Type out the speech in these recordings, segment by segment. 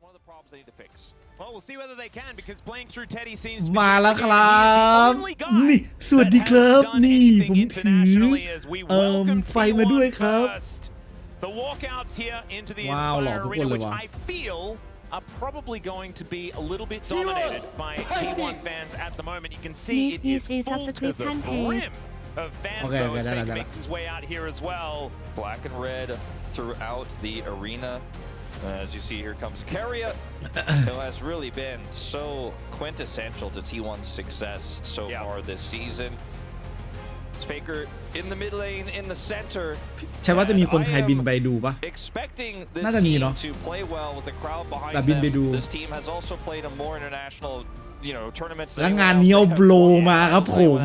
Well, we'll see whether they can because playing through Teddy seems มาแล้วครับนี่สวัสดีครับนี่ผมถือไฟมาด้วยครับ The walkouts here into the ว้าวหล่อ Inspire ทุกคน Arena, เลย which ว่ะ I feel are probably going to be a little bit dominated by T1 fans at the moment. You can see it is full to the brim of fans though as Fake makes his way out here as well. Black and red throughout the arena. As you see, here comes Carrier, who has really been so quintessential to T1's success so far this season. Faker in the mid lane, in the center. ใช่ว่าจะมีคนไทยบินไปดูปะ Expecting this น่าจะมี team เนาะ to play well with the crowd behind แต่บินไปดู them. This team has also played a more international, tournaments. แล้วงานนี้เอาโปรมาครับผม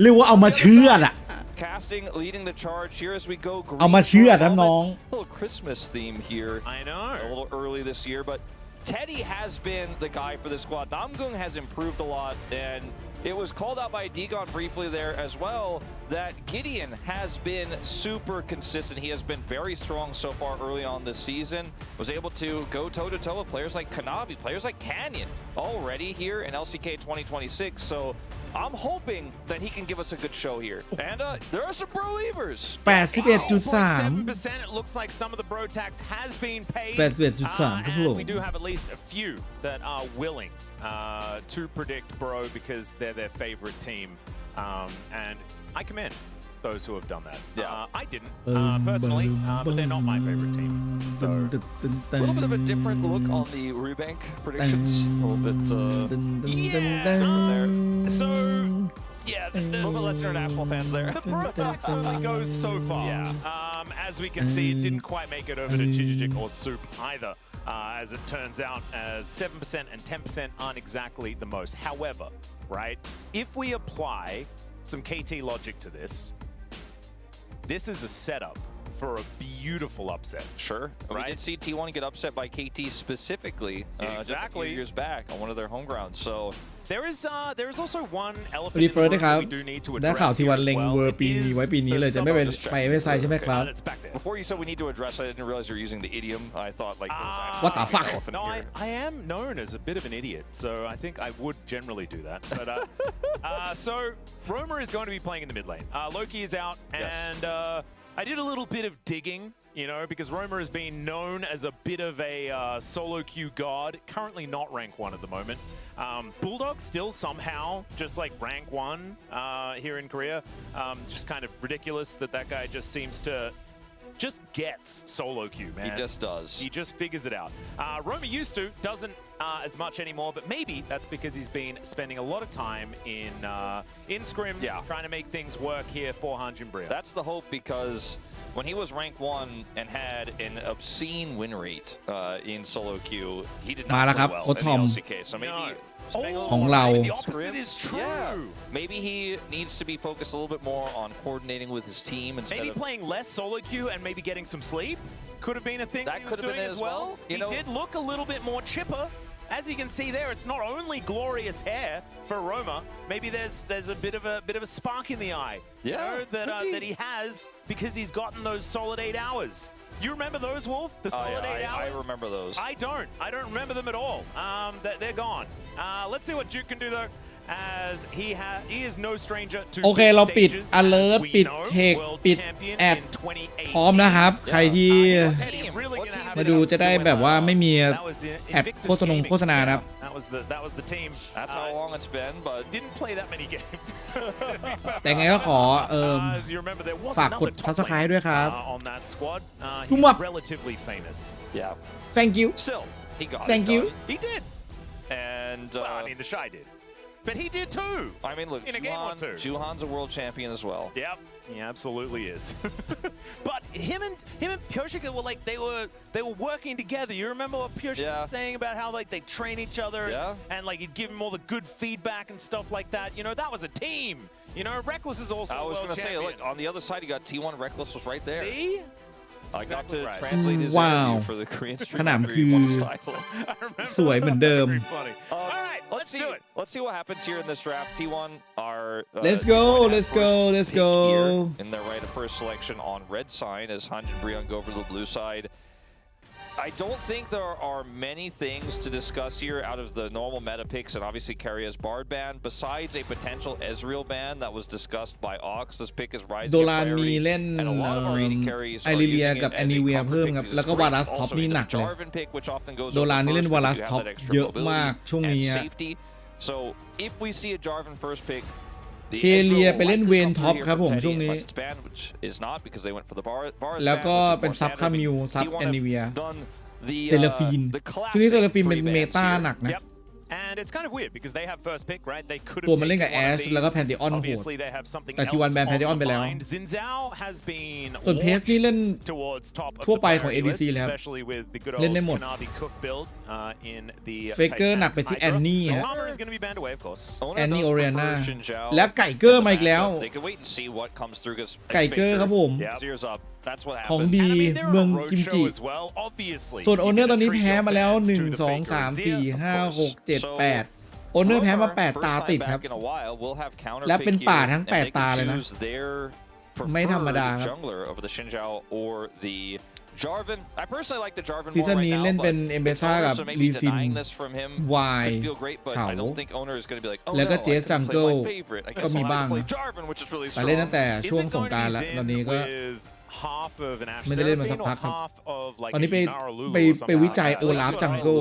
เรียกว่าเอามาเชื่อดอะ Casting leading the charge here as we go. เอามาเชื่อดนะน้อง A little Christmas theme here. I know. A little early this year, but Teddy has been the guy for the squad. Namgung has improved a lot, and it was called out by Digon briefly there as well that Gideon has been super consistent. He has been very strong so far early on this season. Was able to go toe-to-toe with players like Kanavi, players like Canyon already here in LCK 2026. So I'm hoping that he can give us a good show here. And there are some bro levers. 81.3 It looks like some of the bro tax has been paid. 81.3 ครับผม We do have at least a few that are willing to predict bro because they're their favorite team. And I commend those who have done that. I didn't personally, but they're not my favorite team. So a little bit of a different look on the Rubank predictions. A little bit, So yeah, a little bit less international fans there. The bro tax only goes so far. As we can see, it didn't quite make it over to Chijijik or Soup either. As it turns out, 7% and 10% aren't exactly the most. However, right, if we apply some KT logic to this, this is a setup for a beautiful upset. Sure. Right? We did see T1 get upset by KT specifically just a few years back on one of their home grounds. So there is also one ส elephant วัสดี in เฟิร์ส the นะ room ครับ that we do need to ได้ address ข่าวที่ here วัน as เล็ง well. เวอร์ปีนี้ไว้ปีนี้เลยจะไม่เป็นไปเอฟไซด์ใช่ไหมครับ before you said we need to address it, I didn't realize you're using the idiom. I thought like there was actually What the fuck? an elephant No, here. I am known as a bit of an idiot, so I think I would generally do that. But so Roma is going to be playing in the mid lane. Loki is out, and I did a little bit of digging, because Roma has been known as a bit of a solo queue god. Currently not rank 1 at the moment. Bulldog still somehow just like rank 1 here in Korea. Just kind of ridiculous that guy just seems to just gets solo queue, man. He just does. He just figures it out. Roma used to, doesn't as much anymore, but maybe that's because he's been spending a lot of time in scrims, trying to make things work here for Hanjin Bria. That's the hope, because when he was rank 1 and had an obscene win rate in solo queue, he did not do well in the LCK. So maybeของเรา the opposite is true. Maybe he needs to be focused a little bit more on coordinating with his team instead maybe of playing less solo queue and maybe getting some sleep. Could have been a thing that he could was have doing been as well. He did look a little bit more chipper. As you can see there, it's not only glorious hair for Roma. Maybe there's a bit of a spark in the eye. That he has because he's gotten those solid 8 hours. You remember those, Wolf? The solid 8 hours? I remember those. I don't remember them at all. They're gone. Let's see what Duke can do though. As he is no stranger to โอเคเราปิด alert ปิดเทคปิดแอดพร้อมนะครับใครที่มาดูจะได้แบบว่าไม่มีแอดโฆษณานะครับ That was the team. That's how long it's been, but didn't play that many games. แต่ไงก็ขอฝากกด Subscribe ด้วยครับ On that squad, ทุกมับ he's relatively famous. Yeah. Thank you. Still, he got Thank it you. done. He did. And Well, I mean, the Shy did. But he did too. I mean, look, in a game or two. Juhan's a world champion as well. Yep, he absolutely is. But him and Pyoshika were like they were working together. You remember what Pyoshika was saying about how like they train each other and like he'd give him all the good feedback and stuff like that. That was a team. Reckless is also. I was going to say, look, on the other side, you got T1. Reckless was right there. See? I got to translate his interview for the Korean stream. สนามคือสวยเหมือนเดิม All right, let's do it. Let's see what happens here in this draft. T1 are Let's go. in their right of first selection on red side as Hanjin Brion go over to the blue side. I don't think there are many things to discuss here out of the normal meta picks and obviously Karria's Bard ban besides a potential Ezreal ban that was discussed by Ox. This pick is rising โดรานมีเล่นไอริเลียกับแอนนิเวียเพิ่มครับแล้วก็วารัสท็อปนี่หนักเลยโดรานนี่เล่นวารัสท็อปเยอะมากช่วงนี้ So if we see a Jarvan first pick เคเลียไปเล่นเวนท็อปครับผมช่วงนี้แล้วก็เป็นซับคามิวซับแอนนิเวียเซเลฟีนช่วงนี้เซเลฟีนเป็นเมตาหนักนะ And it's kind of weird because they have first pick, right? They could have ตัวมันเล่นกับแอชแล้วก็แพนติออนโหดแต่ทีวันแบนแพนติออนไปแล้วส่วนเพสนี่เล่นทั่วไปของ ADC เลยครับเล่นได้หมดเฟเกอร์หนักไปที่แอนนี่ฮะแอนนี่โอเรียนาและไก่เกอร์มาอีกแล้วไก่เกอร์ครับผมของดีเมืองกิมจิส่วนโอเนอร์ตอนนี้แพ้มาแล้ว1 2 3 4 5 6 7 8โอเนอร์แพ้มา8ตาติดครับและเป็นป่าทั้ง8ตาเลยนะไม่ธรรมดาครับซีซั่นนี้เล่นเป็นเอมเบซ่ากับลีซินวายเขาแล้วก็เจสจังเกิลก็มีบ้างแต่เล่นตั้งแต่ช่วงสงกรานต์แล้วตอนนี้ก็ไม่ได้เล่นมาสักพักครับตอนนี้ไปวิจัยโอลาฟจังโก้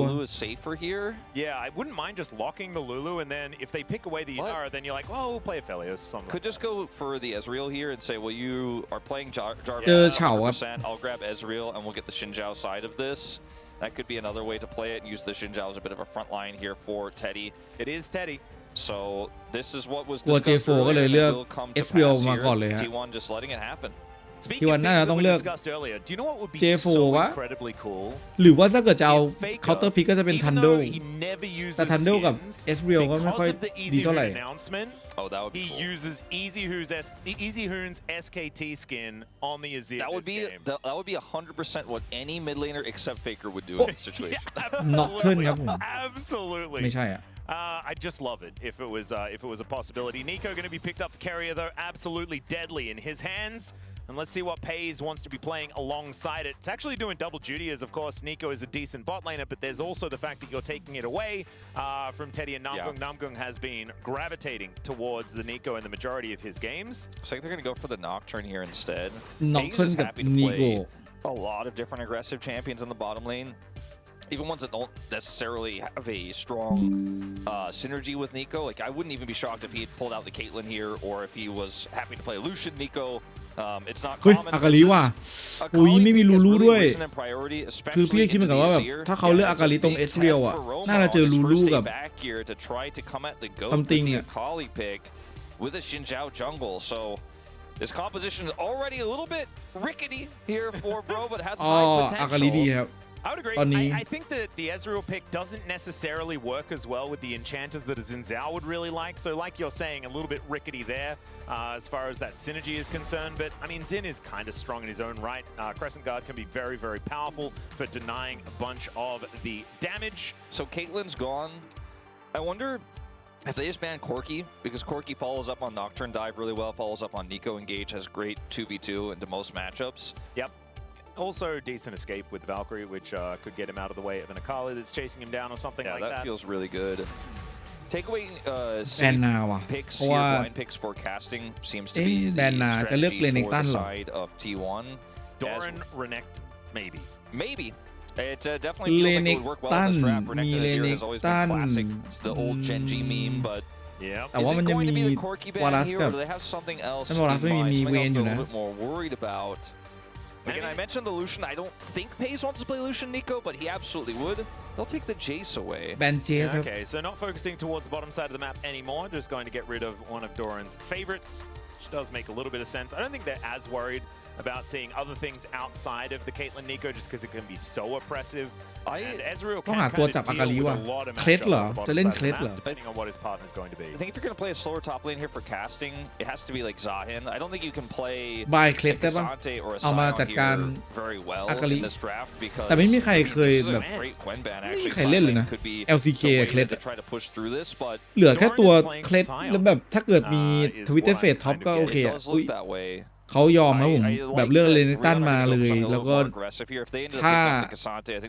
Yeah, I wouldn't mind just locking the Lulu, and then if they pick away the Inara, then you're like, well, we'll play Aphelios. Could just go for the Ezreal here and say, well, you are playing Jarvan 100%. I'll grab Ezreal, and we'll get the Xinjiao side of this. That could be another way to play it. Use the Xinjiao as a bit of a front line here for Teddy. It is Teddy. So this is what was discussed earlier, ก็เลยเลือก Ezreal มาก่อนเลยฮะ T1 just letting it happen. ที่วันน่าจะต้องเลือก J4 วะหรือว่าถ้าเกิดจะเอา Counter Pick ก็จะเป็น Thunder แต่ Thunder กับ Ezreal ก็ไม่ค่อยดีเท่าไหร่ He uses Easy Hoon's SKT skin on the Azir. That would be 100% what any mid laner except Faker would do in this situation. Nocturne ครับผม Absolutely. ไม่ใช่อ่ะI just love it if it was a possibility. Nico going to be picked up for Carrier though, absolutely deadly in his hands. And let's see what Pays wants to be playing alongside it. It's actually doing double duty as, of course, Nico is a decent bot laner, but there's also the fact that you're taking it away from Teddy and Namgung. Yeah. Namgung has been gravitating towards the Nico in the majority of his games. Looks like they're going to go for the Nocturne here instead. Nocturne with Nico. A lot of different aggressive champions in the bottom lane. Even ones that don't necessarily have a strong synergy with Nico. Like, I wouldn't even be shocked if he had pulled out the Caitlyn here or if he was happy to play Lucian Nico. It's not common. อากาลิว่ะอุ้ยไม่มีลูลูด้วยคือพี่คิดเหมือนกันว่าแบบถ้าเขาเลือกอากาลิตรงเอสเรียลอ่ะน่าจะเจอลูลูกับ something อ่ะ with a Xinjiao jungle. So this composition is already a little bit rickety here for Bro, but has high potential. อากาลิดีครับ I would agree. I think that the Ezreal pick doesn't necessarily work as well with the enchanters that a Xin Zhao would really like. So like you're saying, a little bit rickety there as far as that synergy is concerned. But I mean, Xin is kind of strong in his own right. Crescent Guard can be very, very powerful for denying a bunch of the damage. So Caitlyn's gone. I wonder if they just ban Corki, because Corki follows up on Nocturne Dive really well, follows up on Nico Engage, has great 2v2 into most matchups. Yep. Also, decent escape with Valkyrie, which could get him out of the way of an Akali that's chasing him down or something like that. Yeah, that feels really good. Take away picks here, blind picks for casting seems to be the strategy for the side of T1. Doran, Renekton, maybe. Maybe. It definitely feels like it would work well in this draft. Renekton this year has always been classic. It's the old Genji meme, but yeah. Is it going to be the Corki ban here, or do they have something else in mind? Something else I'm a little bit more worried about. Again, I mentioned the Lucian. I don't think Pays wants to play Lucian Nico, but he absolutely would. They'll take the Jace away. Okay, so not focusing towards the bottom side of the map anymore. Just going to get rid of one of Doran's favorites, which does make a little bit of sense. I don't think they're as worried about seeing other things outside of the Caitlyn Nico just because it can be so oppressive. And Ezreal can kind of deal with a lot of matchups on the bottom side of the map, depending on what his partner's going to be. I think if you're going to play a slower top lane here for casting, it has to be like Zahin. I don't think you can play like Asante or a Sion here very well in this draft because แต่ไม่มีใครเคยแบบ great Quen ban ไม่มี actually ใครเล่นเลยนะ could be LCK เคล็ด to try to push through this, but เหลือแค่ตัวเคล็ดแล้วแบบถ้าเกิดมีทวิตเตอร์เฟสท็อปก็โอเคอ่ะ เขายอมครับผมแบบเรื่องเลนตันมาเลยแล้วก็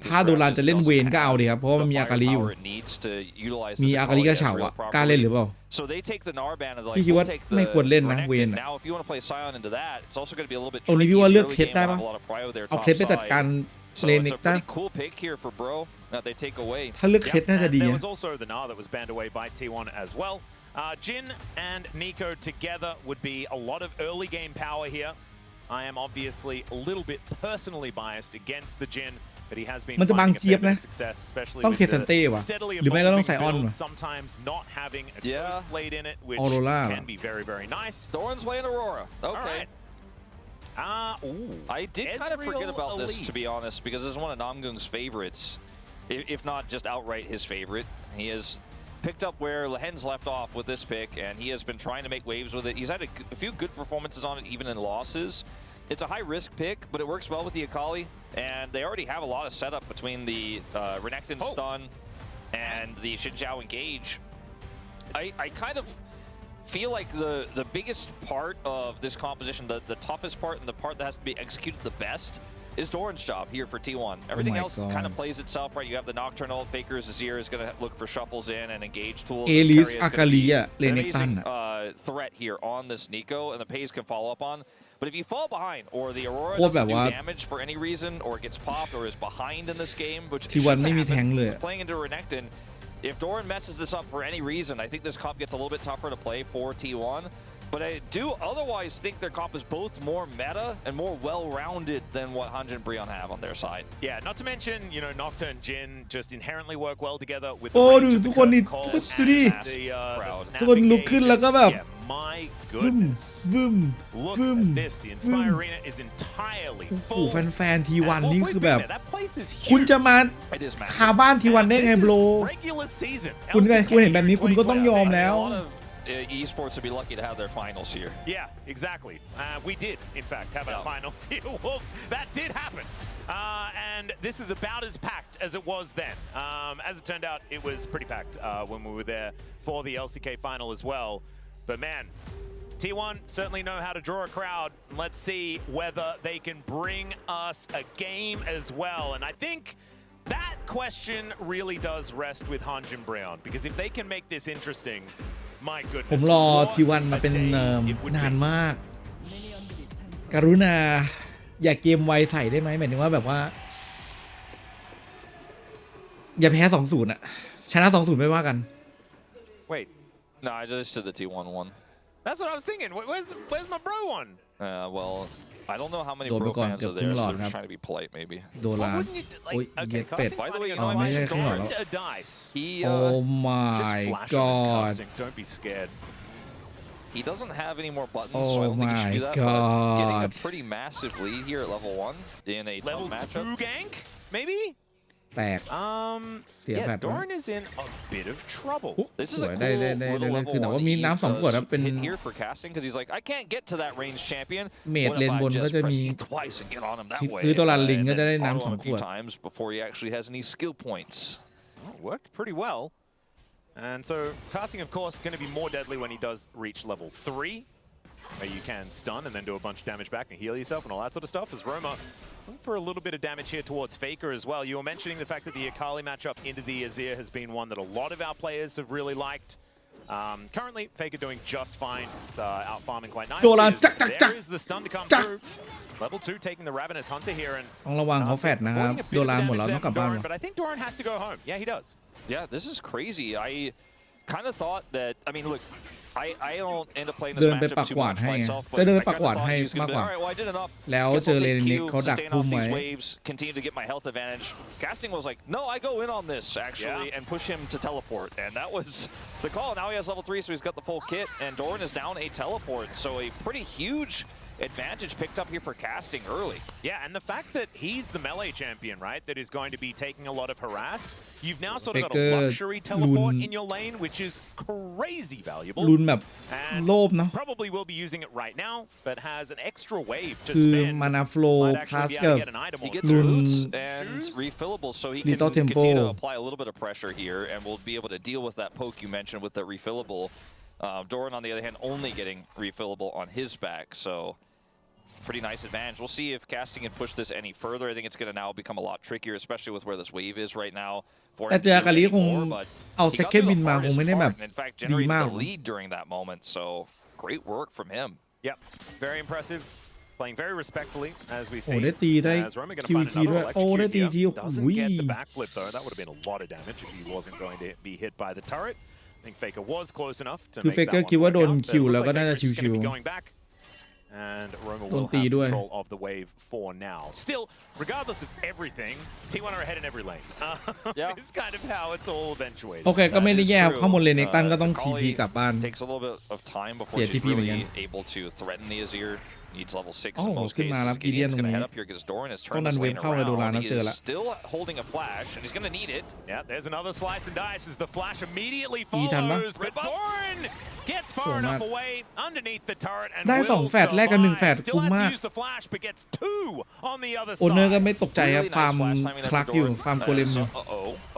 ถ้าโดรันจะเล่นเวนก็เอาดิครับเพราะว่ามันมีอากาลีอยู่มีอากาลีกระเฉาอ่ะกล้าเล่นหรือเปล่าพี่คิดว่าไม่ควรเล่นนะเวนตรงนี้พี่ว่าเลือกเคสได้ปะเอาเคสไปจัดการเลนเน็กตันถ้าเลือกเคสน่าจะดีนะ Jin and Nico together would be a lot of early game power here. I am obviously a little bit personally biased against the Jin, but he has been finding a bit of success, especially with the steadily evolving build, sometimes not having a ghost blade in it, which can be very, very nice. Doran's playing Aurora. Okay. I did kind of forget about this, to be honest, because this is one of Namgung's favorites, if not just outright his favorite. He is picked up where Lehen's left off with this pick, and he has been trying to make waves with it. He's had a few good performances on it, even in losses. It's a high-risk pick, but it works well with the Akali, and they already have a lot of setup between the Renekton stun and the Xinjiao engage. I kind of feel like the biggest part of this composition, the toughest part and the part that has to be executed the best, is Doran's job here for T1. Everything else kind of plays itself, right? You have the Nocturnal, Faker's Azir is going to look for shuffles in and engage tools. Elise Akali amazing threat here on this Nico, and the Pays can follow up on. But if you fall behind, or the Aurora doesn't do damage for any reason, or it gets popped, or is behind in this game, which T1 ไม่มีแทงเลย playing into Renekton, if Doran messes this up for any reason, I think this comp gets a little bit tougher to play for T1. But I do otherwise think their comp is both more meta and more well-rounded than what Hanjin and Breon have on their side. Yeah, not to mention, you know, Nocta and Jin just inherently work well together with ทุกคนนี่ทุกคนดูดิทุกคนลุกขึ้นแล้วก็แบบ My goodness. Look at this. The Inspire Arena is entirely full. แฟนๆ T1 นี่คือแบบคุณจะมาคาบ้าน T1 ได้ไงโบรคุณเห็นแบบนี้คุณก็ต้องยอมแล้ว Esports would be lucky to have their finals here. Yeah, exactly. We did, in fact, have our finals here, Wolf. That did happen. And this is about as packed as it was then. As it turned out, it was pretty packed when we were there for the LCK final as well. But man, T1 certainly know how to draw a crowd. Let's see whether they can bring us a game as well. And I think that question really does rest with Hanjin Breon, because if they can make this interesting, my goodness. ผมรอ T1 มาเป็นนานมากกรุณาอย่าเกมไวใส่ได้ไหมหมายถึงว่าแบบว่าอย่าแพ้ 2-0 อ่ะชนะ 2-0 ไม่ว่ากัน Wait. No, I just did the T1 one. That's what I was thinking. Where's my bro one? Well, I don't know how many bro fans are there, so they're trying to be polite, maybe. โดนล้านโอ้ยเย็ดเป็ด By the way, ไม่ใช่ครึ่งหลอดแล้ว Oh my god. Don't be scared. He doesn't have any more buttons, so I don't think he should do that. But getting a pretty massive lead here at level 1 in a tough matchup. Level 2 gank, maybe? แตก yeah, Doran is in a bit of trouble. This is a cool little level 1 มีน้ำ2ขวดเป็น hit here for casting because he's like, I can't get to that range champion. เมดเลนบนก็จะมี twice and get on him that way. ซื้อตัวลันลิงก็จะได้น้ำ2ขวด times before he actually has any skill points. Worked pretty well. And so casting, of course, going to be more deadly when he does reach level 3, where you can stun and then do a bunch of damage back and heal yourself and all that sort of stuff. As Roma looking for a little bit of damage here towards Faker as well. You were mentioning the fact that the Akali matchup into the Azir has been one that a lot of our players have really liked. Currently, Faker doing just fine. It's out farming quite nicely. There is the stun to come through. Level 2 taking the Ravenous Hunter here and ต้องระวังเขาแฟดนะครับโดนลามหมดแล้วต้องกลับบ้าน But I think Doran has to go home. Yeah, he does. Yeah, this is crazy. I kind of thought that, I mean, look, I don't end up playing this matchup too much myself, but I kind of thought he was going to be, all right, well, I did enough. แล้วเจอเลนนิกเขาดักพุ่มไว้ continue to get my health advantage. Casting was like, no, I go in on this, actually, and push him to teleport. And that was the call. Now he has level 3, so he's got the full kit, and Doran is down a teleport. So a pretty huge advantage picked up here for casting early. Yeah, and the fact that he's the melee champion, right, that is going to be taking a lot of harass, you've now sort of got a luxury teleport in your lane, which is crazy valuable. ลุนแบบโลภเนาะ Probably will be using it right now, but has an extra wave to คือ spend. มานาโฟลคลาสกับ He gets boots and refillable, so he can continue to apply a little bit of pressure here, and will be able to deal with that poke you mentioned with the refillable. Doran, on the other hand, only getting refillable on his back, so pretty nice advantage. We'll see if casting can push this any further. I think it's going to now become a lot trickier, especially with where this wave is right now. แต่เจอคาริคงเอาเซคันด์บินมาคงไม่ได้แบบดีมาก lead during that moment. So great work from him. Yep, very impressive. Playing very respectfully as we see. โอ้ได้ตีได้คิวทีด้วยโอ้ได้ตีทีโอ้โห Doesn't get the backflip though. That would have been a lot of damage if he wasn't going to be hit by the turret. I think Faker was close enough to make that one. คือ Faker คิดว่าโดนคิวแล้วก็น่าจะชิว And Roma will have control of the wave for now. Still, regardless of everything, T1 are ahead in every lane. It's kind of how it's all eventuated. โอเคก็ไม่ได้แย่ข้างบนเลนเน็กตันก็ต้องทีพีกลับบ้าน Takes a little bit of time before she's really able to threaten the Azir. Needs level 6 in most cases. Gideon's going to head up here because Doran has turned this lane around. He is still holding a flash, and he's going to need it. Yeah, there's another slice and dice as the flash immediately follows. But Doran gets far enough away underneath the turret and ได้2แฟดแลกกัน1แฟดคุ้มมาก โอเนอร์ก็ไม่ตกใจครับฟาร์มคลักอยู่ฟาร์มโกเลมอยู่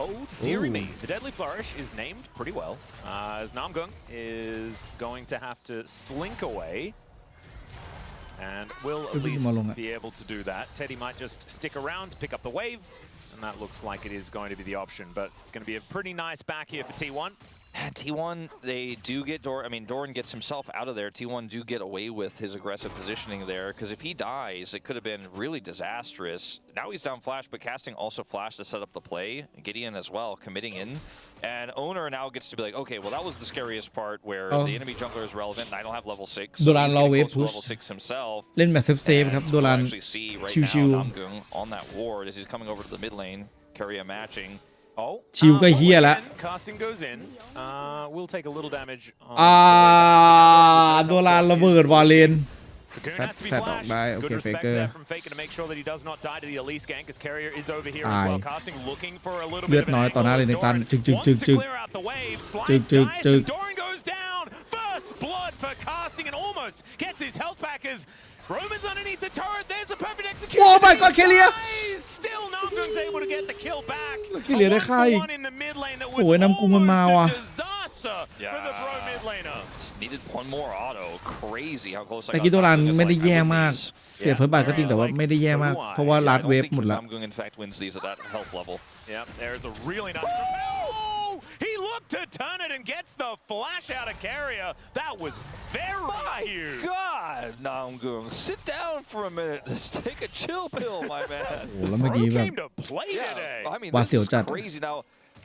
Oh dearie me, the deadly flourish is named pretty well as Namgung is going to have to slink away. And will at least be able to do that. Teddy might just stick around, pick up the wave, and that looks like it is going to be the option. But it's going to be a pretty nice back here for T1. T1, they do get Doran. I mean, Doran gets himself out of there. T1 do get away with his aggressive positioning there, because if he dies, it could have been really disastrous. Now he's down flash, but casting also flash to set up the play. Gideon as well, committing in. And Owner now gets to be like, okay, well, that was the scariest part where the enemy jungler is relevant, and I don't have level 6. So Doran rอเวฟพุช level 6 himself. เล่นแบบเซฟครับ Doran ชิว Namgung on that ward as he's coming over to the mid lane. Keria matching. ชิวก็เฮียแล้ว Casting goes in. We'll take a little damage. โดนระเบิดวาเลนแฟดออกได้โอเคเฟเกอร์เลือดน้อยต่อหน้าเลยในตันจึกRoman's underneath the turret. There's a perfect execution. Oh my God, Kelia! Still, Namgung's able to get the kill back. Kelia ได้ฆ่าอีกโอ้ยน้ำกุ้งมันมาว่ะ For the pro mid laner. Needed one more auto. Crazy how close. แต่กิโดรันไม่ได้แย่มากเสียเฟิร์สบาทก็จริงแต่ว่าไม่ได้แย่มากเพราะว่าลัดเวฟหมดแล้ว Namgung in fact wins these at that health level. Yeah, there's a really nice. He looked to turn it and gets the flash out of Keria. That was very huge. God, Namgung, sit down for a minute. Let's take a chill pill, my man. โอ้แล้วเมื่อกี้แบบ came to play today. I mean, this is crazy. Now,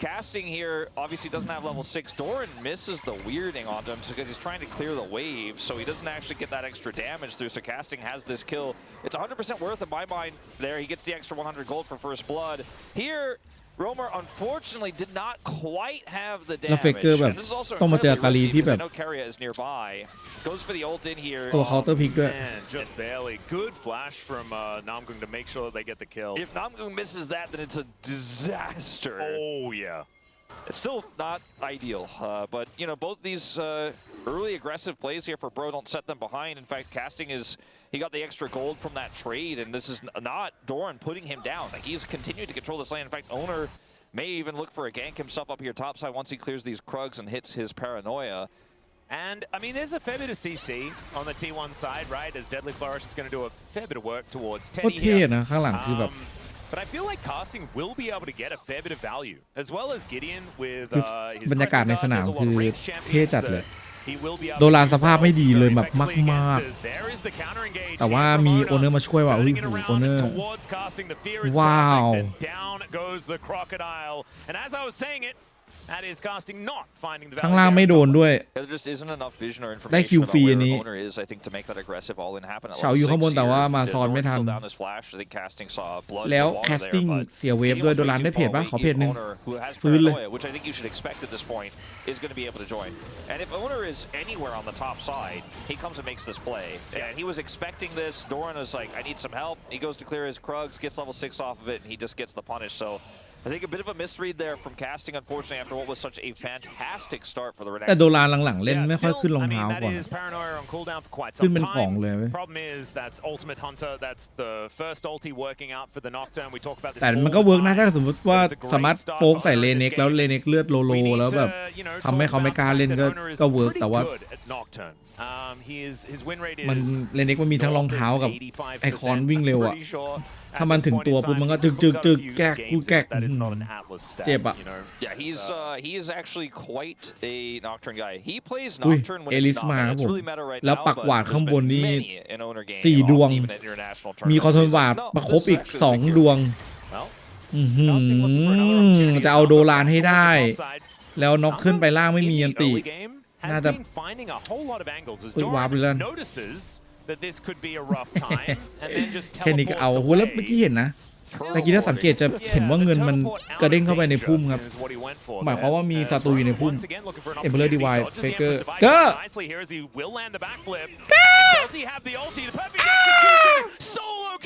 casting here obviously doesn't have level 6. Doran misses the weirding on him because he's trying to clear the wave, so he doesn't actually get that extra damage through. So casting has this kill. It's 100% worth in my mind. There, he gets the extra 100 gold for first blood. Here. Romer unfortunately did not quite have the damage. แล้วเฟเกอร์แบบต้องมาเจอกาลีที่แบบ goes for the ult in here. ตัวเคาน์เตอร์พิกด้วย just barely good flash from Namgung to make sure that they get the kill. If Namgung misses that, then it's a disaster. Oh yeah. It's still not ideal, but you know both these early aggressive plays here for Bro don't set them behind. In fact, casting is he got the extra gold from that trade, and this is not Doran putting him down. Like he's continued to control this lane. In fact, Owner may even look for a gank himself up here topside once he clears these Krugs and hits his paranoia. And I mean, there's a fair bit of CC on the T1 side, right? As Deadly Flourish is going to do a fair bit of work towards Teddy here. นะข้างหลังคือแบบ But I feel like casting will be able to get a fair bit of value, as well as Gideon with บรรยากาศในสนามคือเท่จัดเลยโดรานสภาพไม่ดีเลยแบบมากๆแต่ว่ามีโอเนอร์มาช่วยว่ะโอเนอร์ว้าวข้างล่างไม่โดนด้วยได้คิวฟรีอันนี้เฉาอยู่ข้างบนแต่ว่ามาซ้อนไม่ทันแล้วแคสติ้งเสียเวฟด้วยโดรานได้เพจป่ะขอเพจหนึ่งฟื้นเลย is going to be able to join. And if Owner is anywhere on the top side, he comes and makes this play. And he was expecting this. Doran is like, I need some help. He goes to clear his Krugs, gets level 6 off of it, and he just gets the punish. So I think a bit of a misread there from casting, unfortunately, after what was such a fantastic start for the Renekton. แต่โดรานหลังๆเล่นไม่ค่อยขึ้นรองเท้ากว่าขึ้นเป็นของเลยเว้ย Problem is that's Ultimate Hunter. That's the first ulti working out for the Nocturne. We talked about this. แต่มันก็เวิร์กนะถ้าสมมติว่าสามารถโป๊กใส่เลเน็กแล้วเลเน็กเลือดโลแล้วแบบทำให้เขาไม่กล้าเล่นก็เวิร์กแต่ว่า his win rate มัน is เลนเน็กมันมีทั้งรองเท้ากับไอคอนวิ่งเร็วอะถ้ามันถึงตัวปุ๊บมันก็จึกแกกกูแกกเจ็บอะ Yeah, he is actually quite a Nocturne guy. He plays Nocturne when it's not, and it's really meta right now. แล้วปักหวาดข้างบนนี่ an owner game 4 ดวง even at international มี tournaments. คอนโทรลวาดประคบอีก2 ดวงจะเอาโดรานให้ได้ แล้วน็อกขึ้นไปล่างไม่มีอันติน่าจะวาร์ปเลยแล้วแค่นี้ก็เอาแล้วเมื่อกี้เห็นนะเมื่อกี้ถ้าสังเกตจะเห็นว่าเงินมันกระเด้งเข้าไปในพุ่มครับหมายความว่ามีศัตรูอยู่ในพุ่มเอเบอร์ดีไวเฟเกอร์เกอร์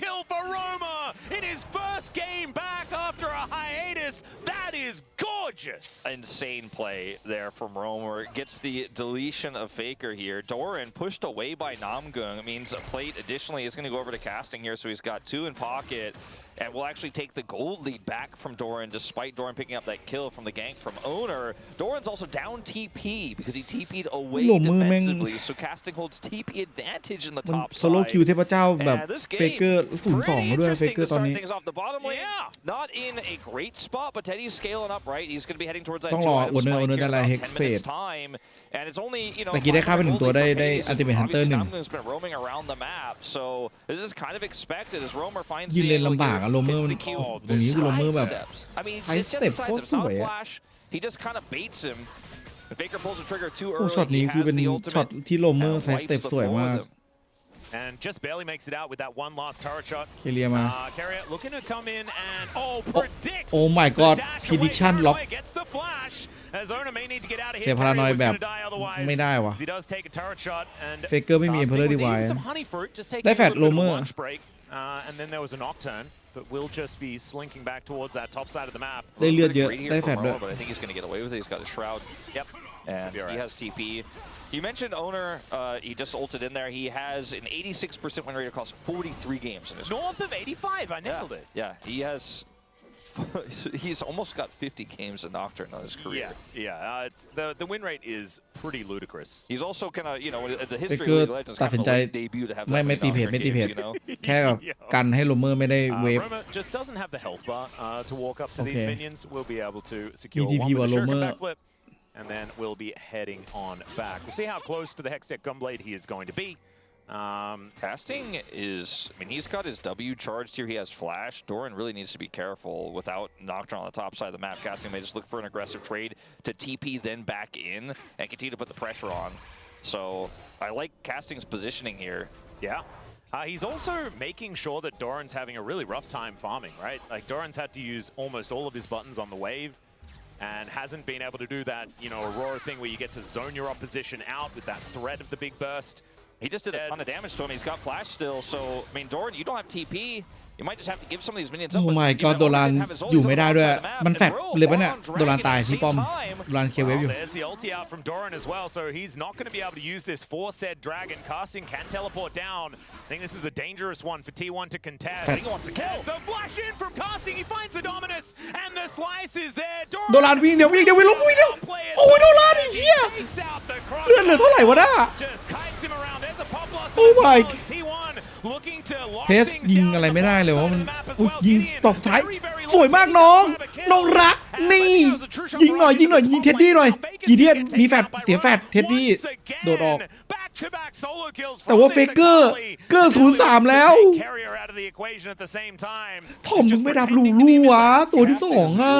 kill for Roma in his first game back after a hiatus. That is gorgeous. Insane play there from Roma. Gets the deletion of Faker here. Doran pushed away by Namgung. It means a plate additionally is going to go over to casting here, so he's got 2 in pocket. And we'll actually take the gold lead back from Doran, despite Doran picking up that kill from the gank from Owner. Doran's also down TP because he TP'd away defensively, so casting holds TP advantage in the top side. โซโล่คิวเทพเจ้าแบบเฟเกอร์0-2ด้วยเฟเกอร์ตอนนี้ Not in a great spot, but Teddy's scaling up, right? He's going to be heading towards that ต้องรอโอเนอร์ได้ไลน์เฮกสเปด and it's only, you know, เมื่อกี้ได้ฆ่าไป1 ตัวได้อัลติเมทฮันเตอร์ 1 Namgoong's been roaming around the map, so this is kind of expected as Romer finds ยิงเลนลำบากอะโรเมอร์ตรงนี้คือโรเมอร์แบบไซส์สเต็ปโคตรสวยอะ He just kind of baits him. Faker pulls the trigger too โอ้ early. ช็อตนี้คือเป็นช็อตที่โรเมอร์ไซส์สเต็ปสวยมาก And just barely makes it out with that one last turret shot. เคลียร์มา Carrier looking to come in and predict. Oh my god prediction lock Gets the flash. As Owner may need to get out of here. เสียพารานอยแบบไม่ได้วะ He does take a turret shot and เฟเกอร์ไม่มี Emperor Divide ได้แฟลชโรเมอร์ and then there was a nocturne but we'll just be slinking back towards that top side of the map. ได้เลือดเยอะได้แฟลชด้วย But I think he's going to get away with it. He's got a shroud. Yep. And he has TP. You mentioned Owner, he just ulted in there. He has an 86% win rate across 43 games in his career. North of 85, I nailed it. Yeah, he has, he's almost got 50 games in Nocturne on his career. Yeah, it's the win rate is pretty ludicrous. He's also kind of, you know, the history of League of Legends kind of a late debut to have that many Nocturne games, you know? แค่กันให้โรเมอร์ไม่ได้เวฟ Roma just doesn't have the health bar to walk up to these minions. We'll be able to secure ETP one with a Roma. shuriken backflip. And then we'll be heading on back. We'll see how close to the Hextech Gunblade he is going to be. Casting is, I mean, he's got his W charged here. He has flash. Doran really needs to be careful without Nocturne on the top side of the map. Casting may just look for an aggressive trade to TP, then back in, and continue to put the pressure on. So I like Casting's positioning here. Yeah. He's also making sure that Doran's having a really rough time farming, right? Like, Doran's had to use almost all of his buttons on the wave. And hasn't been able to do that, you know, Aurora thing where you get to zone your opposition out with that threat of the big burst. He just did a ton of damage to him. He's got flash still, so I mean, Doran, you don't have TP. You might just have to give some of these minions up. โอ้ my god โดรานอยู่ไม่ได้ด้วยมันแฟดเลยปะเนี่ยโดรานตายที่ป้อมโดรานเคลียร์เวฟอยู่ There's the ulti out from Doran as well, so he's not going to be able to use this for said dragon. Casting can teleport down. I think this is a dangerous one for T1 to contest. He wants to kill. The flash in from Casting. He finds the dominus, and the slice is there. โดรานวิ่งเดี๋ยววิ่งลงวิ่งเดี๋ยวโอ้ยโดรานไอ้เหี้ยเลือดเหลือเท่าไหร่วะน่ะ โอ้ my เทสยิงอะไรไม่ได้เลยว่ามันยิงตอกท้ายสวยมากน้องรักนี่ยิงหน่อยยิงเท็ดดี้หน่อยกีเดียนมีแฟดเสียแฟดเท็ดดี้โดดออกแต่ว่าเฟเกอร์0-3แล้วทอมมึงไม่ดับลูวะตัวที่2อ่ะ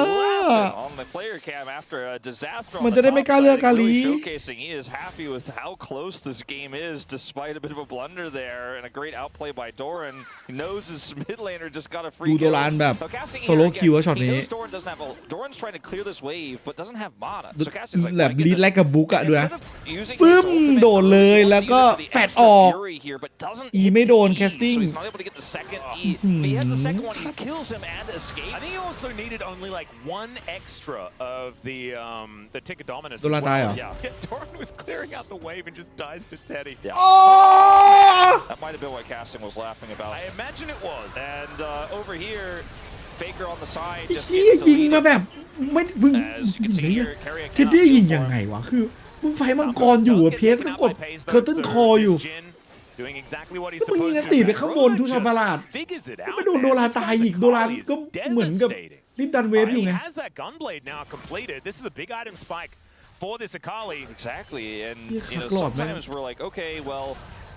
มันจะได้ไม่กล้าเลือกกาลีดูโดรานแบบโซโล่คิวช็อตนี้แบบลีดไลค์กับบุ๊กอะดูนะฟึ้มโดนเลยแล้วก็แฟดออกอีไม่โดนแคสติ้งโดนตายเหรอ Doran was clearing out the wave and just dies to Teddy. That might have been what Casting was laughing about. I imagine it was. And over here, Faker on the side ไอ้เหี้ยยิงมาแบบไม่มึงเท็ดดี้ยิงยังไงวะคือ มึงไฟมังกรอยู่อะเพสก็กดเคอร์เทนคออยู่มึงยิงกันตีไปข้างบนทุชาบาลาดไม่โดนโดราตายอีกโดราก็เหมือนกับรีบดันเวฟอยู่ไง For this Akali. Exactly, and you know, sometimes we're like, okay, well,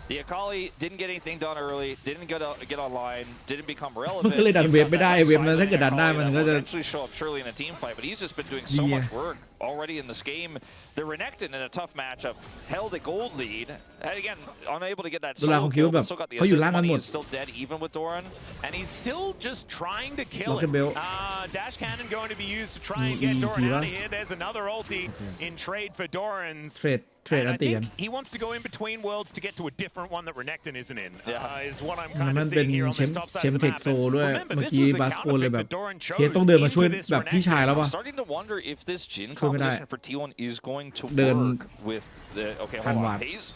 the Akali didn't get anything done early, didn't get online, didn't become relevant. ก็เลยดันเวฟไม่ได้เวฟนั้นถ้าเกิดดันได้มันก็จะ eventually show up surely in a team fight, but he's just been doing so much work already in this game. The Renekton in a tough matchup held a gold lead, and again unable to get that solo kill, but still got the assist money. He's still dead even with Doran, and he's still just trying to kill it. Dash cannon going to be used to try and get Doran out of here. There's another ulti in trade for Doran's. Trade I think he wants to go in between worlds to get to a different one that Renekton isn't in. Is what I'm kind of seeing here on the top side of the map. ด้วยเมื่อกี้บาสโกเลยแบบเคสต้องเดินมาช่วยแบบพี่ชายแล้วป่ะ Starting to wonder if this Jhin composition for T1 is going to work with the okay hold on Haze.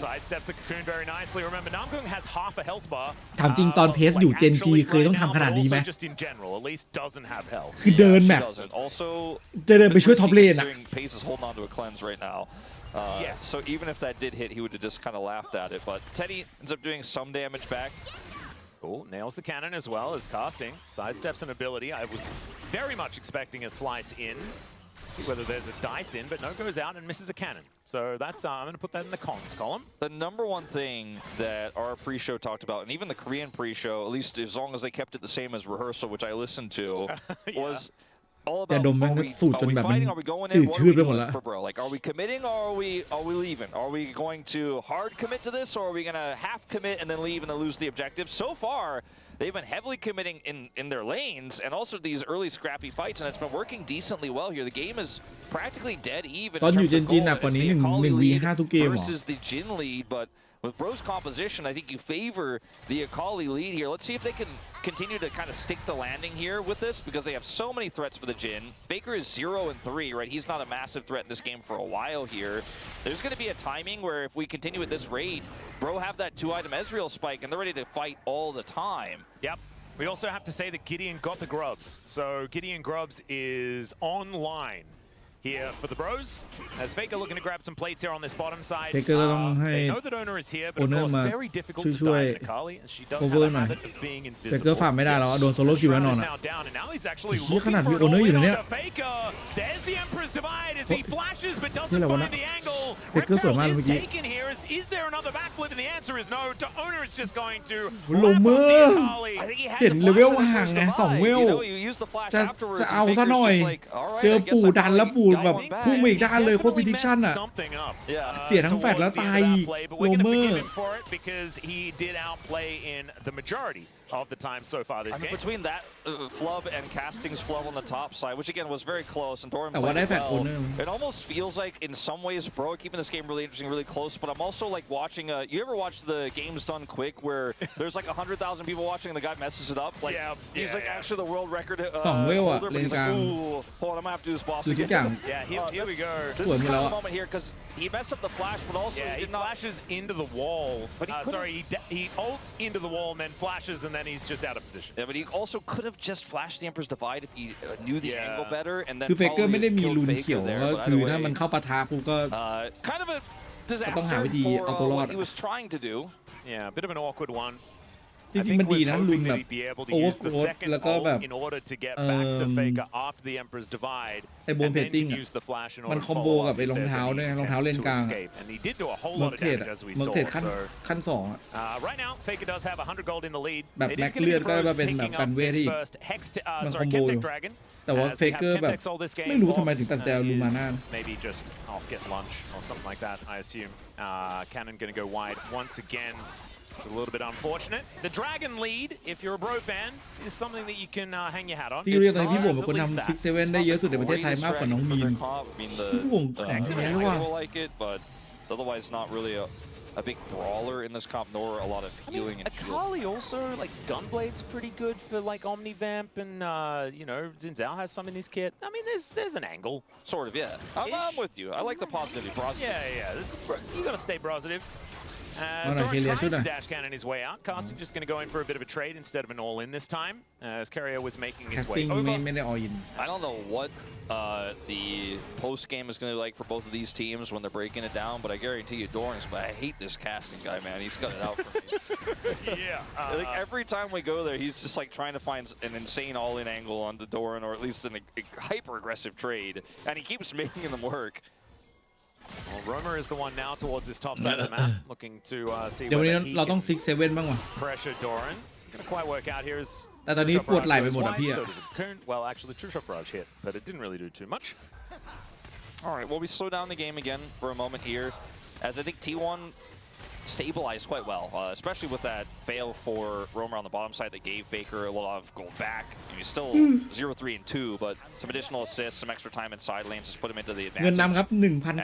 Sidesteps the cocoon very nicely. Remember Namgung has half a health bar. ถามจริงตอนเพสอยู่เจนจีเคยต้องทำขนาดนี้ไหม Just in general, at least doesn't have health. คือเดินแบบจะเดินไปช่วยท็อปเลนอะ Pace is holding on to a cleanse right now. So even if that did hit, he would have just kind of laughed at it. But Teddy ends up doing some damage back. Oh, nails the cannon as well as casting. Sidesteps an ability. I was very much expecting a slice in. See whether there's a dice in, but no goes out and misses a cannon. So that's I'm going to put that in the cons column. The number one thing that our pre-show talked about, and even the Korean pre-show, at least as long as they kept it the same as rehearsal, which I listened to, was all about are we fighting, are we going in, what are we doing for bro? Like, are we committing or are we leaving? Are we going to hard commit to this or are we going to half commit and then leave and then lose the objective? So far, they've been heavily committing in their lanes and also these early scrappy fights, and it's been working decently well here. The game is practically dead even in terms of goal. It's the Akali lead versus the Jhin lead, but with Bro's composition, I think you favor the Akali lead here. Let's see if they can continue to kind of stick the landing here with this, because they have so many threats for the Jhin. Faker is 0-3, right? He's not a massive threat in this game for a while here. There's going to be a timing where if we continue at this rate, Bro have that 2-item Ezreal spike, and they're ready to fight all the time. Yep. We also have to say that Gideon got the grubs. So Gideon grubs is online here for the Bros. As Faker looking to grab some plates here on this bottom side. They know that Owner is here, but of course very difficult to die in Akali, and she does have a habit of being invisible. Faker ฝากไม่ได้แล้วโดนโซโล่คิวแน่นอนอ่ะขนาดมีโอเนอร์อยู่เนี่ย There's the Emperor's Divide as he flashes but doesn't find the angle. Faker สวยมากเมื่อกี้ Taken here. Is there another backflip? And the answer is no. Owner is just going to โลเมอร์เห็นเลเวลห่างไง2เวลจะเอาซะหน่อยเจอปู่ดันแล้วปู่แบบพุ่งมาอีกด้านเลยโคตรพิดิชั่นอ่ะเสียทั้งแฟดแล้วตายอีกโลเมอร์ of the time so far this game. Between that flub and casting's flub on the top side, which again was very close, and Doran played well, it almost feels like in some ways Bro keeping this game really interesting, really close, but I'm also like watching you ever watch the games done quick where there's like 100,000 people watching and the guy messes it up, like he's like actually the world record holder, but he's like, ooh, hold on, I'm gonna have to do this boss again. Here we go. This is kind of the moment here because he messed up the flash, but also he flashes into the wall. But he ults into the wall and then flashes, and then he's just out of position. Yeah, but he also could have just flashed the Emperor's Divide if he knew the angle better, and then คือเฟเกอร์ไม่ได้มีลุนเขียวก็คือถ้ามันเข้าปะทะกูก็ kind of a disaster ต้องหาวิธีเอาตัวรอด what he was trying to do. Yeah, a bit of an awkward one. จริงๆมันดีนะลุนแบบโอเวอร์โค้ดแล้วก็แบบไอ้โบนเพจติ้งมันคอมโบกับไอ้รองเท้าด้วยรองเท้าเลนกลางเมิร์กเทดขั้น2แบบแม็กเลือดก็มาเป็นแบบกันเวที่มันคอมโบอยู่แต่ว่าเฟเกอร์แบบไม่รู้ทำไมถึงตัดแต่ลูมาน่า maybe just off get lunch or something like that I assume Cannon gonna go wide once again. It's a little bit unfortunate. The Dragon lead, if you're a Bro fan, is something that you can hang your hat on. พี่เรียกตอนนี้พี่บ่งเป็นคนทำ6-7ได้เยอะสุดในประเทศไทยมากกว่าน้องมีนพี่บ่งแข็งแท้ด้วย Otherwise, not really a big brawler in this comp, nor a lot of healing and shield. Akali also, like Gunblade's pretty good for like Omnivamp, and you know, Xin Zhao has some in his kit. I mean, there's an angle. Sort of, yeah. I'm with you. I like the positivity. Yeah. You gotta stay positive. As Doran tries to dash cannon his way out, Casting just going to go in for a bit of a trade instead of an all-in this time, as Carrier was making his way over. I don't know what the post-game is going to be like for both of these teams when they're breaking it down, but I guarantee you Doran's, but I hate this casting guy, man. He's got it out for me. Yeah. Like every time we go there, he's just like trying to find an insane all-in angle on the Doran, or at least a hyper-aggressive trade, and he keeps making them work. Well, Romer is the one now towards this top side of the map, looking to see whether he can pressure Doran. Gonna quite work out here asแต่ตอนนี้ปวดไหล่ไปหมดอ่ะพี่ Well, actually, True Shot Barrage hit, but it didn't really do too much. All right, well, we slow down the game again for a moment here, as I think T1 stabilized quite well, especially with that fail for Romer on the bottom side that gave Faker a lot of gold back. He's still 0-3 and 2, but some additional assists, some extra time in side lanes has put him into the advantage. เงินนำครับ 1,300 ครับ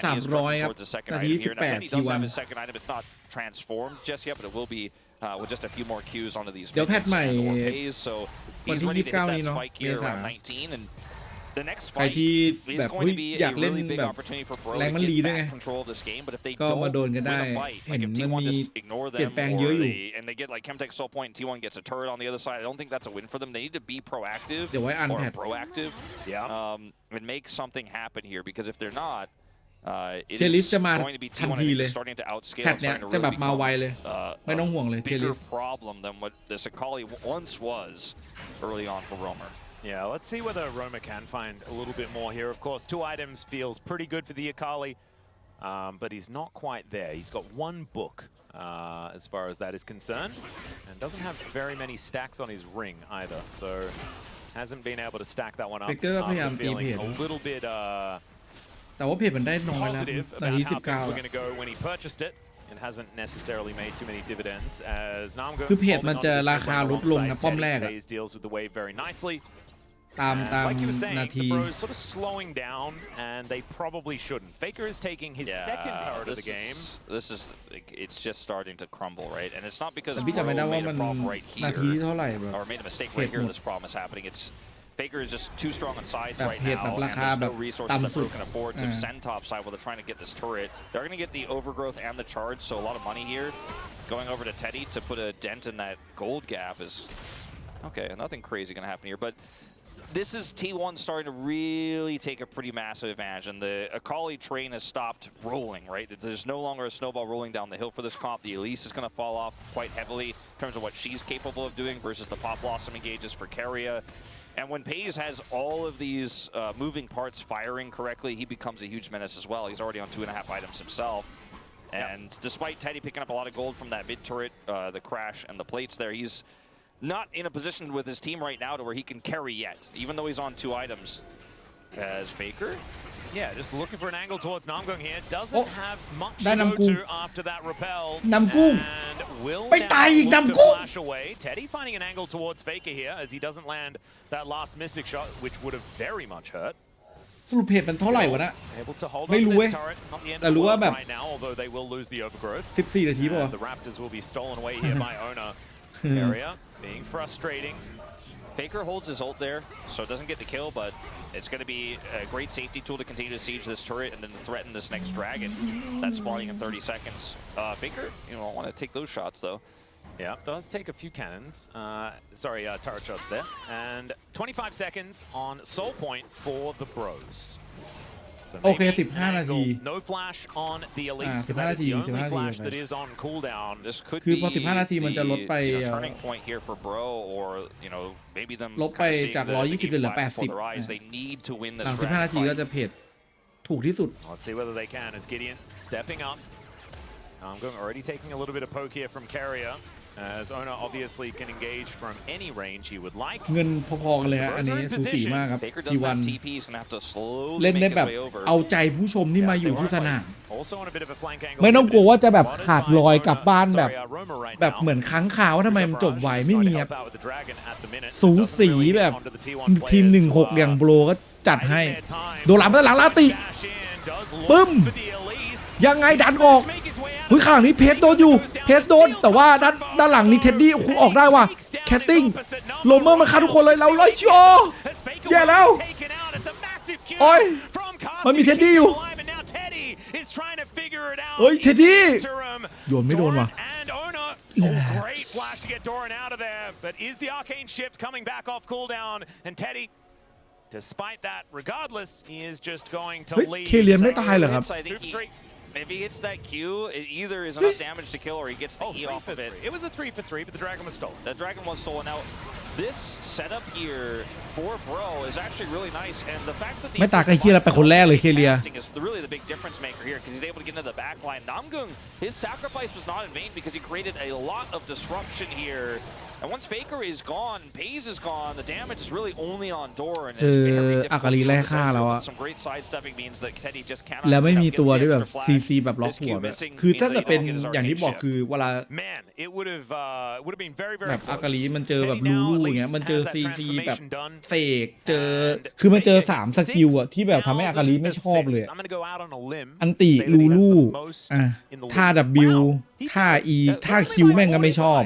นาที 18 He does have his second item. It's not transformed just yet, but it will be with just a few more Qs onto these. เดี๋ยวแพทใหม่ so he's ready to hit that spike here around 19, and the next fight is going to be a really big opportunity for Bro to get back control of this game. But if they don't win a fight, like if T1 just ignore them, and they get like Chemtech Soul Point and T1 gets a turret on the other side, I don't think that's a win for them. They need to be proactive or proactive, and make something happen here. Because if they're not, it is going to be T1 starting to outscale and starting to really become a bigger problem than what this Akali once was early on for Romer. Yeah, let's see whether Romer can find a little bit more here. Of course, 2 items feels pretty good for the Akali, but he's not quite there. He's got 1 book as far as that is concerned, and doesn't have very many stacks on his ring either, so hasn't been able to stack that one up. Feeling a little bit positive about how things were going to go when he purchased it. It hasn't necessarily made too many dividends as Namgo คือเพจมันจะราคาลดลงนะป้อมแรกอะ deals with the wave very nicely. ตาม like you were saying, นาที the Bros sort of slowing down, and they probably shouldn't. Faker is taking his second turret of the game. This is, it's just starting to crumble, right? And it's not because พี่จำไม่ได้ว่ามัน right นา here ทีเท่าไหร่แบบ or made a mistake right here. This problem is happening. It's Faker is just too strong on sides right now, and ราคา there's แบบ no resources ต่ำ that สุด Bro can afford to send top side while they're trying to get this turret. They're going to get the overgrowth and the charge, so a lot of money here. Going over to Teddy to put a dent in that gold gap is okay. Nothing crazy going to happen here, but this is T1 starting to really take a pretty massive advantage, and the Akali train has stopped rolling, right? There's no longer a snowball rolling down the hill for this comp. The Elise is going to fall off quite heavily in terms of what she's capable of doing versus the Pop Blossom engages for Carrier. And when Pays has all of these moving parts firing correctly, he becomes a huge menace as well. He's already on 2.5 items himself. And despite Teddy picking up a lot of gold from that mid turret, the crash and the plates there, he's not in a position with his team right now to where he can carry yet, even though he's on 2 items. As Faker? Yeah, just looking for an angle towards Namgung here. Doesn't have much to go to after that repel. And will now look to flash away. Teddy finding an angle towards Faker here as he doesn't land that last Mystic shot, which would have very much hurt. สรุปเพจมันเท่าไหร่วะนะ Able to hold ไม่ on รู้ to เว้ย this turret. Not the end แต่ of the รู้ว่า world แบบ right now, although they will lose the overgrowth. 14 นาทีป่ะ The Raptors will be stolen away here by Ona. Area being frustrating. Faker holds his ult there, so it doesn't get the kill, but it's going to be a great safety tool to continue to siege this turret and then to threaten this next dragon that's spawning in 30 seconds. Faker, you don't want to take those shots, though. Yeah, does take a few cannons. Turret shots there. And 25 seconds on Soul Point for the Bros. So โอเค15 นาที No flash on the Elise. 15 นาที the only 15 flash that is on cooldown. This could คือ be พอ15 นาทีมันจะลดไป turning point here for Bro, or maybe them ลดไปจาก 120 เหลือ They need to win ห this ลัง 15 นาทีก็จะเพจถูกที่สุด Let's see whether they can as Gideon stepping up. I'm going already taking a little bit of poke here from Carrier. As Ona obviously can engage from any range he would like. เงินพอๆกันเลยฮะอันนี้สูสีมากครับ T1 เล่นได้แบบเอาใจผู้ชมที่มาอยู่ที่สนามไม่ต้องกลัวว่าจะแบบขาดลอยกลับบ้านแบบเหมือนค้างคาวว่าทำไมมันจบไวไม่มีครับสูสีแบบทีม 1-6 อย่างโบรก็จัดให้โดนหลังด้านหลังลาติปึ้มยังไงดันออกข้างหลังนี้เพสโดนอยู่เพสโดนแต่ว่าด้านหลังนี้เท็ดดี้ออกได้ว่ะแคสติ้งโรเมอร์มันฆ่าทุกคนเลยเราเลยโชแย่แล้วโอ้ยมันมีเท็ดดี้อยู่เฮ้ยเท็ดดี้ โยนไม่โดนว่ะ Great flash to get Doran out of there, but is the arcane shift coming back off cooldown? And Teddy, despite that, regardless, he is just going to leave. เคเลียนไม่ตายเหรอครับ If he hits that Q, it either is enough damage to kill or he gets the E off of it. It was a 3 for 3, but the dragon was stolen. The dragon was stolen. Now, this setup here for Bro is actually really nice, and the fact that ไม่ตายไอ้เคียแล้วไปคนแรกเลยเคเลีย is really the big difference maker here because he's able to get into the back line. Namgung, his sacrifice was not in vain because he created a lot of disruption here. And once Faker is gone, Pays is gone, the damage is really only on Doran. เจออากาลีไล่ฆ่าแล้วอะ Some great sidestepping means that Teddy just cannot. แล้วไม่มีตัวที่แบบซีแบบล็อกหัวคือถ้าจะเป็นอย่างที่บอกคือเวลา it would have been very แบบอากาลีมันเจอแบบลูลูอย่างเงี้ยมันเจอซีแบบเสกเจอคือมันเจอ3สกิลอะที่แบบทำให้อากาลีไม่ชอบเลยอันติลูลูท่า W ท่า E ท่า Q แม่งก็ไม่ชอบ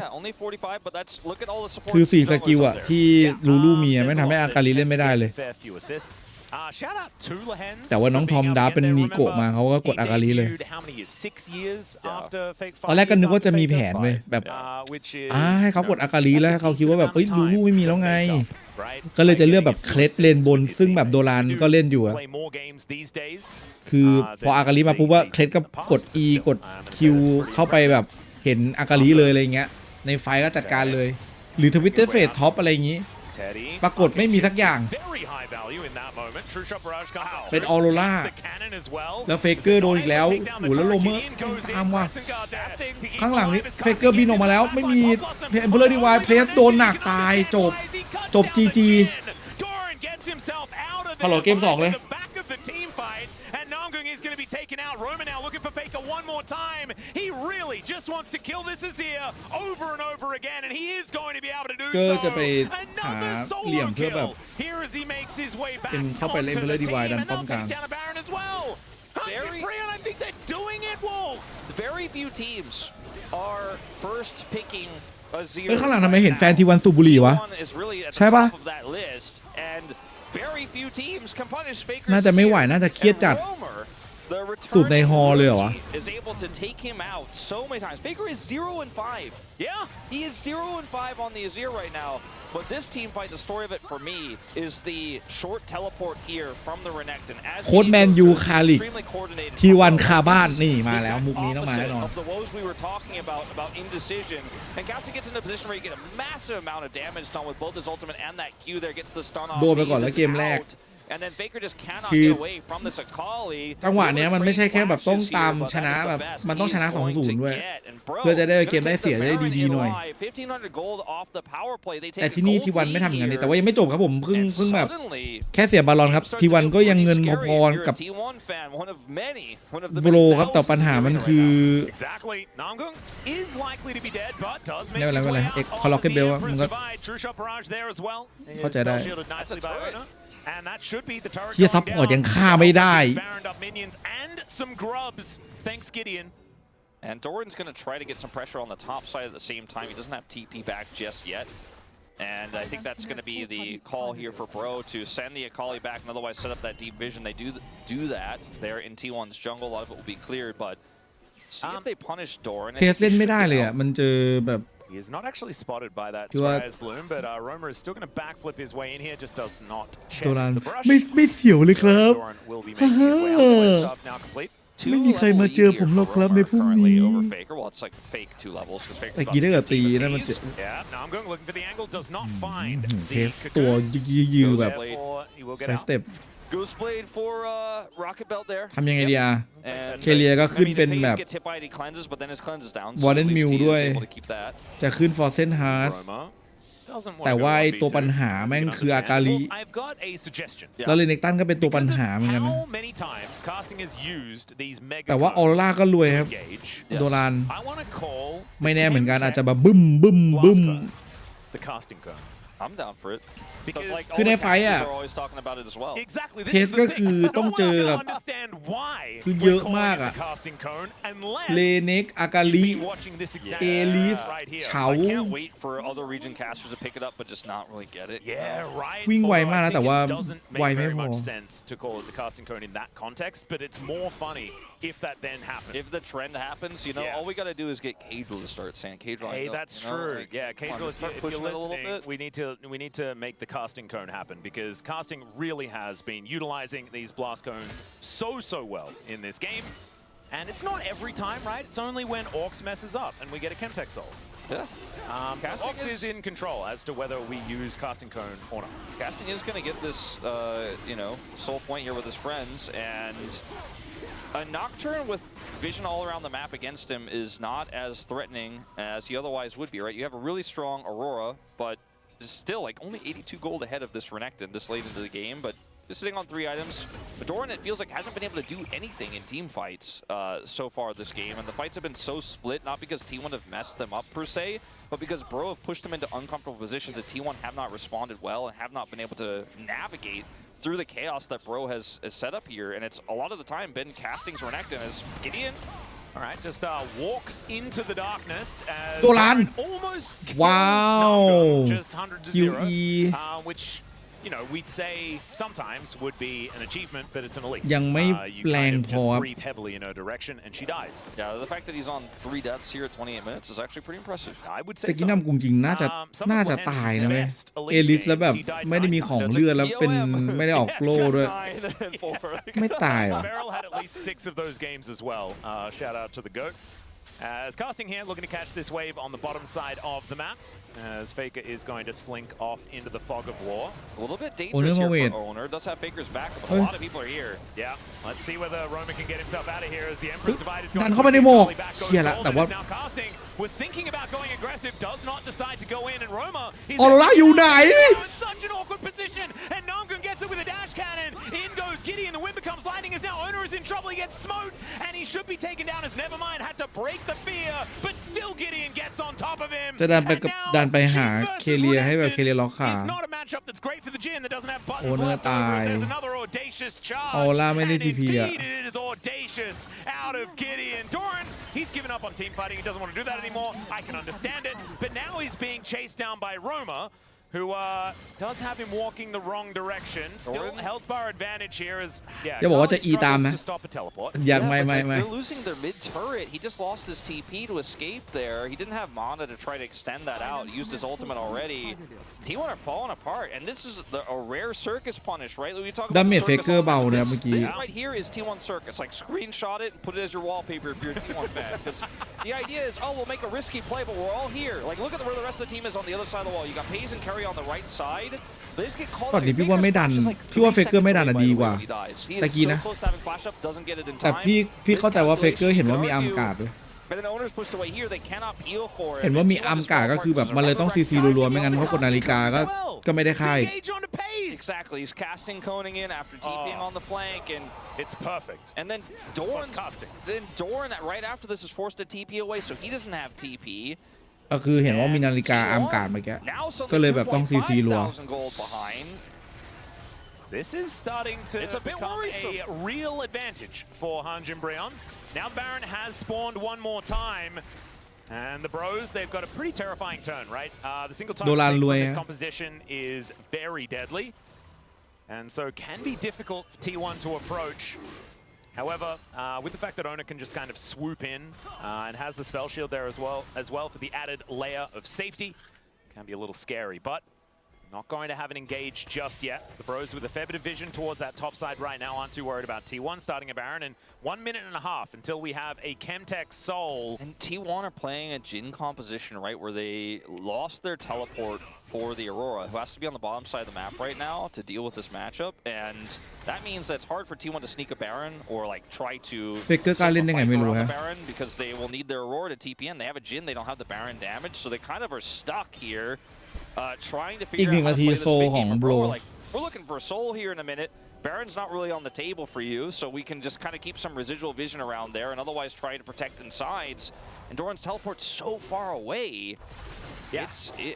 คือ4สกิลอะที่ลูลูมีไม่ทำให้อากาลีเล่นไม่ได้เลยแต่ว่าน้องทอมดาเป็นนีโกะมาเขาก็กดอากาลีเลยตอนแรกก็นึกว่าจะมีแผนเลยแบบให้เขากดอากาลีแล้วเขาคิดว่าแบบลูลูไม่มีแล้วไงก็เลยจะเลือกแบบเคล็ดเลนบนซึ่งแบบโดรานก็เล่นอยู่อะคือพออากาลีมาปุ๊บว่าเคล็ดก็กด E กด Q เข้าไปแบบเห็นอากาลีเลยอะไรเงี้ยในไฟก็จัดการเลยหรือทวิตเตอร์เฟสท็อปอะไรอย่างงี้ปรากฏไม่มีสักอย่างเป็นออโรราแล้วเฟเกอร์โดนอีกแล้วโอ้แล้วโรเมอร์ตามว่ะข้างหลังนี้เฟเกอร์บินออกมาแล้วไม่มีเอ็มเพลอร์ดีวายเพลสโดนหนักตายจบ GG ฮัลโหลเกม2เลยAnd Namgung is going to be taken out. Roman now looking for Faker one more time. He really just wants to kill this Azir over and over again, and he is going to be able to do so. Another solo kill. Here as he makes his way back onto the team, and now taking down a Baron as well. I think they're doing it, Wolf. Very few teams are first picking Azir. ข้างหลังทำไมเห็นแฟนทีวันสูบบุหรี่วะใช่ปะน่าจะไม่ไหวน่าจะเครียดจัดสูบในฮอเลยเหรอวะ Faker is 0-5. Yeah, he is 0-5 on the Azir right now. But this team fight, the story of it for me is the short teleport here from the Renekton. โค้ดแมนยูคาลิกทีวันคาบ้านนี่มาแล้วมุกนี้ต้องมาแน่นอน The woes we were talking about indecision, and Cassie gets in a position where he gets a massive amount of damage done with both his ultimate and that Q there gets the stun off. โดนไปก่อนแล้วเกมแรก And then Faker just cannot get away from this Akali. จังหวะเนี้ยมันไม่ใช่แค่แบบต้องตามชนะแบบมันต้องชนะ 2-0 ด้วยเพื่อจะได้เกมได้เสียได้ดีๆหน่อยแต่ที่นี่ทีวันไม่ทำอย่างนั้นแต่ว่ายังไม่จบครับผมเพิ่งแบบแค่เสียบอลลอนครับทีวันก็ยังเงินพอๆกับโบรครับแต่ปัญหามันคือไม่เป็นไรเอ็กคอลล็อกเกนเบลมันก็เข้าใจได้เฮียซับพอร์ตยังฆ่าไม่ได้ And Doran's going to try to get some pressure on the top side at the same time. He doesn't have TP back just yet. And I think that's going to be the call here for Bro to send the Akali back and otherwise set up that deep vision. They do that there in T1's jungle. A lot of it will be cleared, but see if they punish Doran. เพสเล่นไม่ได้เลยอ่ะมันเจอแบบ He is not actually spotted by that Spire's Bloom, but Roma is still going to backflip his way in here. Just does not check the brush. ไม่เสียวเลยครับ Doran will be making his way out. The stuff now complete. ไม่มีใครมาเจอผมหรอกครับในพรุ่งนี้ Well, it's like fake 2 levels because Faker's แต่กี้ได้กับตีนั่นมันจะ Yeah, Namgung looking for the angle does not find เพส the ตัวยืดแบบ he will ไซ get สเต็ป Goose Blade for Rocket Belt there. ทำยังไงดีอ่ะเคเลียก็ขึ้นเป็นแบบวอร์เดนมิลด้วยจะขึ้นฟอร์เซนฮาร์สแต่ว่าไอตัวปัญหาแม่งคืออากาลีแล้วเลเนกตันก็เป็นตัวปัญหาเหมือนกันนะแต่ว่าออร่าก็รวยครับโดรานไม่แน่เหมือนกันอาจจะแบบบึ้มI'm down for it. คือในไฟอ่ะเพสก็คือต้องเจอกับ คือเยอะมากอะเลเน็กอากาลิเอลิสเฉาวิ่งไวมากนะแต่ว่าไวไม่พอ if that then happens. If the trend happens, you know, all we got to do is get Casual to start saying Casual. Hey, that's true. Like, yeah, Casual, if you're listening, we need to make the casting cone happen because casting really has been utilizing these blast cones so well in this game. And it's not every time, right? It's only when Orcs messes up and we get a Chemtech Soul. Yeah. So Orcs is in control as to whether we use casting cone or not. Casting is going to get this, you know, soul point here with his friends, and a Nocturne with vision all around the map against him is not as threatening as he otherwise would be, right? You have a really strong Aurora, but still like only 82 gold ahead of this Renekton this late into the game, but just sitting on 3 items. But Doran, it feels like, hasn't been able to do anything in team fights so far this game, and the fights have been so split, not because T1 have messed them up per se, but because Bro have pushed them into uncomfortable positions that T1 have not responded well and have not been able to navigate through the chaos that Bro has set up here, and it's a lot of the time been Casting's Renekton as Gideon. All right, just walks into the darkness as almost wow, just 100 to 0, which, you know, we'd say sometimes would be an achievement, but it's an elite. You kind of just breathe heavily in her direction, and she dies. Yeah, the fact that he's on 3 deaths here at 28 minutes is actually pretty impressive. I would say แต่กินน้ำกุ้งจริงน่าจะตายนะเว้ยเอลิสแล้วแบบไม่ได้มีของเลือดแล้วเป็นไม่ได้ออกโล่ด้วยไม่ตายหรอ Beryl had at least 6 of those games as well. Shout out to the GOAT. As Casting here looking to catch this wave on the bottom side of the map, as Faker is going to slink off into the fog of war. A little bit dangerous here for Owner. Does have Faker's back, but a lot of people are here. Yeah, let's see whether Roman can get himself out of here as the Emperor's Divide is going to back. Now Casting was thinking about going aggressive, does not decide to go in, and Roma is in such an awkward position, and Namgun gets it with a dash cannon. In goes Gideon, the wind becomes lightning as now Owner is in trouble, he gets smoked, and he should be taken down as Nevermind had to break the fear, but still Gideon gets on top of him. จะดันไปหาเคเลียให้แบบเคเลียล็อกขา Not a matchup that's great for the Jhin that doesn't have buttons โอเนอร์ left ตาย over. There's another audacious charge. ออร่าไม่ได้ TP อ่ะ Indeed it is audacious out of Gideon. Doran, he's given up on team fighting. He doesn't want to do that anymore. I can understand it. But now he's being chased down by Roma, who does have him walking the wrong direction. Still health bar advantage here as to stop a teleport. They're losing their mid turret. He just lost his TP to escape there. He didn't have mana to try to extend that out. He used his ultimate already. T1 are falling apart, and this is a rare circus punish, right? We talk about the circus. This right here is T1 circus. Like screenshot it and put it as your wallpaper if you're a T1 fan. Because the idea is, oh, we'll make a risky play, but we're all here. Like look at where the rest of the team is on the other side of the wall. You got Pays and Carry on the right side. They just get called. ตอนนี้พี่ว่าไม่ดันพี่ว่าเฟกเกอร์ไม่ดันอ่ะดีกว่าตะกี้นะแต่พี่เข้าใจว่าเฟกเกอร์เห็นว่ามีอัมการ์ดด้วยเห็นว่ามีอัมการ์ดก็คือแบบมันเลยต้องซีรัวๆไม่งั้นเขากดนาฬิกาก็ไม่ได้ค่าย Exactly, he's casting coning in after TPing on the flank, and it's perfect. And then Doran right after this is forced to TP away, so he doesn't have TP. ก็คือเห็นว่ามีนาฬิกาอัมการ์ดเมื่อกี้ก็เลยแบบต้องซีรัว This is starting to become a real advantage for Hanjin Breon. Now Baron has spawned one more time, and the Bros, they've got a pretty terrifying turn, right? The single target from this composition is very deadly, and so can be difficult for T1 to approach. However, with the fact that Ona can just kind of swoop in and has the spell shield there as well for the added layer of safety, can be a little scary, but not going to have an engage just yet. The Bros with a fair bit of vision towards that top side right now aren't too worried about T1 starting a Baron in 1 minute and a half until we have a Chemtech Soul. And T1 are playing a Jhin composition, right, where they lost their teleport for the Aurora, who has to be on the bottom side of the map right now to deal with this matchup, and that means that it's hard for T1 to sneak a Baron or like try to around the Baron because they will need their Aurora to TP in. They have a Jhin, they don't have the Baron damage, so they kind of are stuck here trying to figure out how to play this big game. We're looking for a soul here in a minute. Baron's not really on the table for you, so we can just kind of keep some residual vision around there and otherwise try to protect insides. And Doran's teleport's so far away. Yeah.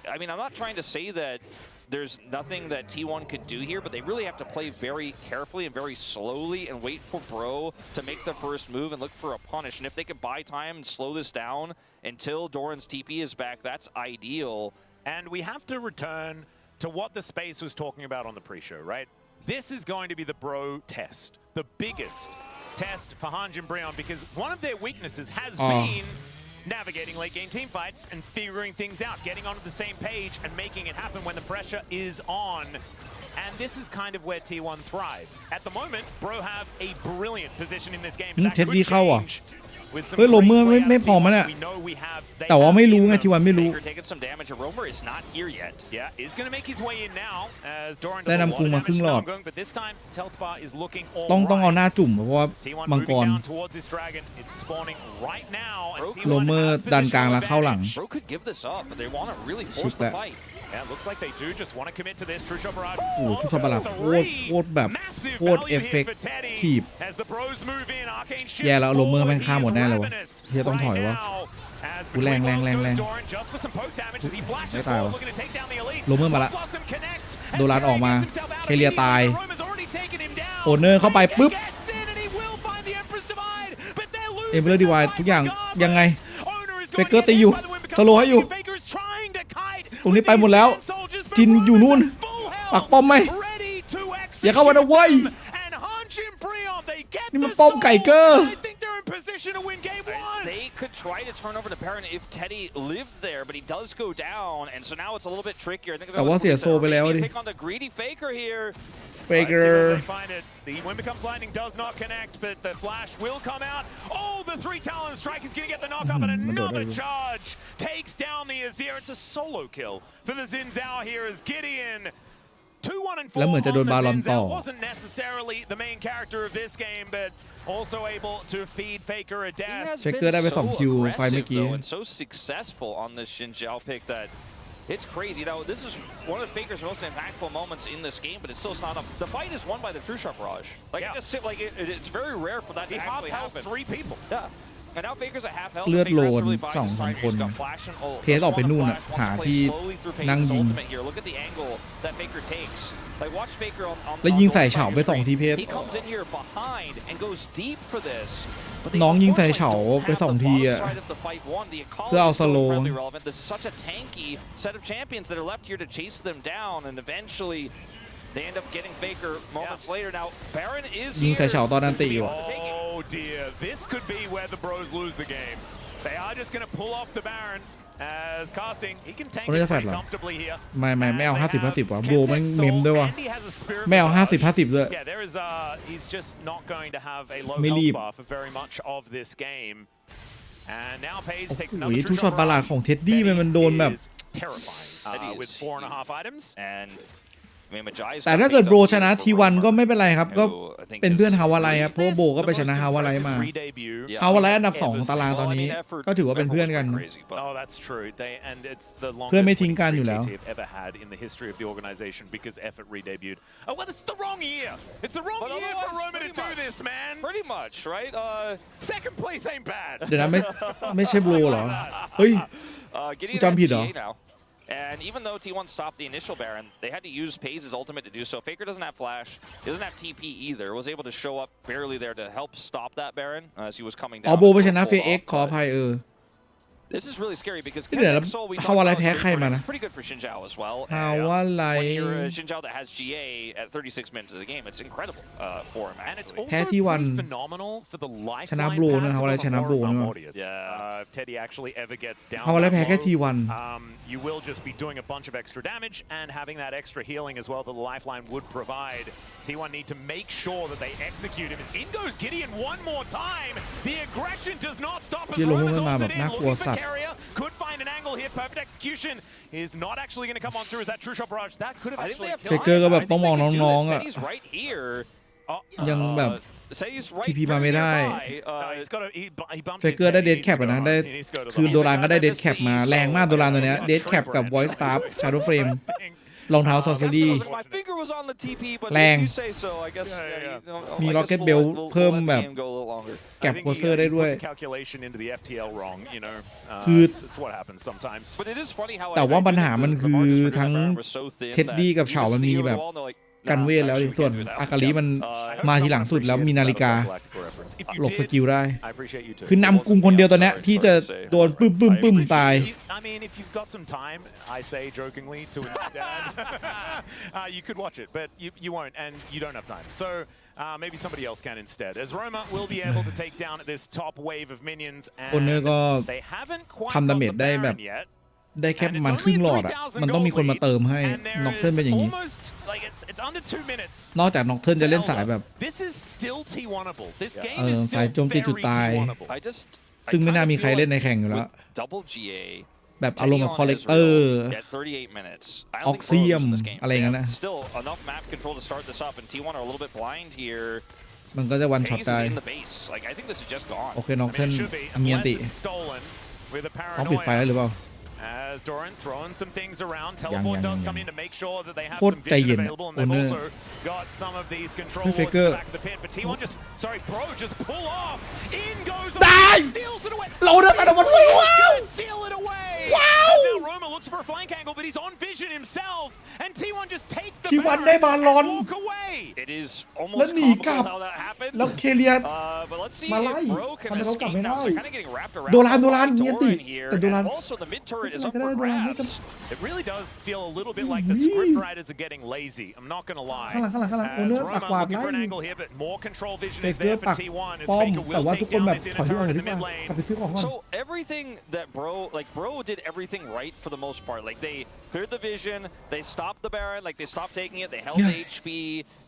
I mean, I'm not trying to say that there's nothing that T1 could do here, but they really have to play very carefully and very slowly and wait for Bro to make the first move and look for a punish. And if they can buy time and slow this down until Doran's TP is back, that's ideal. And we have to return to what the space was talking about on the pre-show, right? This is going to be the Bro test, the biggest test for Hanj and Breon, because one of their weaknesses has been navigating late game team fights and figuring things out, getting onto the same page and making it happen when the pressure is on. And this is kind of where T1 thrive. At the moment, Bro have a brilliant position in this game, but that could change. เฮ้ยโรเมอร์ไม่พอมั้ยเนี่ยแต่ว่าไม่รู้ไงทีวันไม่รู้ได้นำกุงมาครึ่งหลอดต้องเอาหน้าจุ่มเพราะว่ามังกรโรเมอร์ดันกลางแล้วเข้าหลังสุดแล้วโอ้ทุกสัปดาห์โคตรแบบโคตรเอฟเฟกทีฟแย่แล้วโรเมอร์แม่งฆ่าหมดแน่เลยวะเฮียต้องถอยวะกูแรงไม่ตายวะโรเมอร์มาละโดรันออกมาเคเลียตายโอเนอร์เข้าไปปุ๊บเอเวอร์ดีวายทุกอย่างยังไงเฟกเกอร์ตีอยู่สโลให้อยู่ตรงนี้ไปหมดแล้วจินอยู่นู่นปักป้อมไหมอย่าเข้ามานะเว้ยนี่มันป้อมไก่เกอร์ They could try to turn over the Baron if Teddy lived there, but he does go down, and so now it's a little bit trickier. I think แต่ว่าเสียโซไปแล้วดิ pick on the greedy Faker here. Faker. The when becomes lightning does not connect, but the flash will come out. Oh, the 3 Talon strike is going to get the knock up, and another charge takes down the Azir. It's a solo kill for the Xin Zhao here as Gideon. 2-1 and 4 แล้วเหมือนจะโดนบาลอนต่อ wasn't necessarily the main character of this game, but also able to feed Faker a death. เชคเกอร์ได้ไป2คิวไฟเมื่อกี้ so successful on this Xin Zhao pick that it's crazy. Now this is one of Faker's most impactful moments in this game, but it's still not up. The fight is won by the True Shot Barrage. Like it just like it's very rare for that to actually happen. 3 people. Yeah. And now Faker's at half health. เลือดโลน2-3 คนเพสออกไปนู่นน่ะหาที่นั่งยิงแล้วยิงใส่เฉาไป2ทีเพสน้องยิงใส่เฉาไป2ทีอ่ะเพื่อเอาสโลว์They end up getting Faker moments later. Now Baron is ยิงใส่เฉาตอนนั้นตีอยู่ Oh dear, this could be where the Bros lose the game. They are just going to pull off the Baron as casting. He can tank it pretty comfortably here. ไม่เอา50-50 ว่ะโบมันเมมด้วยว่ะไม่เอา50-50 ด้วย Yeah, there is he's just not going to have a low health bar for very much of this game. And now Pays takes another ทุกช็อตบาลาดของเท็ดดี้มันโดนแบบ terrifying with 4.5 items andแต่ถ้าเกิดโบชนะทีวันก็ไม่เป็นไรครับก็เป็นเพื่อนฮาวาไลครับเพราะโบก็ไปชนะฮาวาไลมาฮาวาไลอันดับ2ของตารางตอนนี้ก็ถือว่าเป็นเพื่อนกันเพื่อนไม่ทิ้งกันอยู่แล้วเดี๋ยวนะไม่ใช่โบเหรอเฮ้ยจำผิดเหรอAnd even though T1 stopped the initial Baron, they had to use Pays' ultimate to do so. Faker doesn't have flash, he doesn't have TP either. Was able to show up barely there to help stop that Baron as he was coming down. โบไปชนะเฟเอ็กขออภัยThis is really scary because ฮาวาไลแพ้ใครมานะ pretty good for Xin Zhao as well. ฮาวาไล When you're a Xin Zhao that has GA at 36 minutes of the game, it's incredible for him. And it's also phenomenal for the lifeline ชนะโบนะฮาวาไลชนะโบนะ if Teddy actually ever gets down ฮาวาไลแพ้แค่ทีวัน you will just be doing a bunch of extra damage and having that extra healing as well that the lifeline would provide. T1 need to make sure that they execute him. As in goes Gideon one more time. The aggression does not stop as Roman's ulted in. Looking for carrier. Could find an angle here. Perfect execution is not actually going to come on through as that True Shot Barrage. That could have actually killed him. เฟเกอร์ก็แบบต้องมองน้องๆอ่ะยังแบบทีพีมาไม่ได้เฟเกอร์ได้เดดแคปนะได้คือโดรานก็ได้เดดแคปมาแรงมากโดรานตัวเนี้ยเดดแคปกับ Voice Staff Shadow Frame รองเท้าซอสซอรี่แรงมี Rocket Bell เพิ่มแบบ longer. แก็บโคเซอร์ได้ด้วย calculation into the FTL wrong, you know. คือ it's what happens sometimes. But it is funny how แต่ว่าปัญหามันคือทั้งเท็ดดี้กับเฉามันมีแบบกันเวทแล้วส่วนอากาลิมันมาทีหลังสุดแล้วมีนาฬิกาหลบสกิลได้คือนำกลุ่มคนเดียวตอนนี้ที่จะโดนปึ้มตาย I mean, if you've got some time, I say jokingly to a dad, you could watch it, but you won't, and you don't have time. So maybe somebody else can instead. As Roma will be able to take down this top wave of minions, and they haven't quite got the Baron yet. ได้แค่ประมาณครึ่งหลอดอ่ะมันต้องมีคนมาเติมให้น็อกเทิร์นเป็นอย่างนี้นอกจากน็อกเทิร์นจะเล่นสายแบบสายโจมตีจุดตายซึ่งไม่น่ามีใครเล่นในแข่งอยู่แล้วแบบอารมณ์แบบคอลเลกเตอร์ออกซิเอมอะไรอย่างนั้นนะมันก็จะวันช็อตได้โอเคน็อกเทิร์นมีอันติต้องปิดไฟได้หรือเปล่าAs Doran throwing some things around, teleport does come in to make sure that they have some vision available, and they've also got some of these controls in the back of the pit. But T1 just, sorry, Bro just pull off. In goes, steals it away. Steal it away. Wow. Now Roma looks for a flank angle, but he's on vision himself, and T1 just take the Baron and walk away. It is almost comical how that happened. แล้วเคเลีย but let's see if Bro can escape now. They're kind of getting wrapped around. โดรานมีอันติแต่โดราน also the mid turret is up for grabs. It really does feel a little bit like the script writers are getting lazy. I'm not going to lie. As Roma looking for an angle here, but more control vision is there for T1 as Faker will take down this inner turret in the mid lane. So everything that Bro did everything right for the most part. Like they cleared the vision, they stopped the Baron, like they stopped taking it, they held the HP,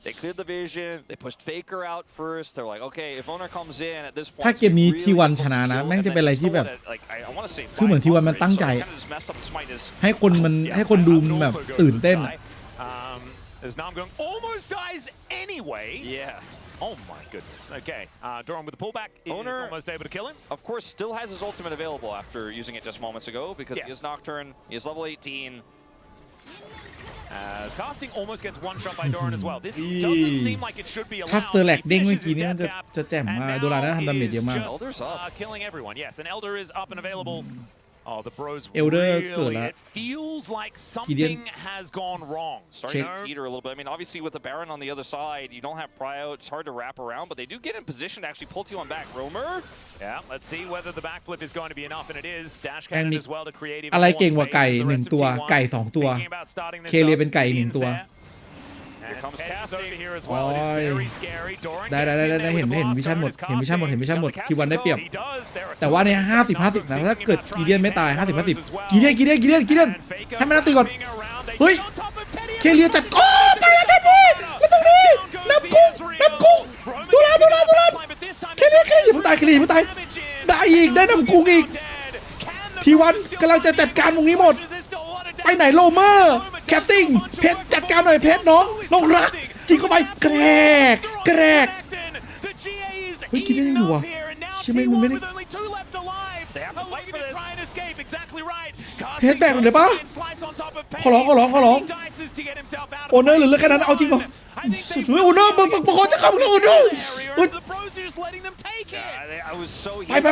they cleared the vision, they pushed Faker out first. They're like, okay, if Owner comes in at this point, ถ้าเกมนี้T1 ชนะนะแม่งจะเป็นอะไรที่แบบคือเหมือนT1มันตั้งใจให้คนดูแบบตื่นเต้น As Nam going almost dies anyway. Yeah. Oh my goodness. Okay. Doran with the pullback. Owner is almost able to kill him. Of course, still has his ultimate available after using it just moments ago because he is Nocturne. He is level 18. As casting almost gets one shot by Doran as well. This doesn't seem like it should be allowed. คัสเตอร์แลกเด้งเมื่อกี้นี่มันจะแจ่มมากโดรานน่าทำดาเมจเยอะมาก Killing everyone. Yes, and Elder is up and available. Oh, the Bros really, it feels like something has gone wrong. Starting to teeter a little bit. I mean, obviously with the Baron on the other side, you don't have prio. It's hard to wrap around, but they do get in position to actually pull T1 back. Romer? Yeah, let's see whether the backflip is going to be enough, and it is. Dash cannon as well to create even อะไรเก่งกว่าไก่1ตัวไก่2ตัวเคเลียเป็นไก่1ตัว Here comes casting here as well. It is very scary. Doran ได้เห็นวิชั่นหมดT1ได้เปรียบแต่ว่าเนี่ย50-50นะถ้าเกิดกีเดียนไม่ตาย50-50กีเดียนให้มันตีก่อนเฮ้ยเคเลียจัดก้อนไปแล้วตรงนี้นับกุ้งตัวละเคเลียอย่าเพิ่งตายได้อีกได้นำกุ้งอีกT1กำลังจะจัดการตรงนี้หมดไปไหนโลเมอร์แคสติ้งเพชรจัดการหน่อยเพชรน้องรักยิงเข้าไปแกรกเฮ้ยกินได้ยังไงวะใช่ไหมมันไม่ได้เพชรแบกเลยปะขอร้องโอเนอร์หรือแค่นั้นเอาจริงเหรอโอเนอร์มึงจะขับโอเนอร์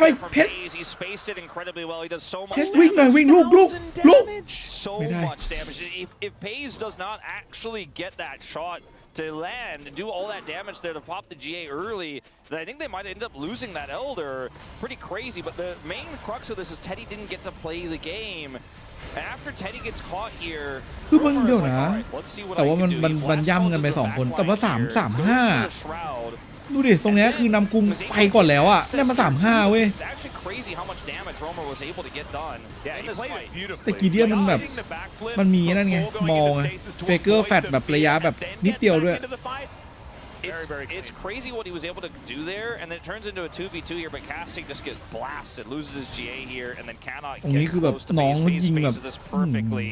ไปเพชรวิ่งหน่อยวิ่งลูกไม่ได้ If Paze does not actually get that shot to land and do all that damage there to pop the GA early, then I think they might end up losing that Elder. Pretty crazy, but the main crux of this is Teddy didn't get to play the game. And after Teddy gets caught here, คือมึงเดี๋ยวนะแต่ว่ามันย่ำกันไป2คนแต่ว่า3-5ดูดิตรงนี้คือนำกรุงไปก่อนแล้วอ่ะได้มา3-5เว้ยแต่กีเดียนมันแบบมันมีนั่นไงมองเฟเกอร์แฟตแบบระยะแบบนิดเดียวด้วย It's crazy what he was able to do there, and then it turns into a 2v2 here, but casting just gets blasted, loses his GA here, and then cannot get close to base. Pace faces this perfectly,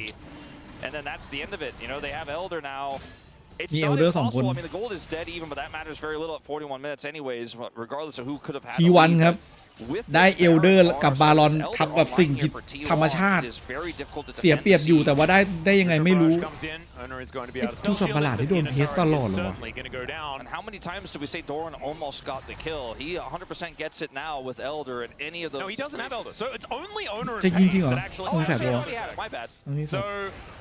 and then that's the end of it. You know, they have Elder now. It's not impossible. I mean, the gold is dead even, but that matters very little at 41 minutes anyways, regardless of who could have had T1 ครับ ได้เอลเดอร์กับบารอนทำกับสิ่งผิดธรรมชาติเสียเปรียบอยู่แต่ว่าได้ยังไงไม่รู้ทุกช็อตประหลาดที่โดนเพสตลอดเลยวะ How many times do we say Doran almost got the kill? He 100% gets it now with Elder and any of those. No, he doesn't have Elder. So it's only Owner and จะยิงจริง Paze เหรอ that actually. มึงแฝดตัว My bad. So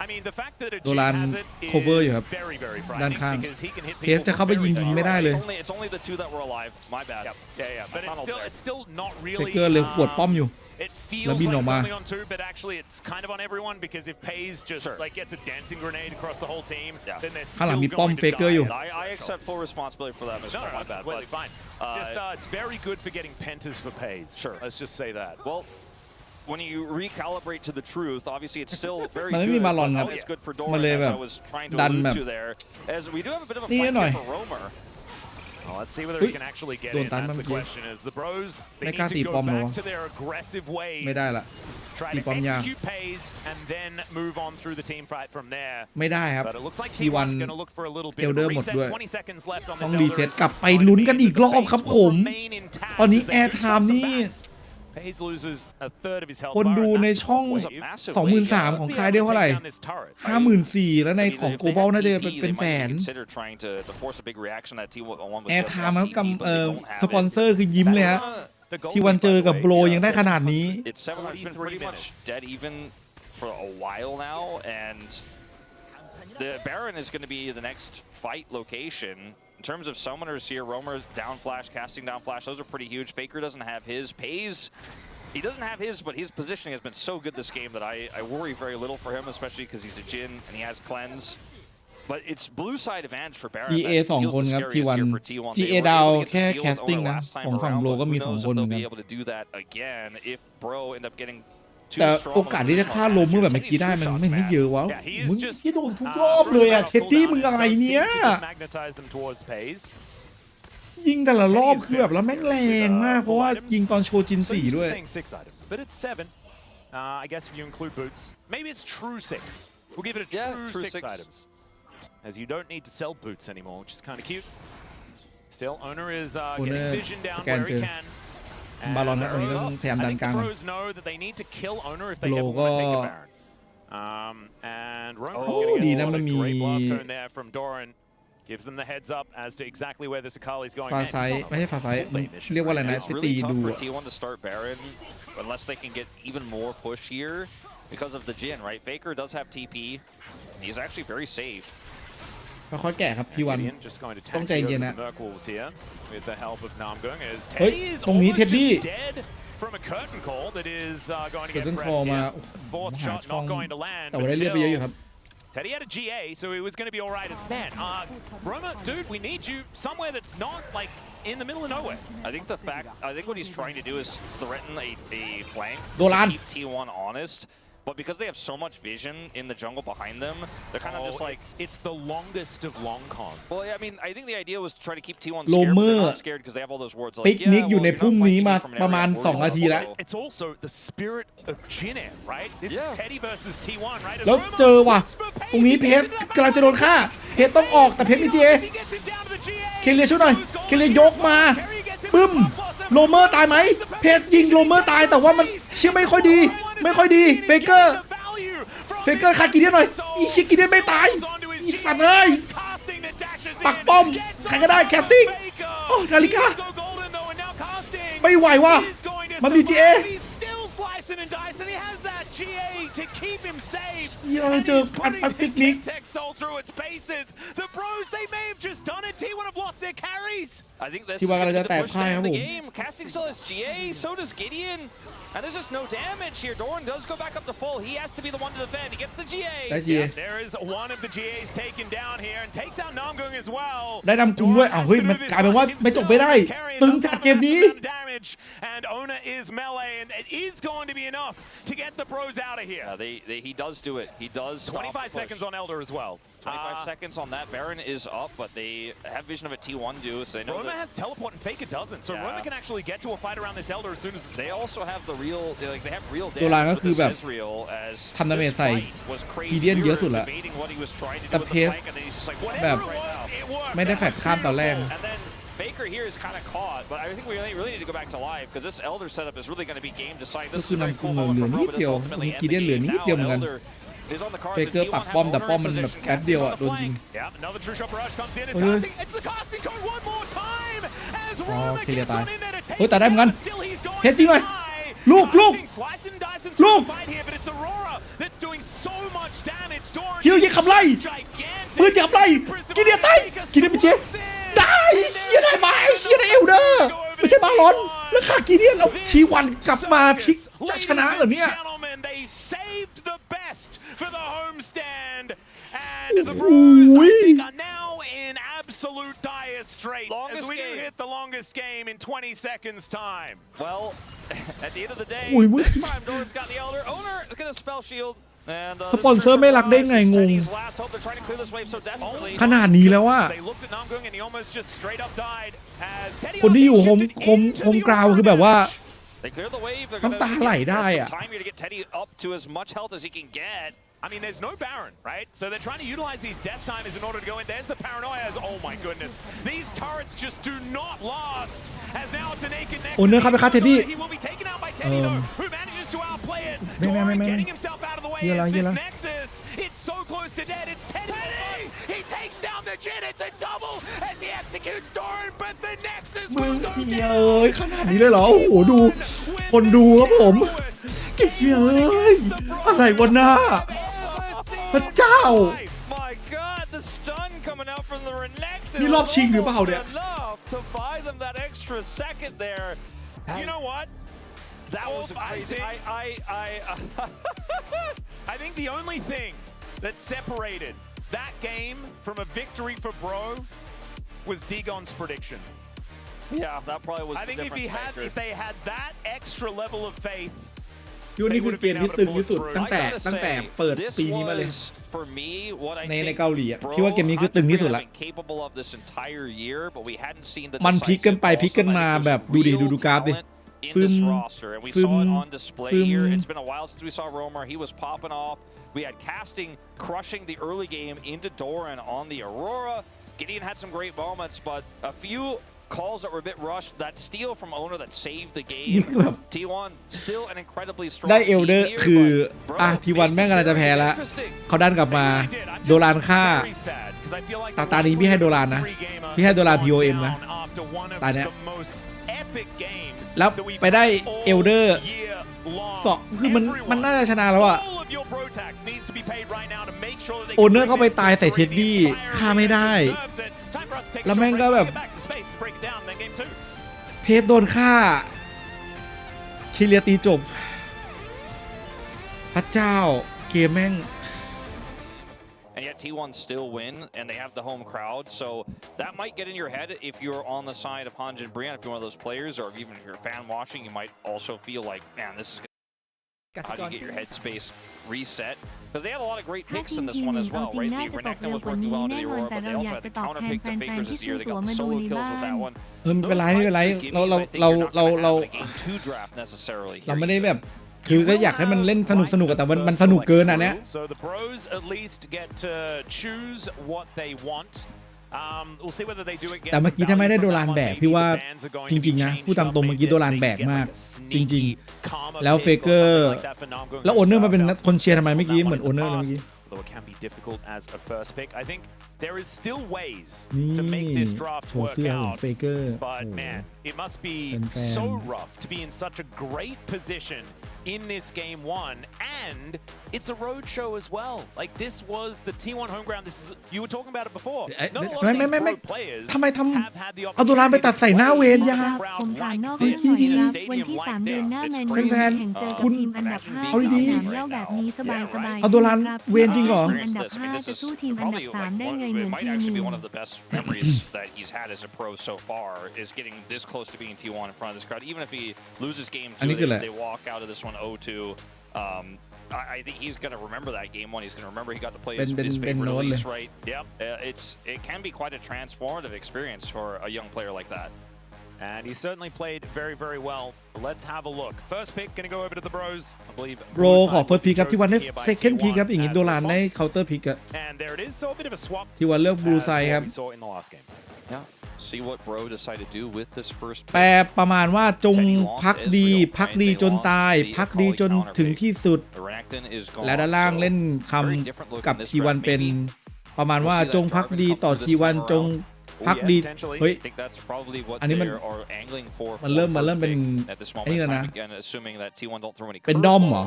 I mean the fact that a G โดราน has it cover อยู่ is ครับ very very ด้าน frightening ข้าง because he can hit เพส people จะเข้าไป from ยิง very ไม่ได้เลย It's only the two that were alive. My bad. Yeah. But it's still not เฟ really. เกอร์เลยปวดป้อมอยู่ It feels แล้ว like บิน it's ออกมา only on two, but actually it's kind of on everyone because if Paze just like gets a dancing grenade across the whole team, then they're ข้างหลัง still มีป้อม going เฟ to เกอร์อยู่ die. I accept full responsibility for that. No, my bad. completely fine. Just it's very good for getting pentas for Paze. Sure. Let's just say that. Well, when you recalibrate to the truth, obviously it's still very มันไม่ good. มีบาลอนครับ It's good for มัน Doran เลย as แบบ I was trying to ดัน allude แบบ to there. As we do have a bit of a นี่ fight หน่อย here for Romer. Well, let's see whether อุ๊ we ย can actually get โดน in. ตัน That's เมื่ the อกี้ question. Is the Bros they ไม่ need กล้าตี to ป้อ go มเลยวะ back to their aggressive ways. ไม่ได้ละ Try ตี to ป้อมยาก execute Paze and then move on through the team fight from there. ไม่ได้ครับ But it looks like T1 T1's going to look for a little bit of a Elder หมด reset. ด้วย 20 seconds left on ต้ this องรี Elder. เซ็ต It's กลับไป going to ลุ้น be กันอีกรอบครับ Paze ผม will remain intact ตอนนี้ as they แอร์ do ไทม์ some นี่ backs. Paze loses a third of his health คน bar, ดู and ใน that's ช่อง massive. 23,000 ของคายเดียวเท่าไหร่ Take down this turret. 54,000 แล้วในของ If they global had น่าจะ TP, เป็น they แส might น consider trying to force a big reaction that T1 with แอร์ just ไท one ม์ครับ TP, กับ but they don't have สปอนเซอร์คือยิ้มเลยฮะ The goal ที่วัน lead, เจ by อ the กับ way, โบรยังได้ขนาดนี้ It's 700. It's been pretty much dead even for a while now, and the Baron is going to be the next fight location. In terms of summoners here, Romer's down flash, casting down flash, those are pretty huge. Faker doesn't have his. Paze, he doesn't have his, but his positioning has been so good this game that I worry very little for him, especially because he's a Jhin and he has cleanse. But it's blue side advantage for Baron. GA 2 คนครับ T1 GA ดาวแค่ casting นะของฝั่งโบรก็มี2 คนเหมือนกัน แต่โอกาสที่จะฆ่าล้มเมื่อแบบเมื่อกี้ได้มันไม่เยอะวะมึงที่โดนทุกรอบเลยอะเท็ดดี้มึงอะไรเนี้ยยิงแต่ละรอบคือแบบแล้วแม่งแรงมากเพราะว่ายิงตอนโชว์จิน 4 ด้วย I guess if you include boots, maybe it's true 6. We'll give it a true 6 items. As you don't need to sell boots anymore, which is kind of cute. Still, Owner is getting vision down where he can. บาลอนนะตรงนี้ต้องพยายามดันกลาง Pros know that they need to kill Owner if they ever want to take a Baron. And Romer is going to get a great blast cone there from Doran. Gives them the heads up as to exactly where the Sakali is going. ฟาไซด์ไม่ใช่ฟาไซด์เรียกว่าอะไรนะไปตีดู T1 to start Baron unless they can get even more push here because of the Jhin, right? Faker does have TP. He's actually very safe. ค่อยๆแกะครับ T1 ต้องใจเย็นนะ with the help of Namgung as เฮ้ย Teddy is ตรงนี้ almost เท็ดดี้ just dead from a curtain call that is going to get curtain pressed call here. มา Fourth หา shot ช่อง not going to land, แต่ but ว่าได้เลือดไปเยอะอยู่ still ครับ Teddy had a GA, so it was going to be all right as man. Roma, dude, we need you somewhere that's not like in the middle of nowhere. I think what he's trying to do is threaten a flank to keep T1 honest. But because they have so much vision in the jungle behind them, they're kind of just like... It's the longest of long con. Well, yeah, I mean, I think the idea was to try to keep T1 scared, Romer but they're not scared because they have all those words like, ปิกนิกอยู่ในพุ่มนี้มาประมาณ2 นาทีแล้ว It's also the spirit of Jhin, right? This is Teddy versus T1, right? แล้วเจอว่ะตรงนี้เพสกำลังจะโดนฆ่าเพสต้องออกแต่เพสมี GA เคเลียช่วยหน่อยเคเลียยกมาปึ้มโรเมอร์ตายไหมเพสยิงโรเมอร์ตายแต่ว่ามันเชื่อไม่ค่อยดีเฟเกอร์ฆ่ากินได้หน่อยอีชิกินได้ไม่ตายอีสัตว์เอ้ยปักป้อมใครก็ได้แคสติ้งโอ้นาฬิกาไม่ไหวว่ะมันมี GA เยอะเจอพันปิกนิก The Bros, they may have just done it. T1 have lost their carries. I think that's T1 กำลังจะแตกพ่ายครับผม Casting still has GA, so does Gideon. And there's just no damage here. Doran does go back up to full. He has to be the one to defend. He gets the GA. There is one of the GAs taken down here and takes out Namgung as well. ได้นำกุมด้วยเฮ้ยมันกลายเป็นว่าไม่จบไม่ได้ตึงจัดเกมนี้ And Ona is melee, and it is going to be enough to get the Bros out of here. He does do it. He does. 25 seconds on Elder as well. 25 seconds on that. Baron is up, but they have vision of a T1 do, so they know Roma has teleport and Faker doesn't, so Roma can actually get to a fight around this Elder as soon as they also have the real, like they have real ตัวร้ายก็ damage คือ with แบบ this Ezreal as ทำดาเมจใส่ was ที crazy เดียนเยอะสุดละ debating what he was trying to แต่ do with เพ the ส flank, and then he's just like แบบ whatever it was, it worked. ไม่ได้แฟดข้ามตอนแรก And then Faker here is kind of caught, but I think we really need to go back to live because this Elder setup is really going to be game deciding. ก็คือนำกลุ่มเหลือนิดเดียวกีเดียนเหลือนิดเดียวเหมือนกันเฟเกอร์ปักป้อมแต่ป้อมมันแบบแป๊บเดียวอ่ะโดนยิงอ๋อเคลียร์ตายเฮ้ยแต่ได้เหมือนกันเฮ็ดจริงเลยลูกฮิวยิงขับไล่ปืนยิงขับไล่กีเดียตายกีเดียไม่เจ๊ได้เฮียได้ไหมเฮียได้เอลเดอร์ไม่ใช่บาลอนแล้วขากีเดียนเราทีวันกลับมาพลิกจะชนะเหรอเนี่ยAnd the Bros, I think, are now in absolute dire straits as we hit the longest game in 20 seconds time. Well, at the end of the day, this time Doran's got the Elder. Owner is going to spell shield. สปอนเซอร์ไม่รักได้ไงงงขนาดนี้แล้วว่าคนที่อยู่โฮมกราวคือแบบว่าน้ำตาไหลได้อะI mean, there's no Baron, right? So they're trying to utilize these death timers in order to go in. There's the paranoia. Oh my goodness. These turrets just do not last. As now it's a naked next. โอ้เนื้อเข้าไปฆ่าเท็ดดี้ He will be taken out by Teddy though, who manages to outplay it. Doran getting himself out of the way as this Nexus. It's so close to dead. It's Teddy. He takes down the Jin. It's a double as he executes Doran, but the Nexus will go down. เอ้ยขนาดนี้เลยเหรอโอ้โหดูคนดูครับผมเฮ้ยอะไรวะหน้าพระเจ้านี่รอบชิงหรือเปล่าเนี่ย You know what? That was crazy. I think the only thing that separated that game from a victory for Bro was Digon's prediction. Yeah, that probably was. I think if they had that extra level of faith. พี่ว่านี่คือเกมที่ตึงที่สุดตั้งแต่เปิดปีนี้มาเลยในเกาหลีอ่ะพี่ว่าเกมนี้คือตึงที่สุดละมันพลิกกันไปพลิกกันมาแบบดูกราฟดิฟึม It's been a while since we saw Romer. He was popping off. We had casting crushing the early game into Doran on the Aurora. Gideon had some great moments, but a few calls that were a bit rushed. That steal from owner that saved the game. T1 still an incredibly strong ได้เอลเดอร์คือT1แม่งกำลังจะแพ้แล้วเขาดันกลับมาโดรานฆ่าตานี้พี่ให้โดรานนะพี่ให้โดราน POM นะตาเนี้ยแล้วไปได้เอลเดอร์2คือมันน่าจะชนะแล้วอะโอเนอร์เข้าไปตายใส่เท็ดดี้ฆ่าไม่ได้แล้วแม่งก็แบบเพจโดนฆ่าคิเลียตีจบพระเจ้าเกมแม่ง And yet T1 still win, and they have the home crowd, so that might get in your head if you're on the side of Hanj and Brian, if you're one of those players, or even if you're a fan watching, you might also feel like, man, this is how do you get your headspace reset? Because they have a lot of great picks in this one as well, right? The Renekton was working well into the Aurora, but they also had the counter pick to Fakers this year. They got the solo kills with that one. ไม่เป็นไรเราไม่ได้แบบคือก็อยากให้มันเล่นสนุกแต่มันสนุกเกินอ่ะเนี่ย So the Bros at least get to choose what they want. We'll see whether they do it. แต่เมื่อกี้ถ้าไม่ได้โดรานแบกพี่ว่าจริงๆนะพูดตามตรงเมื่อกี้โดรานแบกมากจริงๆแล้วเฟเกอร์แล้วโอเนอร์มาเป็นคนเชียร์ทำไมเมื่อกี้เหมือนโอเนอร์เลยเมื่อกี้ Though it can be difficult as a first pick, I think there is still ways to make this draft work out. But man, it must be so rough to be in such a great position in this game one, and it's a road show as well. Like this was the T1 home ground. This is you were talking about it before. Not a lot of these pro players have had the opportunity. เอาโดรานไปตัดใส่หน้าเวนยา ผมถามนอกเรื่องเลยครับวันที่3เดือนหน้าแมนยูแข่งเจอกับทีมอันดับ5สนามเหล้าแบบนี้สบายๆ เอาโดรานเวนจริงเหรอ อันดับ5จะสู้ทีมอันดับ3ได้ไงเหมือนทีม Actually be one of the best memories that he's had as a pro so far is getting this close to being T1 in front of this crowd. Even if he loses game 2, they walk out of this one 0-2. I think he's going to remember that game one. He's going to remember he got to play his favorite release, right? Yep. It can be quite a transformative experience for a young player like that. And he certainly played very, very well. Let's have a look. First pick going to go over to the Bros. I believe. Bro ขอ first pick ครับที่วันได้ second pick ครับอย่างงี้โดรานได้ counter pick อะ And there it is. So a bit of a swap. ที่วันเลือก blue side ครับ We saw in the last game. Yeah. See what Bro decide to do with this first. แปลประมาณว่าจงพักดีจนตายพักดีจนถึงที่สุดและด้านล่างเล่นคำกับทีวันเป็นประมาณว่าจงพักดีต่อทีวันจงพักดีเฮ้ยอันนี้มันเริ่มเป็นไอ้นี่แล้วนะเป็นดอมเหรอ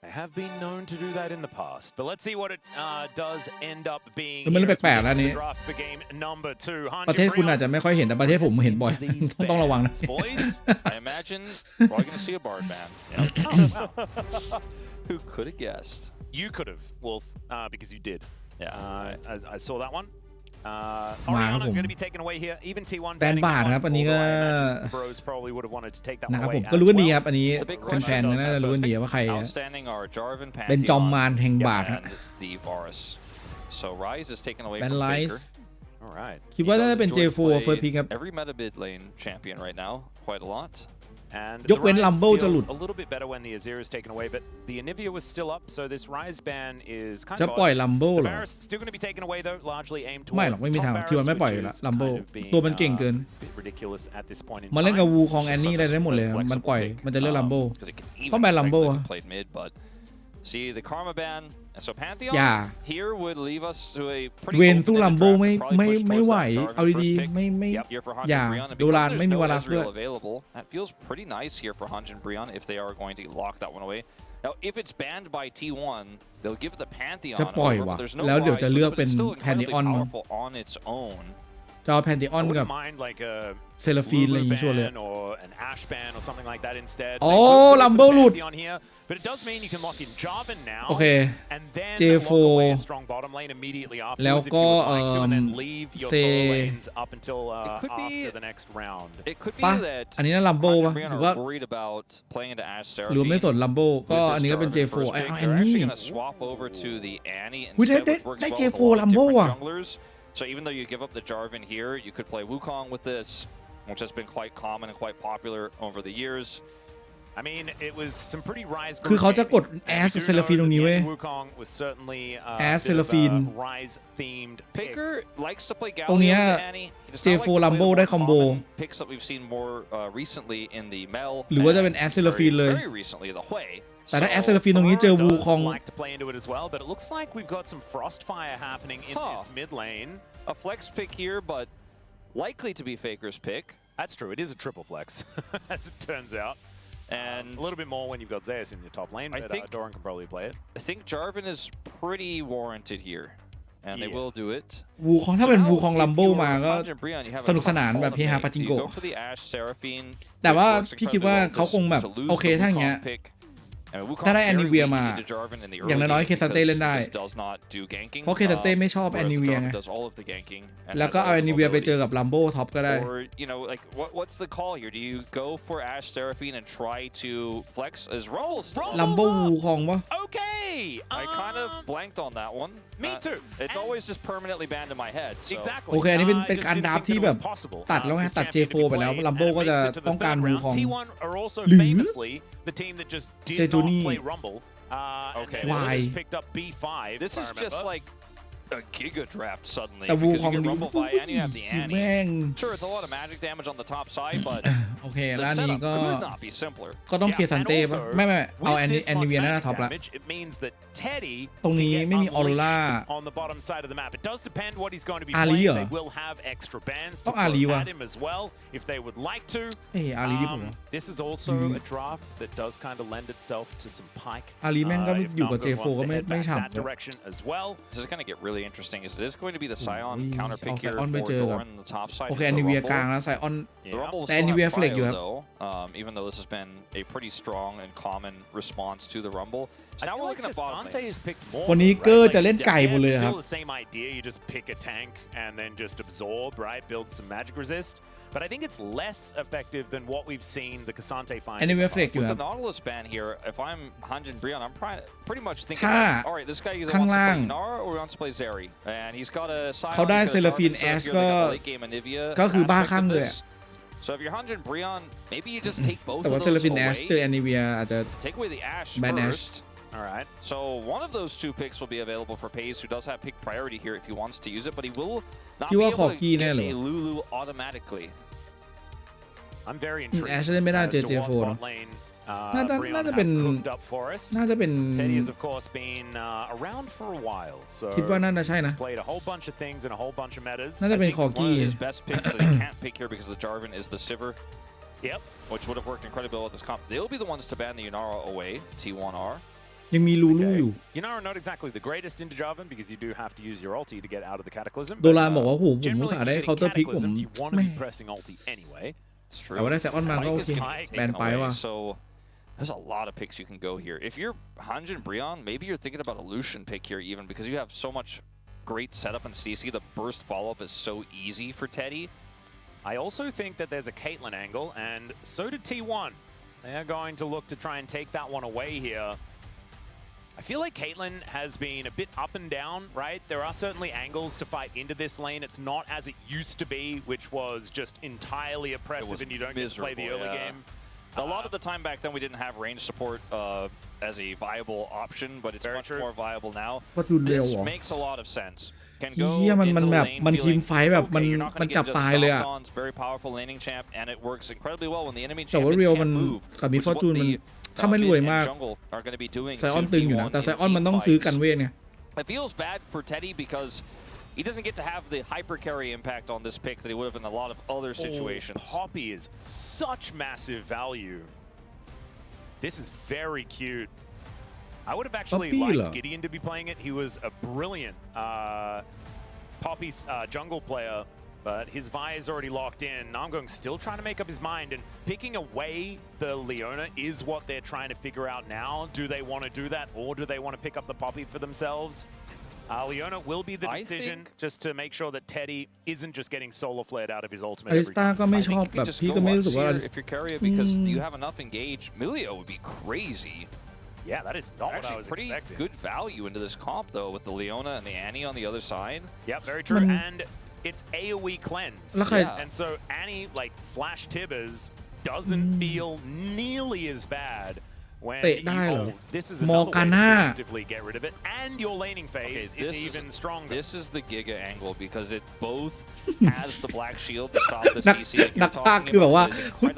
They have been known to do that in the past, but let's see what it does end up being. มันแปลกๆนะนี้ประเทศคุณอาจจะไม่ค่อยเห็นแต่ประเทศผมเห็นบ่อยต้องระวังนะ I imagine we're going to see a Bard ban. Who could have guessed? You could have, Wolf, because you did. Yeah, I saw that one. Oriana going to be taken away here. Even T1 แบนบาทครับอันนี้ก็ Bros probably would have wanted to take that นะครับ away ผมก็รู้กันดีครับอันนี้แฟนๆน่าจะรู้กันดีว่าใครเป็นจอมมารแห่งบาทฮะแบนไลซ์คิดว่าน่าจะเป็น J4 First Pick ครับ Every meta mid lane champion right now quite a lot. ยกเว้น Rumble จะหลุด A little bit better when the Azir is taken away, but the Anivia was still up, so this Rise ban is kind of จะปล่อย Rumble เหรอ still going to be taken away though, largely aimed towards ไม่หรอกไม่มีทางที่มันไม่ปล่อยอยู่แล้ว Rumble ตัวมันเก่งเกิน ridiculous at this point in มาเล่นกับวูคองแอนนี่อะไรได้หมดเลยมันปล่อยมันจะเลือก Rumble ต้องแบน Rumble อ่ะ See the Karma ban, and so Pantheon here would leave us to a pretty เวนสู้ Rumble ไม่ไหวเอาดีๆไม่อย่าดูรานไม่มีวารัสด้วย That feels pretty nice here for Hanj and Brion if they are going to lock that one away. Now if it's banned by T1, they'll give the Pantheon จะปล่อยวะแล้วเดี๋ยวจะเลือกเป็น Pantheon on its own. จะเอา Pantheon กับเซราฟีนอะไรอย่างงี้ชัวร์เลยโอ้ Rumble หลุดโอเค J4 แล้วก็เซปะอันนี้น่า Rumble ปะหรือว่าไม่สน Rumble ก็อันนี้ก็เป็น J4 ไอ้อันนี้ได้ J4 Rumble อ่ะSo even though you give up the Jarvan here, you could play Wukong with this, which has been quite common and quite popular over the years. I mean, it was some pretty rise. คือเขาจะกดแอสเซราฟีนตรงนี้เว้ยแอสเซราฟีน Faker likes to play ตรงเนี้ย J4 Rumble ได้คอมโบ picks that we've seen more recently in the Mel หรือว่าจะเป็นแอสเซราฟีนเลยแต่ถ้าแอสเซราฟีนตรงนี้เจอวูคอง but it looks like we've got some frostfire happening in this mid lane. A flex pick here, but likely to be Faker's pick. That's true. It is a triple flex, as it turns out. And a little bit more when you've got Zeus in your top lane, but Doran can probably play it. I think Jarvan is pretty warranted here, and they will do it. วูคองถ้าเป็นวูคอง Rumble มาก็สนุกสนานแบบเฮฮาปาจิงโกะแต่ว่าพี่คิดว่าเขาคงแบบโอเคถ้าอย่างเงี้ยถ้าได้แอนนิเวียมาอย่างน้อยๆเคซันเต้เล่นได้เพราะเคซันเต้ไม่ชอบแอนนิเวียไงแล้วก็เอาแอนนิเวียไปเจอกับลัมโบท็อปก็ได้ What's the call here? Do you go for Ashe Seraphine and try to flex as Rumble? ลัมโบวูคองวะ Okay, I kind of blanked on that one. Me too. It's always just permanently banned in my head. Exactly. โอเคอันนี้เป็นการดับที่แบบตัดแล้วไงตัด J4 ไปแล้วลัมโบก็จะต้องการวูคองหรือเซจูนี่ Okay. Why? This is just like a giga draft suddenly. แต่วูคอง Rumble by and you have the Annie. แม่ง Sure, it's a lot of magic damage on the top side, but โอเคแล้วนี้ก็ could not be simpler. ก็ต้องเคซันเต้ป่ะไม่เอาแอนนิเวียหน้าท็อปละตรงนี้ไม่มีออโรราอาลีเหรอต้องอาลีวะอาลีที่ผมอาลีแม่งก็อยู่กับ J4 ก็ไม่ฉ่ำ This is going to get really interesting. Is this going to be the Sion counter pick here for Doran on the top side? โอเคแอนนิเวียกลางแล้วไซออนแต่แอนนิเวียเฟลกอยู่ครับ Even though this has been a pretty strong and common response to the Rumble. So now we're looking at bottom lanes. วันนี้เกอร์จะเล่นไก่หมดเลยครับ Still the same idea. You just pick a tank and then just absorb, right? Build some magic resist. But I think it's less effective than what we've seen the Cassante find. Anyway, flick you with have. the Nautilus ban here, if I'm Hanj and Brion, I'm pretty much thinking, all right, this guy either ข้าง wants to ล่าง play Nara or he wants to play Zeri, and he's got a side. เขาได้เซราฟีนแอชก็คือบ้าคลั่งเลย So if you're Hanj and Brion, maybe you just take both แต่ of ว่า those เซราฟีนแอช away. เจอแอนนิเวียอาจจะ Take away the Ashe ban Ashe first. All right. So one of those 2 picks will be available for Pace, who does have pick priority here if he wants to use it, but he will not be able to get a Lulu automatically. I'm very intrigued. แอชเล่นไม่ได้ JJ4 น่าจะเป็นTeddy has of course been around for a while, so คิดว่าน่าจะใช่นะ played a whole bunch of things in a whole bunch of metas. น่าจะเป็นคอกี้ His best picks that he can't pick here because the Jarvan is the Sivir. Yep. Which would have worked incredibly well with this comp. They'll be the ones to ban the Yunara away. T1R. ยังมีลูลูอยู่ Yunara not exactly the greatest into Jarvan because you do have to use your ulti to get out of the Cataclysm. โดรานบอกว่าโหผมอุตส่าห์ได้เคาน์เตอร์พิกผมไม่ pressing ulti anyway. แต่ว่าได้แซคออนมาก็โอเคแบนไปว่ะ So there's a lot of picks you can go here. If you're Hanjin Brionne, maybe you're thinking about a Lucian pick here even because you have so much great setup in CC. The burst follow-up is so easy for Teddy. I also think that there's a Caitlyn angle, and so did T1. They are going to look to try and take that one away here. I feel like Caitlyn has been a bit up and down, right? There are certainly angles to fight into this lane. It's not as it used to be, which was just entirely oppressive and you don't get to play the early game. A lot of the time back then we didn't have range support as a viable option, but it's much more viable now. This makes a lot of sense. Can go into the lane feeling okay, you're not going to get just stomped on. It's very powerful laning champ, and it works incredibly well when the enemy champions can't move. กับมีฟอร์จูนมันถ้าไม่รวยมากไซออนตึงอยู่นะแต่ไซออนมันต้องซื้อกันเวทไง It feels bad for Teddy because he doesn't get to have the hyper carry impact on this pick that he would have in a lot of other situations. Poppy is such massive value. This is very cute. I would have actually liked Gideon to be playing it. He was a brilliant Poppy jungle player, but his Vi is already locked in. Namgung still trying to make up his mind, and picking away the Leona is what they're trying to figure out now. Do they want to do that, or do they want to pick up the Poppy for themselves? Leona will be the decision just to make sure that Teddy isn't just getting solo flared out of his ultimate every time. ก็ไม่ชอบแบบพี่ก็ไม่รู้สึกว่า if you carry it because you have enough engage, Milio would be crazy. Yeah, that is not what I was pretty expecting. Good value into this comp though with the Leona and the Annie on the other side. Yeah, very true. And it's AoE cleanse. And so Annie, like Flash Tibbers, doesn't feel nearly as bad when this is another way to actively get rid of it. And your laning phase is even stronger. This is the Giga angle because it both has the black shield to stop the CC. นักพากย์คือแบบว่า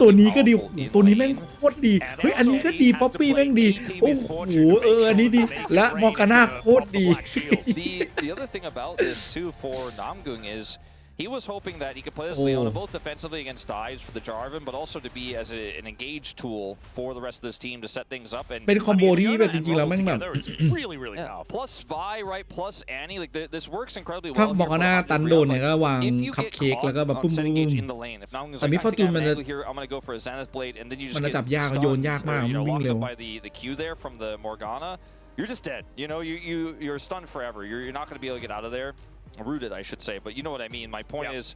ตัวนี้ก็ดีตัวนี้แม่งโคตรดีเฮ้ยอันนี้ก็ดีป๊อปปี้แม่งดีโอ้โหอันนี้ดีและมอร์กาน่าโคตรดี The other thing about this too for Namgung is he was hoping that he could play this Leona both defensively against dives for the Jarvan, but also to be as an engage tool for the rest of this team to set things up. And เป็นคอมโบที่แบบจริงๆแล้วแม่งแบบ really powerful. Plus Vi, right? Plus Annie, like this works incredibly well. ถ้ามอร์กาน่าตันโดนเนี่ยก็วางคัพเค้กแล้วก็แบบปุ้มแต่มีฟอร์จูนมันจะมันจะจับยากโยนยากมากมันวิ่งเร็ว by the Q there from the Morgana, you're just dead. You know, you're stunned forever. You're not going to be able to get out of there. Rooted, I should say, but you know what I mean. My point is,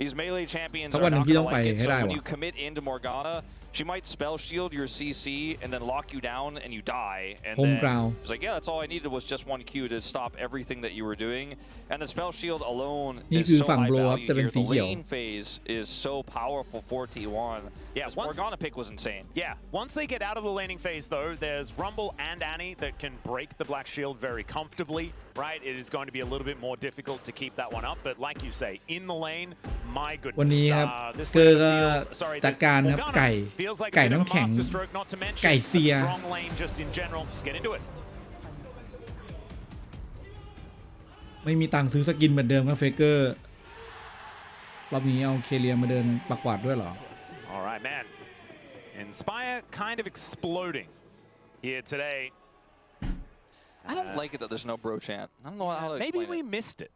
these melee champions are not going to like it. So when you commit into Morgana, she might spell shield your CC and then lock you down and you die. And then it's like, yeah, that's all I needed was just one Q to stop everything that you were doing. And the spell shield alone is so high value here. The lane phase is so powerful for T1. Yeah, Morgana pick was insane. Yeah, once they get out of the laning phase, though, there's Rumble and Annie that can break the black shield very comfortably, right? It is going to be a little bit more difficult to keep that one up, but like you say, in the lane, my goodness. วันนี้ครับเกอร์ก็จัดการครับไก่น้ำแข็งไก่เซียไม่มีตังค์ซื้อสกินเหมือนเดิมครับเฟเกอร์รอบนี้เอาเคเลียมาเดินปักกวาดด้วยเหรอ Alright, man. Inspire kind of exploding here today. I don't like it that there's no bro chant. I don't know how to maybe we missed it.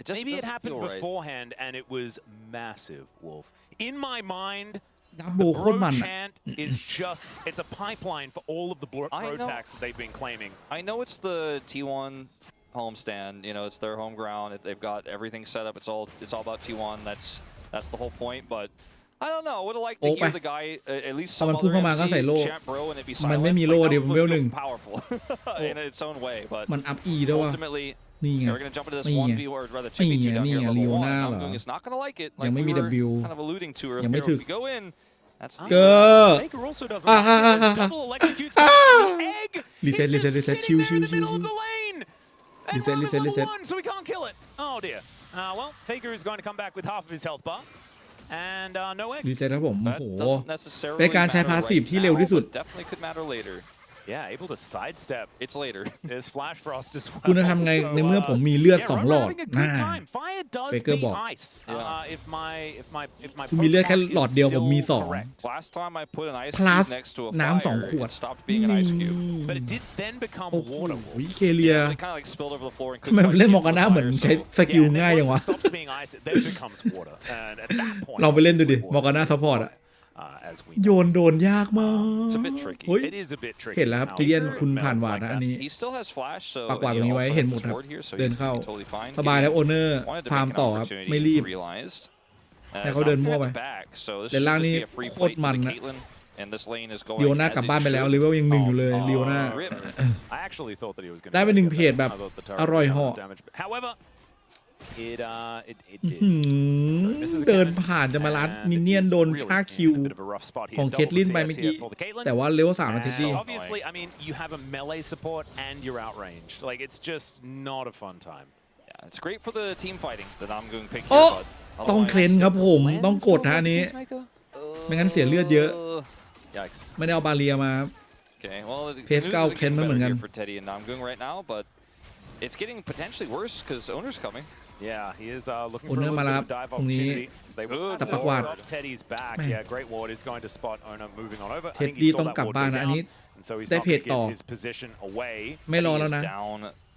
Maybe it happened beforehand and it was massive, Wolf. In my mind, the bro chant is just, it's a pipeline for all of the bro tags that they've been claiming. I know it's the T1 homestand, you know, it's their home ground. They've got everything set up. It's all about T1. That's the whole point, but I don't know. I would have liked to hear the guy at least some other MC chant bro and it be silent. Like, powerful in its own way, but ultimately they're going to jump into this 1v or rather 2v2 down here at level 1. Namgung is not going to like it. Like we were kind of alluding to earlier. If we go in, เกอร์รีเซ็ตชิวรีเซ็ตwell, Faker is going to come back with half of his health bar, and no egg. รีเซ็ตครับผมโอ้โหเป็นการใช้พาสซีฟที่เร็วที่สุด Yeah, able to sidestep. It's later. There's Flash Frost as well. คุณจะทำไงในเมื่อผมมีเลือด2หลอดเฟเกอร์บอกคุณมีเลือดแค่หลอดเดียวผมมี2 Last time I put an ice plus cube next to a น้ำ fire, 2 ขวด it stopped being an ice cube. But it did then become โอ้โห water. เคเลีย It kind of like spilled over the floor and ทำไมเล่นมอร์กาน่าเหมือนใช้สกิลง่ายอย่างวะ Stops being ice, it then becomes water. And at that point, เราไปเล่นดูดิมอร์กาน่าซัพพอร์ตอะโยนโดนยากมากเห็นแล้วครับจีเลียนคุณผ่านวาดนะอันนี้ปักวาดตรงนี้ไว้เห็นหมดครับเดินเข้าสบายแล้วโอเนอร์ฟาร์มต่อครับไม่รีบให้เขาเดินมั่วไปเลนล่างนี่โคตรมันนะลีโอน่ากลับบ้านไปแล้วเลเวลยัง1อยู่เลยลีโอน่าได้ไป1เพจแบบอร่อยเหาะเดินผ่านจะมาลัดมินเนี่ยนโดนค่าคิวของเคทลินไปเมื่อกี้แต่ว่าเลเวล3นาทีดี Obviously, I mean, you have a melee support and you're outranged. Like, it's just not a fun time. Yeah, it's great for the team fighting that I'm going to pick ต้องเคลนครับผมต้องกดนะอันนี้ไม่งั้นเสียเลือดเยอะไม่ได้เอาบาเรียมาเพสเก้าเคลนมาเหมือนกัน It's getting potentially worse because owner's coming. Yeah, he is looking for a little bit of dive opportunity. They would drop Teddy's back. Yeah, Great Ward is going to spot owner moving on over. I think he saw that ward go down, and so he's not going to give his position away. ไม่รอแล้วนะ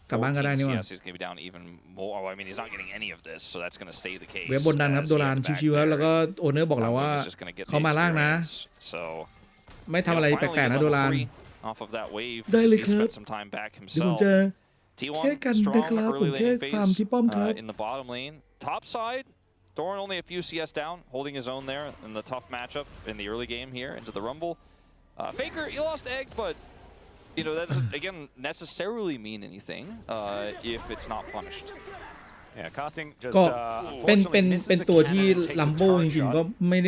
กลับบ้านก็ได้นี่หว่า He's going to be down even more. I mean, he's not getting any of this, so that's going to stay the case. เว็บบนดันครับโดรานชิวๆแล้วก็โอเนอร์บอกเราว่าเขามาล่างนะไม่ทำอะไรแปลกๆนะโดรานได้เลยครับเดี๋ยวผมจะแค่กันนะครับผมแค่ฟาร์มที่ป้อมครับ In the bottom lane, top side, Doran only a few CS down, holding his own there in the tough matchup in the early game here into the Rumble. Faker, you lost egg, but you know that doesn't again necessarily mean anything if it's not punished. Yeah, casting just ก็เป็นตัวที่ลัมโบจริงๆก็ไม่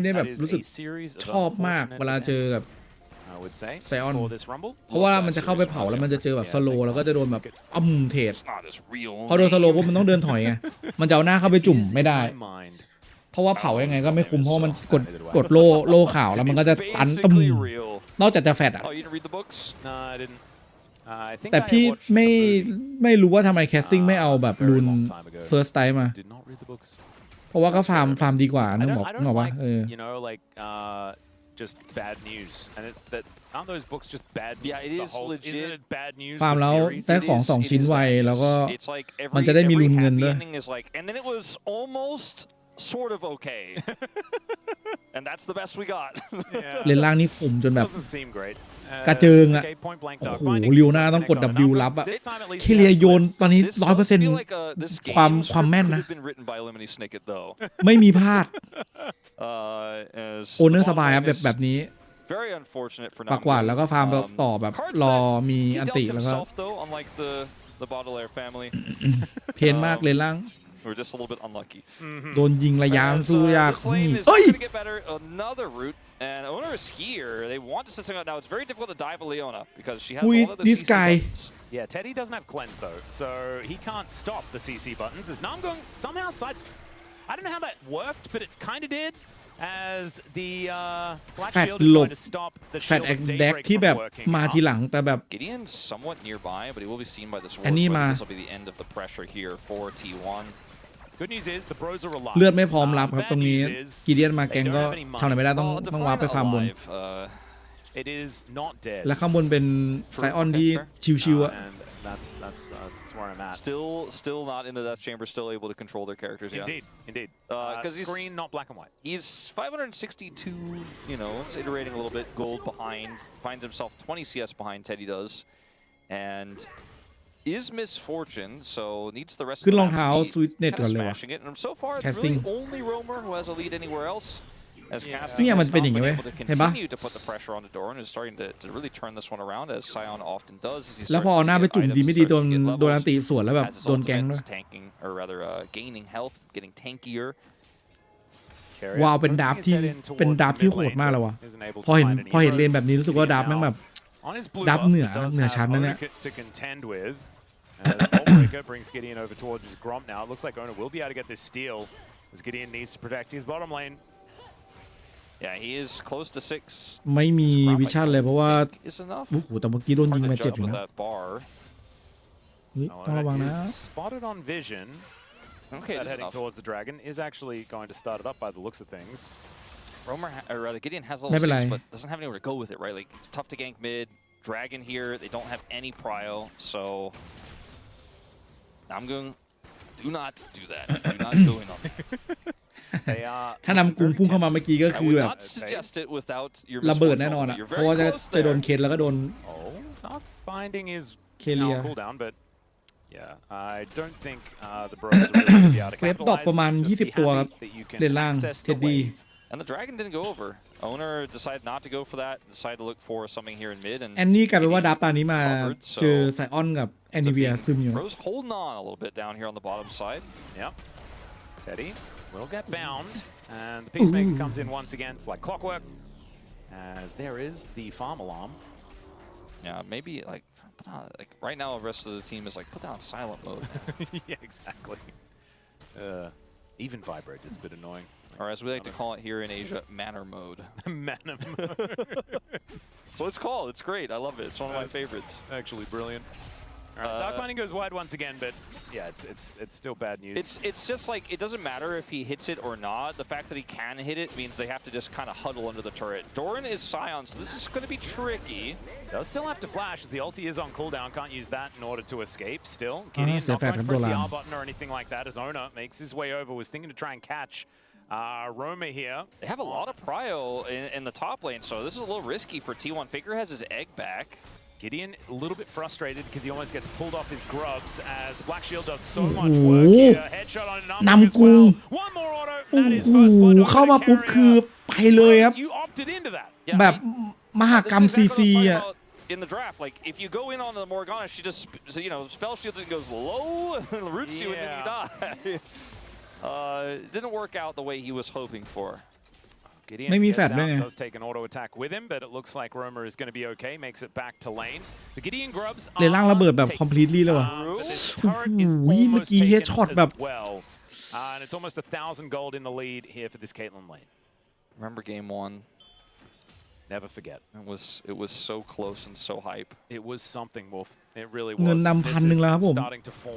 ได้แบบรู้สึกชอบมากเวลาเจอกับไซออนเพราะว่ามันจะเข้าไปเผาแล้วมันจะเจอแบบสโลแล้วก็จะโดนแบบเทรดพอโดนสโลปุ๊บมันต้องเดินถอยไงมันจะเอาหน้าเข้าไปจุ่มไม่ได้เพราะว่าเผายังไงก็ไม่คุ้มเพราะมันกดโล่ข่าวแล้วมันก็จะตันนอกจากจะแฟดอ่ะแต่พี่ไม่รู้ว่าทำไมแคสติ้งไม่เอาแบบรุน first time มาเพราะว่าก็ฟาร์มดีกว่านึกบอกว่าjust bad news and aren't those books just bad news? Yeah, it is legit bad news. ฟาร์มแล้วได้ของ2ชิ้นไวแล้วก็มันจะได้มีลุ้นเงินด้วย And then it was almost sort of okay. And that's the best we got. เลนล่างนี่ขุ่มจนแบบกระเจิงอ่ะโอ้โหลิวน่าต้องกด W รับอ่ะเคเลียโยนตอนนี้ 100% ความแม่นนะไม่มีพลาดโอเนอร์สบายครับแบบนี้ปากหวานแล้วก็ฟาร์มต่อแบบรอมีอันติแล้วก็เพนมากเลนล่างWe're just a little bit unlucky. โดนยิงระยะสู้ยากเฮ้ย Another route and owner is here. They want to set something out now. It's very difficult to dive a Leona because she has all of the this CC guy. buttons. Yeah, Teddy doesn't have cleanse though, so he can't stop the CC buttons. As Namgung somehow sides, I don't know how that worked, but it kind of did. As the Black Shield is going to stop the Shield of Daybreak ที่แบบ from working. มาทีหลังแต่แบบ Gideon's somewhat nearby, but he will be seen by this. อันนี้มา This will be the end of the pressure here for T1. Good news is the pros are alive. เลือดไม่พร้อมรับครับตรงนี้กีเดียนมาแกงก็ทำอะไรไม่ได้ต้องวาร์ปไปฟาร์มบน It is not dead. และข้างบนเป็นไซออนที่ชิวๆอะ That's where I'm at. Still not in the death chamber. Still able to control their characters. Indeed. Because he's green, not black and white. He's 562. You know, it's iterating a little bit. Gold behind. Finds himself 20 CS behind. Teddy does, and is misfortune. So needs the rest. ขึ้นรองเท้าสวิตเน็ตก่อนเลยว่ะ And so far, it's really only Roamer who has a lead anywhere else. As casting เนี่ยมันเป็นอย่างงี้เว้ยเห็นปะ continue to put the pressure on the door and is starting to really turn this one around as Sion often does. แล้วพอเอาหน้าไปจุ่มดีไม่ดีโดนอันติสวนแล้วแบบโดนแกงด้วย tanking or rather gaining health, getting tankier. วาวเป็นดับที่โหดมากเลยวะพอเห็นเลนแบบนี้รู้สึกว่าดับแม่งแบบดับเหนือชั้นนั่นแหละ brings Gideon over towards his Gromp now. It looks like Ona will be able to get this steal as Gideon needs to protect his bottom lane. Yeah, he is close to 6. ไม่มีวิชั่นเลยเพราะว่าโอ้โหแต่เมื่อกี้โดนยิงมาเจ็บอยู่นะต้องระวังนะ Spotted on vision. Okay, heading towards the dragon is actually going to start it up by the looks of things. Romer, or rather, Gideon has a little six, but doesn't have anywhere to go with it, right? Like it's tough to gank mid. Dragon here, they don't have any prio, so Namgung, do not do that. Do not go in on that. ถ้านำกรุงพุ่งเข้ามาเมื่อกี้ก็คือแบบระเบิดแน่นอนอ่ะเพราะว่าจะโดนเคสแล้วก็โดนเคเลียเคลปตอกประมาณ20ตัวครับเลนล่างเท็ดดี้ And the dragon didn't go over. Owner decided not to go for that. Decided to look for something here in mid. And แอนนี่กลายเป็นว่าดับตานี้มาเจอไซออนกับแอนนิเวียซึมอยู่ Rose holding on a little bit down here on the bottom side. Yep. Teddy will get bound, and the Peacemaker comes in once again. It's like clockwork, as there is the farm alarm. Yeah, maybe like right now the rest of the team is like put down silent mode. Yeah, exactly. Even vibrate is a bit annoying. Or as we like to call it here in Asia, manner mode. Manner mode. That's what it's called. It's great. I love it. It's one of my favorites. Actually brilliant. Dark Mining goes wide once again, but yeah, it's still bad news. It's just like it doesn't matter if he hits it or not. The fact that he can hit it means they have to just kind of huddle under the turret. Doran is Scion, so this is going to be tricky. Does still have to flash as the ulti is on cooldown. Can't use that in order to escape. Still, Gideon not going to press the R button or anything like that. As Ona makes his way over, was thinking to try and catch Roma here. They have a lot of prio in the top lane, so this is a little risky for T1. Faker has his egg back. Gideon a little bit frustrated because he almost gets pulled off his grubs as the Black Shield does so much work here. Headshot on Namgung as well. One more auto. That is first blood. เข้ามาปุ๊บคือไปเลยครับ You opted into that. แบบมหากรรมซีซีอ่ะ In the draft, like if you go in on the Morgana, she just spell shields and goes low, and roots you, and then you die. Didn't work out the way he was hoping for. Gideon does take an auto attack with him, but it looks like Roma is going to be okay. Makes it back to lane. The Gideon grubs เลนล่างระเบิดแบบ completely เลยว่ะโอ้โหเมื่อกี้เฮดช็อตแบบ and it's almost 1,000 gold in the lead here for this Caitlyn lane. Remember game 1? Never forget. It was so close and so hype. It was something, Wolf. It really was. เงินนำ1,000แล้วครับผม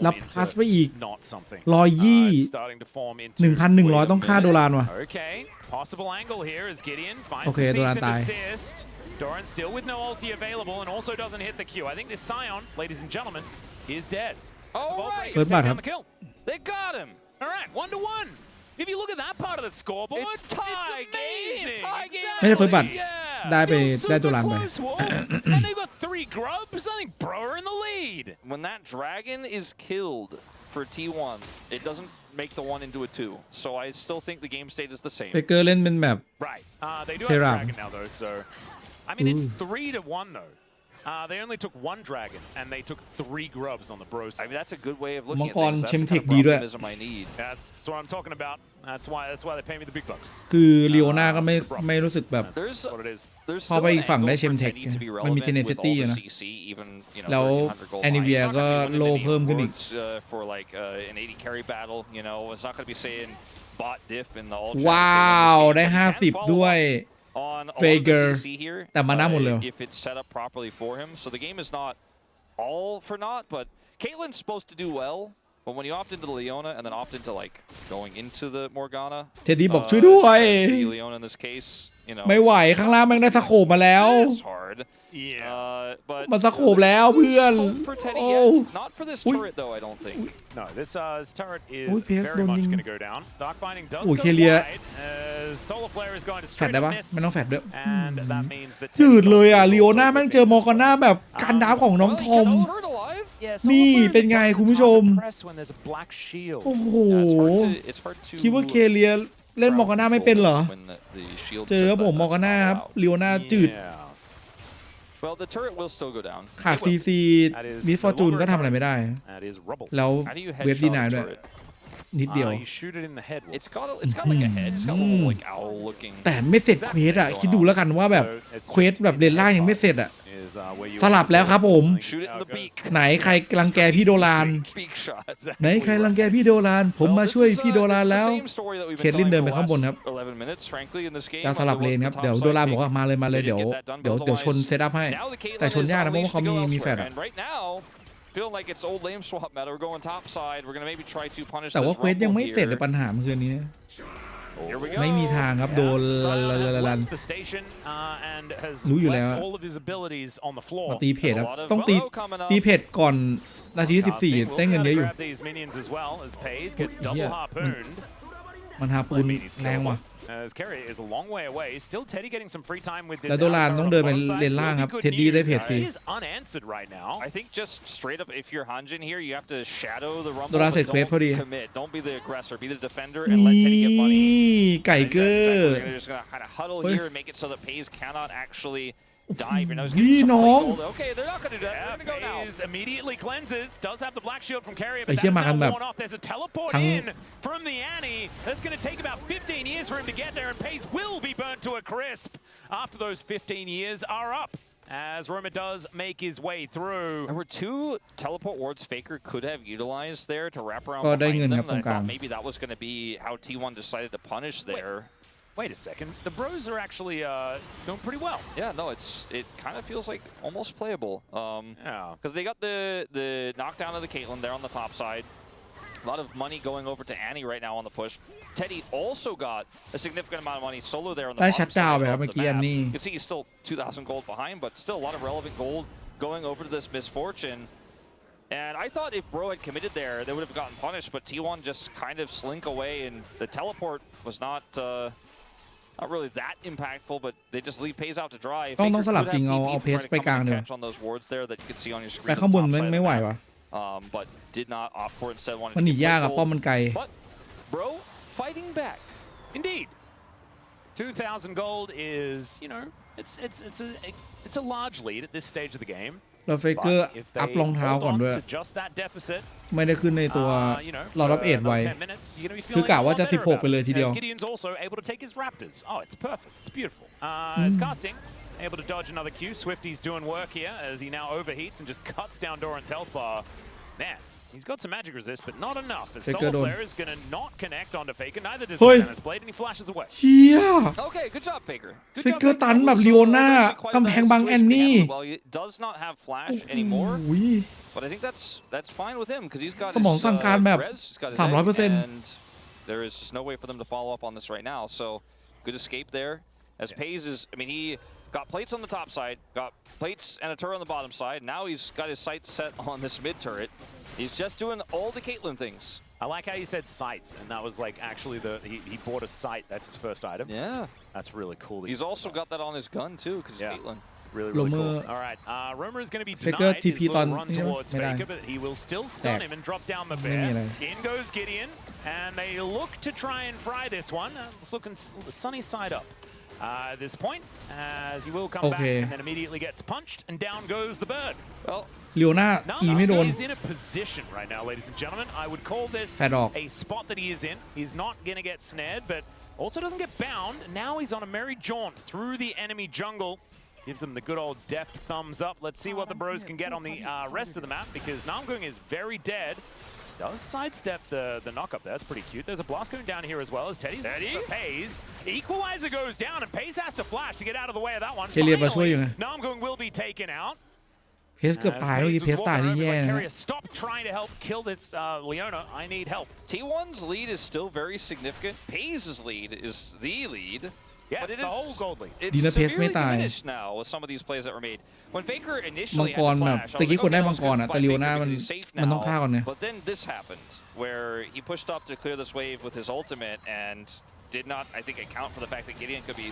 รับพลัสไปอีก1,100ต้องค่าโดลานว่ะ Okay, possible angle here as Gideon finds โอเคโดลานตาย Doran still with no ulti available and also doesn't hit the Q. I think this Scion, ladies and gentlemen, is dead. All right. They got him. All right, 1-1. If you look at that part of the scoreboard, it's tie game. ไม่ได้เฟิร์สบัตรได้ตัวหลังไป And they've got 3 grubs. I think Bro are in the lead. When that dragon is killed for T1, it doesn't make the 1 into a 2. So I still think the game state is the same. เบเกอร์เล่นเป็นแบบ Right. They do have a dragon now though, so I mean it's 3-1 though. They only took 1 dragon and they took 3 grubs on the bro side. I mean that's a good way of looking at things. That's the kind of optimism I need. That's what I'm talking about. That's why they pay me the big bucks. คือลีโอนาก็ไม่รู้สึกแบบพอไปอีกฝั่งได้เชมเทคมันมีเทเนซิตี้นะแล้วแอนิเวียก็โลเพิ่มขึ้นอีก for like an 80 carry battle, you know, it's not going to be saying bot diff in the ultra. ว้าวได้50ด้วยon Faker CC here, แต่มาหน้าหมดเลย if it's set up properly for him. So the game is not all for naught, but Caitlyn's supposed to do well. But when you opt into the Leona and then opt into like going into the Morgana, เท็ดดี้บอกช่วยด้วย Leona in this case, you know, ไม่ไหวข้างล่างแม่งได้สโคปมาแล้ว it's hard. But มันสโคปแล้วเพื่อน not for this turret though, I don't think. No, this turret is very much going to go down. Dark Binding does go wide as Solar Flare is going to straight up miss. ไม่ต้องแฟดด้วย And that means that จืดเลยอ่ะลีโอนาแม่งเจอมอร์กาน่าแบบการดาวของน้องทอมนี่เป็นไงคุณผู้ชมโอ้โหคิดว่าเคเลียเล่นมอร์กาน่าไม่เป็นเหรอเจอผมมอร์กาน่าครับลีโอนาจืดขาดซีซีมิสฟอร์จูนก็ทำอะไรไม่ได้แล้วเวฟดีนายด้วย นิดเดียว It's got like a head. It's got a little like owl looking. แต่ไม่เสร็จเควสอะคิดดูแล้วกันว่าแบบเควสแบบเลนล่างยังไม่เสร็จอะสลับแล้วครับผมไหนใครรังแกพี่โดรานไหนใครรังแกพี่โดรานผมมาช่วยพี่โดรานแล้วเคทลินเดินไปข้างบนครับจะสลับเลนครับเดี๋ยวโดรานบอกว่ามาเลยเดี๋ยวชนเซตอัพให้แต่ชนยากนะเพราะว่าเขามีแฟลช Feeling like it's old lame swap meta. We're going top side. We're gonna maybe try to punish. แต่ว่าเควสยังไม่เสร็จเลยปัญหาเมื่อคืนนี้ไม่มีทางครับโดนลันรู้อยู่แล้วตีเพจครับต้องตีเพจก่อนนาทีที่14ได้เงินเยอะอยู่มันหาปูนแรงว่ะแล้วโดรานต้องเดินไปเลนล่างครับเท็ดดี้ได้เพจฟรีโดรานเสร็จเควสพอดีนี่ไก่เกอร์พี่น้องไอ้เชี่ยมากันแบบทั้งAs Roma does make his way through. There were 2 teleport wards Faker could have utilized there to wrap around behind them. I thought maybe that was going to be how T1 decided to punish there. Wait a second. The Bros are actually doing pretty well. Yeah, no, it kind of feels like almost playable. Because they got the knockdown of the Caitlyn there on the top side. A lot of money going over to Annie right now on the push. Teddy also got a significant amount of money solo there on the bottom side of the map. You can see he's still 2,000 gold behind, but still a lot of relevant gold going over to this misfortune. And I thought if Bro had committed there, they would have gotten punished, but T1 just kind of slink away, and the teleport was not really that impactful, but they just leave Pays out to dry. ต้องสลับจริงเอาเพสไปกลางเดี๋ยวไปข้างบนไม่ไหววะbut did not opt for it, instead wanted มันหนียากอะป้อมมันไกล but Bro fighting back indeed 2,000 gold is it's a large lead at this stage of the game เราเฟเกอร์อัพรองเท้าก่อนด้วยไม่ได้ขึ้นในตัวเรารับเอ็ดไว้คือกะว่าจะ16ไปเลยทีเดียวAble to dodge another Q. Swifty's doing work here as he now overheats and just cuts down Doran's health bar. Man, he's got some magic resist, but not enough. As Solo Player is going to not connect onto Faker. Neither does Dennis Blade, and he flashes away. Okay, good job, Faker. Faker ตันแบบลีโอน่ากำแพงบังแอนนี่ Well, he does not have flash anymore. But I think that's fine with him because he's got สมองสั่งการแบบ 300% and there is just no way for them to follow up on this right now. So good escape there. As Pays is, I mean, he got plates on the top side, got plates and a turret on the bottom side. Now he's got his sights set on this mid turret. He's just doing all the Caitlyn things. I like how you said sights, and that was like actually he bought a sight. That's his first item. Yeah, that's really cool. He's also got that on his gun too, because Caitlyn. Really cool. All right, Roma is going to be denied his little run towards Faker, but he will still stun him and drop down the bear. In goes Gideon, and they look to try and fry this one. It's looking sunny side up. At this point, as he will come back and then immediately gets punched, and down goes the bird. Well, Leona is in a position right now, ladies and gentlemen. I would call this a spot that he is in. He's not going to get snared, but also doesn't get bound. Now he's on a merry jaunt through the enemy jungle. Gives them the good old deft thumbs up. Let's see what the Bros can get on the rest of the map, because Namgung is very dead. Does sidestep the knock up there. That's pretty cute. There's a blast going down here as well as Teddy's Pays. Equalizer goes down and Pays has to flash to get out of the way of that one. Finally, Namgung will be taken out. เพสเกือบตายแล้วเพสตายนี่แย่นะ Stop trying to help kill this Leona. I need help. T1's lead is still very significant. Pays' lead is the lead. Yes, the whole gold lead. It's severely diminished now with some of these plays that were made. When Faker initially had the flash, I was like, okay,ต้องฆ่าก่อนเนี่ย But then this happened, where he pushed up to clear this wave with his ultimate and did not, I think, account for the fact that Gideon could be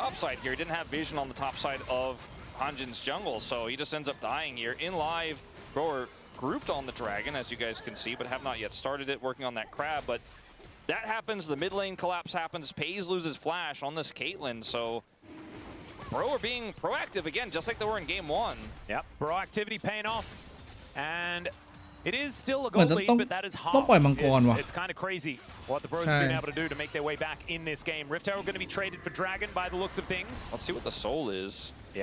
topside here. He didn't have vision on the top side of Hanjin's jungle, so he just ends up dying here. In live, Grower grouped on the dragon, as you guys can see, but have not yet started it, working on that crab. But that happens, the mid lane collapse happens, Pays loses flash on this Caitlyn, so Bro are being proactive again, just like they were in game 1. Yep, proactivity paying off. And It is still a เหมือน gold จะ lead, ต้อง but that is ต้อง half. ปล่อยมังกรว่ะ It's kind of crazy what the Bros have been able to do to make their way back in this game. Rift Herald going to be traded for Dragon by the looks of things. Let's see what the soul is.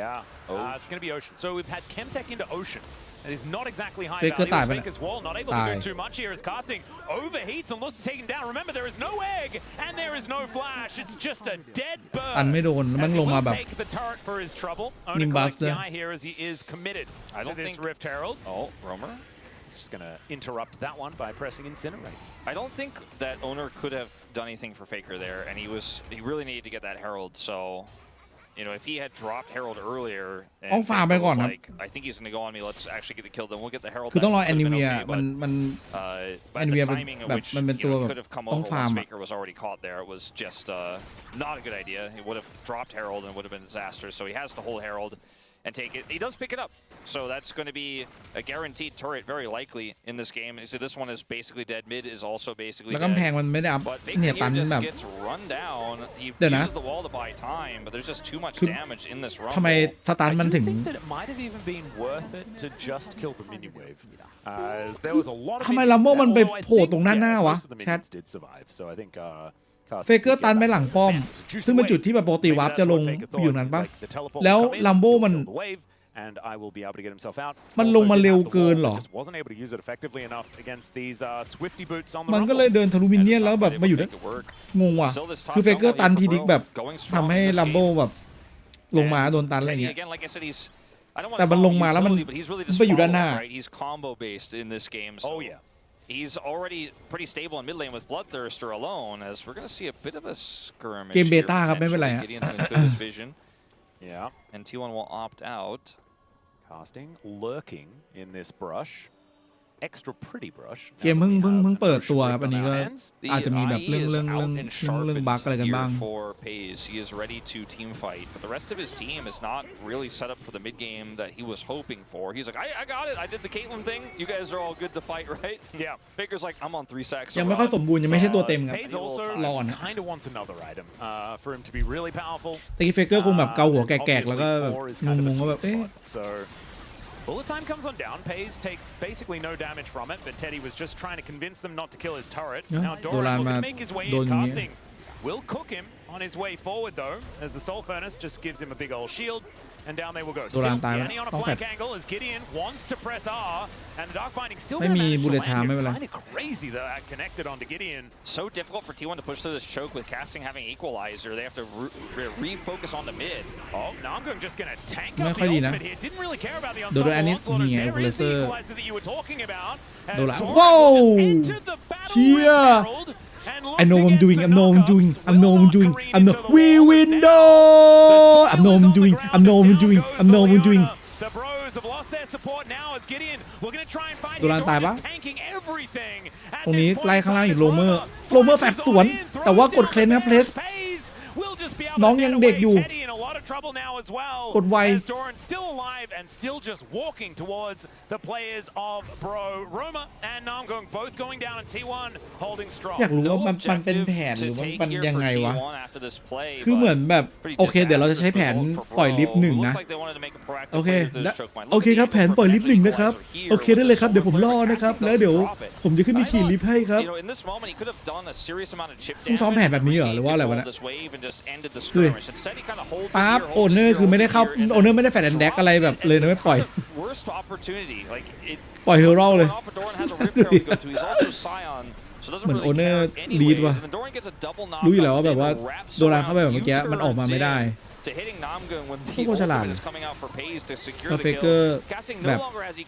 Yeah, it's going to be Ocean. So we've had Chemtech into Ocean. It is not exactly high Faker value. Faker Faker's wall not able to do too much here as casting overheats and looks to take him down. Remember, there is no egg and there is no flash. It's just a dead bird. อันไม่โดนมันลงมาแบบ Take the turret for his trouble. Nimbus here as he is committed. I don't think Rift Herald. Oh, Roamer. He's just going to interrupt that one by pressing Incinerate. I don't think that owner could have done anything for Faker there, and he really needed to get that Herald. So, you know, if he had dropped Herald earlier, and ต้องฟาร์มไปก่อนครับ like, I think he's going to go on me. Let's actually get the kill. Then we'll get the Herald. คือต้องรอแอนิเวีย okay, มัน but แอนิเวีย the แบบ timing of แบบ which มันเป็นตัว he แบบ could have come ต้อง over ฟาร์ม once อะ Faker was already caught there. It was just not a good idea. He would have dropped Herald and would have been a disaster. So he has to hold Herald and take it. He does pick it up. So that's going to be a guaranteed turret, very likely, in this game. You see, this one is basically dead. Mid is also basically แล้ว dead. กำแพงมันไม่ได้อัพ But เนี่ย Faker ตัน here แบ just บ gets run down. He เดี๋ยวนะ uses the wall to buy time, but there's just too much damage in this run. ทำไมสตันมัน I ถึ do ง think that it might have even been worth it to just kill the minion wave. As there was a lot of ทำไม minions ลัมโบ้ there, มันไป although I โผล่ think, ตรงหน้า yeah, วะ most of the แชท minions did survive. So I think เฟเกอร์ตันไปหลังป้อม ซึ่งเป็นจุดที่แบบปกติวาร์ปจะลงอยู่นั้นปะแล้วลัมโบ้มัน and I will be able to get himself out. มันลงมาเร็วเกินเหรอ Just wasn't able to use it effectively enough against these Swifty boots on the มันก็ rumble. เลยเดินทะลุมินเนี่ยนแล้วแบบมาอยู่ได้งงว่ะคือเฟเกอร์ตันพีดิกแบบทำให้ลัมโบ้แบบลงมาโดนตันอะไรเงี้ย แต่มันลงมาแล้วมันไปอยู่ด้านหน้า He's combo based in this game. Oh yeah. He's already pretty stable in mid lane with Bloodthirster alone, as we're going to see a bit of a skirmish. เกมเบต้าครับไม่เป็นไรฮะ Gideon's going to clear this vision. Yeah. And T1 will opt out. Casting, lurking in this brush. Extra pretty brush. เกมเพิ่งเปิดตัวครับอันนี้ก็อาจจะมีแบบเรื่องบั๊กอะไรกันบ้าง For Paze, he is ready to team fight, but the rest of his team is not really set up for the mid game that he was hoping for. He's like, I got it. I did the Caitlyn thing. You guys are all good to fight, right? Yeah. Faker's like, I'm on 3 sacks. ยังไม่ค่อยสมบูรณ์ยังไม่ใช่ตัวเต็มครับ Paze also รอนะ kind of wants another item for him to be really powerful. แต่อีเฟเกอร์คงแบบเกาหัวแกกๆแล้วก็แบบงงๆว่าแบบเอ๊ะ So bullet time comes on down. Paze takes basically no damage from it, but Teddy was just trying to convince them not to kill his turret. Now Doran will make his way in. Casting will cook him on his way forward though, as the Soul Furnace just gives him a big old shield. And down they will go. Still Yanni on a flank angle as Gideon wants to press R, and the Dark Binding still going to manage to land. It's kind of crazy that that connected onto Gideon. So difficult for T1 to push through this choke with casting having equalizer. They have to refocus on the mid. Oh, Namgung just going to tank up the ultimate here. Didn't really care about the ensemble onslaught. There is the equalizer that you were talking about. Whoa! Cheer! I know I'm doing. I know I'm doing. I know I'm doing. I know we win though. I know I'm doing. I know I'm doing. I know I'm doing. The Bros have lost their support now as Gideon. We're going to try and find โดนตายปะ tanking everything. ตรงนี้ไล่ข้างล่างอยู่โรเมอร์แฟดสวนแต่ว่ากดเคลนครับเพลสน้องยังเด็กอยู่กดไว still alive and still just walking towards the players of Bro Roma and Namgung both going down and T1 holding strong อยากรู้ว่ามันเป็นแผนหรือมันยังไงวะคือเหมือนแบบโอเคเดี๋ยวเราจะใช้แผนปล่อยลิฟต์1นะโอเคครับแผนปล่อยลิฟต์1นะครับโอเคได้เลยครับเดี๋ยวผมรอนะครับแล้วเดี๋ยวผมจะขึ้นไปขี่ลิฟต์ให้ครับต้องซ้อมแผนแบบนี้เหรอหรือว่าอะไรวะเนี่ยปั๊บโอเนอร์คือไม่ได้เข้าโอเนอร์ไม่ได้แฟดแอนแดกอะไรแบบเลยนะไม่ปล่อยเฮอร์โร่เลยเหมือนโอเนอร์ลีดว่ะรู้อยู่แล้วว่าแบบว่าโดนเข้าไปแบบเมื่อกี้มันออกมาไม่ได้พวกโคฉลาดแล้วเฟเกอร์แบบ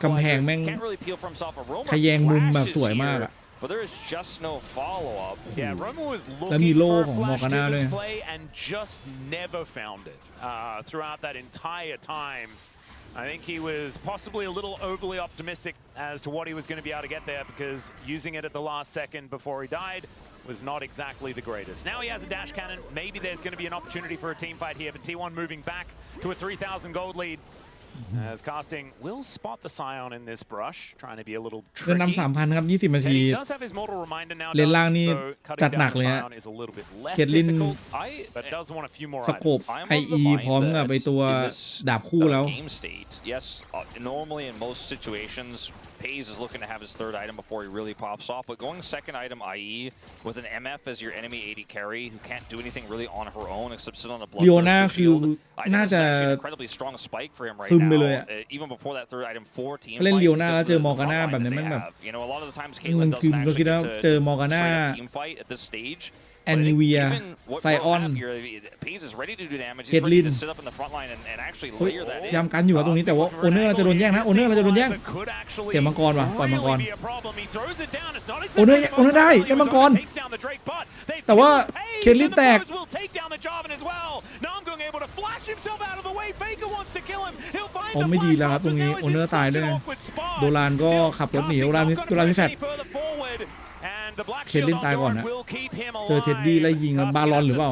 กำแพงแม่งทะแยงมุมแบบสวยมากอะ But there is just no follow-up. Yeah, Roma was looking for a flash to this play and just never found it throughout that entire time. I think he was possibly a little overly optimistic as to what he was going to be able to get there because using it at the last second before he died was not exactly the greatest. Now he has a dash cannon. Maybe there's going to be an opportunity for a team fight here, but T1 moving back to a 3,000 gold lead. As casting will spot the Scion in this brush, trying to be a little เงิน tricky. นำ 3,000 ครับ 20 นาที Teddy does have his mortal reminder now เลน done, ล่างนี่ so cutting จัดหนัก down เลย the ฮะ Scion is a little bit less เคทลิน difficult, but does want a few more สโคป items. IE พร้อมกับไอตัวดาบคู่แล้ว Game state. Yes, normally in most situations, Pays is looking to have his third item before he really pops off, but going second item IE with an MF as your enemy AD carry who can't do anything really on her own except sit on a blood. ลีโอน่าคือน่าจะ incredibly strong spike for him right ซึมไปเลย now. Even before that third item, 4 team เล่น fights ลีโอน่า because แล้วเจอ of มอ the ร์กาน่า front แบบ line นี้ that แม่ง they แบบ have. You know, a lot of the times มั Caitlyn นคือ doesn't เราคิด actually ว่า get เจอ to มอร์กาน่า straight up team fight at this stage. แอนนิเวีย ไซออน Pays is ready to do damage. เค He's ทลิน ready to sit up in the front line and actually เฮ้ย layer that in. พยายามกันอยู่อะตรงนี้แต่ว่าโอเนอร์เราจะโดนแย่งนะโอเนอร์เราจะโดนแย่ง เสียมังกรว่ะปล่อยมังกร โอเนอร์ได้มังกรแต่ว่าเคทลินแตกผมไม่ดีแล้วครับตรงนี้โอเนอร์ตายด้วยโดรานก็ขับรถหนีโดรานมีแฟตเคทลินตายก่อนนะเจอเท็ดดี้ไล่ยิงบาลอนหรือเปล่า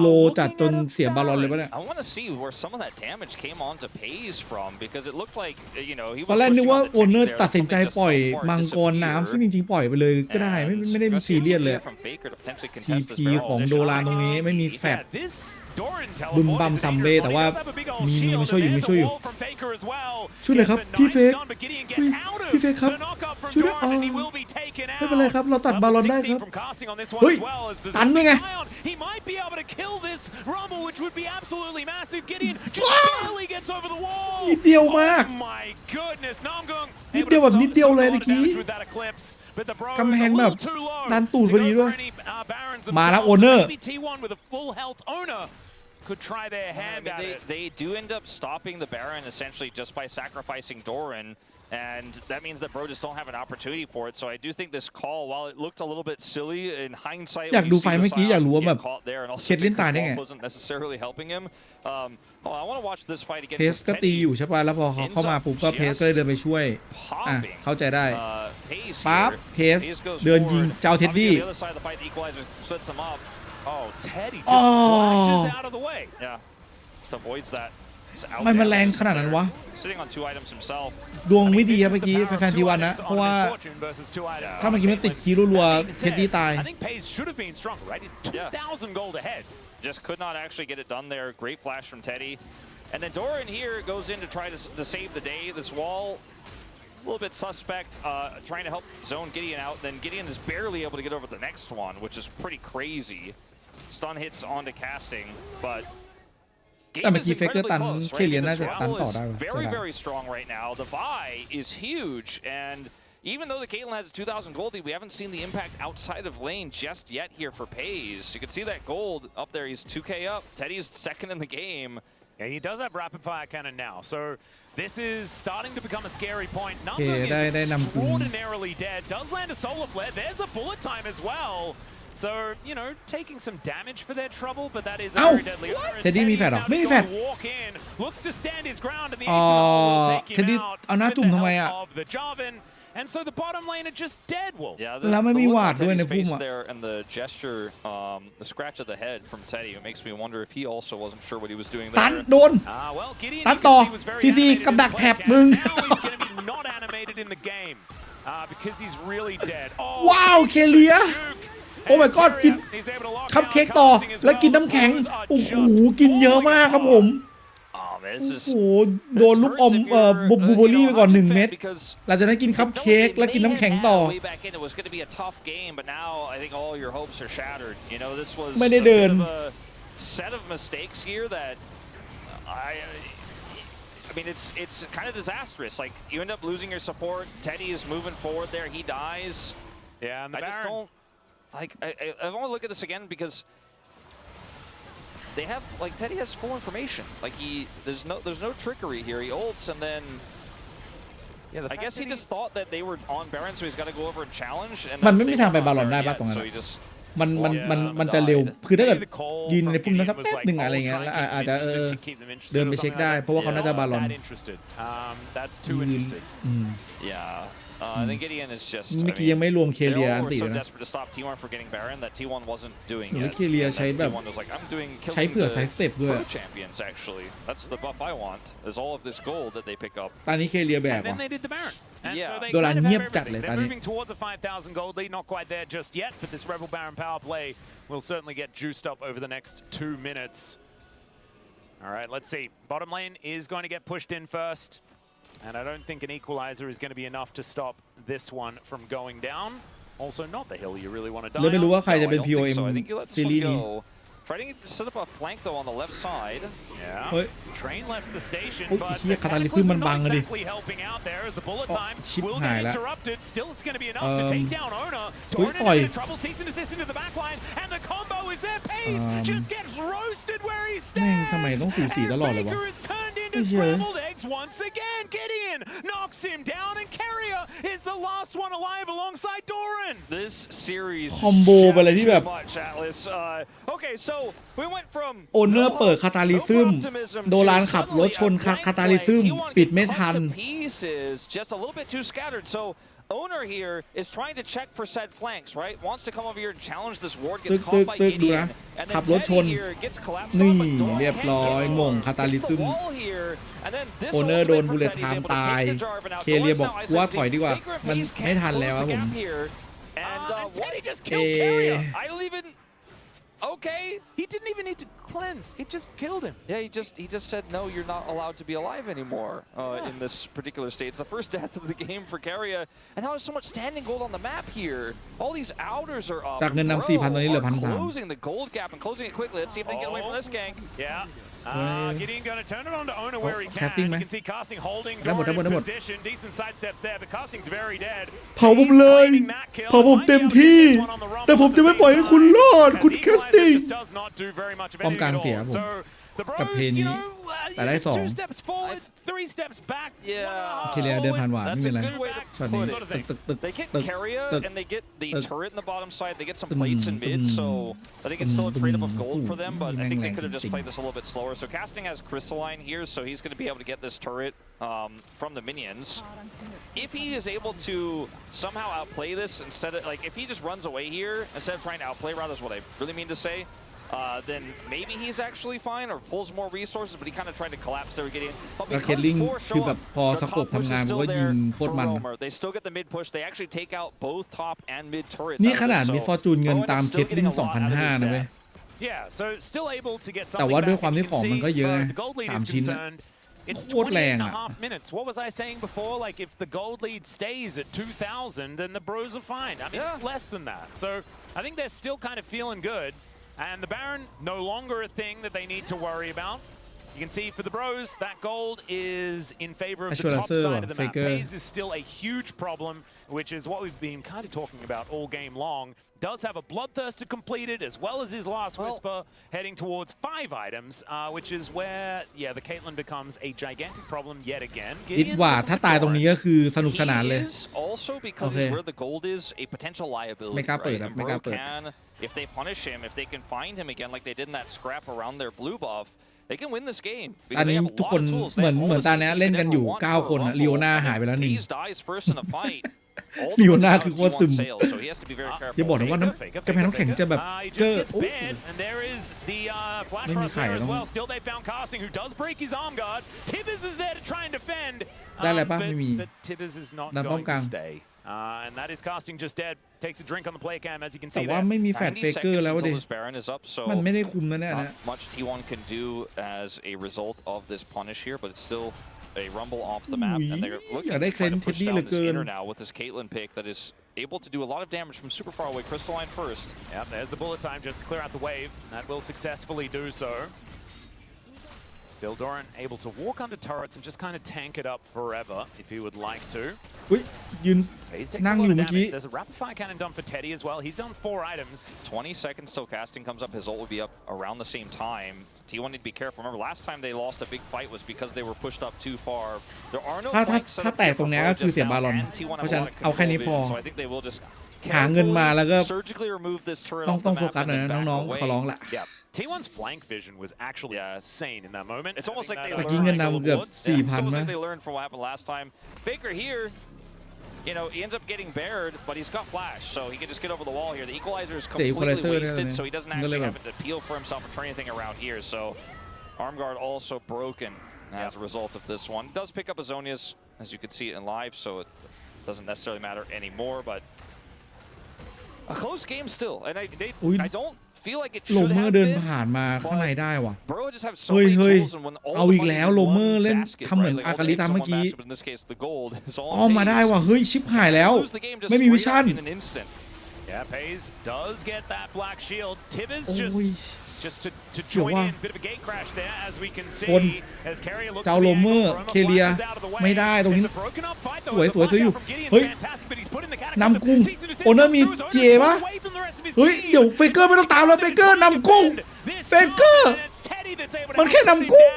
โลจัดจนเสียบาลอนเลยปะเนี่ย I want to see where some of that damage came onto Pays from because it looked like you know he ตอนแรกนึกว่า was โอเนอร์ตัดสินใจปล่อยมังกรน้ำซึ่งจริงๆปล่อยไปเลยก็ได้ไม่ได้มีซีเรียสเลย TP ของโดรานตรงนี้ไม่มีแฟตบึมบัมซัมเบ้แต่ว่ามีมาช่วยอยู่ช่วยเลยครับพี่เฟกพี่เฟกครับช่วยด้วยไม่เป็นไรครับเราตัดบาลอนได้ครับเฮ้ยตันด้วยไงนิดเดียวมากนิดเดียวแบบนิดเดียวเลยเมื่อกี้กำแพงแบบดันตูดพอดีด้วยมาแล้วโอเนอร์could try their hand at it. They do end up stopping the Baron essentially just by sacrificing Doran, and that means that Bro just don't have an opportunity for it. So I do think this call, while it looked a little bit silly in hindsight, อยากดูไฟเมื่อกี้อยากรู้ว่าแบบเคทลินตายได้ไง wasn't necessarily helping him. I want to watch this fight again. เพสก็ตีอยู่ใช่ป่ะแล้วพอเขาเข้ามาปุ๊บก็เพสก็เลยเดินไปช่วยเข้าใจได้ปั๊บเพสเดินยิงเจ้าเท็ดดี้Oh, Teddy just flashes out of the way. Yeah, just avoids that. ไม่มันแรงขนาดนั้นวะ Sitting on 2 items himself. ดวงไม่ดีครับเมื่อกี้แฟนทีวันนะเพราะว่าถ้าเมื่อกี้มันติดคีย์รัวๆเท็ดดี้ตาย I think Pays should have been stronger, right? 2,000 gold ahead. Just could not actually get it done there. Great flash from Teddy. And then Doran here goes in to try to save the day. This wall, a little bit suspect, trying to help zone Gideon out. Then Gideon is barely able to get over the next one, which is pretty crazy. Stun hits onto casting, but game is incredibly close, right? This Rumble is very, very strong right now. The Vi is huge, and even though the Caitlyn has 2,000 gold lead, we haven't seen the impact outside of lane just yet here for Pays. You can see that gold up there. He's 2K up. Teddy's second in the game. Yeah, he does have rapid fire cannon now, so this is starting to become a scary point. Namgung is extraordinarily dead. Does land a solar flare. There's a bullet time as well. So, you know, taking some damage for their trouble, but that is a very deadly. Teddy มีแฟตหรอไม่มีแฟต Looks to stand his ground, and the will take him out เอาหน้าจุ่มทำไมอ่ะ of the Jarvan. And so the bottom lane are just dead, Wolf. Yeah, แล้วไม่มีวาดด้วยในพุ่ม there and the gesture, the scratch of the head from Teddy, it makes me wonder if he also wasn't sure what he was doing there. ตันโดนตันต่อซีกับดักแท็บมึง Not animated in the game because he's really dead. ว้าวเคเลียโอ้ my god กินคัพเค้กต่อแล้วกินน้ำแข็งโอ้โหกินเยอะมากครับผมโอ้โหโดนลูกอมบูเบอรี่ไปก่อน1 เม็ดหลังจากนั้นกินคัพเค้กแล้วกินน้ำแข็งต่อไม่ได้เดิน I mean, it's kind of disastrous. Like, you end up losing your support. Teddy is moving forward there. He dies. Yeah, and the I just don't... Like, I want to look at this again because they have, like, Teddy has full information. Like, there's no trickery here. He ults and then... Yeah, I guess he just thought that they were on Baron, so he's got to go over and challenge. And มันไม่มีทางไปบาลอนได้ป่ะตรงนั้นมันจะเร็วคือถ้าเกิดยืนในพุ่มนั้นสักแป๊บหนึ่งอะไรเงี้ยแล้วอาจจะเดินไปเช็คได้เพราะว่าเขาน่าจะบาลอน I think Gideon is just เมื่อกี้ยังไม่รวมเคเลียอันติ so นะ desperate to stop T1 from getting Baron that T1 wasn't doing แล้ว yet เคเลียใช้แบบ T1 was like I'm doing ใช้เผื่อไซส์สเต็ปด้วย pro champions actually that's the buff I want is all of this gold that they pick up ตอนนี้เคเลียแบก And then they did the Baron. And so they โดน kind of เงียบ have จัดเลย everything. ตอน They're นี้ moving towards a 5,000 gold lead, not quite there just yet, but this Rebel Baron power play will certainly get juiced up over the next 2 minutes. All right, let's see. Bottom lane is going to get pushed in first, and I don't think an equalizer is going to be enough to stop this one from going down. Also, not the hill you really want to die แล้วไม่รู้ on. ว่าใครจะเป็น No, I don't think POM so. I think you let ซี this รี one ส์นี้ go. Trying to set up a flank though on the left side. Yeah. เฮ้ย Train left the station, โอ้ย but เฮียคาตาลิซึมมันบังอะดิ exactly helping out there as the bullet time ชิบ will หาย get ละ interrupted. Still, it's going to be enough to take down Ona. เฮ้ย Torn ต่อย into trouble, cease and desist into the back line, and the combo is there. Pace just gets roasted where he แม่ง stands. ทำไมต้องสูสีตลอดเลยวะ Baker is turned into ไอ้เหี้ย scrambled eggs once again. Gideon knocks him down, and Carrier is the last one alive alongside Doran. This series คอมโบไปเลยที่แบบ too much, Atlas. Okay, so we went from โอเนอร์เปิดคาตาลิซึมโดรานขับรถชนคาตาลิซึมปิดไม่ทัน pieces just a little bit too scattered. So Owner here is trying to check for said flanks, right? Wants to come over here and challenge this ward, gets caught by Gideon, and then Teddy here gets collapsed นี่ on, but Doran เรียบร้อย can't get มงคาตาลิ hits ซึ the ม wall here, and then this โอเนอร์โดน ultimate บุล from เลต Teddy ไท is ม์ able to ตาย take the Jarvan out. เคเลียบอก Doran's now ว่าถอยดีกว่า Baker and มัน Pace ไม่ can't ทันแล้ว close ครับ the ผม gap here, and And Teddy what? just killed Carrier. I don't even. Okay. He didn't even need to cleanse. It just killed him. Yeah, he just said no. You're not allowed to be alive anymore in this particular state. It's the first death of the game for Carrier, and now there's so much standing gold on the map here. All these outers are up. จากเงินนำ 4,000 ตอนนี้เหลือ 1,300 closing the gold gap and closing it quickly. Let's see if they can get away from this gank. Yeah. Gideon going to turn it on to Ona where he can. casting You ไหม can see casting holding ได้หมด Doran ได้หมด in ได้หมด position. Decent side steps there, but casting's very dead. เผาผมเลย Claiming that kill. เผาผมเต็มที่ Might be able to get this one on the rumble แต่ผมจะไม่ปล่อยให้คุณรอด and คุณ Equalizer แคสติ้ง just does not do very much of ป้อม anything กลาง at เสีย all. ผม So the กับ Bros, เพล you นี้ know, แต่ได้ 2 2 steps forward, 3 steps back. Yeah. เคเลียเดินผ่านหวานไม่ That's เป็น a ไร good way to ช็อตนี้ put it. ตึกตึก They get ตึก Carrier ตึก and they get theตึก turret in the bottom side. They get some plates in mid, so I think it's still a trade up of gold for them. But I think they could have just played this a little bit slower. So casting has Crystalline here, so he's going to be able to get this turret from the minions. If he is able to somehow outplay this instead of like if he just runs away here instead of trying to outplay, rather is what I really mean to say. Then maybe he's actually fine or pulls more resources, but he kind of tried to collapse there Gideon. But แล้วเค because ลลิง four คือ show แบ up, บพอ the สกบ top push ทำงาน is มัน still ก็ยิง there โคตร for มัน Roamer. They still get the mid push. They actually take out both top and mid turrets. นี่ out of ขนาด this, มี so ฟอร์จูนเงิน Owen ตาม is เค still ทลิง getting a lot out of this 2,500 นะเว้ย death. Yeah, so still able to get แต่ something ว่าด้วย back. ความ And ที่ you ของ can มัน see ก็ as เยอะ far ไง as the gold lead 3 is ชิ้นอะ concerned, it's โคตรแรงอะ 28.5 minutes. What was I saying before? Like, if the gold lead stays at 2,000, then the Bros are fine. I mean, Yeah. it's less than that. So I think they're still kind of feeling good. And the Baron, no longer a thing that they need to worry about. You can see for the Bros, that gold is in favor of the top side of the map. Pace is still a huge problem, which is what we've been kind of talking about all game long. Does have a Bloodthirster completed, as well as his Last Whisper, heading towards 5 items, which is where, yeah, the Caitlyn becomes a gigantic problem yet again. คิดว่าถ้าตายตรงนี้ก็คือสนุกสนานเลย He is also because Okay. where the gold is a potential liability. ไม่กล้าเปิด right? ครับ And ไม่กล้า Bro เปิด can, if they punish him, if they can find him again like they did in that scrap around their blue buff, they can win this game อัน because they นี้ have a ทุก lot คน of tools. เหมือน They have เหมื all อน the ตอนนี้ CC เล่นกันอยู่ they ever want 9 คน for อะ a ลีโอ Rumble. นา And หายไปแล้ว if 1 Hayes dies first in a fight, all ลีโอ the นา way คือ down โคตร T1 ซึม sails, so he has to be very careful. อย่าบอกนะว่าน้ำกำแพงน้ำแข็งจะแบบ He เกอ just ร์ gets โอ้ banned, and there is the flash Maybe rush there Kai, as no? well. Still, they found Casting, who does break his arm guard. Tibbers is there to try and defend. ได้อะไรปะ but- ไม่มี but Tibbers is not ดันป้อม going กลา to ง stay. And that is Casting just dead. Takes a drink on the play cam, as you can แต่ see ว่า there. ไม่มีแฟด 90 เฟเกอร์ seconds แล้วดิ until this Baron is up, so มันไม่ได้คุมนะเนี่ยนะ not much T1 can do as a result of this punish here, but it's still a rumble off the map, and they're looking to try to push down this inner now with this Caitlyn pick that is able to do a lot of damage from super far away. Crystalline first. Yep, there's the bullet time just to clear out the wave. That will successfully do so. Still Doran able to walk under turrets and just kind of tank it up forever if he would like to. อุ้ยยืน Space takes นั่ง a อ lot ยู่ of เมื่อกี้ damage. There's a rapid fire cannon done for Teddy as well. He's on 4 items. 20 seconds till casting comes up. His ult will be up around the same time. T1 need to be careful. Remember, last time they lost a big fight was because they were pushed up too far. There are no ถ้า flanks set ถ้า up แตกตรงนี้ here ก็ for คือ Pro เสีย just บาลอน now, and T1 เพราะ have ฉะ a นั้น lot of เอาแค่นี้ control พอ vision, so I think they will just หาเงินมาแล้วก็ surgically remove this turret ต้อง off ต้อ the งโฟ map กัส and หน่อย then นะ back น้องๆ away. ขอร้องละ Yeah. T1's flank vision was actually insane in that moment. It's almost like they เมื่อกี้เงินนำเกือบ 4,000 It's almost มั้ like ย they learned from what happened last time. Baker here you know, he ends up getting bared, but he's got flash, so he can just get over the wall here. The equalizer is completely wasted, so he doesn't actually have to peel for himself or turn anything around here. So arm guard also broken as a result of this one. Does pick up Azonius, as you can see it in live, so it doesn't necessarily matter anymore, but a close game still, and I don't feel like it should have เดินผ่านมาข้างในได้ว่ะ Bro just have so many tools and when all เอาอีกแล้วโลเมอร์เล่นทำเหมือนอากาลิตามเมื่อกี้อ้อมมาได้ว่ะเฮ้ยชิบหายแล้วไม่มีวิชั่น Yeah, Pays does get that black shield. Tivers just to join in, bit of a gate crash there, as we can see. As Carrier looks for the angle, Roma flashes out of the way. ไม่ได้ตรงนี้ It's a broken up fight ส though. วย The flash อยู่ out from Gideon's เฮ้ย fantastic, but he's put in the นำกุ้งโอเนอร์มีเจปะเฮ้ยเดี๋ยวเฟเกอร์ไม่ต้องตามแล้วเฟเกอร์นำกุ้งเฟเกอร์มันแค่นำกุ้ง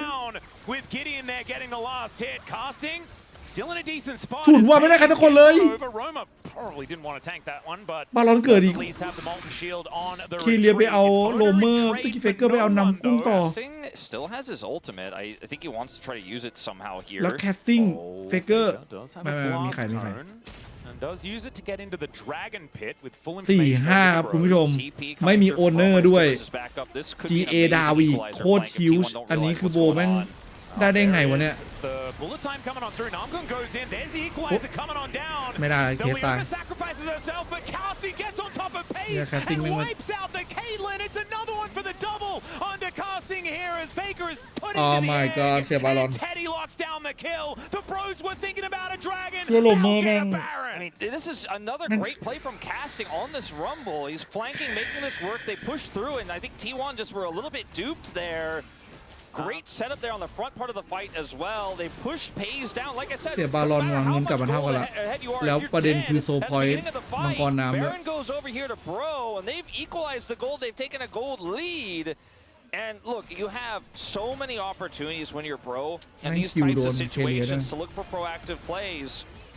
With Gideon there getting the last hit, casting. Still in a decent spot. ฉุนว่าไม่ได้ใครทุกคนเลย Roma probably didn't want to tank that one, but บาลอนเกิดอีก at least have the molten shield on the คีเลียไปเอาโลเมอร์ตะกี้เฟเกอร์ไปเอานำกุ้งต่อ Still has his ultimate. I think he wants to try to use it somehow here. แล้วแคสติ้งเฟเกอร์ไม่มีใครand does use it to get into the dragon pit with full 4-5 ครับคุณผู้ชมไม่มีโอเนอร์ด้วย GA ดาวีโคตรฮิวจ์อันนี้คือโบแม่งได้ไงวะเนี่ยไม่ได้เคสตายเนี่ยแคสติ้งไม่มาOh my god เสียบาลอนเพื่อลมเมอร์แม่ง I mean, this is another great play from Casting on this Rumble. He's flanking, making this work. They push through, and I think T1 just were a little bit duped there. Great setup there on the front part of the fight as well. They push Pays down. Like I said, เสียบาลอนวางเงินกลับมาเท่ากันละแล้วประเด็นคือโซพอยต์มังกรน้ำ Baron goes over here to Bro, and they've equalized the gold. They've taken a gold lead. And look, you have so many opportunities when you're Bro in these types of situations to look for proactive plays.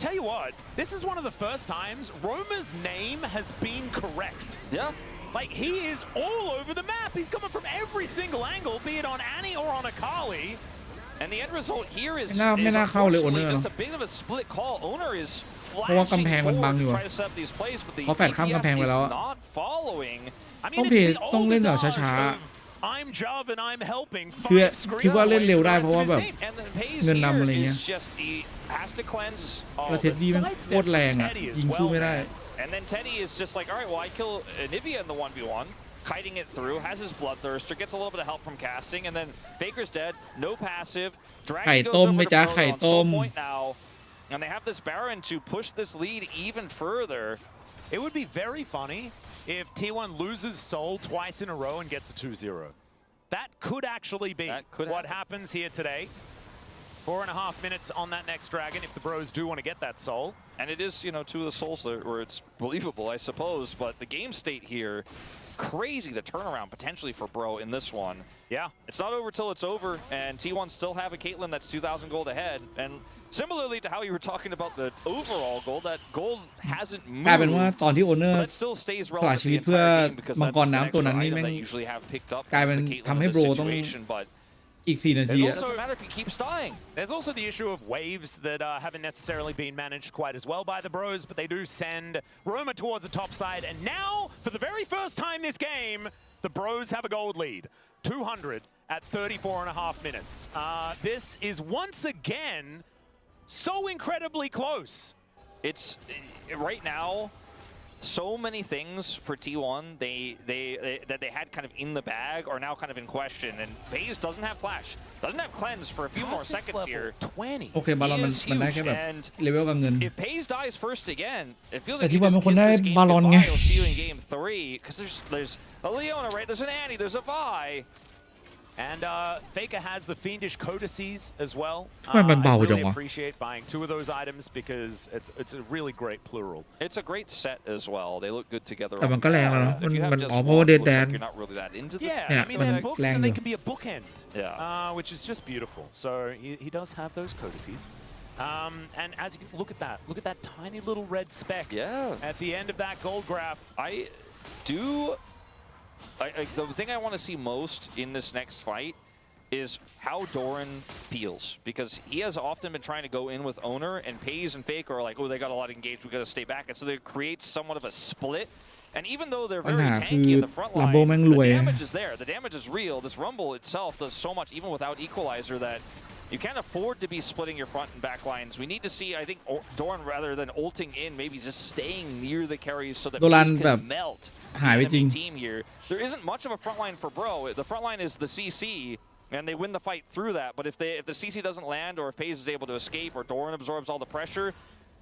Tell you what, this is one of the first times Roma's name has been correct. Yeah. Like, he is all over the map. He's coming from every single angle, be it on Annie or on Akali. And the end result here is unfortunately just a bit of a split call. Owner is เพราะว่ากำแพงมันบังอยู่ try to set up these plays, but the เขาแฟดข้ามกำแพงไปแล้ว not following. I mean, ต้องเล่นแบบช้า I'm Jav and I'm helping. คือคิดว่าเล่นเร็วได้เพราะว่าแบบเงินนำอะไรเงี้ยแล้วเท็ดดี้มันโคตรแรงอ่ะยิงสู้ไม่ได้ And then Teddy is just like, all right, well, I kill Nivea in the 1v1, kiting it through, has his Bloodthirster, gets a little bit of help from casting, and then Faker's dead, no passive. Dragon goes over to Bro on soul point now, and they have this Baron to push this lead even further. It would be very funny if T1 loses Soul twice in a row and gets a 2-0. That could actually be what happens here today. 4.5 minutes on that next dragon if the Bros do want to get that soul. And it is, you know, 2 of the souls there where it's believable, I suppose, but the game state here, crazy the turnaround potentially for Bro in this one. Yeah. It's not over till it's over, and T1 still have a Caitlyn that's 2,000 gold ahead. And similarly to how you were talking about the overall gold, that gold hasn't moved. กลายเป็นว่าตอนที่โอเนอร์ That still stays สละชีวิต relevant เพื่อ the entire game because มัง that's กร an น้ำตัว extra นั้นนี่ item แม่ง that usually have picked up กลายเป็น against the Caitlyn ทำให้ in โบ this ต้อง situation, but อีก4 นาที it อะ doesn't matter if he keeps dying. There's also the issue of waves that haven't necessarily been managed quite as well by the Bros, but they do send Roma towards the top side. And now, for the very first time this game, the Bros have a gold lead. 200 at 34.5 minutes. This is once again so incredibly close. It's right now. So many things for T1 that they had kind of in the bag are now kind of in question, and Pays doesn't have flash, doesn't have cleanse for a few more seconds here. โอเคบาลอนมันได้แค่แบบเลเวลกับเงิน If Pays dies first again, it feels แต่ like ที่ he ว่า just มันคน gives ได้ this game บาลอนไง goodbye. We'll see you in game 3 because there's a Leona, right? There's an Annie, there's a Vi. And Faker has the Fiendish Codices as well. I really appreciate buying 2 of those items because it's a really great plural. It's a great set as well. They look good together. แต่มันก็แรงแล้วนะ If you have มัน just อ๋อเพราะว่า one, เด it ด looks แด like น you're not really that into them. Yeah, I mean they're books and they can be a bookend. Yeah. Which is just beautiful. So he does have those Codices. And as you can look at that tiny little red speck. Yeah. At the end of that gold graph. The thing I want to see most in this next fight is how Doran feels, because he has often been trying to go in with owner, and Pays and Fake are like, oh, they got a lot of engaged, we got to stay back, and so they create somewhat of a split. And even though they're very tanky in the front line, the damage is there. The damage is real. This Rumble itself does so much, even without Equalizer, that you can't afford to be splitting your front and back lines. We need to see, I think, Doran, rather than ulting in, maybe just staying near the carries so that Pays can melt the enemy team here. There isn't much of a front line for Bro. The front line is the CC, and they win the fight through that. But if the CC doesn't land, or if Pays is able to escape, or Doran absorbs all the pressure,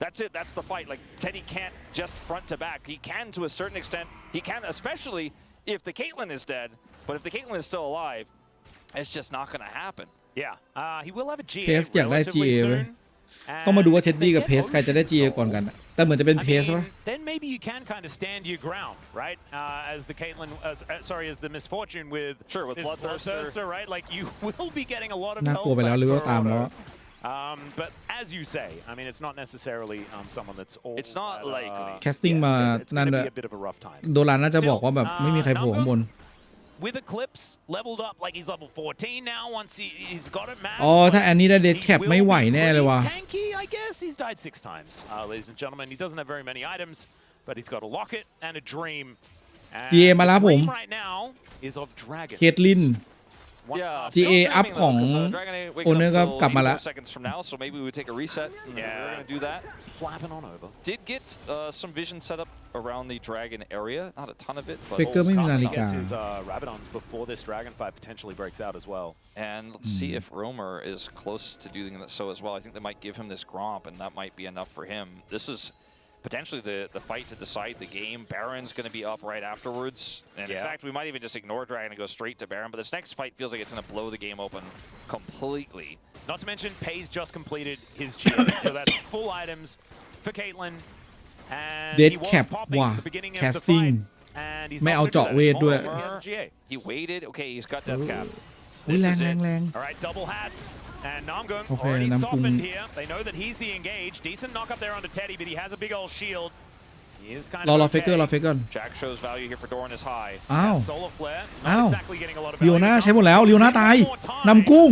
that's it. That's the fight. Like, Teddy can't just front to back. He can to a certain extent. He can, especially if the Caitlyn is dead. But if the Caitlyn is still alive, it's just not going to happen. Yeah. He will have a GA เพสอยากได้ GA เว้ยต้องมาดูว่าเท็ดดี้กับเพสใครจะได้ GA ก่อนกันแต่เหมือนจะเป็นเพสป่ะ Then maybe you can kind of stand your ground, right? As the Caitlyn, as the misfortune with Bloodthirster, right? Like, you will be getting a lot of น่ากลัวไปแล้วหรือว่าตามแล้วBut as you say, I mean, it's not necessarily someone that's all. It's not likely. Casting มานั่นด้วยโดรันน่าจะบอกว่าแบบไม่มีใครโผล่ข้างบน With Eclipse leveled up, like he's level 14 now. Once he's got it maxed. อ๋อถ้าอันนี้ได้เดดแคปไม่ไหวแน่เลยว่ะ Tanky, I guess. He's died 6 times, ladies and gentlemen. He doesn't have very many items, but he's got a locket and a dream. GA มาแล้วผม Right now is of Dragon. เคทลินGA อัพของโอเนอร์ก็กลับมาแล้ว so maybe we take a reset. Yeah, we're gonna do that. Flapping on over. Did get some vision set up around the dragon area. Not a ton of it, but Faker ไม่มีนาฬิกา gets his Rabadons before this dragon fight potentially breaks out as well. And let's see if Romer is close to doing so as well. I think they might give him this Gromp, and that might be enough for him. This is potentially the fight to decide the game. Baron's going to be up right afterwards. And in fact, we might even just ignore Dragon and go straight to Baron. But this next fight feels like it's going to blow the game open completely. Not to mention, Pays just completed his GA, so that's full items for Caitlyn. And Dead he was cap popping at the beginning of the fight. And he's ไม่เอาเจาะเวทด้วย He waited. Okay, he's got death cap. แรง All right, double hats. And Namgung already softened here. They know that he's the engaged. Decent knock up there onto Teddy, but he has a big old shield. He is kind of รอเฟกเกอร์ Jack shows value here for Doran is high. อ้าว Solar flare. Not exactly getting a lot of value. ลิโอน่าใช้หมดแล้วลิโอน่าตายนำกุ้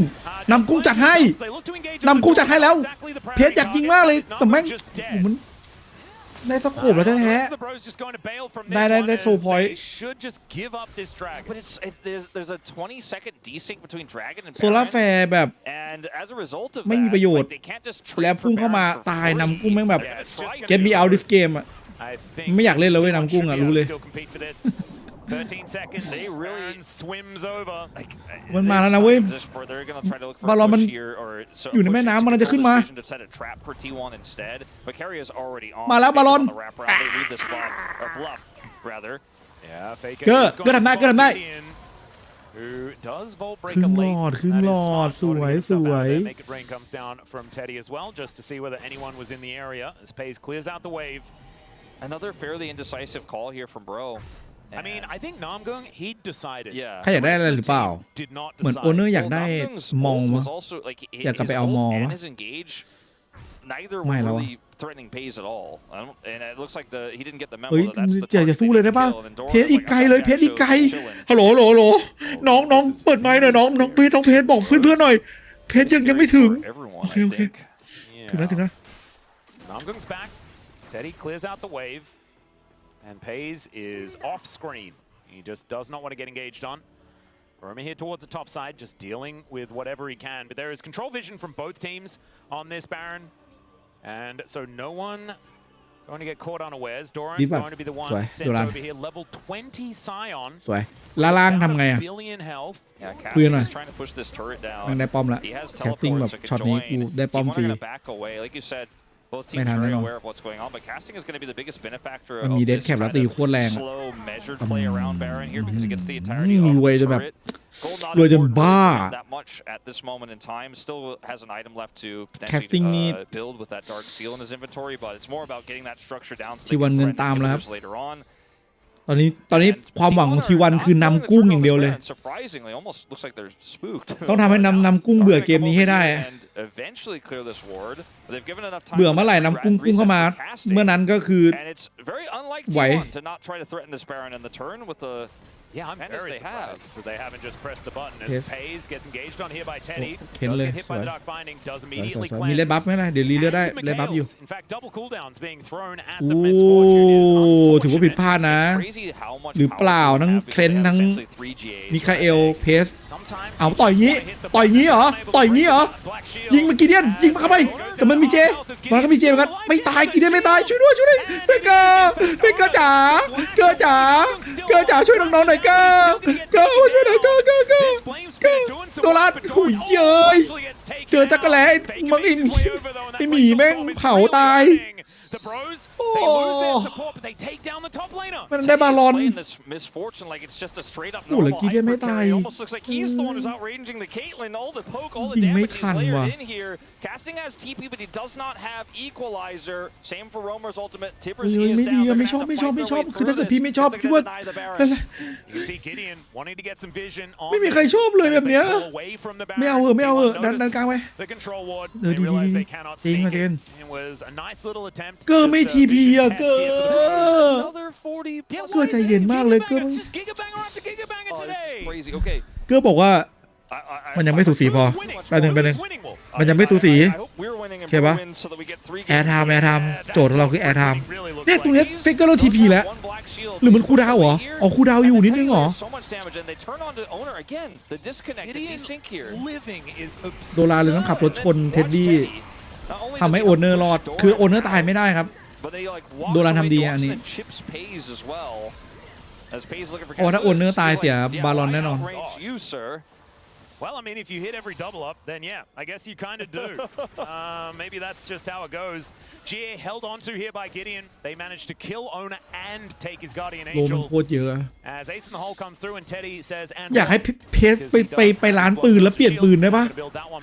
งจัดให้แล้วเพชรอยากยิงมากเลยแต่แม่งมันได้สโคปแล้วแท้ๆได้โซพอยต์ But there's a 20-second desync between Dragon and โซล่าแฟร์แบบไม่มีประโยชน์แล้วพุ่งเข้ามาตายนำกุ้งแม่งแบบ get me out this game อ่ะไม่อยากเล่นแล้วเว้ยนำกุ้งอ่ะรู้เลย 13 seconds. They really swims over. มันมาแล้วนะเว้ยบอลมันอยู่ในแม่น้ำมันจะขึ้นมามาแล้วบอลเกอร์ทำได้ครึ่งหลอดสวย Naked rain comes down from Teddy as well, just to see whether anyone was in the area. As Pays clears out the wave. Another fairly indecisive call here from Bro. I mean, I think Namgung, he decided. ใครอยากได้อะไรหรือเปล่าเหมือนโอเนอร์อยากได้มองมั้งอยากกลับไปเอามองมั้งไม่แล้ว threatening Pays at all. And it looks like he didn't get the memo. เฮ้ยอย่าสู้เลยได้ป่ะเพชรอีกไกลเลยเพชรอีกไกลฮัลโหลน้องเปิดไมค์หน่อยน้องเพชรบอกเพื่อนๆหน่อยเพชรยังไม่ถึงโอเคถึงนะ Namgung's back. Teddy clears out the wave. And Pays is off screen. He just does not want to get engaged on. Roman here towards the top side, just dealing with whatever he can. But there is control vision from both teams on this Baron. And so no one going to get caught unawares. Doran going to be the one sent over here. Level 20 Scion. สวยล่างทำไงอ่ะ billion health. คุยหน่อย trying to push this turret down. ได้ป้อมละแคสติ้งแบบช็อตนี้กูได้ป้อมฟรี Like you said, both teams are very aware of what's going on, but casting is going to be the biggest benefactor of this slow, measured play around Baron here because it gets the entirety of the turret. Gold not that much at this moment in time. Still has an item left to potentially build with that Dark Seal in his inventory, but it's more about getting that structure down so they can threaten inhibitors later on. ตอนนี้ความหวังของทีวันคือนำกุ้งอย่างเดียวเลยต้องทำให้นำกุ้งเบื่อเกมนี้ให้ได้เบื่อเมื่อไหร่นำกุ้งเข้ามาเมื่อนั้นก็คือไหว Yeah, I'm very surprised that they haven't just pressed the button as Pays gets engaged on here by Teddy. เข็นเลย Hit by the dark binding, does immediately มีเลดบัฟไหมนะเดี๋ยวรีเลือดได้เลดบัฟอยู่ In fact, double cooldowns being thrown at โอ้ the Misfortune ถือว่าผิดพลาดนะหรือเปล่าทั้งเคลนทั้งมิคาเอลเพสเอาต่อยงี้เหรอยิงมากีเดียนยิงมาเข้าไปแต่มันมีเจมันก็มีเจเหมือนกันไม่ตายกีเดียนไม่ตายช่วยด้วยเฟกเกอร์จ๋าช่วยน้องๆหน่อยเกอร์มาช่วยหน่อยเกอร์โดรัสหุยเย้ยเจอจักรแล้มังอินไอหมีแม่งเผาตายโอ้มันได้บาลอนโอ้แล้วกีเดียนไม่ตายยิงไม่ทันว่ะไม่ดีไม่ชอบคือถ้าเกิดพี่ไม่ชอบคิดว่าไม่มีใครชอบเลยแบบเนี้ยไม่เอาเหอะดันกลางไว้ดีจริงมาเจนเกอร์ไม่ทีพีอะเกอร์ใจเย็นมากเลยเกอร์บอกว่ามันยังไม่สูสีพอไปหนึ่งมันยังไม่สูสีโอเคปะแอร์ไทม์โจทย์ของเราคือแอร์ไทม์เนี่ยตรงนี้เฟกเกอร์เราทีพีแล้วหรือมันคูดาวเหรออ๋อคูดาวอยู่นิดนึงเหรอโดราเลยต้องขับรถชนเท็ดดี้ทำให้โอเนอร์รอดคือโอเนอร์ตายไม่ได้ครับโดราทำดีอันนี้โอ้ถ้าโอเนอร์ตายเสียบาลอนแน่นอน Well, I mean, if you hit every double up, then yeah, I guess you kind of do. Maybe that's just how it goes. GA held onto here by Gideon. They managed to kill Owner and take his Guardian Angel. As Ace in the Hole comes through and Teddy says, and อยากให้เพชรไปร้านปืนแล้วเปลี่ยนปืนได้ปะ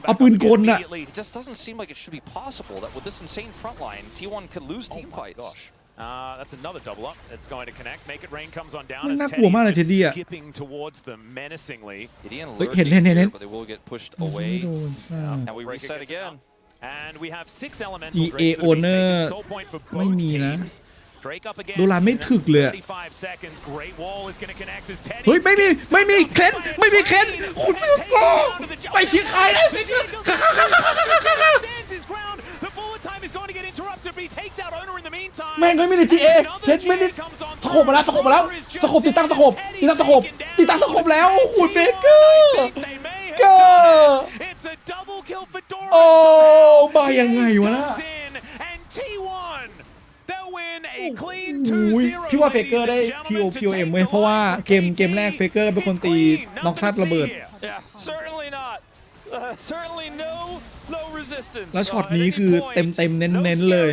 เอาปืนกลน่ะ It just doesn't seem like it should be possible that with this insane front line, T1 could lose team fights. That's another double up. It's going to connect. Make it rain comes on down. น่ากลัวมากเลยเท็ดดี้อะ skipping towards them menacingly. เห็น but they will get pushed away. And we reset again. And we have 6 elemental GA owner ไม่มีนะโดราไม่ถึกเลยเฮ้ยไม่มีเคนคุณฟิลโปไปเคียงใครเลยแม่งไม่ได้ GA เพชรไม่ได้สโคปมาแล้วสโคปติดตั้งสโคปแล้วคุณเฟเกอร์โอ้มายังไงวะนะพี่ว่าเฟเกอร์ได้ POM เว้ยเพราะว่าเกมแรกเฟเกอร์เป็นคนตีน็อกซัดระเบิดแล้วช็อตนี้คือเต็มเน้นเลย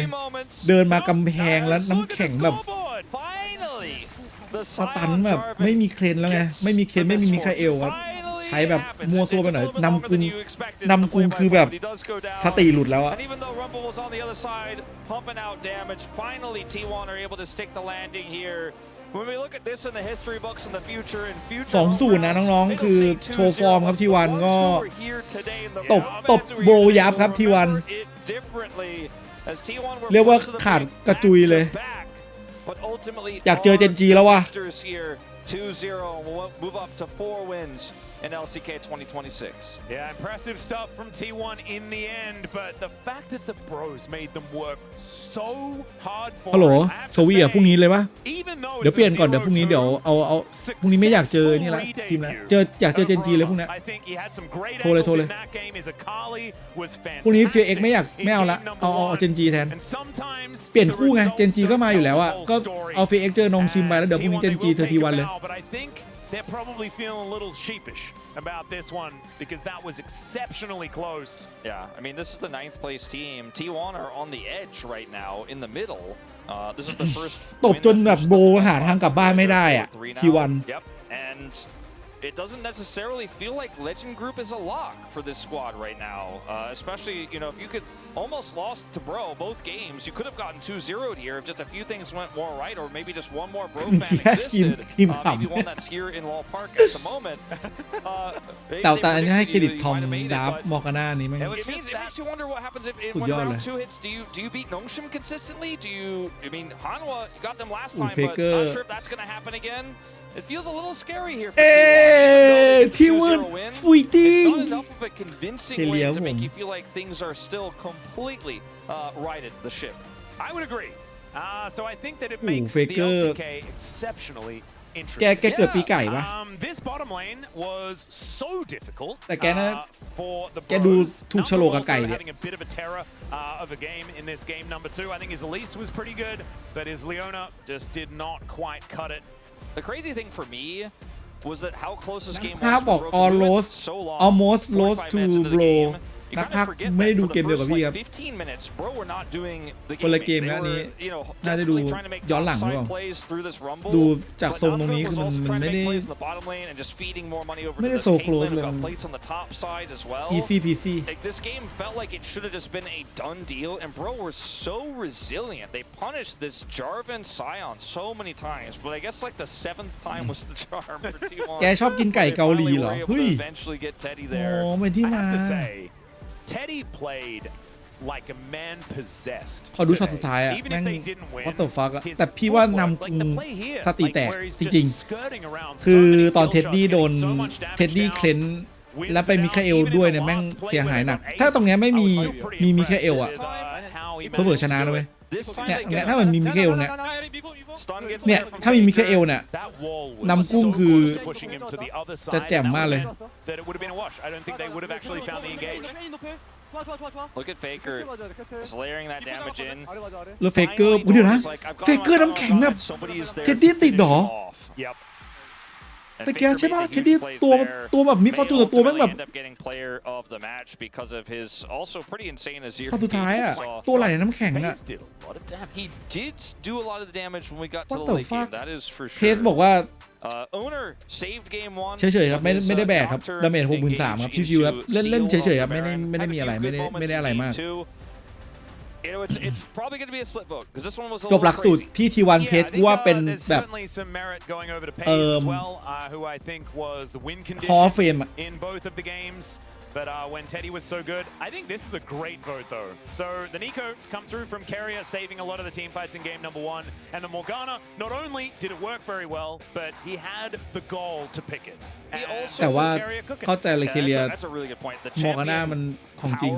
เดินมากำแพงแล้วน้ำแข็งแบบสตันแบบไม่มีเคลนแล้วไงไม่มีเคลนไม่มีมิคาเอลครับใช้แบบมัวตัวไปหน่อยนำกุงคือแบบสติหลุดแล้วอะ2-0นะน้องๆคือโชว์ฟอร์มครับทีวันก็ตบโบยับครับทีวันเรียกว่าขาดกระจุยเลยอยากเจอเจนจีแล้วว่ะin LCK 2026. Yeah, impressive stuff from T1 in the end, but the fact that the bros made them work so hard for ฮัลโหลโชวี่อ่ะพรุ่งนี้เลยปะเดี๋ยวเปลี่ยนก่อนเดี๋ยวพรุ่งนี้เดี๋ยวเอาพรุ่งนี้ไม่อยากเจอนี่ละทีมแล้วอยากเจอเจนจีเลยพรุ่งนี้โทรเลยพรุ่งนี้เฟียเอ็กไม่เอาละเอาเจนจีแทนเปลี่ยนคู่ไงเจนจีก็มาอยู่แล้วอ่ะก็เอาเฟียเอ็กเจอนงชิมไปแล้วเดี๋ยวพรุ่งนี้เจนจีเธอทีวันเลยThey're probably feeling a little sheepish about this one because that was exceptionally close. Yeah, I mean, this is the 9th place team. T1 are on the edge right now in the middle. This is the first ตบจนแบบโบหาทางกลับบ้านไม่ได้อ่ะทีวัน Yep, and it doesn't necessarily feel like Legend Group is a lock for this squad right now. Especially, you know, if you could almost lost to Bro both games, you could have gotten 2-0'd here if just a few things went more right, or maybe just one more Bro fan existed. Maybe one that's here in Lal Park at the moment. แต่อันนี้ให้เครดิตทอมดับมอร์กาน่านี้มั้ย It makes you wonder what happens if when round 2 hits. Do you beat Nongshim consistently? I mean, Hanwha got them last time, but not sure if that's going to happen again. It feels a little scary here. ทีมฟุยติ้ง It's not enough of a convincing win to make you feel like things are still completely righted the ship. I would agree. So I think that it makes the LCK exceptionally interesting. แกเกิดปีไก่ปะ This bottom lane was so difficult. แต่แกนะ for the แกดูถูกโฉลกกับไก่เนี่ย having a bit of a terror of a game in this game number 2. I think his Elise was pretty good, but his Leona just did not quite cut it. The crazy thing for me was that how close this game ภาพ was. บอก almost lost to bro นักพักไม่ได้ดูเกมเดียวกับพี่ครับคนละเกมนะอันนี้น่าจะดูย้อนหลังหรือเปล่าดูจากทรงตรงนี้คือมันไม่ได้โซโคลสเลย easy peasy This game felt like it should have just been a done deal, and bro were so resilient. They punished this Jarvan Scion so many times, but I guess like the 7th time was the charm for T1. แกชอบกินไก่เกาหลีเหรอเฮ้ย โอ้เป็นที่มา Teddy played like a man possessed. ขอดูช็อตสุดท้ายอะแม่ง what the fuck อะแต่พี่ว่านำสติแตกจริงๆคือตอนเท็ดดี้โดนเท็ดดี้เคลนแล้วไปมิคาเอลด้วยเนี่ยแม่งเสียหายหนักถ้าตรงนี้ไม่มีมิคาเอลอะเพื่อชนะนะเว้ยเนี่ยถ้ามันมีมิคาเอลเนี่ยถ้ามีมิคาเอลเนี่ยนำกุ้งคือจะแจ่มมากเลย Look at Faker just layering that damage in. แล้วเฟเกอร์เดี๋ยวนะเฟเกอร์น้ำแข็งแบบเท็ดดี้ติดหรอแต่แกใช่ป่ะเท็ดดี้ตัวแบบมีฟอร์จูนแต่ตัวแม่งแบบพอสุดท้ายอะตัวไหลน้ำแข็งอะ He did do a lot of the damage when we got to What the the late fuck? game. That is for sure. เพสบอกว่า Owner saved game 1. เฉยๆครับไม่ได้แบกครับดาเมจ 63,000 ครับชิวๆครับเล่นเฉยๆครับไม่ได้มีอะไรไม่ได้อะไรมาก It's probably going to be a split vote because this one was a จบหลักสูตรที่ทีวันเพสว่าเป็นแบบฮอลเฟม in both of the games. But when Teddy was so good, I think this is a great vote though. So the Nico come through from Carrier, saving a lot of the team fights in game number 1. And the Morgana, not only did it work very well, but he had the goal to pick it. แต่ว่าเข้าใจเลยเคเลียมอร์กาน่ามันของจริง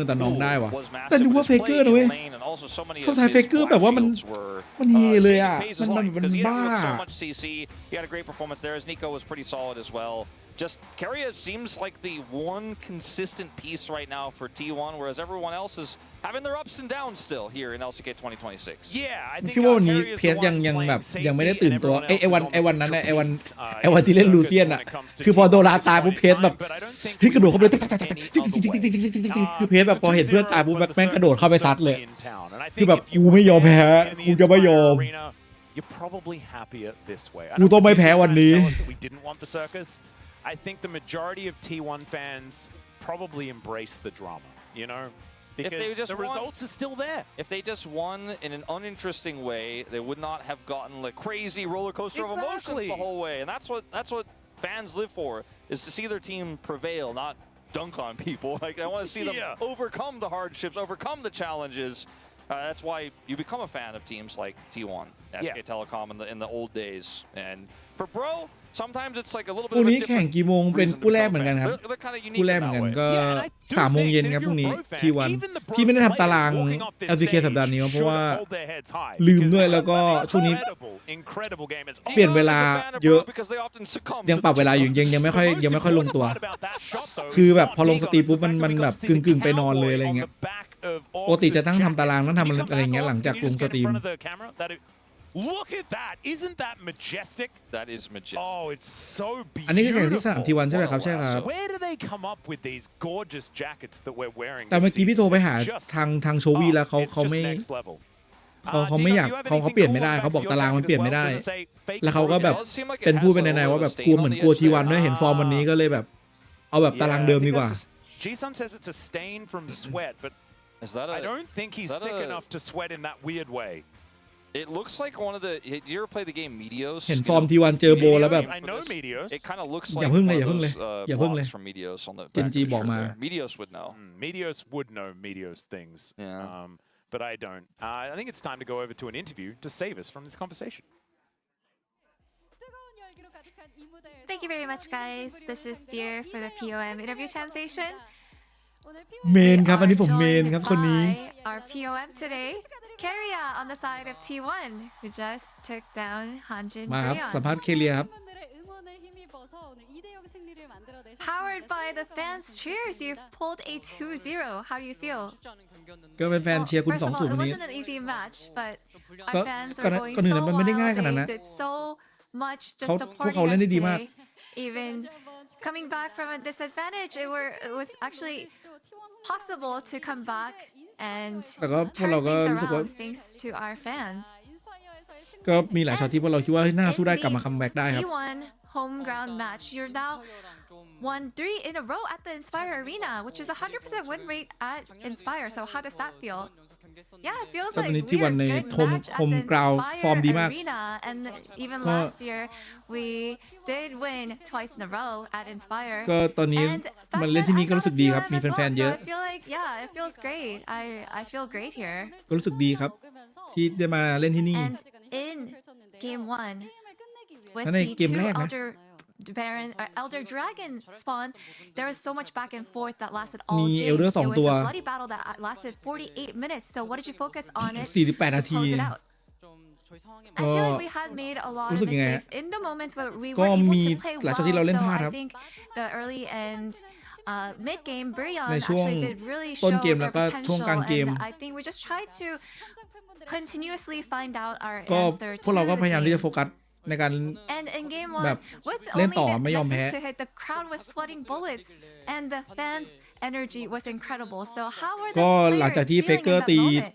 แต่น้องได้ว่ะแต่ดูว่าเฟเกอร์นะเว้ยเข้าใจเฟเกอร์แบบว่ามันเฮเลยอ่ะมันบ้า He had a great performance there as Nico was pretty solid as well. Just Carrier seems like the one consistent piece right now for T1, whereas everyone else is having their ups and downs still here in LCK 2026. Yeah, I think คิดว่าวันนี้เพสยังแบบยังไม่ได้ตื่นตัวไอวันนั้นไอวันที่เล่นลูเซียนอ่ะคือพอโดนลาตายปุ๊บเพสแบบพี่กระโดดเข้าไปคือเพสแบบพอเห็นเพื่อนตายปุ๊บแบบแม่งกระโดดเข้าไปซัดเลยคือแบบกูไม่ยอมแพ้กูจะไม่ยอม You're probably happier this way. กูต้องไม่แพ้วันนี้ I think the majority of T1 fans probably embrace the drama, you know, because the results are still there. If they just won in an uninteresting way, they would not have gotten the crazy roller coaster of emotions the whole way. And that's what fans live for, is to see their team prevail, not dunk on people. Like I want to see them overcome the hardships, overcome the challenges. That's why you become a fan of teams like T1, SK Telecom in the old days. And for Bro.Sometimes it's like a little bit พรุ่งนี้แข่งกี่โมงเป็นคู่แรกเหมือนกันครับคู่แรกเหมือนกันก็3 โมงเย็นครับพรุ่งนี้ที่วันพี่ไม่ได้ทำตาราง LCK สัปดาห์นี้เพราะว่าลืมด้วยแล้วก็ช่วงนี้เปลี่ยนเวลาเยอะยังปรับเวลาอยู่ยังไม่ค่อยลงตัวคือแบบพอลงสตรีมปุ๊บมันแบบกึ่งไปนอนเลยอะไรเงี้ยปกติจะตั้งทำตารางต้องทำอะไรเงี้ยหลังจากลงสตรีมLook at that! Isn't that majestic? That is majestic. Oh, it's so beautiful. อันนี้คือแข่งที่สนามทีวันใช่ไหมครับใช่ครับ Where do they come up with these gorgeous jackets that we're wearing? แต่เมื่อกี้พี่โทรไปหาทางโชวี่แล้วเขาไม่อยากเขาเปลี่ยนไม่ได้เขาบอกตารางมันเปลี่ยนไม่ได้แล้วเขาก็แบบเป็นพูดเป็นในว่าแบบกลัวเหมือนกลัวทีวันด้วยเห็นฟอร์มวันนี้ก็เลยแบบเอาแบบตารางเดิมดีกว่า G-Sun says it's a stain from sweat, but I don't think he's sick enough to sweat in that weird way.It looks like one of the. Did you ever play the game Meteos? เห็นฟอร์มทีวันเจอโบแล้วแบบ I know Meteos. It kind of looks like อย่าเพิ่ง one เลย of those blocks เลย from Meteos on the. เจนจีบอกมา Meteos would know. Meteos would know Meteos things. Yeah. But I don't. I think it's time to go over to an interview to save us from this conversation. Thank you very much, guys. This is Dear for the POM interview translation. เมนครับอันนี้ผมเมนครับคนนี้ Our POM today, Keria on the side of T1, who just took down Hanjin มาครับ สัม Korean. ภาษณ์เคเลียครับ Powered by the fans' cheers, you pulled a 2-0. How do you feel? ก็เป็นแฟนเชียร์คุณ First of all, 2-0 it วันนี้ wasn't an easy match, but ก็ our fans ก่อน were going ก่อนอื่น so มันไม่ได้ง่ายขนาด wild. นั้น They did so much just พวกเขาเล่น supporting ได้ us ดีมาก today. Even coming back from a disadvantage, it was actually possible to come back and แต่ก็พวก turn เราก็ things รู้สึกว่า around thanks to our fans. ก็มีหลายช็อตที่พวกเราคิดว่าเฮ้ยน่าสู้ได้กลับมาคัมแบ็กได้ครับ T1 home ground match, you're now won 3 in a row at the Inspire Arena, which is a 100% win rate at Inspire. So how does that feel? Yeah, it feels ก็ like วันนี้ we ที่วัน are ใน good โฮม match โฮ at ม the กราวฟอร์มดี Inspire มาก Arena, and even ก็ last year we did win twice in a row at Inspire. ก็ตอนนี้ And มัน back เล่น then ที่นี่ I ก็ got รู้สึ a กดีครับ POM มี as แฟน well, ๆเย so อะ I feel like it feels great. I feel great here. ก็รู้สึกดีครับ ที่ได้มาเล่นที่นี่ And in game 1, with และใน the เกม two แรกนะ Elder Dragon spawn, there was so much back and forth that lasted มี all เอล game. เดอร์ It 2 was ตัว a bloody battle that lasted 48 minutes. So what did you focus on it 48 นา to ที close it out? I feel like we had made a lot of รู้สึกยังไงฮะ mistakes in the moments where we ก็ were able มี to play หลาย well. ช็อตที่เราเล่น So พลาดค I รับ think the early and mid game, Brion ในช่วง actually did really ต้น show เกม their แล้วก็ช่วง potential, กลางเกม and I think we just tried to continuously find out our ก็ answer พวกเรา to ก็ the พยายามที่จะ game. โฟกัสในการ And in game แบ 1, บ with เล่น only ต่อ the ไม่ยอมแพ้ Nexus to hit, the crowd was sweating bullets, and the fans' energy was incredible. So how were the ก็หลังจาก players ที่ feeling เฟเกอ in ร์ that ตี moment?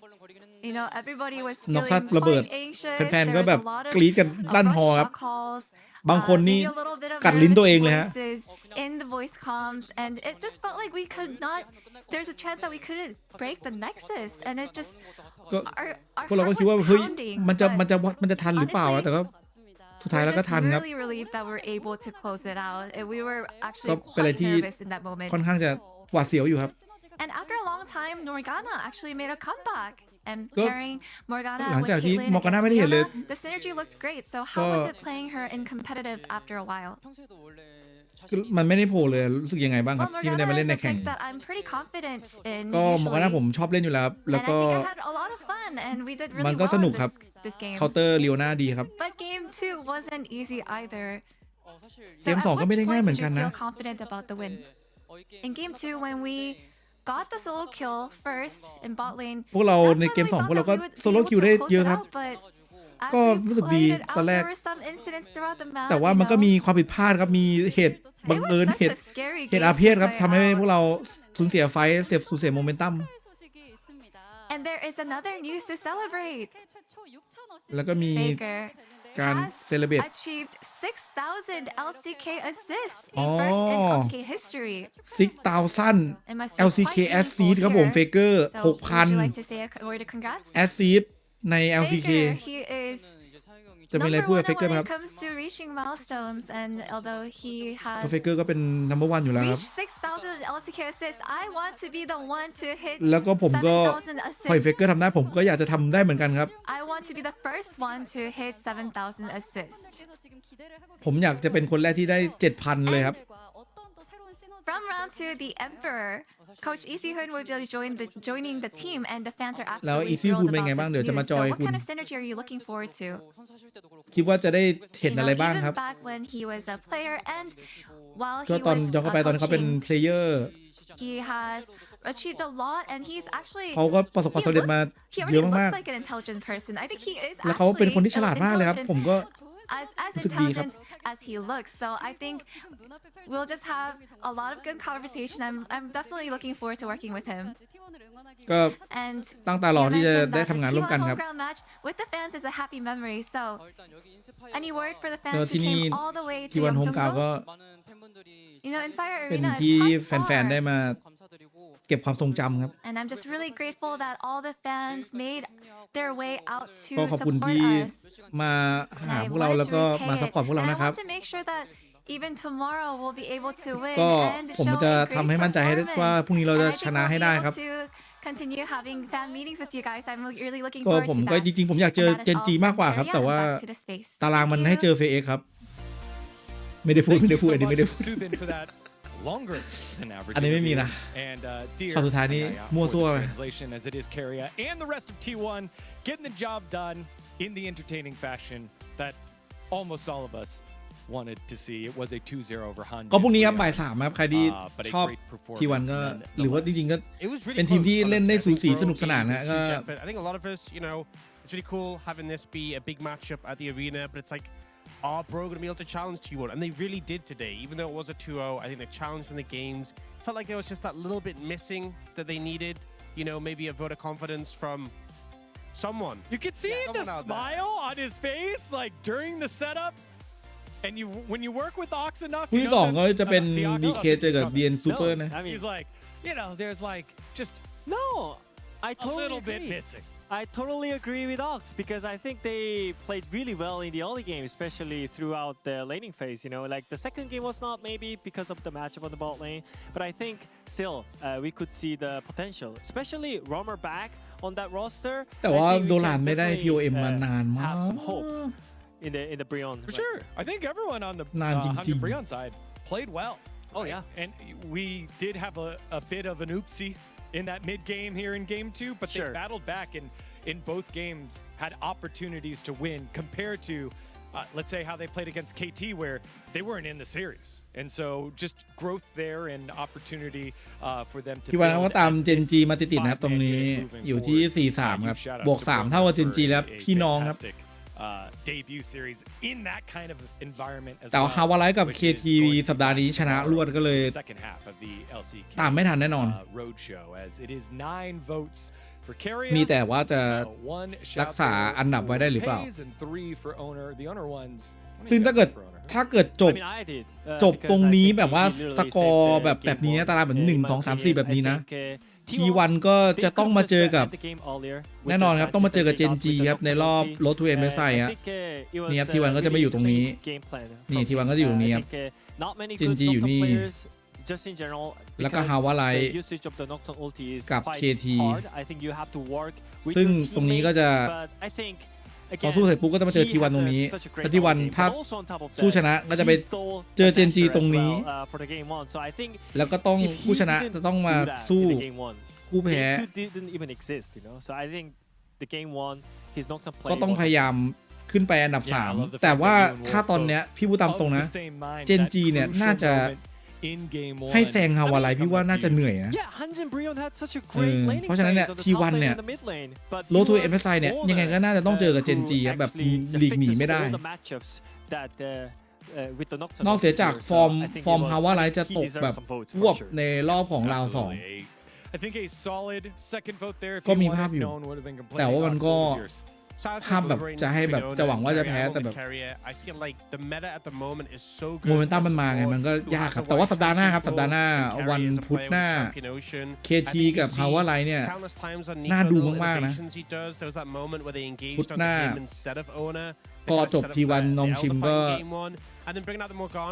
You know, everybody was น็อก feeling ซัดระเบิด quite anxious. แฟน There ๆ ก็ was แบบ a lot of กรี๊ดกันลั่นฮอ rush ครับ shot calls, บางคนนี่ maybe a little bit of กัดลิ้นตัวเองเลย nervous ฮะ voices in the voice comms, and it just felt like we could not. There's a chance that we couldn't break the nexus, and it just ก็ our พวกเราก็ heart คิดว่า was เฮ้ย pounding. มันจะทันหรือเปล่า honestly, แต่ก็สุดท้ายแล้ว we're ก็ just ทันครับ really relieved that we're able to close it out. We were ก็ actually เป็นอะไร quite ที่ nervous in that moment. ค่อนข้างจะหวาดเสียวอยู่ครับ And after a long time, Morgana actually made a comeback. And ก็ pairing Morgana หลัง with จากที่ Caitlyn มอร์กาน่า against ไม่ได้เห็นเลย Fiona, the synergy looks great. So ก็ how was it playing her in competitive after a while? คือมันไม่ได้โผล่เลยรู้สึกยังไงบ้างครับ Well, ที่ได้มา Morgana เล่ is นใน a แข่ง pick that I'm pretty confident in ก็มอร์กาน่า usually. ผมชอบเล่นอยู่แล้วครับ And แล้ว I ก็ think I had a lot of fun, and we did มั really นก็ well สนุก in ครับ this game. เคาน์เตอร์เลียวน่าดีครับ But game 2 wasn't easy either. เกม at 2 ก็ which ไม่ได้ง่าย point เหมือ did นกัน you นะ feel confident about the win? In game 2, when we got the solo kill first in bot lane, พวกเรา that's ใน when เกม we 2 thought พวกเรา that ก็ we would โซ be โล่ able คิว to ได้ close เยอะ it ครับ out, but as ก็ we รู้สึกดี played it ตอน out, แรก there were some incidents throughout the map. แต่ว่ามันก็มีความผิดพลาดครับ มีเหตุบัง It เอิญ was เห such ตุ a scary เหตุ game อาเพศ to ครับ play ทำให้พว out. กเราสูญเสียไฟท์สูญเสียโมเมนตัม And there is another news to celebrate. แล้วก็มี Faker การ has เซเลบรต achieved 6,000 LCK assists, a อ๋อ first in LCK history. 6,000 It must be LCK quite แอสซี meaningful ครับผม here. เฟเกอร์ So would you like to 6,000 say a word of congrats? แอสซีใน LCK Faker, he is จะมีอะไร number พูด one กับเฟเกอร์ when ครับ it comes to reaching milestones, and although he ก็ has เฟเกอร์ก็เป็น number 1 อยู่แล้วครับ reached 6,000 LCK assists, I want to be the one to hit แล้วก็ผมก็ 7,000 ปล่อยเฟ assists. เกอร์ทำได้ผมก็อยากจะทำได้เหมือนกันครับ I want to be the first one to hit 7,000 assists. ผมอยากจะเป็นคนแรกที่ได้ 7,000 เลยครับ From round 2, the Emperor, Coach Easy Hoon will be joining the team, and the fans are แล้ว absolutely Easy thrilled Hoon เป็นไง about บ้าง this เดี๋ยวจะมา news. จ So อย what คุณ kind of synergy are you looking forward to? คิดว่าจะได้เห็น You อะไร know, บ้าง even ครับ back when he was a player, and while ก็ he ตอน was ย้อนกลับไปตอนเขาเป็น coaching, เพลเยอร์ he has achieved a lot, and he's actually เขาก็ประสบความ he สำเร็จมา looks, he เย already อะมาก looks like an intelligent person. I think he is ๆแล้วเขาเป็นคนที่ฉลาดมากเลยครับ intelligent ผมก็ as รู้สึกดีครับ intelligent as he looks. So I think we'll just have a lot of good conversation. I'm definitely looking forward to working with him. ก็ And ตั้งตารอ you ที่จะ mentioned ได้ that the ทำงานร่วม T1 กันครับ home ground match with the fans is a happy memory. So any word for the ก็ fans ที่ who นี่ came all the way to ที่วันโฮมกราวก็ Yeongjeongdo? You know, Inspire เป็น Arena ที่ is แ quite ฟนๆได้ far. มาเก็บความทรงจำครับ And I'm just really grateful that all the fans made their way out to ก็ขอบคุณ support ที่ us. มา And หา I พวกเรา wanted แล้ว to ก็มา repay ซัพ it. พอร์ตพวกเรา And I นะครับ want to make sure that even tomorrow we'll be able to win ก็ and ผม show จะ a ทำให้ great มั่นใจให้ได้ว่า performance. พรุ่งนี้เรา And จะ I ช think นะ we'll ให้ be ได้ able ครับ to continue having fan meetings with you guys. I'm really looking ก็ forward ผม to ก็ that. จริงๆ ผมอยากเจอ And that เจ is น all จี from มากกว่าครับ Korea แต่ and ว่า back to the space. ตาราง Thank มัน you. ให้เจอเฟเอ็กครับ ไม่ได้พูดอันนี้ไม่ได้พูด Suthin for that longer than average อันนี้ไม่มีนะ and Deer ช็อตสุดท้ายนี้มั่วซั่วไป translation as it is Carrier and the rest of T1 getting the job done in the entertaining fashion that almost all of us wanted to see. It was a 2-0 over Han. ก็พรุ่งนี้ครับบ่าย 3ครับใครที่ชอบทีวันก็หรือว่าจริงๆก็เป็นทีมที่เล่นได้สูสีสนุกสนานนะก็ I think a lot of us, you know, it's really cool having this be a big matchup at the arena, but it's like, are Bro going to be able to challenge T1? And they really did today. Even though it was a 2-0, I think they challenged in the games. Felt like there was just that little bit missing that they needed. You know, maybe a vote of confidence from someone. You could see the smile on his face, like during the setup. And when you work with Ox enough, คู่ที่ 2 ก็จะเป็น DK เจอกับ DN Super นะ He's like, you know, there's like just No, I a totally little bit agree. missing. I totally agree with Ox because I think they played really well in the early game, especially throughout the laning phase. You know, like the second game was not maybe because of the matchup on the bot lane, but I think still we could see the potential, especially Roamer back on that roster. แต่ว่าโดลานไม่ได้ POM มานานมาก have some hope in the Brion. For sure, I think everyone on the Brion side played well. Oh yeah, and we did have a bit of an oopsie in that mid game here in game 2, but they battled back and in both games had opportunities to win compared to let's say how they played against KT where they weren't in the series, and so just growth there and opportunity for them to ที่วันก็ตามเจนจีมาติดๆนะครับตรงนี้อยู่ที่ 4-3 ครับบวก 3 เท่ากับเจนจีแล้วพี่น้องครับ debut series in that kind of environment as แต่ฮาวาไลท์กับ KT สัปดาห์นี้ชนะรวดก็เลยตามไม่ทันแน่นอนมีแต่ว่าจะรักษาอันดับไว้ได้หรือเปล่าซึ่งถ้าเกิดจบตรงนี้แบบว่าสกอร์แบบนี้ตารางแบบ1 2 3 4แบบนี้นะT1 ก็จะต้องมาเจอกับแน่นอนครับต้องมาเจอกับเจนจีครับในรอบ Road to MSI ฮะนี่ครับ T1 ก็จะไม่อยู่ตรงนี้นี่ T1 ก็จะอยู่ตรงนี้ครับเจนจีอยู่นี่แล้วก็ฮาวาไลท์กับ KT ซึ่งตรงนี้ก็จะพอสู้เสร็จปุ๊บก็จะมาเจอ T1 ตรงนี้ถ้า T1 ถ้าสู้ชนะก็จะไปเจอเจนจีตรงนี้แล้วก็ต้องผู้ชนะจะต้องมาสู้ผู้แพ้ก็ต้องพยายามขึ้นไปอันดับ 3แต่ว่าถ้าตอนเนี้ยพี่พูดตามตรงนะเจนจีเนี่ยน่าจะให้แซงฮาวาไลท์พี่ว่าน่าจะเหนื่อยนะเพราะฉะนั้นเนี่ย T1 เนี่ยโรดทู MSI เนี่ยยังไงก็น่าจะต้องเจอกับเจนจีแบบหลีกหนีไม่ได้นอกเสียจากฟอร์มฮาวาไลท์จะตกแบบวบในรอบของราว 2ก็มีภาพอยู่แต่ว่ามันก็ถ้าแบบจะให้แบบจะหวังว่าจะแพ้แต่แบบโมเมนตัมมันมาไงมันก็ยากครับแต่ว่าสัปดาห์หน้าครับสัปดาห์หน้าวันพุธหน้า KT กับฮาวาไลท์เนี่ยน่าดูมากๆนะพุธหน้าพอจบ T1 นองชิมก็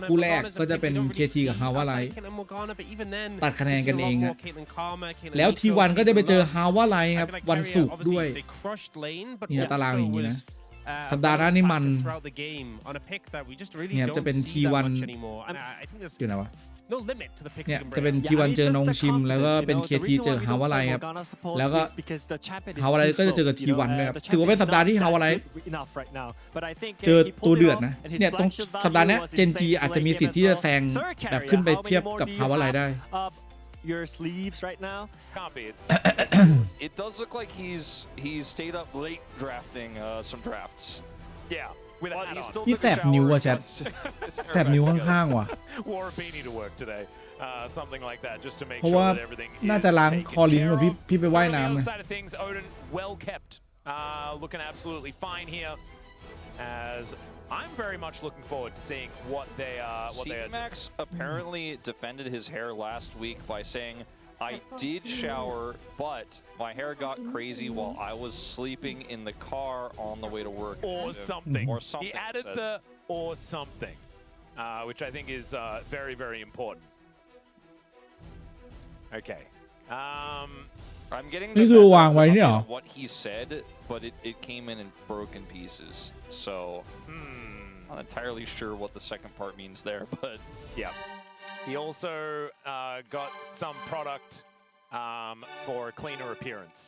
คู่แรกก็จะเป็น KT กับฮาวาไลท์ตัดคะแนนกันเองฮะแล้ว T1 ก็จะไปเจอฮาวาไลท์ครับวันศุกร์ด้วยนี่ตารางอย่างนี้นะสัปดาห์หน้านี่มันเนี่ยจะเป็น T1 อยู่ไหนวะเนี่ยจะเป็น T1 เจอนงชิมแล้วก็เป็น KT เจอฮาวาไลท์ครับแล้วก็ฮาวาไลท์ก็จะเจอกับ T1 ด้วยครับถือว่าเป็นสัปดาห์ที่ฮาวาไลท์เจอตัวเดือดนะเนี่ยตรงสัปดาห์นี้เจนจีอาจจะมีสิทธิ์ที่จะแซงแบบขึ้นไปเทียบกับฮาวาไลท์ได้Your sleeves right now. Copy. It does look like he's stayed up late drafting some drafts. Yeah. พี่แสบนิ้วว่ะแชทแสบนิ้วข้างๆว่ะเพราะว่าน่าจะล้างคอลิ้นว่ะพี่ไปว่ายน้ำนะlooking absolutely fine here as I'm very much looking forward to seeing what they are. Max apparently defended his hair last week by saying, I did shower, but my hair got crazy while I was sleeping in the car on the way to work. Or something. He added the or something, which I think is very, very important. Okay. I'm getting นี่คือวางไว้เนี่ยเหรอ what he said, but it came in broken pieces. So, Not entirely sure what the second part means there, but yeah. He also got some product for a cleaner appearance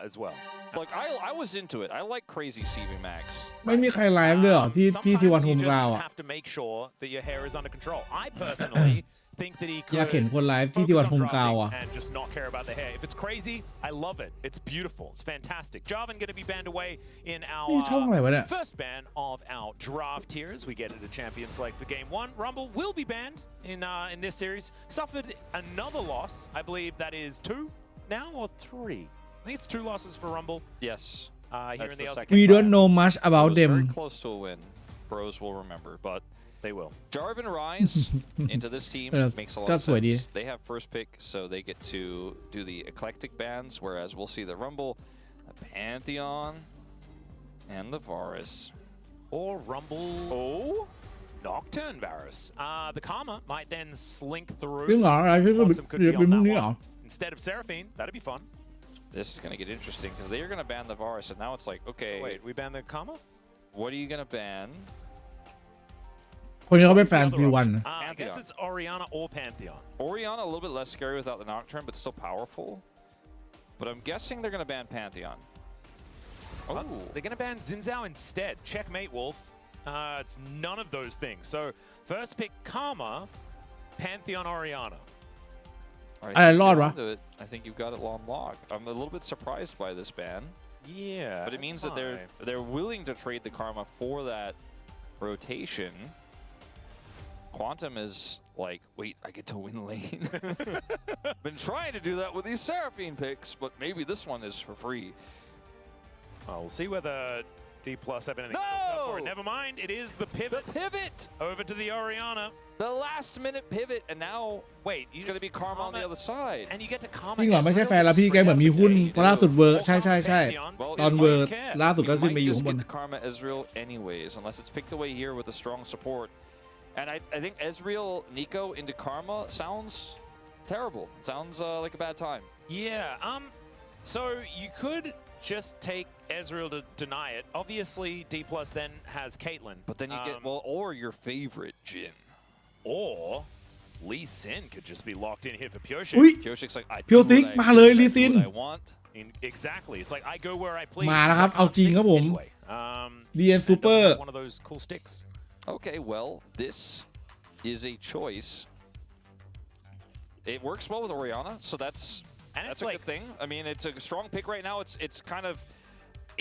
as well. Look, I was into it. I like crazy CV Max. ไม่มีใครไลฟ์เลยเหรอที่วันโฮมกราวอ่ะ have to make sure that your hair is under control. I personally think that he could อยากเห็นคนไลฟ์ที่วันโฮมกราวอ่ะ and just not care about the hair. If it's crazy, I love it. It's beautiful. It's fantastic. Jarvan going to be banned away in our นี่ช่องอะไรวะเนี่ย first ban of our draft tiers. We get into Champions Select for Game 1. Rumble will be banned in this series. Suffered another loss. I believe that is 2 now or 3. I think it's 2 losses for Rumble. Yes. Here in the LCK. We don't know much about them. Very close to a win. Bros will remember, but they will. Jarvan Rise into this team makes a lot of sense. They have first pick, so they get to do the eclectic bans, whereas we'll see the Rumble, the Pantheon, and the Varus. Or Rumble. Oh. Nocturne Varus. The Karma might then slink through. Instead of Seraphine, that'd be fun. This is going to get interesting because they're going to ban the Varus, and now it's like, okay. Wait, we ban the Karma? What are you going to ban? คนนี้เขาเป็นแฟนT1 I guess it's Orianna or Pantheon. Orianna a little bit less scary without the Nocturne, but still powerful. But I'm guessing they're going to ban Pantheon. Oh. They're going to ban Xin Zhao instead. Checkmate, Wolf. It's none of those things. So first pick Karma, Pantheon, Orianna. I think you've got it on lock. I'm a little bit surprised by this ban. Yeah. But it means that they're willing to trade the Karma for that rotation. Quantum is like, wait, I get to win lane. Been trying to do that with these Seraphine picks, but maybe this one is for free. We'll see whether D+ have anything for it. Never mind, it is the pivot. The pivot! Over to the Orianna. The last minute pivot, and now wait, it's going to be Karma on the other side. And you get to Karma. จริงเหรอไม่ใช่แฟนแล้วพี่แกเหมือนมีหุ้นล่าสุดเวอร์ใช่ตอนเวอร์ล่าสุดก็ขึ้นไปอยู่ข้างบน Karma Ezreal anyways, unless it's picked away here with a strong support. And I think Ezreal Nico into Karma sounds terrible. Sounds like a bad time. Yeah. So you could just take Ezreal to deny it. Obviously, D+ then has Caitlyn. But then you get, or your favorite Jhin. Or Lee Sin could just be locked in here for Pyoshik. Pyoshik's like, I do what I want. Exactly. It's like, I go where I please. มาแล้วครับเอาจริงครับผม DNS Super one of those cool sticks. Okay, well, this is a choice. It works well with Orianna, so that's a good thing. I mean, it's a strong pick right now. It's kind of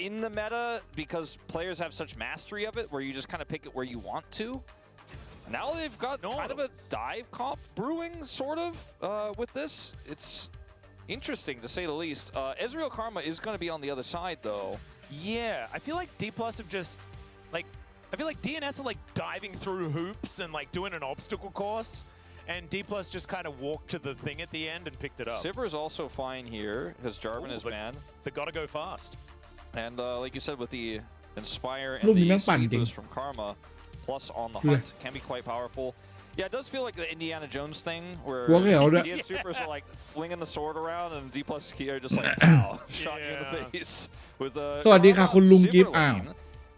in the meta because players have such mastery of it where you just kind of pick it where you want to. Now they've got kind of a dive comp brewing, sort of, with this. It's interesting, to say the least. Ezreal Karma is going to be on the other side, though. Yeah, I feel like D+ have just, like, I feel like DNS are, like, diving through hoops and, like, doing an obstacle course. And D+ just kind of walked to the thing at the end and picked it up. Sivir's also fine here, because Jarvan is banned. They gotta go fast. And like you said, with the Inspire and the speed boost from Karma, plus on the hunt, can be quite powerful. Yeah, it does feel like the Indiana Jones thing, where DNS supers are like flinging the sword around, and D+ Kia just like, pow, shot you in the face. With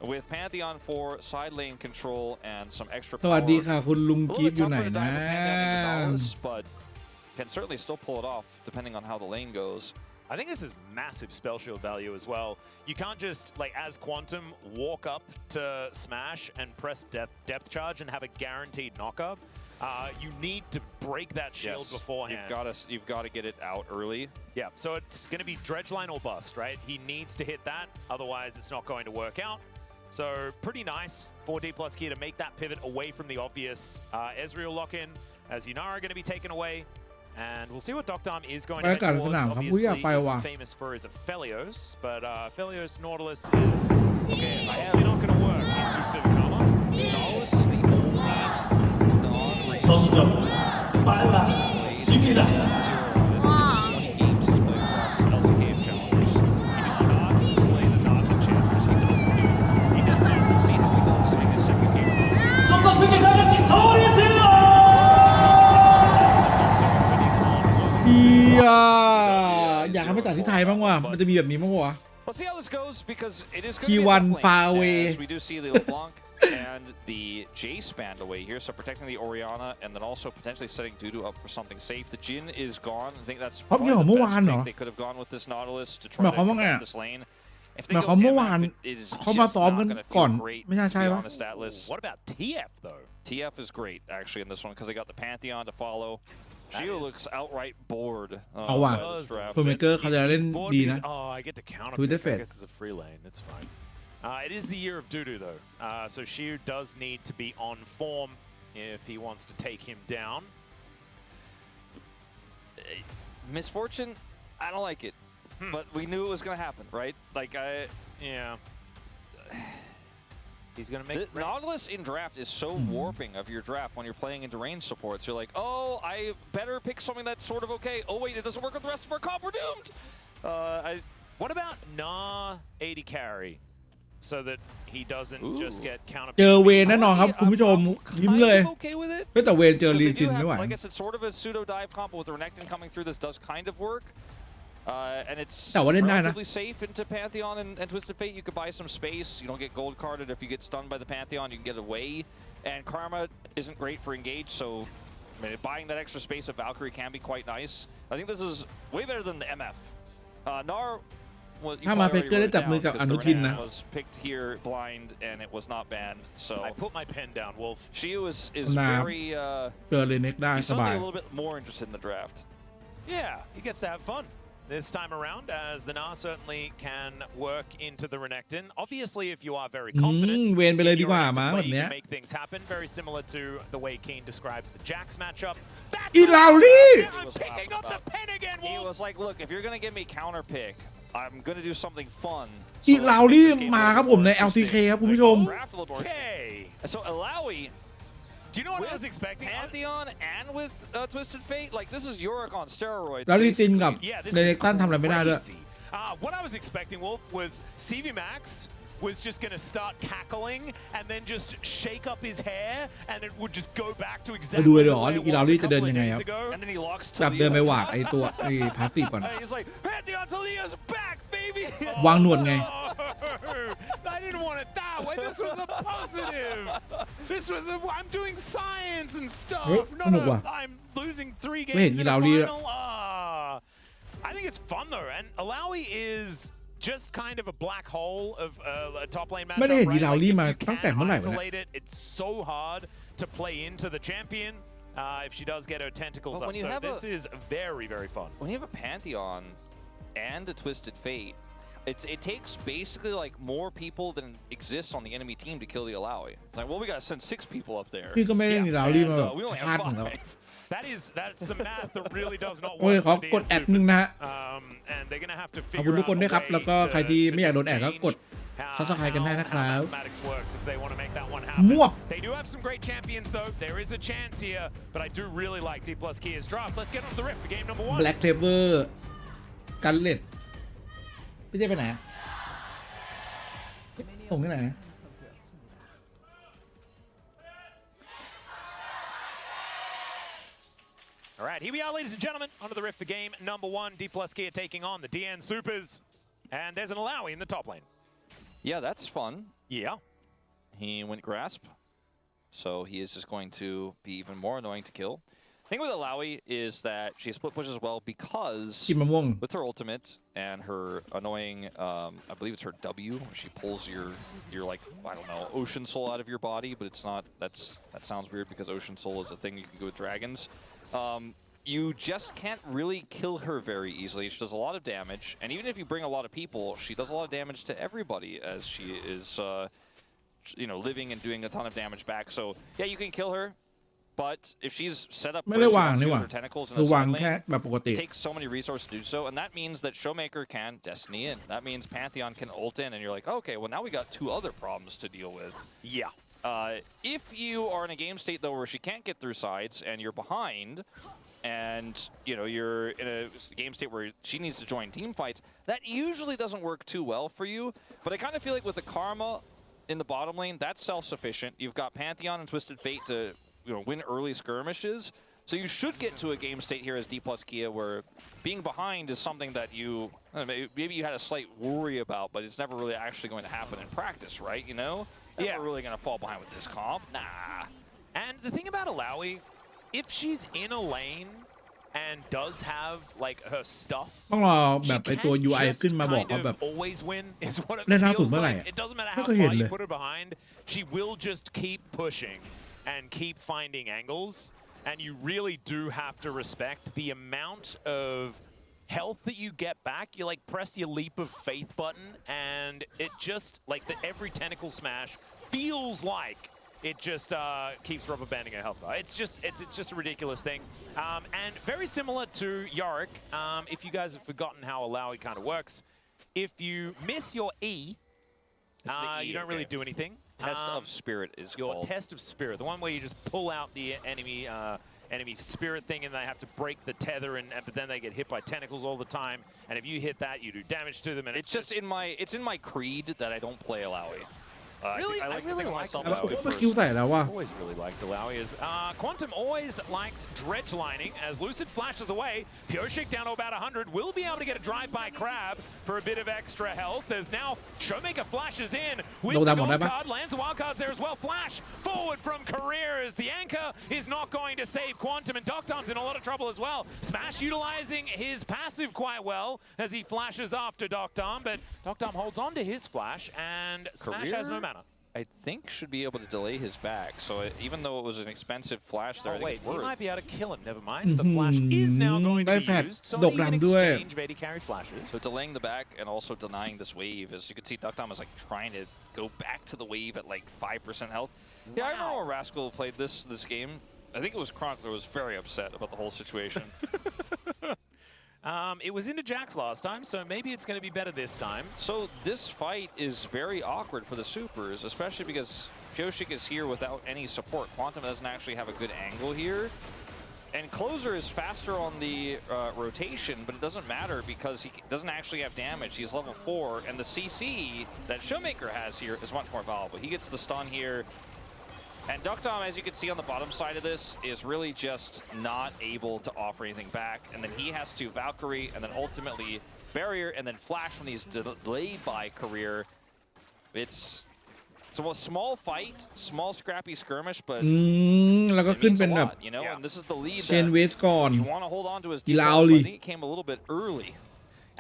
with Pantheon for side lane control and some extra power. สวัสดีค่ะคุณลุงกิฟต์อยู่ไหนนะ But can certainly still pull it off depending on how the lane goes. I think this is massive spell shield value as well. You can't just, like, as Quantum, walk up to Smash and press depth charge and have a guaranteed knockup. You need to break that shield beforehand. You've got to get it out early. Yeah, so it's going to be Dredgeline or bust, right? He needs to hit that, otherwise it's not going to work out. So pretty nice for D+ Kia to make that pivot away from the obvious Ezreal lock-in, as Yunara are going to be taken away. And we'll see what Dr. is going to head towards. Obviously, he's famous for his Aphelios, but Aphelios Nautilus is probably not going to work into Civic-Karma. Nautilus is the only non-race. 20 games he's played across LCK and Challengers. He does not play the non-champions. He doesn't do it. He does not. We'll see how he goes in his second game.อยากให้มาจัดที่ไทยบ้างว่ะมันจะมีแบบนี้มั้งวะ Let's see how this goes because it is T1 far away. We do see the LeBlanc and the Jace banned away here, so protecting the Orianna and then also potentially setting Dudu up for something safe. The Jhin is gone. I think that's probably the best pick they could have gone with this Nautilus to try to defend this lane. If they go MF, it is just not going to feel great to be on the stat list. What about TF though? TF is great actually in this one because they got the Pantheon to follow. Gio looks outright bored. เอาว่ะโคเมเกอร์เขาจะเล่นดีนะ Oh, I get to counter. I guess it's a free lane. It's fine. It is the year of Dudu though, so Shiu does need to be on form if he wants to take him down. Misfortune, I don't like it, but we knew it was going to happen, right? Like, yeah. He's going to make the Nautilus in draft is so warping of your draft when you're playing into range supports. You're like, oh, I better pick something that's sort of okay. Oh wait, it doesn't work with the rest of our comp. We're doomed. What about Nah 80 carry? So that he doesn't just get counter. เจอเวนแน่นอนครับคุณผู้ชมยิ้มเลยแต่เวนเจอลีจินไม่ไหว Like I said, sort of a pseudo dive combo with the Renekton coming through. This does kind of work, and it's relatively safe into Pantheon and Twisted Fate. You could buy some space. You don't get gold carded. If you get stunned by the Pantheon, you can get away. And Karma isn't great for engage, so buying that extra space of Valkyrie can be quite nice. I think this is way better than the MF. Nar. ถ้ามาเฟกเกอร์ได้จับมือกับอนุทินนะ was picked here blind and it was not banned, so I put my pen down, Wolf. Shiu is very เจอเลยเน็กได้สบาย a little bit more interested in the draft. Yeah, he gets to have fun this time around, as the Gnar certainly can work into the Renekton. Obviously, if you are very confident, เวนไปเลยดีกว่ามาแบบเนี้ย make things happen. Very similar to the way Keen describes the Jax matchup. อีลาวลี่ I'm picking up the pen again, Wolf. He was like, look, if you're gonna give me counter pick, I'm gonna do something fun. อีลาวลี่มาครับผมใน LCK ครับคุณผู้ชม Okay. So Alawi. Do you know what I was expecting? Pantheon and with Twisted Fate, like this is Yorick on steroids. แล้วลีซินกับเดเนกตันทำอะไรไม่ได้ด้วย What I was expecting, Wolf, was CV Max was just going to start cackling and then just shake up his hair and it would just go back to exactly the way it was a couple of days ago. And then he locks จับเดินไปหวาดไอตัวไอพาสซีฟก่อน He's like, Pantheon Talia's back, baby. วางหนวดไง I didn't want it that way. This was a positive. This was a, I'm doing science and stuff. I'm losing 3 games in the final. I think it's fun though, and Alawi is just kind of a black hole of a top lane matchup. ไม่ได้เห็นอีลาวลี่มาตั้งแต่เมื่อไหร่วะเนี่ย It's so hard to play into the champion if she does get her tentacles up. So this is very, very fun. When you have a Pantheon and a Twisted Fate, it takes basically like more people than exists on the enemy team to kill the Alawi. Like, well, we gotta send 6 people up there. พี่ก็ไม่ได้อีลาวลี่มาแบบชาร์จของเรา That's some math that really does not โอ้ย work. ขอกดแอดนึงนะฮะ And they're gonna have to ขอบ figure คุณทุกคน out ด้วยครับ a way แล้วก็ใครที่ไม่อยากโดนแอดก็กด how Subscribe กันได้นะครับ mathematics works if they want to make that one happen. มั่ว They do have some great champions though. There is a chance here, but I do really like D+ Kia's draft. Let's get on the rift for game number 1. Black Traver กันเล็ดพี่เจ๊ไปไหนผมที่ไหน All right, here we are, ladies and gentlemen, onto the rift for game number 1. D+ Kia taking on the DN Supers, and there's an Alawi in the top lane. Yeah, that's fun. Yeah. He went Grasp, so he is just going to be even more annoying to kill. The thing with Alawi is that she split pushes well because with her ultimate and her annoying, I believe it's her W, where she pulls your like, I don't know, Ocean Soul out of your body, but it's not, that sounds weird because Ocean Soul is a thing you can go with dragons. You just can't really kill her very easily. She does a lot of damage, and even if you bring a lot of people, she does a lot of damage to everybody as she is, you know, living and doing a ton of damage back. So yeah, you can kill her, but if she's set up her tentacles in the side lane, it takes so many resources to do so, and that means that Showmaker can Destiny in. That means Pantheon can ult in, and you're like, okay, well now we got 2 other problems to deal with. Yeah. If you are in a game state though where she can't get through sides and you're behind, and you know you're in a game state where she needs to join team fights, that usually doesn't work too well for you. But I kind of feel like with the Karma in the bottom lane, that's self-sufficient. You've got Pantheon and Twisted Fate to win early skirmishes. So you should get to a game state here as D plus Kia where being behind is something that you, maybe you had a slight worry about, but it's never really actually going to happen in practice, right? You know? Never really going to fall behind with this comp. Nah. And the thing about Alawi, if she's in a lane and does have like her stuff, ต้องรอแบบไอตัว UI ขึ้นมาบอกว่าแบบ always win is what it เล่นล่าสุด feels เมื่อไหร่ like. It doesn't matter ไม่ how เคยเห็น far เล you ย put her behind, she will just keep pushing and keep finding angles. And you really do have to respect the amount of health that you get back. You like press your leap of faith button, and it just like every tentacle smash feels like it just keeps rubber banding her health bar. It's just a ridiculous thing. And very similar to Yorick, if you guys have forgotten how Alawi kind of works, if you miss your E, you don't really do anything. Test of Spirit is your called. Test of Spirit, the one where you just pull out the enemy spirit thing, and they have to break the tether, but then they get hit by tentacles all the time. And if you hit that, you do damage to them. And it's just in my creed that I don't play Alawi. Really? I like to think of myself แล้ว as ก็ a good ไปคิว person. ใส่แล้วว่า Always really liked Alawi. Quantum always likes dredge lining as Lucid flashes away. Pyoshik down to about 100 will be able to get a drive-by crab for a bit of extra health as now Showmaker flashes in with the gold card, lands the wild cards there as well. Flash forward from Career as the anchor is not going to save Quantum, and Doctom's in a lot of trouble as well. Smash utilizing his passive quite well as he flashes after Doctom, but Doctom holds on to his flash and Smash has no mana. I think should be able to delay his back. So even though it was an expensive flash there, I think wait, it's worth. he might be able to kill him. Never mind. The flash is now going to be used. So he can exchange Vedi carry flashes. So delaying the back and also denying this wave, as you can see, Duckdom is like trying to go back to the wave at like 5% health. Yeah, I remember when Rascal played this game. I think it was Chronicler was very upset about the whole situation. It was into Jax last time, so maybe it's going to be better this time. So this fight is very awkward for the Supers, especially because Pyoshik is here without any support. Quantum doesn't actually have a good angle here. And Closer is faster on the rotation, but it doesn't matter because he doesn't actually have damage. He's level 4, and the CC that Showmaker has here is much more valuable. He gets the stun here. And Duckdom, as you can see on the bottom side of this, is really just not able to offer anything back. And then he has to Valkyrie, and then ultimately Barrier, and then Flash when he's delayed by Career. It's a small fight, small scrappy skirmish, but แล้วก็ขึ้นเป็นแบบ you know, and this is the lead เชนเวสก่อน you want to hold on to his กีฬา defense, เอา but ลี I think it came a little bit early.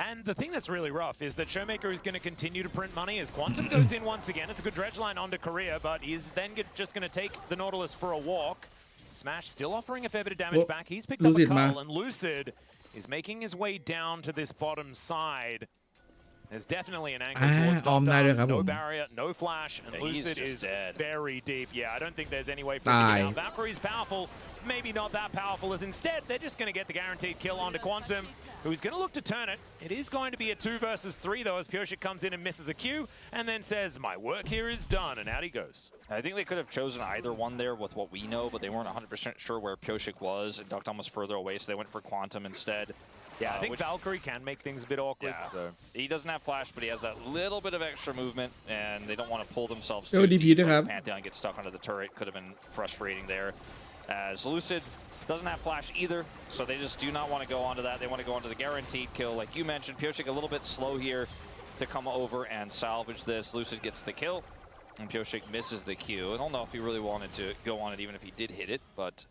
And the thing that's really rough is that Showmaker is going to continue to print money as Quantum goes in once again. It's a good dredge line onto Korea, but he's then just going to take the Nautilus for a walk. Smash still offering a fair bit of damage back. He's picked up a cull, and Lucid is making his way down to this bottom side. There's definitely an angle towards Doctom. No barrier, no flash, and Lucid is very deep. Yeah, I don't think there's any way for him to get out. Valkyrie's powerful. Maybe not that powerful, as instead they're just going to get the guaranteed kill onto Quantum, who's going to look to turn it. It is going to be a 2 versus 3 though, as Pyoshik comes in and misses a Q, and then says, my work here is done, and out he goes. I think they could have chosen either one there with what we know, but they weren't 100% sure where Pyoshik was, and Duckdom was further away, so they went for Quantum instead. Yeah, I think Valkyrie can make things a bit awkward. Yeah. So he doesn't have flash, but he has that little bit of extra movement, and they don't want to pull themselves too deep. Pantheon gets stuck under the turret. Could have been frustrating there. As Lucid doesn't have flash either, so they just do not want to go onto that. They want to go onto the guaranteed kill. Like you mentioned, Pyoshik a little bit slow here to come over and salvage this. Lucid gets the kill, and Pyoshik misses the Q. I don't know if he really wanted to go on it, even if he did hit it, but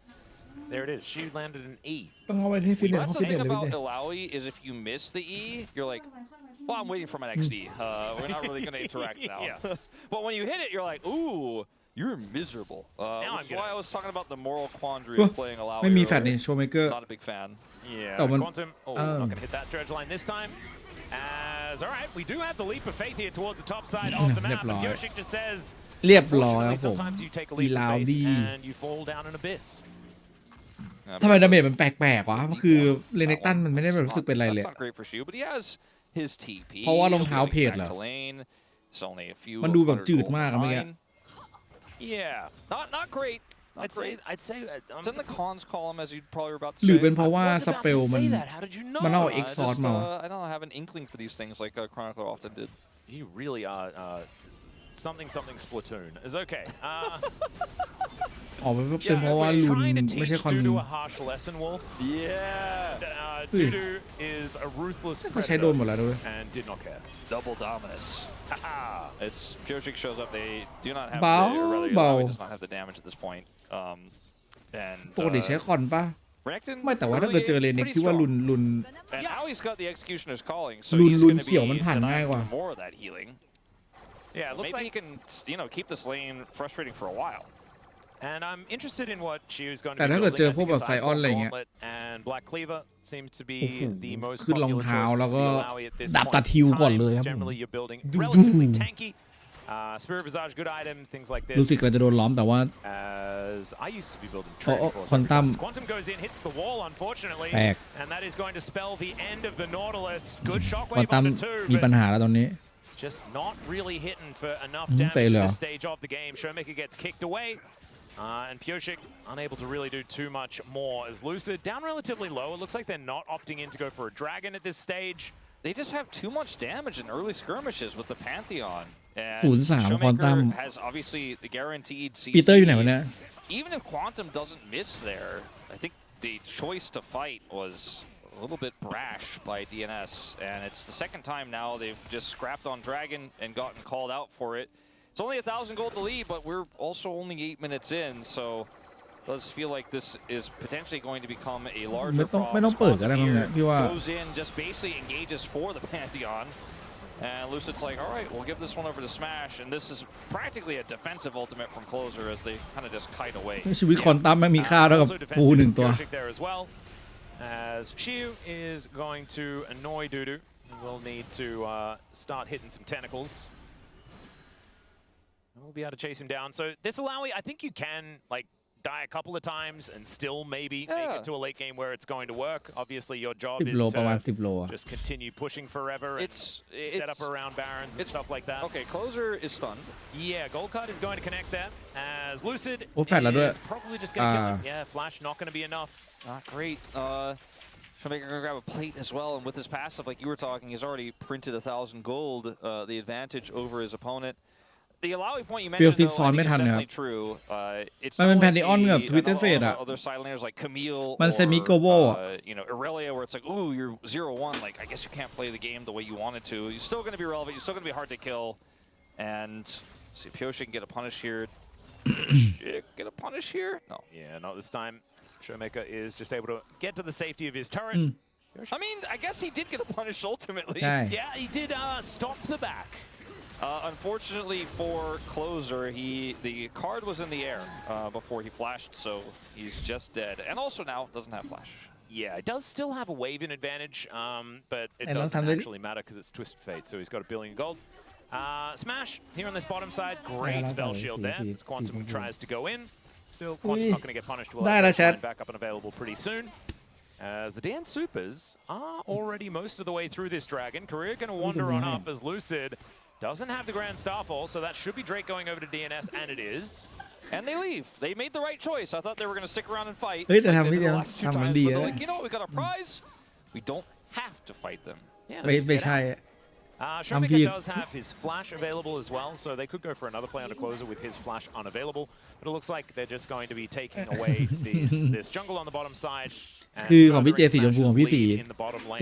there it is. She landed an E. ต้องเอาไว้ที่ฟิตเนส That's the thing about Alawi is if you miss the E, you're like, well, I'm waiting for my next E. We're not really going to interact now. But when you hit it, you're like, ooh. You're miserable. Which is why I was talking about the moral quandary of playing Alawi. ไม่มีแฟลชนี่โชว์เมเกอร์ Not a big fan. Yeah, Quantum. Oh, not going to hit that dredge line this time. As all right, we do have the leap of faith here towards the top side of the map. And Pyoshik just says, เรียบร้อยครับผม sometimes you take a leap of faith and you fall down an abyss. ทำไมดาเมจมันแปลกๆวะคือเลเนกตันมันไม่ได้แบบรู้สึกเป็นไรเลย That's not great for Shu, but he has his TP. เพราะว่ารองเท้าเพจเหรอ มันดูแบบจืดมากอะเมื่อกี้ Yeah, not great. I'd say it's in the cons column as you probably were about to say. หรือเป็นเพราะว่าสเปลมันเอา X ซอสมา I don't have an inkling for these things like Chronicler often did. You really are something Splatoon is okay. ออกไปเป็นเพราะว่าลุนไม่ใช่คอน Dudu a harsh lesson, Wolf. Yeah. Dudu is a ruthless ก็ใช้โดนหมดแล้วด้วย and did not care. Double dominus. It's Pyoshik shows up. They do not have does not have the damage at this point. And ปกติใช้คอนป่ะไม่แต่ว่าถ้าเกิดเจอเลนเน็กที่ว่าลุน And now he's got the executioner's calling, so ลุน he's ลุน going to เขียวมัน be ผ่านง่ายกว่า denying more of that healing. Yeah, it looks Maybe like he can, keep this lane frustrating for a while. And I'm interested in what she was going to แต่ be ถ้าเกิด building. เจอ I พวก think แบบ it's ไซออน Ice อะไรเงี้ย Gauntlet and Black Cleaver seems to be the most ขึ้นรอง popular เท้า choices แล้ว for ก็ the Alawi at this ดาบ point ตัดฮิว in ก่อน time. เลยครับ Generally, you're building ดู relatively tanky. Spirit Visage, good item, things like รู้สึก this. เราจะโดนล้อมแต่ว่า As I used to be building Oh, Trench Force. Quantum. Quantum goes in, hits the wall, unfortunately. แตก And that is going to spell the end of the Nautilus. Good ควอน shockwave ตัม onto มี two, ปัญ but หาแล้วตอนนี้ it's just not really hitting for enough เตะ damage เลย at เหรอ this stage of the game. Showmaker gets kicked away. And Pyoshik unable to really do too much more as Lucid down relatively low. It looks like they're not opting in to go for a dragon at this stage. They just have too much damage in early skirmishes with the Pantheon. And 0-3 Quantum Showmaker has obviously the guaranteed CC. ปีเตอร์อยู่ไหนวะเนี่ย Even if Quantum doesn't miss there, I think the choice to fight was a little bit brash by DNS. And it's the second time now they've just scrapped on Dragon and gotten called out for it. It's only 1,000 gold to lead, but we're also only 8 minutes in, so it does feel like this is potentially going to become a larger problem. ไม่ต้องเปิดก็ได้มั้งเนี่ยพี่ว่า Goes in, just basically engages for the Pantheon. And Lucid's like, all right, we'll give this one over to Smash. And this is practically a defensive ultimate from Closer as they kind of just kite away. ชีวิตคอนตัมไม่มีค่าเท่ากับ Also ปู defensive หนึ่ง from ตัว Pyoshik there as well. As Shiu is going to annoy Dudu. We'll need to start hitting some tentacles. We'll be able to chase him down. So this Alawi, I think you can like die a couple of times and still maybe make it to a late game where it's going to work. Obviously, your job 10 is โลประมาณ to 10 โลอะ just continue pushing forever and set up around Barons and stuff like that. Okay, Closer is stunned. Yeah, Gold Card is going to connect there as Lucid โอ้แฟลชแล้วด้วย is probably just going to kill him. Yeah, Flash not going to be enough. Not great. Showmaker gonna grab a plate as well, and with his passive, like you were talking, he's already printed 1,000 gold, the advantage over his opponent. The Alawi point you mentioned, though, I think is definitely true. It's มันเป็น not แพนดิออนกับ like Twitter Fate อะ other side laners like Camille มัน or semi-global อะ Irelia, where it's like, ooh, you're 0-1. Like, I guess you can't play the game the way you wanted to. You're still gonna be relevant. You're still gonna be hard to kill. And see, Pyoshik can get a punish here. Get a punish here? No. Yeah, not this time. Showmaker is just able to get to the safety of his turret. I mean, I guess he did get a punish ultimately. ใช่ Yeah, he did stop the back. Unfortunately for Closer, the card was in the air before he flashed, so he's just dead. And also now doesn't have flash. Yeah, it does still have a wave in advantage, but it And doesn't Longtime actually matter because it's Twisted Fate, so he's got $1 billion gold. Smash here on this bottom side, great spell shield there. As Quantum tries to go in. Still, Quantum not going to get punished. We'll have that back up and available pretty soon. As the Dan Supers are already most of the way through this dragon. Korea going to wander on up as Lucid doesn't have the Grand Starfall, so that should be Drake going over to DNS, and it is. And they leave. They made the right choice. I thought they were going to stick around and fight. เฮ้ยแต่ like ทำ they ไม่ did ดี the last two ทำมัน times, ดี but นะ they're like, you know what? We got a prize. We don't have to fight them. Yeah, ไม่ใช่ Showmaker does have his flash available as well, so they could go for another play on a Closer with his flash unavailable. But it looks like they're just going to be taking away this jungle on the bottom side. คือของพี่เจสีชมพูของพี่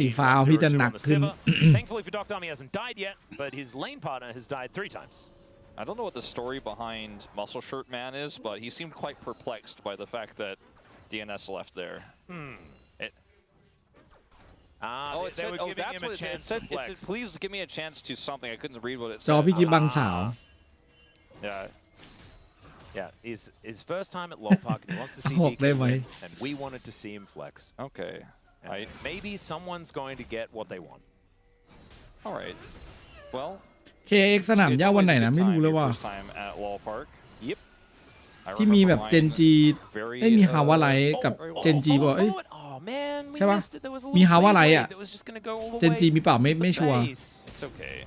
สีฟ้าของพี่จะหนักขึ้น Thankfully for Dr. Army hasn't died yet, but his lane partner has died 3 times. I don't know what the story behind Muscle Shirt Man is, but he seemed quite perplexed by the fact that DNS left there. It said, that's what it said. It said, please give me a chance to something. I couldn't read what it จอ said. พี่กิ๊บบังสาว Yeah, his first time at Lol Park, and he wants to see DK win, and we wanted to see him flex. Okay. Maybe someone's going to get what they want. All right. Well, KX สนามหญ้าวันไหนนะไม่รู้เลยว่า first time at Lol Park. Yep. ที่มีแบบเจนจีมีฮาวาไลท์กับเจนจีบอกใช่ปะมีฮาวาไลท์อ่ะเจนจีมีเปล่าไม่ชัวร์ It's okay.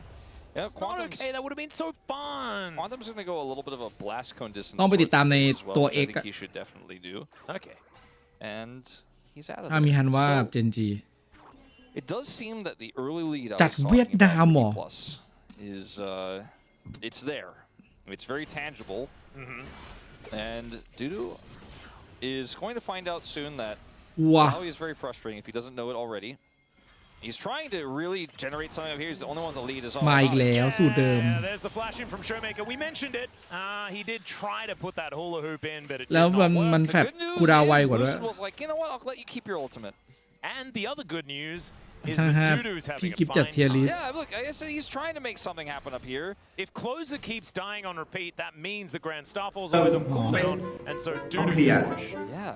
Yeah, It's not okay. That would have been so fun. Quantum's going to go a little bit of a blast cone distance. ต้องไปติดตามในตัว I X think he should definitely do. Okay. And he's out of มี there. ฮันว่า So, เจนจี it does seem that the early lead I จาก was talking เวียดนาม about เหรอ for E+ is it's there. It's very tangible. And Dudu is going to find out soon that Maui is very frustrating if he doesn't know it already. He's trying to really generate something up here. He's the only one to lead as well. มาอีกแล้วสูตรเดิม There's the flash in from Showmaker. We mentioned it. He did try to put that hula hoop in, but it แล้ว did not work. มันแฟดคูดาวไวกว่าด้วย Lucid was like, you know what? I'll let you keep your ultimate. And the other good news is ฮ่า that ฮ่า Dudu's พี่ having กิฟ a จัด fine เทียร์ลิ time. ส Yeah, look, I said he's trying to make something happen up here. If Closer keeps dying on repeat, that means the Grand Starfall's always on cooldown, and so ต้อง Dudu เคลียร์ can push.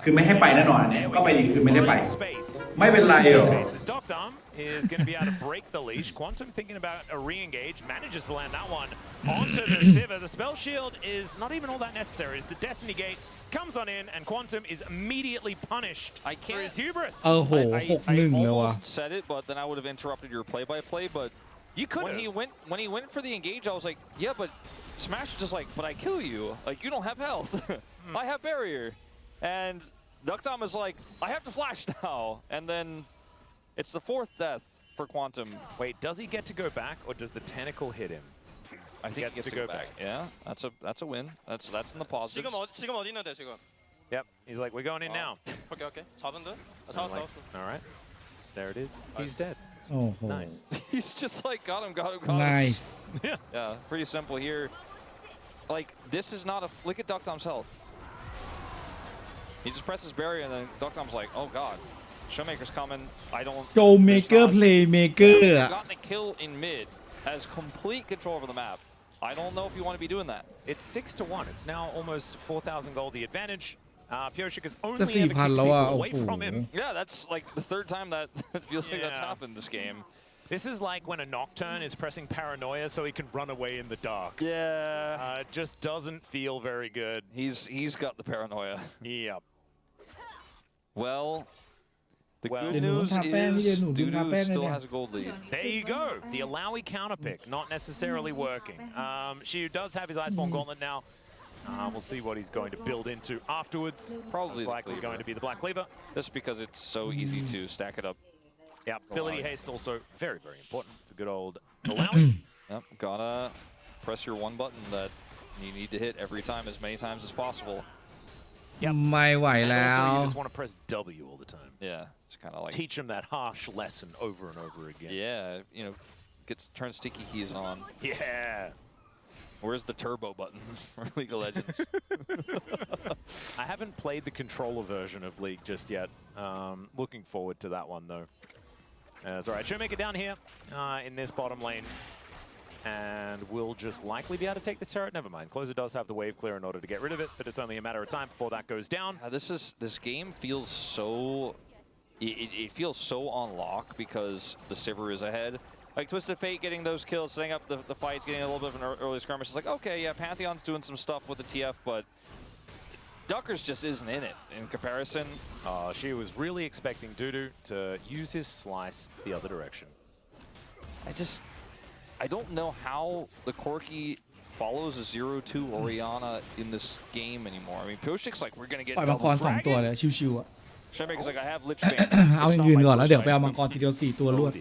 คือไม่ให้ไปแน่นอนเนี่ยก็ไปดีคือไม่ได้ไป Space. ไม่เป็นไรหรอก His Doctom is going to be able to break the leash. Quantum thinking about a re-engage, manages to land that one onto the Sivir. The spell shield is not even all that necessary. It's the Destiny Gate comes on in, and Quantum is immediately punished for his hubris. เออโห 6-1 เลยว่ะ almost said it, but then I would have interrupted your play-by-play. But You could when he went for the engage, I was like, yeah, but Smash is just like, but I kill you. Like you don't have health. I have barrier, and Duckdom is like, I have to flash now, and then it's the 4th death for Quantum. Wait, does he get to go back, or does the tentacle hit him? I think he gets to go back. Yeah, that's a win. That's in the positives. 지금 어디 있는데 지금? Yep. He's like, we're going in now. 오케이. 잡은 듯? 잡았어. All right. There it is. He's dead. โอ้โห Nice. He's just like, got him. nice Yeah, pretty simple here. Like, this is not a... Look at Duckdom's health. He just presses barrier, and then Duckdom's like, oh god. Showmaker's coming. I don't... โจเมเกอร์เพลย์เมเกอร์ Gotten a kill in mid. Has complete control over the map. I don't know if you want to be doing that. It's 6-1. It's now almost 4,000 gold the advantage. Pioshik has จะ only ever 4,000 kicked แล้วอ่ะ people โอ้ away โห from him. Yeah, that's like the 3rd time that it feels like that's Yeah. happened this game. This is like when a Nocturne is pressing Paranoia so he can run away in the dark. Yeah. It just doesn't feel very good. He's got the paranoia. Yep. Well, the Well- good news is หนูดูทาแป้ง Dudu เลย still เนี่ย has a gold lead. There you go. The Alawi counter pick, not necessarily working. She does have his Iceborne Gauntlet now. We'll see what he's going to build into afterwards. Probably Most the likely Cleaver. going to be the Black Cleaver. Just because it's so easy to stack it up. Yeah, ability haste also very, very important for good old Alawi. Yep, gotta press your one button that you need to hit every time as many times as possible. ไม่ไหว And แล้ว also you just want to press W all the time. Yeah, it's kind of like... Teach him that harsh lesson over and over again. Yeah, you know, turn sticky keys on. Yeah. Where's the turbo button for League of Legends? I haven't played the controller version of League just yet. Looking forward to that one, though. It's all right. Showmaker down here in this bottom lane. And we'll just likely be able to take this turret. Never mind. Closer does have the wave clear in order to get rid of it, but it's only a matter of time before that goes down. This game feels so... It feels so on lock because the Sivir is ahead. Like Twisted Fate getting those kills, setting up the fights, getting a little bit of an early skirmish. It's like, okay, yeah, Pantheon's doing some stuff with the TF, but Duckers just isn't in it in comparison. She was really expecting Dudu to use his slice the other direction. I don't know how the Corki follows a 0-2 Orianna in this game anymore. I mean, Pioshik's like, we're going to get ปล่อยมังกร double 2 ตัว dragon. เลยชิวๆอ่ะ Showmaker's like, I have Lich Bane. เอาอย่างอื่นก่อนแล้วเดี๋ยวไปเอามังกรทีเดียว4 ตัวรวด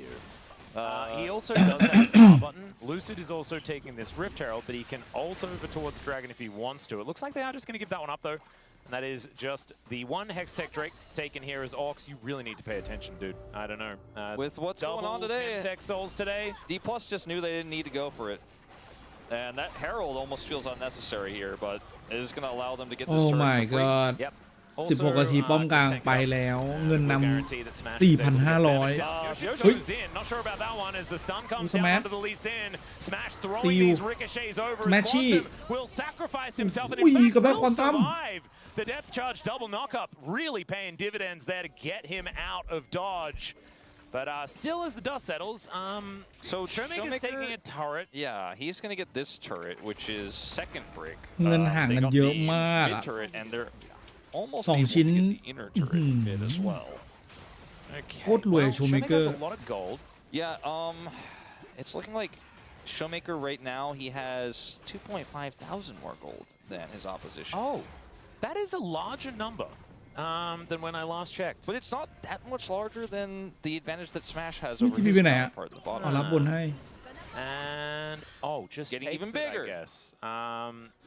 He also does have his power button. Lucid is also taking this Rift Herald, but he can ult over towards the Dragon if he wants to. It looks like they are just going to give that one up, though. And that is just the one Hextech Drake taken here as Orcs. You really need to pay attention, dude. I don't know. With what's going on today, Tech Souls today. D+ just knew they didn't need to go for it. And that Herald almost feels unnecessary here, but it is going to allow them to get this Oh turret my for free. god Yep. 16 นาทีป้อมกลางไปแล้วเงินนำ 4,500 Yosho's in. Not sure about that one as the stun comes down onto the Lee Sin. Smash throwing these ricochets over. Quantum will sacrifice himself and in fact will survive. The depth charge double knockup really paying dividends there to get him out of dodge. But still, as the dust settles, so Showmaker's taking a turret. Yeah, he's going to get this turret, which is second brick. เงินห่างกันเยอะมาก Mid turret, and they're almost 2 able ชิ้น to get the inner turret mid as well. โคตรรวย Showmaker has a lot of gold. Yeah, it's looking like Showmaker right now, he has 2,500 more gold than his opposition. Oh, that is a larger number than when I last checked. But it's not that much larger than the advantage that Smash has over ที่มี his ไปไหนอ่ะ counterpart at the เอา bottom. รับบนให้ And And just getting even takes it, bigger. I guess.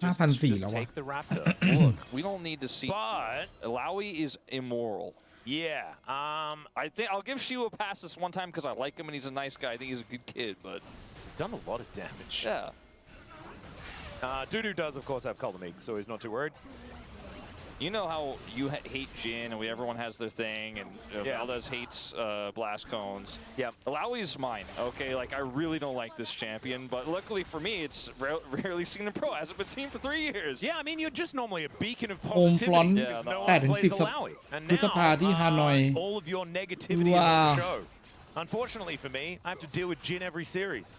5,400 just แล้ววะ take the Raptor. Look, we don't need to see. But Alawi is immoral. yeah, I think I'll give Shiu a pass this one time because I like him and he's a nice guy. I think he's a good kid, but he's done a lot of damage. yeah. Dudu does, of course, have Color Meek, so he's not too worried. You know how you hate Jin and everyone has their thing, and Valdez hates blast cones. Yeah, Alawi's mine. Okay, like I really don't like this champion, but luckily for me, it's rarely seen in pro. Hasn't been seen for 3 years. Yeah, I mean you're just normally a beacon of Home positivity. front because no 8 one ถึง plays 10 Alawi, and พฤษภาที่ฮานอย all of your negativity is on Wow. the show. Unfortunately for me, I have to deal with Jin every series.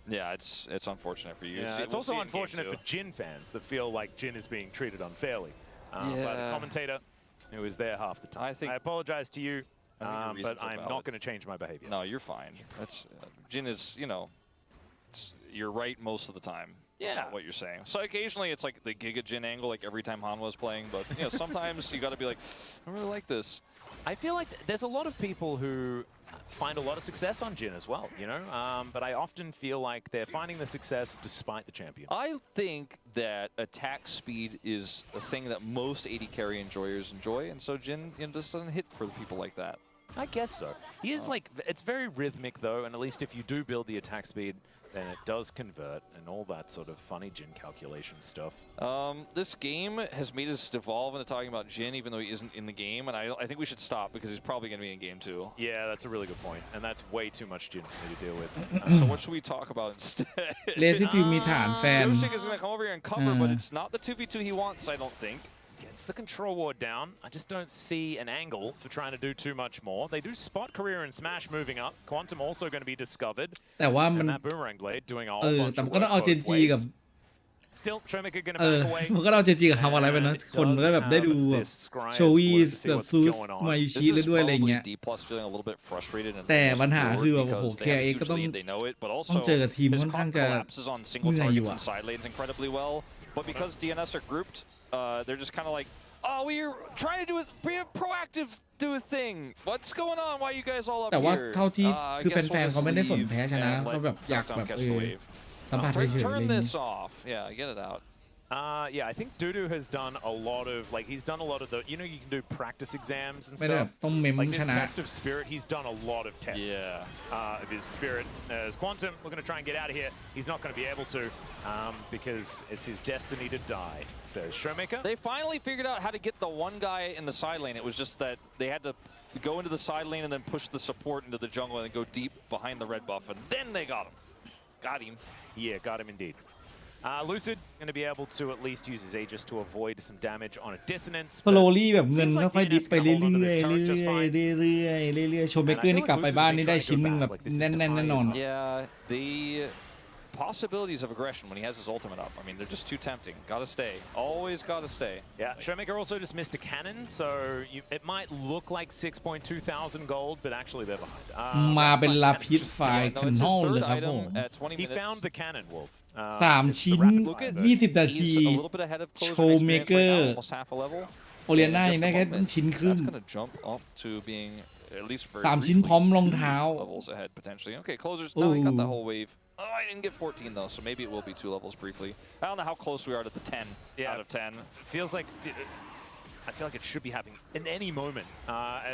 Yeah, it's unfortunate for you. Yeah, it's also unfortunate for Jin fans that feel like Jin is being treated unfairly by the commentator who is there half the time. I apologize to you, but I'm not going to change my behavior. No, you're fine. That's Jin is, you're right most of the time. Yeah. What you're saying. So occasionally it's like the Giga Jin angle, like every time Han was playing, but sometimes you got to be like, I really like this. I feel like there's a lot of people who find a lot of success on Jin as well, but I often feel like they're finding the success despite the champion. I think that attack speed is a thing that most AD carry enjoyers enjoy, and so Jin just doesn't hit for people like that. I guess so. He is it's very rhythmic though, and at least if you do build the attack speed, then it does convert and all that sort of funny Jin calculation stuff. This game has made us devolve into talking about Jin even though he isn't in the game, and I think we should stop because he's probably going to be in game 2. Yeah, that's a really good point, and that's way too much Jin for me to deal with. So what should we talk about instead? เลซี่ฟิลมีฐานแฟน Yoshik is going to come over here and cover, but it's not the 2v2 he wants, I don't think. Gets the control ward down. I just don't see an angle for trying to do too much more. They do spot Career and Smash moving up. Quantum also going to be discovered. แต่ว่ามัน And that Boomerang Blade doing a whole bunch แต่ of มันก็ต้องเอา work เจน both จีกับ ways. Still, Showmaker going to back away. มันก็ต้องเอาเจนจีกับฮาวอะไรไปนะคนก็แบบได้ดูแบบโชวีแบบซูสมายูชิแล้วด้วยอะไรเงี้ย แต่ปัญหาคือแบบโอ้โห KIA ก็ต้องเจอกับทีมค่อนข้างจะเหนื่อยอยู่อะ But because DNS are grouped, they're just kind of like, oh, we're trying to be a proactive, do a thing. What's going on? Why are you guys all up here? แต่ว่าเท่าที่คือแฟนๆเขาไม่ได้สนแพ้ชนะเขาแบบอยากแบบสัมผัสเฉยๆอะไรอย่าง Turn งี้ this off. Yeah, get it out. Yeah, I think Dudu has done a lot of he's done a lot of the you can do practice exams and ไม่ได้แบ stuff. บต้องเมม Like ช this นะ test of spirit, he's done a lot of tests of his spirit. As Quantum, we're going to try and get out of here. He's not going to be able to because it's his destiny to die, says Showmaker. They finally figured out how to get the one guy in the side lane. It was just that they had to go into the side lane and then push the support into the jungle and go deep behind the red buff, and then they got him. Got him. Yeah, got him indeed. Lucid going to be able to at least use his Aegis to avoid some damage on a dissonance. สโลลี่แบบเงินค่อยๆดิฟไปเรื่อยๆเรื่อยๆโชว์เมเกอร์นี่กลับไปบ้านนี่ได้ชิ้นหนึ่งแบบแน่นๆแน่นอน Yeah, the possibilities of aggression when he has his ultimate up. I mean, they're just too tempting. Gotta stay. Always gotta stay. Yeah, Showmaker also just missed a cannon, so it might look like 6.2 thousand gold, but actually they're behind. มาเป็นลาพิสไฟคอนโนเลยครับผม He found the cannon, Wolf. 3 ชิ้น 20 นาทีโชว์เมเกอร์โอเลียน่ายังได้แค่ชิ้นครึ่ง3 ชิ้นพร้อมรองเท้า Okay, closers. No, he got the whole wave. Oh, I didn't get 14 though, so maybe it will be 2 levels briefly. I don't know how close we are to the 10 out of 10. Feels like I feel like it should be happening in any moment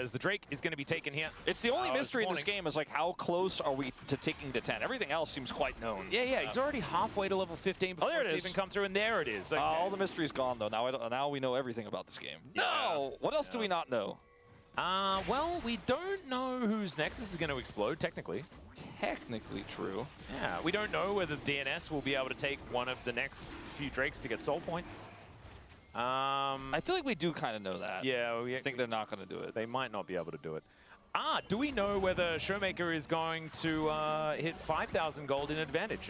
as the Drake is going to be taken here. It's the only mystery in this game is like how close are we to taking to 10? Everything else seems quite known. Yeah, he's already halfway to level 15 before it's even come through, and there it is. Okay. All the mystery's gone though. Now we know everything about this game. No! What else do we not know? Well, we don't know whose Nexus is going to explode, technically. Technically true. Yeah, we don't know whether DNS will be able to take one of the next few Drakes to get Soul Point. I feel like we do kind of know that. Yeah, I think they're not going to do it. They might not be able to do it. Do we know whether Showmaker is going to hit 5,000 gold in advantage?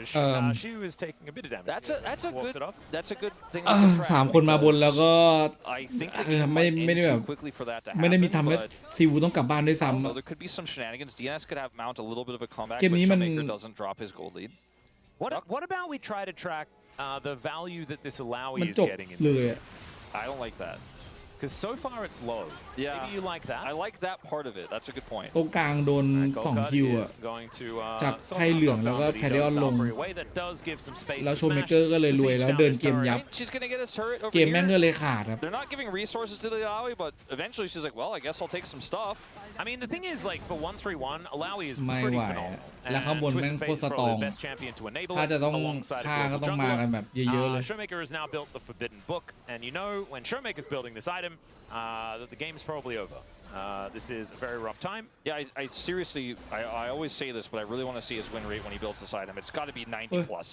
She was taking a bit of damage. That's a good thing. 3 คนมาบนแล้วก็ I think ไม่ได้แบบ quickly for that to ไม่ได้ happen. มีทำให้ซิวต้องกลับบ้านด้วยซ้ำ There could be some shenanigans. DNS could have mount a little bit of a comeback, เกม but นี้มัน Showmaker doesn't drop his gold lead. What about we try to track the value that this Alawi มัน is จบ getting in เล this ย game? I don't like that. Because so far it's low. Yeah. Maybe you like that. I like that part of it. That's a good point. ตรงกลางโดน2คิวอะจากไพ่เหลืองแล้วก็แพดเดิออนลงแล้วโชว์เมเกอร์ก็เลยรวยแล้วเดินเกมยับเกมแม่งก็เลยขาดครับ They're not giving resources to the Alawi, but eventually she's like, well, I guess I'll take some stuff. I mean, the thing is, like for 1-3-1, Alawi is ไม่ pretty ไหว phenomenal. แล้วข้างบนแม่งโคตรสตรอง ถ้าจะต้องฆ่าก็ต้องมากันแบบเยอะๆเลย Showmaker has now built the Forbidden Book, and you know when Showmaker's building this item, that the game's probably over. This is a very rough time. Yeah, I seriously, I always say this, but I really want to see his win rate when he builds this item. It's got to be 90 plus.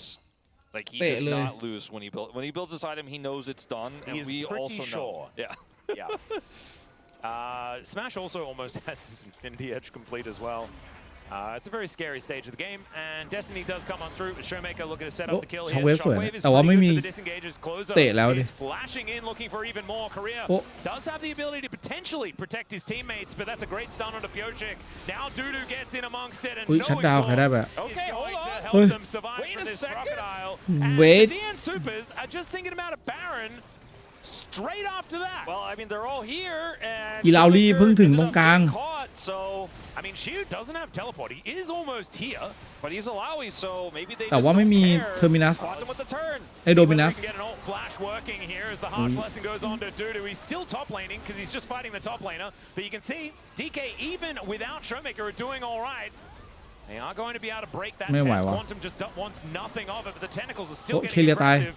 Like he does not lose when he builds this item. He knows it's done, and we also know. Yeah. Yeah. Smash also almost has his Infinity Edge complete as well. It's a very scary stage of the game, and Destiny does come on through. Showmaker looking to set up the kill here. Shockwave is pretty good for the disengagers. Closer is flashing in, looking for even more. Korea does have the ability to potentially protect his teammates, but that's a great stun onto Pyochik. Now Dudu gets in amongst it, and knowing Force is going to help them survive from this crocodile. And the DN Supers are just thinking about a Baron. Straight after that. Well, I mean, they're all here, and อีลาวลี่เพิ่งถึงตรงกลาง So, I mean, Shiu doesn't have teleport. He is almost here, but he's Alawi, so maybe they แต่ว่าไม่มีเทอร์มินัส with the turn. ไอ้โดมินัส Get an ult flash working here as the harsh lesson goes on to Dudu. He's still top laning because he's just fighting the top laner. But you can see DK, even without Showmaker, are doing all right. They are going to be able to break that test. Quantum just wants nothing of it, but the tentacles are still getting aggressive.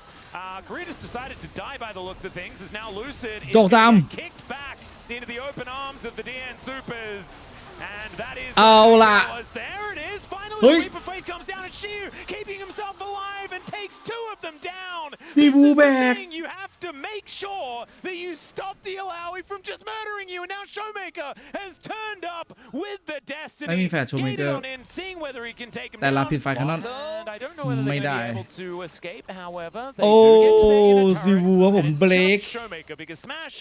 Korea just decided to die by the looks of things. Is now Lucid is kicked back into the open arms of the DN Supers. And that is there it is. Finally, the Leap of Faith comes down, and Shiu keeping himself alive and takes 2 of them down. This is the thing. You have to make sure that you stop the Alawi from just murdering you. And now Showmaker has turned up with the Destiny. ไม่มีแฟลชโชว์เมเกอร์ seeing whether he can take him แต่ down. ลาผิดไฟคันนอน I don't know whether ไม่ they're ได้ going to be able to escape. However, they โอ้ do get to make it a ซิวูว่าผมเบรก Showmaker because Smash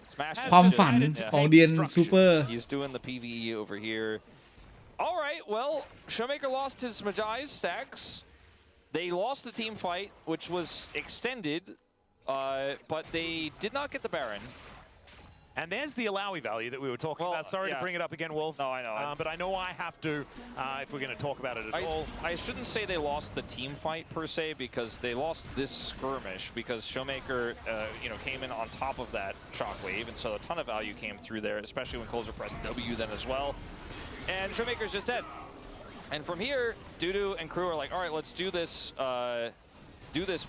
ความฝันของเดียนซูเปอร์ He's doing the PvE over here. All right, well, Showmaker lost his Majai's stacks. They lost the team fight, which was extended, but they did not get the Baron. And there's the Alawi value that we were talking about. Sorry to bring it up again, Wolf. No, I know. But I know I have to if we're going to talk about it at all. I shouldn't say they lost the team fight per se, because they lost this skirmish because Showmaker, came in on top of that shockwave, and so a ton of value came through there, especially when Closer pressed W then as well. And Showmaker's just dead. And from here, Dudu and crew are like, all right, let's do this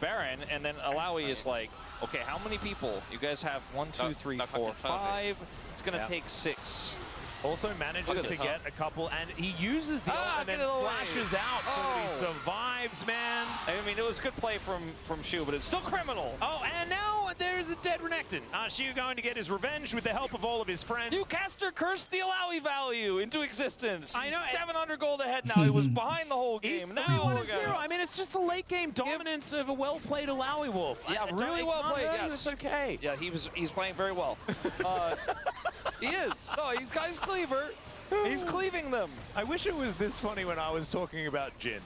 Baron. And then Alawi is like, okay, how many people? You guys have 1, 2, 3, 4, 5. It's going to take 6. Also manages to get a couple, and he uses the ult and then flashes out so that he survives, man. I mean, it was a good play from Shiu, but it's still criminal. Oh, and now there's a dead Renekton. Shiu going to get his revenge with the help of all of his friends. You caster cursed the Alawi value into existence. I know. 700 gold ahead now. It was behind the whole game. He's 3-1-0. I mean, it's just the late game dominance of a well-played Alawi Wolf. Yeah, really well played. Yes, it's okay. Yeah, he's playing very well. He is. No, he's cleaver. He's cleaving them. I wish it was this funny when I was talking about Jin.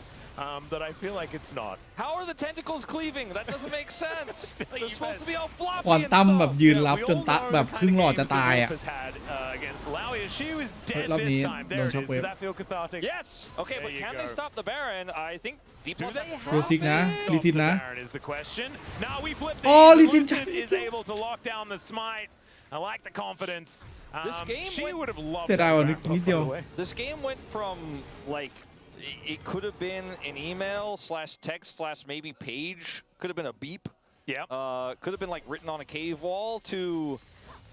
That I feel like it's not. How are the tentacles cleaving? That doesn't make sense. They're supposed to be all floppy ควอนตัมแบบยืนรับจนตะแบบครึ่งหลอดจะตายอ่ะ รอบนี้โดนช็อคเวฟ Yes. Okay, but can they stop the Baron? I think D+ โรซิกนะลิซินนะ โอ้ลิซินจัด is able to lock down the smite. I like the confidence. This game she would have loved เสียดายว่ะนิดเดียว This game went from like it could have been an email / text / maybe page. Could have been a beep. Yeah. Could have been like written on a cave wall to,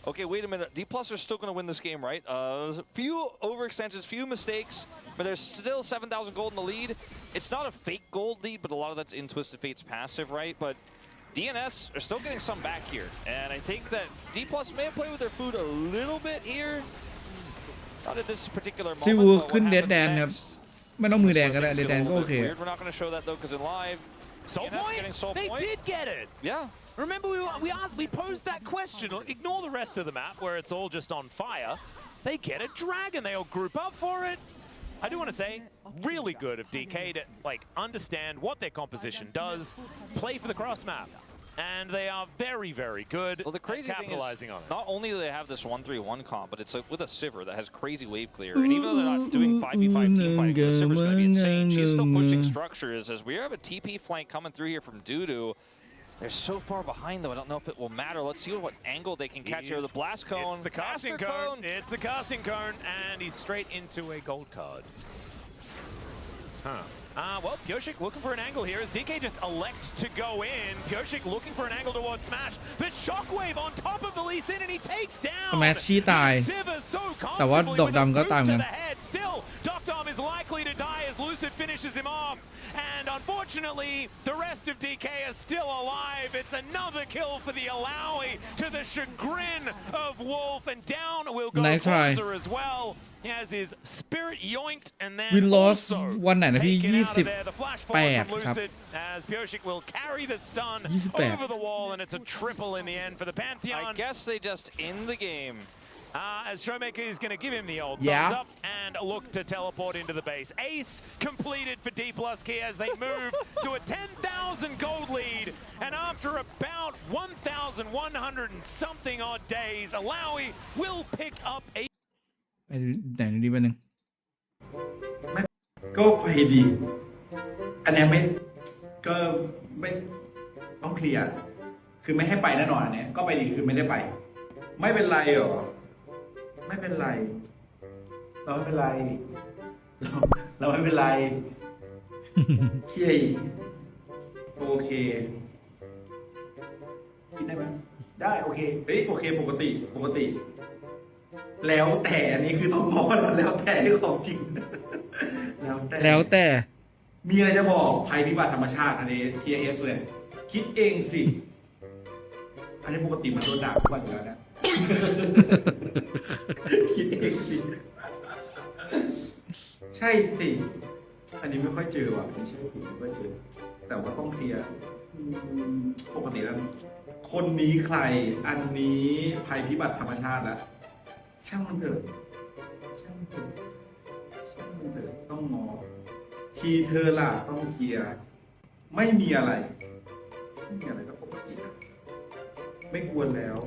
okay, wait a minute. D+ are still going to win this game, right? There's a few overextensions, few mistakes, but there's still 7,000 gold in the lead. It's not a fake gold lead, but a lot of that's in Twisted Fate's passive, right? But DNS are still getting some back here. And I think that D+ may have played with their food a little bit here. Not at this particular moment. ซิวูขึ้นเดดแดนครับไม่ต้องมือแดงก็ได้เดดแดนก็โอเค We're not going to show that though because in live, Soul Point? They did get it. Yeah. Remember we posed that question. Ignore the rest of the map where it's all just on fire. They get a dragon. They all group up for it. I do want to say, really good of DK to like understand what their composition does, play for the cross map. and they are very, very good well, the crazy at capitalizing thing on is, it. not only do they have this 1-3-1 comp, but it's with a Sivir that has crazy wave clear. And even though they're not doing 5v5 team fighting, the Sivir's going to be insane. She's still pushing structures as we have a TP flank coming through here from Dudu. They're so far behind, though. I don't know if it will matter. Let's see what angle they can catch here. The blast cone. It's the casting cone. It's the casting cone, and he's straight into a gold card. Huh. Well, Pyosik looking for an angle here as DK just elects to go in. Pyosik looking for an angle towards Smash. The shockwave on top of the Lee Sin, and he takes down. Smash ชี้ตาย แต่ว่าดอกดำก็ตามกัน Still, Doctom is likely to die as Lucid finishes him off. And unfortunately, the rest of DK is still alive. It's another kill for the Alawi to the chagrin of Wolf. And down will go Closer as well. He has his spirit yoinked and then Win loss also วันไหนนะพี่ taken out of there. The flash forward from ครับ Lucid as Pyosik will carry the stun 28 over the wall, and it's a triple in the end for the Pantheon. I guess they just end the game. As Showmaker is going to give him the old Yeah. thumbs up and look to teleport into the base. Ace completed for D+ Key as they move to a 10,000 gold lead. And after about 1,100 and something odd days, Alawi will pick up a ไปไหนดีบ้างนึง ก็ไปดี อันนี้ไม่ก็ไม่ต้องเคลียร์คือไม่ให้ไปแน่นอนอันนี้ก็ไปดีคือไม่ได้ไปไม่เป็นไรหรอไม่เป็นไรเราไม่เป็นไรเราไม่เป็นไรเที่ยโอเคกินได้ไหมได้โอเคเฮ้ยโอเคปกติแล้วแต่อันนี้คือต้องมองแล้วแต่ที่ของจริงแล้วแต่ มีอะไรจะบอกภัยพิบัติธรรมชาติอันนี้ TS เลยคิดเองสิอันนี้ปกติมันโดนด่าทุกวันอยู่แล้วนะคิดเองสิใช่สิอันนี้ไม่ค่อยเจอว่ะไม่ใช่สิไม่ค่อยเจอแต่ว่าต้องเคลียร์ปกติแล้วคนนี้ใครอันนี้ภัยพิบัติธรรมชาติแล้วช่างมันเถอะต้องงอทีเธอล่ะต้องเคลียร์ไม่มีอะไรก็ปกตินะไม่กวนแล้ว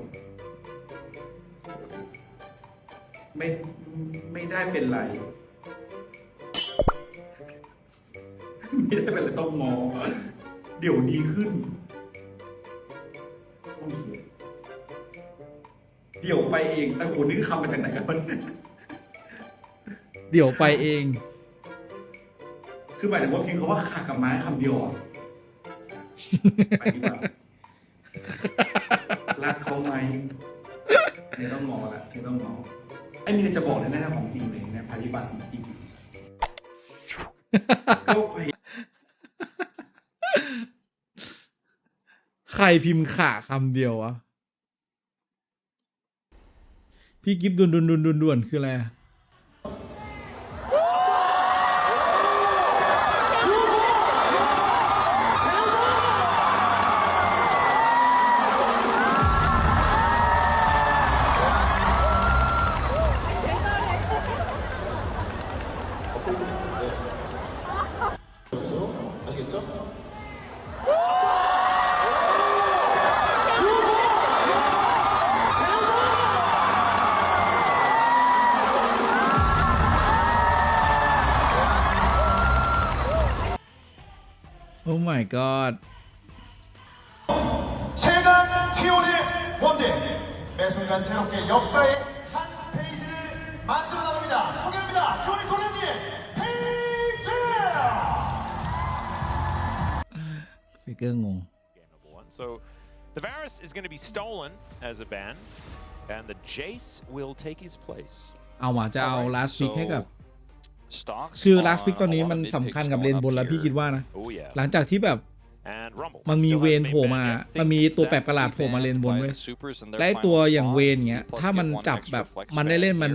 ไม่ได้เป็นไรต้องงอเดี๋ยวดีขึ้นต้องเคลียร์เดี๋ยวไปเองแต่โหนึกคำมาจากไหนกันวะเดี๋ยวไปเอง คือหมายถึงว่าเพียงเขาว่าขากับไม้คำเดียวอ่ะไปดีกว่ารักเขาไหมเนี่ยต้องงอละเนี่ยต้องงอไอ้มีจะบอกเลยนะของจริงเลยนะปฏิบัติจริงก็ไปใครพิมพ์ขาคำเดียววะพี่กิฟต์ด่วนคืออะไรโอ้ my god 최강 T1의 원대 매 순간 새롭게 역사의 한 페이지를 만들어 나갑니다. 소개합니다. 조니 코리안의 페이지! ฟิกเกอร์งง So the Varus is going to be stolen as a ban, and the Jace will take his place. เอาว่ะจะเอา last pick ให้กับคือ last pick ตอนนี้มันสำคัญกับเลนบนแล้วพี่คิดว่านะหลังจากที่แบบมันมีเวนโผล่มามันมีตัวแปลกประหลาดโผล่มาเลนบนด้วยและตัวอย่างเวนเงี้ยถ้ามันจับแบบมันได้เล่นมัน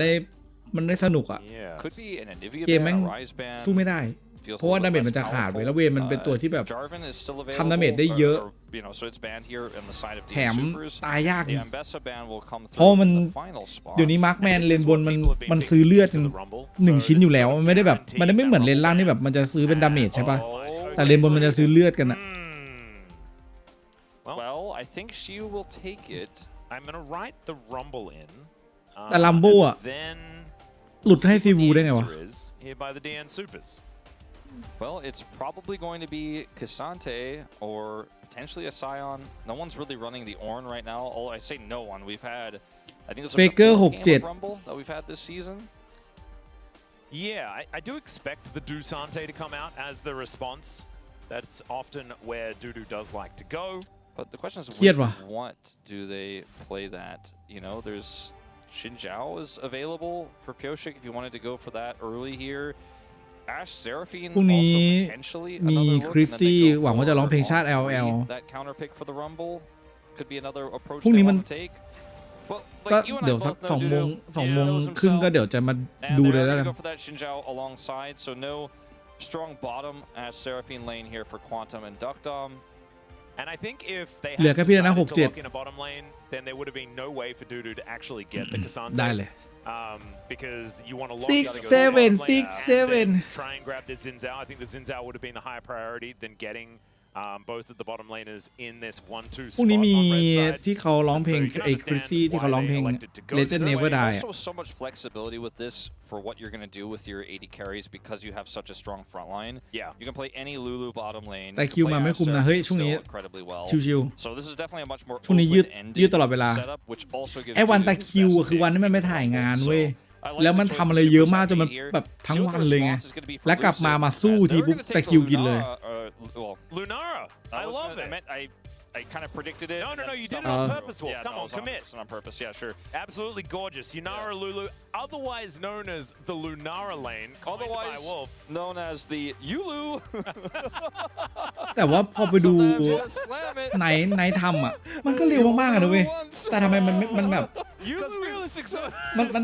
ได้สนุกอ่ะเกมแม่งสู้ไม่ได้เพราะว่าดาเมจมันจะขาดไว้แล้วเวนมันเป็นตัวที่แบบทำดาเมจได้เยอะแถมตายยากเพราะมันเดี๋ยวนี้มาร์คแมนเลนบนมันซื้อเลือด1ชิ้นอยู่แล้วมันไม่ได้แบบมันไม่เหมือนเลนล่างที่แบบมันจะซื้อเป็นดาเมจใช่ปะแต่เลนบนมันจะซื้อเลือดกันอะ I think she will take it. I'm gonna write the Rumble in. แต่ลัมโบอ่ะ Then หลุดให้ซีวูได้ไงวะ here by the DN Supers. Well, it's probably going to be Cassante or potentially a Scion. No one's really running the Ornn right now. Oh, I say no one. We've had, I think this is the fourth game of Rumble that we've had this season. Yeah, I do expect the Dusante to come out as the response. That's often where Dudu does like to go. But the question is, what do they play that? You know, there's Xin Zhao is available for Pyoshik if you wanted to go for that early here. Ash Seraphine พรุ่งนี้ also potentially มี another look, คริส and then ซี่ they go หวังว่าจะร้องเพลงชาติ for LL that counter pick for the Rumble could be another approach พรุ่ง they นี้มัน want to take. Well, ก็ like you and I เดี๋ยวสัก both know 2 โมง Dudu 2 โมงครึ่งก็เดี๋ยวจะมาดูเลยแล้วกัน go for that Xin Zhao alongside, so no strong bottom Ash Seraphine lane here for Quantum and Duckdom. And I think if they เหลือ had แค่พี่นะ decided to lock 6-7 in a bottom lane, then there would have been no way for Dudu to actually get the Cassante. ได้เลย Because you want to lock 6-7 gotta go to the bottom lane 6-7 and then try and grab the Xin Zhao. I think the Xin Zhao would have been the higher priority than getting both of the bottom laners in this 1-2 พรุ่ง spot นี้มี on red side. ที่เขาร้องเพลง So you can ไอ้คริส understand ซี่ที่เขาร้อง why เพล they ง elected to go Legend this way. Never Die อะ Also so much flexibility with this for what you're going to do with your AD carries because you have such a strong front line. Yeah. You can play any Lulu bottom lane. แต่คิวมาไม่คุมนะเฮ้ยช่วงนี้ incredibly well. ชิว So this is definitely a much more ช่วงนี้ยืดตลอดเวลา setup, which also gives ไอ้วันตะ you คิว best คือวันที่มันไม่ถ่ายงานเว้ย แล้วมันทำอะไรเยอะมากจนมันแบบทั้งวันเลยไง แล้วกลับมาสู้ทีปุ๊บตะคิวกินเลย Lunara, I love it. I kind of predicted it. No, you did it on purpose, Wolf. Yeah, Come on, commit. It's on purpose. Yeah, sure. Absolutely gorgeous. Lunara Lulu, otherwise known as the Lunara lane, otherwise by Wolf. known as the Yulu. แต่ว่าพอไปดูไหนทำอ่ะ มันก็เร็วมากๆอะนะเว้ย แต่ทำไมมันแบบ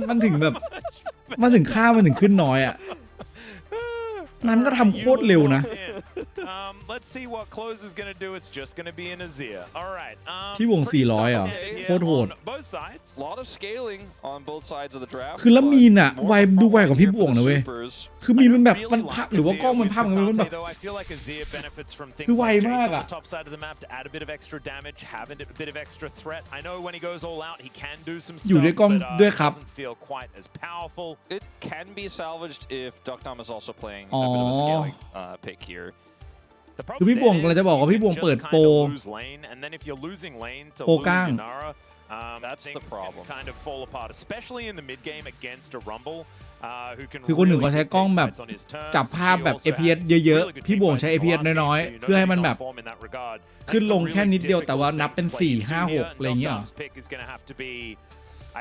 มันถึงแบบ มันถึงค่ามันถึงขึ้นน้อยอ่ะ นั้นก็ทำโคตรเร็วนะ Let's see what Close is going to do. It's just going to be an Azir. All right. ที่วง 400 อ่ะ โคตรโหด Both sides. A lot of scaling on both sides of the draft. คือแล้วมีนอ่ะไวดูไวกว่าพี่บวงนะเว้ย คือมีนมันแบบมันพักหรือว่ากล้องมันพักมันแบบคือไวมากอ่ะ top side of the map to add a bit of extra damage, have a bit of extra threat. I know when he goes all out, he can do some stuff, อยู่ด้วยกล้องด้วยครับ doesn't feel quite as powerful. It can be salvaged if Duckdom is also playing a bit of a scaling pick here. คือพี่บวงเราจะบอกว่าพี่บวงเปิดโปร โปรกลาง That's the problem. Kind of fall apart, especially in the mid game against a Rumble. คือคนหนึ่งเขาใช้กล้องแบบจับภาพแบบ APS เยอะๆ พี่บวงใช้ APS น้อยๆ เพื่อให้มันแบบขึ้นลงแค่นิดเดียวแต่ว่านับเป็น 4 5 6 อะไรอย่างเงี้ย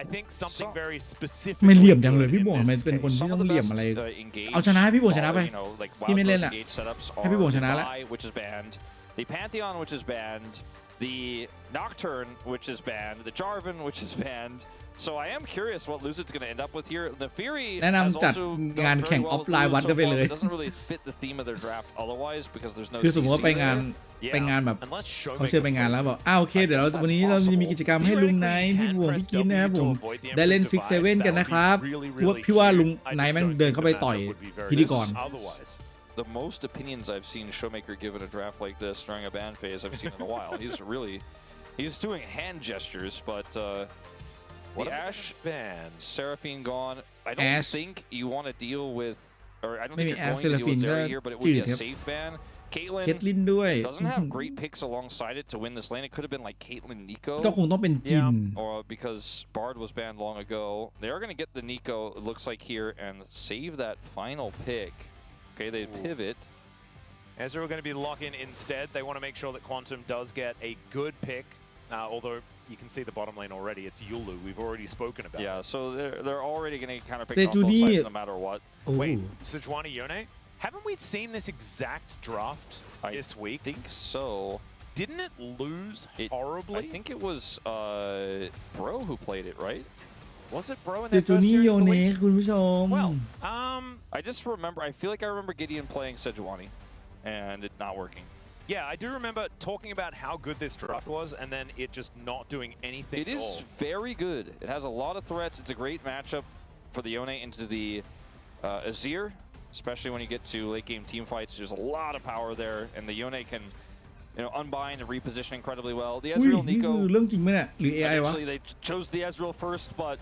I think something very specific. ไม่เหลี่ยมจังเลยพี่บวงมันเป็นคนที่ต้องเหลี่ยมอะไร เอาชนะให้พี่บวงชนะไป พี่ไม่เล่นละให้พี่บวงชนะละ The Pantheon, which is banned, the Nocturne, which is banned, the Jarvan, which is banned. So I am curious what Lucid's going to end up with here. The Fury แนะ has นำจัด also งาน done แข่ง very ออ well ฟไลน์วัด so กันไป far, เลย but it doesn't really fit the theme of their draft otherwise because there's no คือสมมติว่า CC ไปงาน there. ไปงานแบบเขาเชิญไปงานแล้วบอกโอเคเดี๋ยววันนี้เราจะมีกิจกรรมให้ลุงไนท์พี่บวงพี่กินนะครับผมได้เล่น 6-7 กันนะครับพี่ว่าลุงไนท์แม่งเดินเข้าไปต่อยพิธีกร The most opinions I've seen Showmaker give in a draft like this during a ban phase I've seen in a while. He's doing hand gestures, but the Ash ban, Seraphine gone. I don't think you want to deal with, or I don't think you're going to deal with Zeri here, but it would be a safe ban. เคทลินด้วย doesn't have great picks alongside it to win this lane. It could have been like Caitlyn Nico. ก็คงต้องเป็นจิน Or because Bard was banned long ago. They are going to get the Nico, it looks like here, and save that final pick. Okay, they pivot. Ezra are going to be locking instead. They want to make sure that Quantum does get a good pick, although you can see the bottom lane already. It's Yulu. We've already spoken about. Yeah, so they're already going to kind of pick on both sides no matter what. Wait, Sejuani Yone? Haven't we seen this exact draft this week? I think so. Didn't it lose horribly? I think it was Bro who played it, right? Was it Bro in เด that จู first นี่ series โย of the เน week? คุณผู้ชม Well, I just remember, I feel like I remember Gideon playing Sejuani and it not working. Yeah, I do remember talking about how good this draft was and then it just not doing anything at all. It is very good. It has a lot of threats. It's a great matchup for the Yone into the Azir, especially when you get to late game team fights. There's a lot of power there and the Yone can unbind and reposition incredibly well. The อุ้ย Ezreal นี่คือ Nico. เรื่องจริงไหมเนี่ยหรือ AI วะ Actually, they chose the Ezreal first, but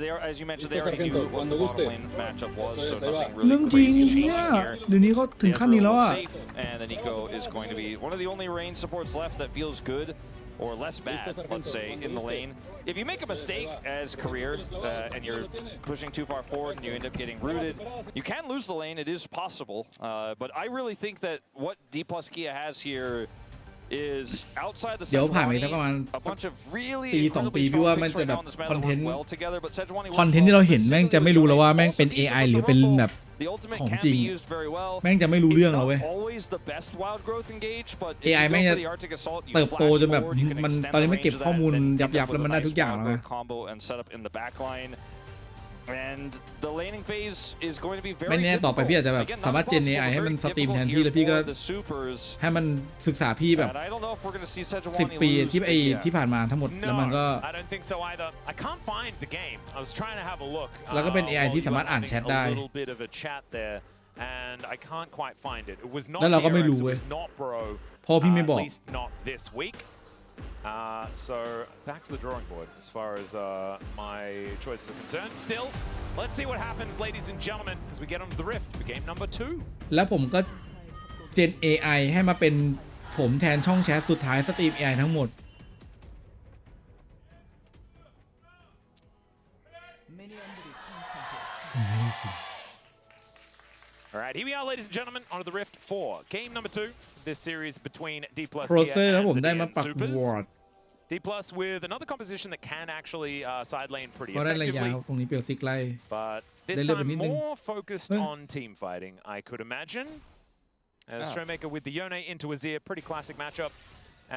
they are, as you mentioned, they already knew what the bottom lane matchup was, so nothing เรื่อง really จริง crazy เฮีย changing here. เดี๋ยวนี้เขาถึงขั้นนี้แล้ว Ezreal อ่ะ was safe, and the Nico is going to be one of the only range supports left that feels good or less bad, let's say, in the lane. If you make a mistake as career and you're pushing too far forward and you end up getting rooted, you can lose the lane. It is possible, but I really think that what D+Kia has here is outside the เดี๋ยวผ่านไป Sejuani, สักประมาณ a bunch of really ปี2 ปีพี่ว่ามันจะแบบ on this meta คอนเทนต์ well together, but Sejuani คอนเทนต์ที่เราเห็นแม่งจะไม่รู้แล้วว่าแม่งเป็น AI หรือเป็นแบบ The ultimate ของ can จริง be used very well. แม่งจะไม่รู้เรื่องแล้วเว้ย It's not always the best wild growth engage, but if AI you แม่ง go จะ for the Arctic Assault, you เติบโต flash จนแบบ forward, you can มัน extend ตอนนี้ the มันเก็บ range of ข้อมูล that, then ยับ with แล้ว a มันได้ nice ทุกอย่าง wild แล้ว growth combo and set up in the back line. And the laning phase is going to be very ไม่แน่ต่อไปพี่อาจจะแบบ Again, สามารถ not เจน AI impossible, ให้มัน very สตรีม difficult แทนพี่ here แล้วพี่ก็ for the supers. ให้มันศึกษาพี่แบบ And I don't know if we're going to see 10 Sejuani ปี lose, ที่ but yeah. ที่ผ่านมาทั้งหมดแล้วมันก็ I don't think so either. I can't find the game. I was trying to have a look. แล้วก็เป็น AI ที่สามารถอ่านแชทได้ A little bit of a chat there, and I can't quite find it. It was not แล้วเราก็ไม่ DRX, รู้ it เว้ย was not Bro. เพราะพี่ไม่บอก At least not this week. So back to the drawing board as far as my choices are concerned. Still, let's see what happens, ladies and gentlemen, as we get onto the Rift for game number 2. แล้วผมก็เจน AI ให้มาเป็นผมแทนช่องแชทสุดท้ายสตรีม AI ทั้งหมด All right, here we are, ladies and gentlemen, onto the Rift for game number 2. This series between D+ Closer ครับผม and ได้ the มา DN ปัก Supers. วอร์ด D+ with another composition that can actually side lane pretty ก็ได้ระยะ effectively, ตรงนี้เปียวซิกไล่ but this They live time in England. more focused on team fighting, I could imagine. As Showmaker with the Yone into Azir, pretty classic matchup.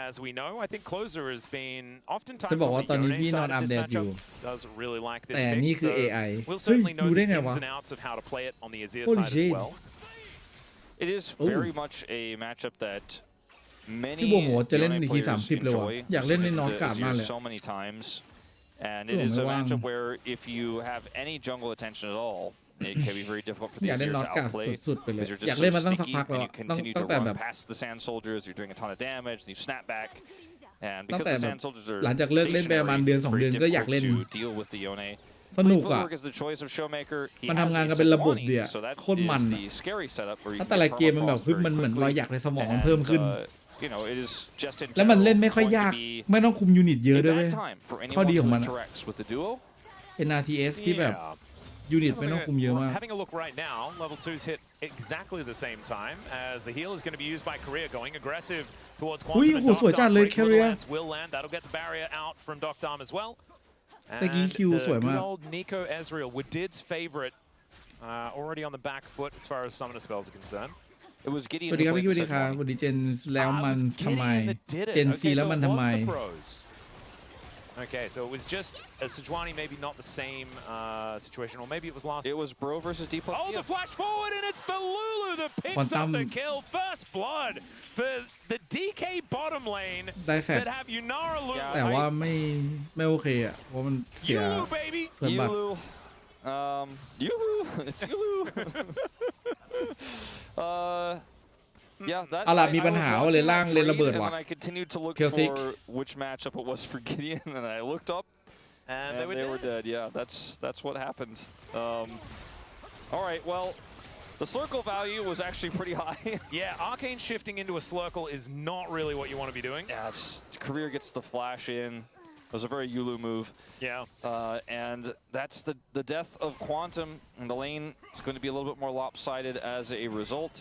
As we know, I think Closer has been oftentimes จะบอกว่า on ตอน the นี้ Yone พี่นอน side อั of ป this เดตอยู่ matchup. Does really like this แต่ pick, นี่คือ so AI we'll เฮ้ย certainly know รู้ the ได้ไง ins วะ and outs of how to play it on the Azir Holy side as shit. well. It is very much a matchup that พี่ many บัวหมูจะเล่น Yone ที players 30 เลยว่ะ enjoy. อยากเล่นใน Submitted นอต to การ์ดมาก Azir เลย so many times, and Oh, it is a wow. matchup where if you have any jungle attention at all, it can be very difficult for the อยากเล่น Azir นอ to ตการ์ด outplay สุดๆไปเลย because you're อยาก just เล่น so มาตั้งสัก sticky พัก and แล้ว you ตั้ง continue ตั้ to งแต่ run แบบ past the Sand Soldiers. You're doing a ton of damage. You snap back, and ตั้ง because แต่ the แบบ Sand Soldiers are หลังจากเลิกเล่นไปประมาณ stationary, เดือน it's 2 very เดือนก็อยากเล่น difficult to deal with the Yone. สนุก Fleet อ่ะ Footwork is the choice of Showmaker. He มัน has ทำงาน a กันเป็นระบบดี Sejuani, อ่ะ so that โคตรมัน is อ่ะ the scary setup where you ถ้า can แต่ละ get เกมมันแบบ promo เฮ้ย calls มันเหมือน very รอย quickly. หยักในสมองมันเพิ่ม And, ขึ้น you know, it is just in แล้วมัน general เล่นไม่ค่อย going to ยาก be ไม่ต้องคุมยูนิตเยอะ a ด้วยเว้ย bad time for ข้อ anyone ดีของ who มัน interacts with the duo. NRTS ที่แบบ ยูนิตไม่ต้องคุมเยอะมาก Having a look right now, level 2's hit exactly the same time as the heal is going to be used by Korea going aggressive towards Quantum. อุ้ย and โหสวยจัดเลย Doctor. Korea Lance will land. That'll get the barrier out from Doctor as well. ตะกี้ And คิว the สวยมาก good old Nico Ezreal, Woodid's favorite, already on the back foot as far as summoner spells are concerned. It was ส Gideon วัสดีครับ who พี่ played สวัสดีครับ Sejuani. สวัสดีเจนแล้วมัน It was ทำไม Gideon that did it. เจนซี Okay, แล้ว so มัน it ทำ was ไม the pros. Okay, so it was just a Sejuani, maybe not the same situation, or maybe it was last. It was Bro versus D+. Oh, the flash forward, and it's the Lulu that picks up Quantum. the kill. First blood for the DK bottom lane ได้แฟด that have Yunara Lulu. แต่ว่าไม่โอเคอ่ะเพราะมันเสีย Yulu, baby. เฟิร์นบัตร Yulu. Yulu. It's Yulu. Yeah, that. เอาล่ะ I- มี I ปัญ was หาว่าเลย watching ล่าง that เลนระ trade, เบิด and ว่ะ then I continued to look Celtic. for which matchup it was for Gideon, and I looked up, And and they were dead. dead. Yeah, that's what happened. All right, well, the circle value was actually pretty high. Yeah, Arcane shifting into a Slurkle is not really what you want to be doing. Yes, Career gets the flash in. It was a very Yulu move. Yeah. And that's the death of Quantum, and the lane is going to be a little bit more lopsided as a result.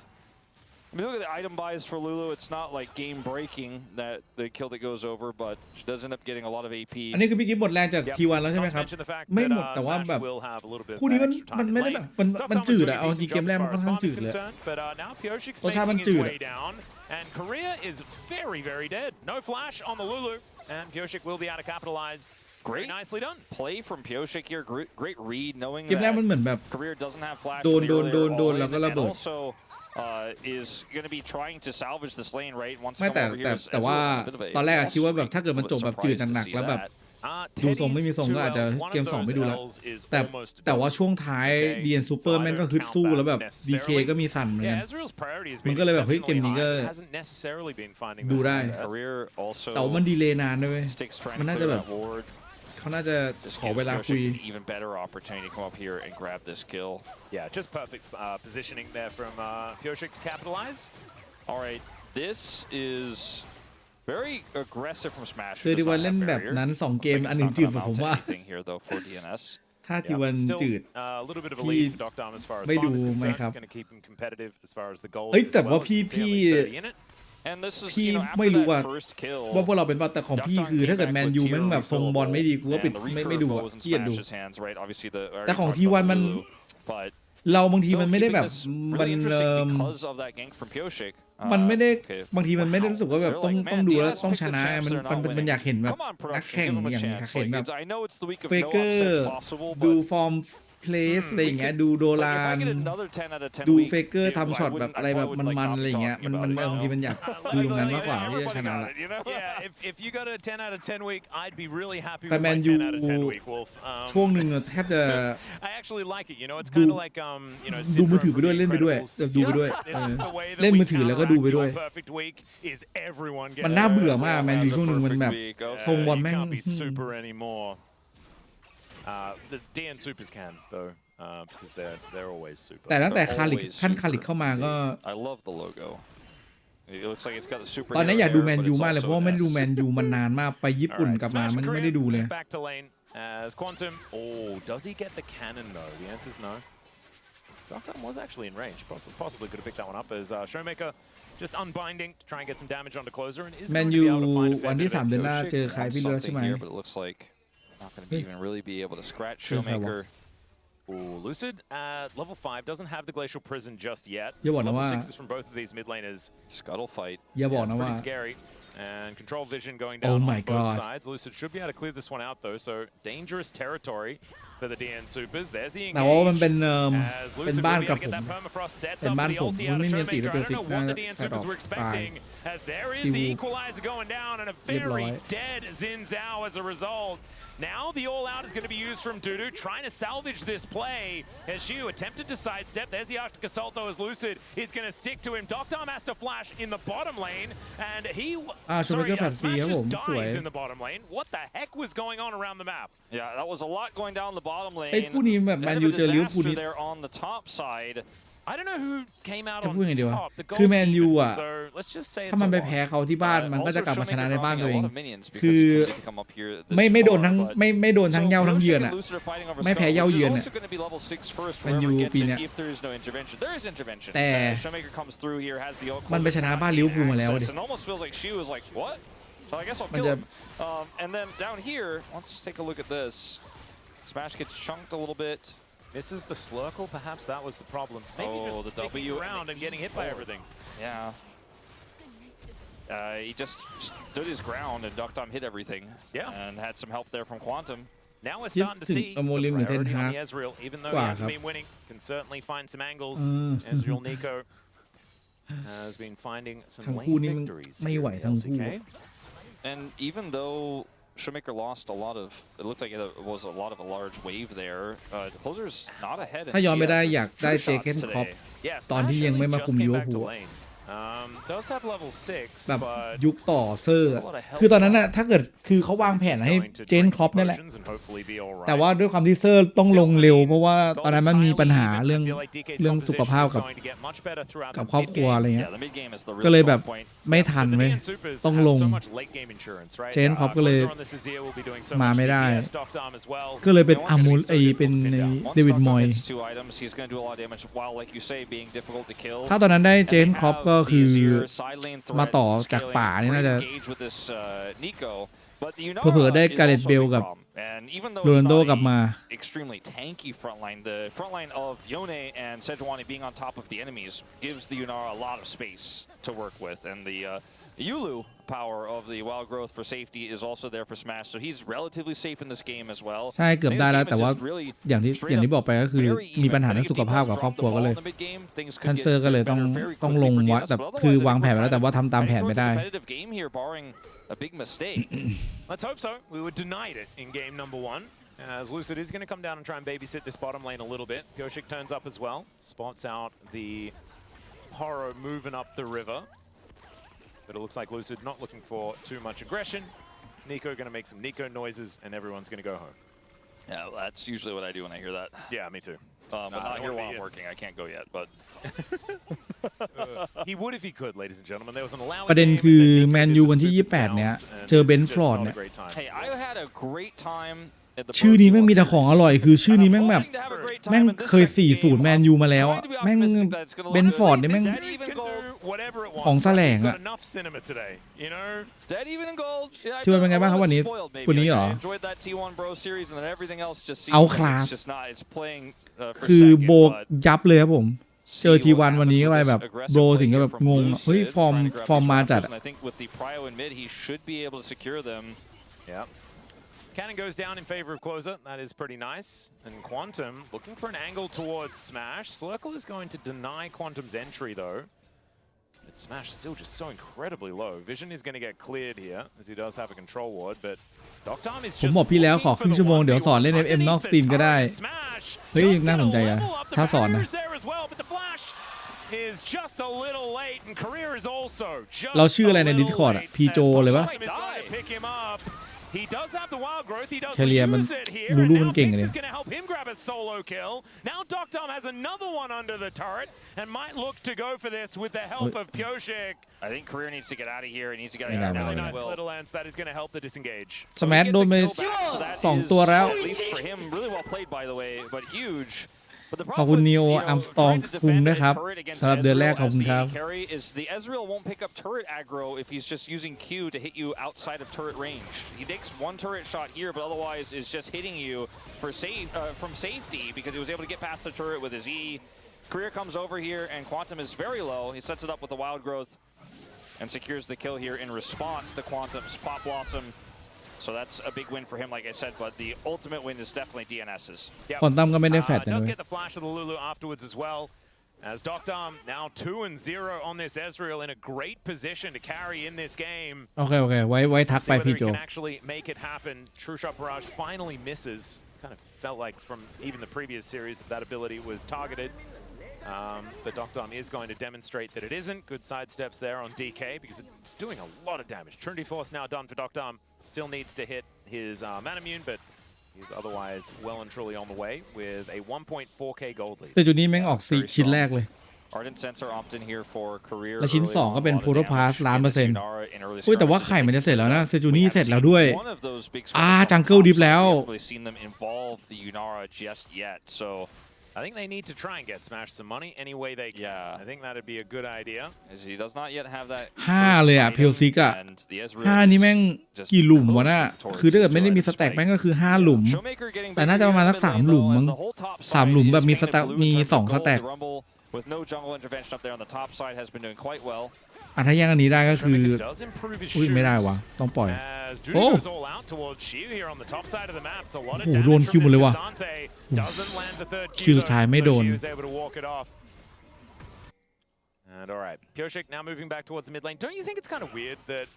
I mean, look at the item buys for Lulu. It's not like game-breaking that the kill that goes over, but she does end up getting a lot of AP. อันนี้คือพี่กิ๊บหมดแรงจาก Yep. ทีวันแล้วใช่ไหม Not ค to รับ mention the fact ไม่ that หมดแต่ว่า Smash แบบ will have a little bit คู่ of นี้ extra time มัน in ไม่ได้ lane. แบบมัน Dr. จืด Thomas อะเอาจ doing ริง a เกม decent แรก job มัน as ค่อน far ข้าง as จื Spawn ด is เลย concerned, but now Pyosic's รสชาติมัน making จื his ด way down, and Korea is very, very dead. No flash on the Lulu, and Pyosik will be able to capitalize. Very Great nicely done. play from Pyosik here. Great read, knowing เกมแรกมัน that เหมือนแบบ Career doesn't have flash. โดน for the earlier โดน all-in, แล้วก็ระเบิ and ด also is going to be trying to salvage this lane, right? Once ไม่ come แต่ over แต่ here, แต่ว่า Ezreal's in a bit of a ตอนแรก loss คิดว่าแบบ streak. ถ้าเกิดมันจบแบบจืด Surprised to หนัก see ๆแล้วแบบ that. ดูทรงไม่มีทรงก็อาจจะเกม2ไม่ดูแล้วแต่ว่าช่วงท้าย DN Super แม่งก็ฮึดสู้แล้วแบบ DK ก็มีสั่นเหมือนกันมันก็เลยแบบเฮ้ยเกมนี้ก็ดูได้แต่ว่ามันดีเลย์นานด้วยมันน่าจะแบบเขาน่าจะขอเวลาคุย Yeah, just perfect positioning there from Pyoshik to capitalize. All right, this is very aggressive from Smash. คือที่วันเล่นแบบนั้น2เกมอันหนึ่งจืดผมว่าถ้าที่วันจืดพี่ไม่ดูไหมครับเฮ้ยแต่ว่าพี่ไม่รู้ว่าพวกเราเป็นป่ะแต่ของพี่คือถ้าเกิดแมนยูแม่งแบบทรงบอลไม่ดีกูก็ปิดไม่ดูอ่ะเกลียดดูแต่ของที่วันมันเราบางทีมันไม่ได้แบบมันไม่ได้บางทีมันไม่ได้รู้สึกว่าแบบต้องดูแล้วต้องชนะมันอยากเห็นแบบนักแข่งอย่างอยากเห็นแบบเฟเกอร์ดูฟอร์มเพลสอะไรอย่างเงี้ยดูโดรานดูเฟเกอร์ทำช็อตแบบอะไรแบบมันอะไรอย่างเงี้ยมันบางทีมันอยากดูตรงนั้นมากกว่าที่จะชนะละแต่แมนยูช่วงหนึ่งแทบจะดูมือถือไปด้วยเล่นไปด้วยดูไปด้วยเล่นมือถือแล้วก็ดูไปด้วยมันน่าเบื่อมากแมนยูช่วงหนึ่งมันแบบทรงบอลแม่งthe DN Supers can though because they're always super. แต่ตั้งแต่คาริกเข้ามาก็ I love the logo. It looks like it's got the super. ตอนนี้อยากดูแมนยูมากเลยเพราะว่าไม่ดูแมนยูมันนานมากไปญี่ปุ่นกลับมามันไม่ได้ดูเลย Back to lane as Quantum. Oh, does he get the cannon though? The answer is no. Dr. was actually in range. Possibly could have picked that one up as Showmaker just unbinding to try and get some damage onto closer and is going to be able to find a วันที่3เดือนหน้าเจอใครพี่รู้ใช่ไหม Not going to even really be able to scratch Showmaker. Ooh, Lucid at level 5 doesn't have the Glacial Prison just yet. Level 6 from both of these mid laners. Scuttle fight. It's pretty scary. And control vision going down on both sides. Lucid should be able to clear this one out though, so dangerous territory for the DN Supers. There's the engage. แต่ว่ามันเป็นบ้านกับผมเป็นบ้านผมมันไม่มีอันตีแล้วเจอซิกน่าจะตาย As there is the equalizer going down and a very dead Xin Zhao as a result. Now the all-out is going to be used from Dudu, trying to salvage this play. As Xiu attempted to sidestep. There's the Arctic Assault though as Lucid is going to stick to him. Dr. has to flash in the bottom lane and he Smashes dies in the bottom lane. What the heck was going on around the map? Yeah, that was a lot going down the bottom lane. ไอ้คู่นี้แบบแมนยูเจอลิเวอร์พูลนี่ there on the top side. I don't know who came out จะพูดไงดีวะ top. คือแมนยูอ่ะถ้ามันไปแพ้เขาที่บ้านมันก็จะกลับมาชนะในบ้านตัวเองคือไม่โดนทั้งไม่โดนทั้งเย้าทั้งเยือนอ่ะไม่แพ้เย้าเยือนอ่ะแมนยูปีนี้แต่มันไปชนะบ้านลิเวอร์พูลมาแล้วดิSo I guess I'll kill him. And then down here, let's take a look at this. Smash gets chunked a little bit. Misses the Slurkle, perhaps that was the problem. Maybe just the W around and getting hit by everything. Yeah. He just stood his ground and Dr. hit everything. Yeah. And had some help there from Quantum. Now we're starting to see the priority on the Ezreal, even though he hasn't been winning, can certainly find some angles. Ezreal Nico has been finding some lane victories here in LCK. And even though Showmaker lost a lot of, it looked like it was a lot of a large wave there. The closer's not ahead. ถ้าย้อนไปได้อยากได้เจเกนคอปตอนที่ยังไม่มาคุมลิเวอร์พูลแบบยุคต่อเซอร์คือตอนนั้นน่ะถ้าเกิดคือเขาวางแผนให้เจนคอปนั่นแหละแต่ว่าด้วยความที่เซอร์ต้องลงเร็วเพราะว่าตอนนั้นมันมีปัญหาเรื่องสุขภาพกับครอบครัวอะไรเงี้ยก็เลยแบบไม่ทันไหมต้องลงเจนคอปก็เลยมาไม่ได้ก็เลยเป็นอามูลเป็นเดวิดมอยถ้าตอนนั้นได้เจนคอปก็คือมาต่อจากป่านี่น่าจะเผื่อได้การ์เรตเบลกับโรนัลโดกลับมา extremely tanky frontline. The frontline of Yone and Sejuani being on top of the enemies gives the Yunara a lot of space to work with, and the Yulu power of the wild growth for safety is also there for Smash, so he's relatively safe in this game as well. ใช่เกือบได้แล้วแต่ว่าอย่างที่บอกไปก็คือมีปัญหาทางสุขภาพกับครอบครัวก็เลยแคนเซอร์ก็เลยต้องลงวะแต่คือวางแผนไว้แล้วแต่ว่าทำตามแผนไม่ได้ A big mistake. Let's hope so. We were denied it in game number 1. As Lucid is going to come down and try and babysit this bottom lane a little bit. Goshik turns up as well. Spots out the Horo moving up the river. But it looks like Lucid not looking for too much aggression. Nico going to make some Nico noises and everyone's going to go home. Yeah, well, that's usually what I do when I hear that. Yeah, me too. But not here while I'm working. I can't go yet, but... He would if he could, ladies and gentlemen. There was an allowance. ประเด็นคือแมนยูวันที่28เนี่ยเจอเบนฟอร์ดเนี่ย Hey, I had a great time. ชื่อนี้แม่งมีแต่ของอร่อยคือชื่อนี้แม่งแบบแม่งเคย4-0แมนยูมาแล้วแม่งเบนฟอร์ดเนี่ยแม่งของแสลงอะช่วยเป็นไงบ้างครับวันนี้เหรอเอาคลาสคือโบกยับเลยครับผมเจอทีวันวันนี้ก็ไปแบบโบถึงก็แบบงงเฮ้ยฟอร์มมาจัด Cannon goes down in favor of Closer. That is pretty nice. And Quantum looking for an angle towards Smash. Circle is going to deny Quantum's entry though. But Smash still just so incredibly low. Vision is going to get cleared here as he does have a control ward, but Doctam is just ผมบอกพี่แล้วขอครึ่งชั่วโมงเดี๋ยวสอนเล่น FM นอกสตรีมก็ได้เฮ้ยน่าสนใจอะถ้าสอนนะเราชื่ออะไรใน Discord อะพีโจเลยปะHe does have the wild growth. He does use it here. And now Fix is going to help him grab a solo kill. Now Doctam has another one under the turret and might look to go for this with the help of Pyoshik. I think Career needs to get out of here. He needs to get out of here. Nice little lance that is going to help the disengage. Smash โดนไป2 ตัวแล้ว At least for him, really well played by the way, but huge. ขอบคุณนิโออัมสตองคุงด้วยครับสำหรับเดือนแรกขอบคุณครับ The Ezreal won't pick up turret aggro if he's just using Q to hit you outside of turret range. He takes one turret shot here, but otherwise is just hitting you for from safety because he was able to get past the turret with his E. Career comes over here and Quantum is very low. He sets it up with the wild growth and secures the kill here in response to Quantum's Pop Blossom. So that's a big win for him, like I said, but the ultimate win is definitely DNS's. ฟอนตัมก็ไม่ได้แฟด does get the flash of the Lulu afterwards as well. As Doctam now 2-0 on this Ezreal in a great position to carry in this game. โอเคไว้ทักไปพี่โจ can actually make it happen. True Shot Barrage finally misses. Kind of felt like from even the previous series that ability was targeted. But Doctam is going to demonstrate that it isn't. Good sidesteps there on DK because it's doing a lot of damage. Trinity Force now done for Doctam. Still needs to hit his Manamune, but he's otherwise well and truly on the way with a 1.4k gold lead. แต่จุดนี้แม่งออกชิ้นแรกเลย Ardent Sensor opt-in here for Career และชิ้น2ก็เป็น Proto Pass 100%อุ้ยแต่ว่าไข่มันจะเสร็จแล้วนะเซจูนี่เสร็จแล้วด้วยจังเกิลดิฟแล้ว I think they need to try and get Smash some money any way they can. I think that'd be a good idea. As he does not yet have that. 5เลยอะเพลซิกอะ5นี่แม่งกี่หลุมวะน่ะคือถ้าเกิดไม่ได้มีสแต็กแม่งก็คือ5หลุมแต่น่าจะประมาณสัก3หลุมมั้ง3หลุมแบบมีสแต็กมี2สแต็ก With no jungle intervention up there on the top side has been doing quite well. ถ้ายังอันนี้ได้ก็คืออุ้ยไม่ได้วะต้องปล่อยโอ้โหโดนคิวหมดเลยว่ะคิวสุดท้ายไม่โดน Alright, Pyoshik now moving back towards the mid lane. Don't you think it's kind of weird that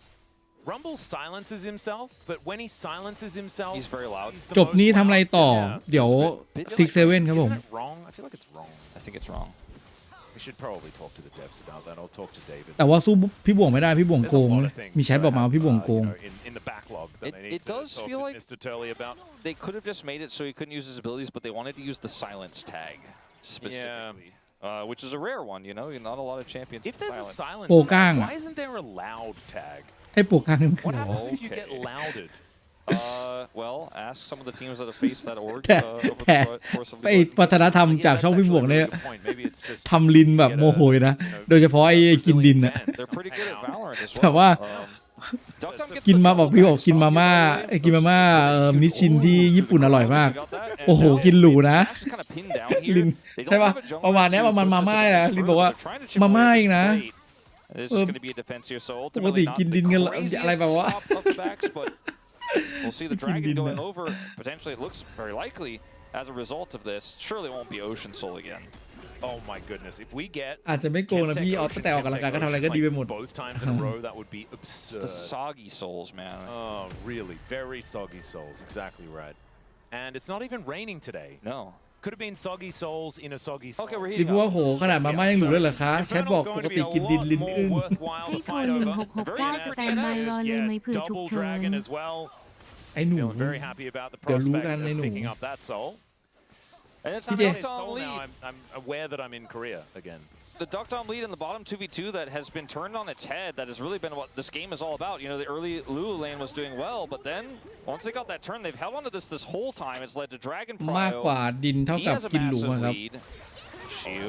Rumble silences himself, but when he silences himself, he's very loud. จบนี้ทำอะไรต่อเดี๋ยว6-7ครับผม Isn't it wrong? I feel like it's wrong. I think it's wrong. We should probably talk to the devs about that. I'll talk to David. แต่ว่าสู้พี่บ่วงไม่ได้พี่บ่วงโกงมีแชทบอกมาว่าพี่บ่วงโกง It does feel like they could have just made it so he couldn't use his abilities, but they wanted to use the silence tag specifically, which is a rare one. You know, not a lot of champions. If there's a silence tag, why isn't there a loud tag? ไอ้โปก้างนี่มันคือ What happens if you get louded? Well, ask some of the teams that have faced that org. ไอ้วัฒนธรรมจากช่องพี่บ่วงเนี่ยทำลินแบบโมโหนะโดยเฉพาะไอ้กินลินน่ะแต่ว่ากินมาบอกพี่บอกกินมาม่านิชินที่ญี่ปุ่นอร่อยมากโอ้โหกินหรูนะลินใช่ป่ะประมาณนี้ประมาณมาม่านะลินบอกว่ามาม่าเองนะ This is going to be a defense here, so ปกติ ultimately not กินดิน the กัน craziest อะไรแบบว่า stop of the backs, but we'll see the dragon going over. Potentially, it looks very likely as a result of this. Surely it won't be Ocean Soul again. Oh my goodness! If we get อาจจะไม่โกงนะพี่เอาแต่ออกกำลังกายก็ทำอะไรก็ดีไปหมด both times in a row, that would be absurd. The soggy souls, man. Oh, really? Very soggy souls. Exactly right. And it's not even raining today. No. Could have been soggy souls in a soggy soul. Okay, we're ดิ heating พูว่า up. โหขนาดมาม่ายังหลุดเลยเหรอคะแชทบอกปกติกินดินลิ้นอึ้ง ให้โทร1669 สแตนบายรอเลยไหมเผื่อฉุกเฉิน as well. ไอ้หนู Feeling very happy about the เดี๋ยวรู้ prospect กันไอ้ of หนู picking up that soul. And it's CJ. the Soul Duck Dom now, lead. I'm aware that I'm in Korea again. The Duck Dom lead in the bottom 2v2 that has been turned on its head. That has really been what this game is all about. You know, the early Lulu lane was doing well, but then once they got that turn, they've held onto this whole time. It's led to Dragon มากกว่า Prio. ดินเท่า He กับ has a กินหลุม massive อะครับ lead. Shu.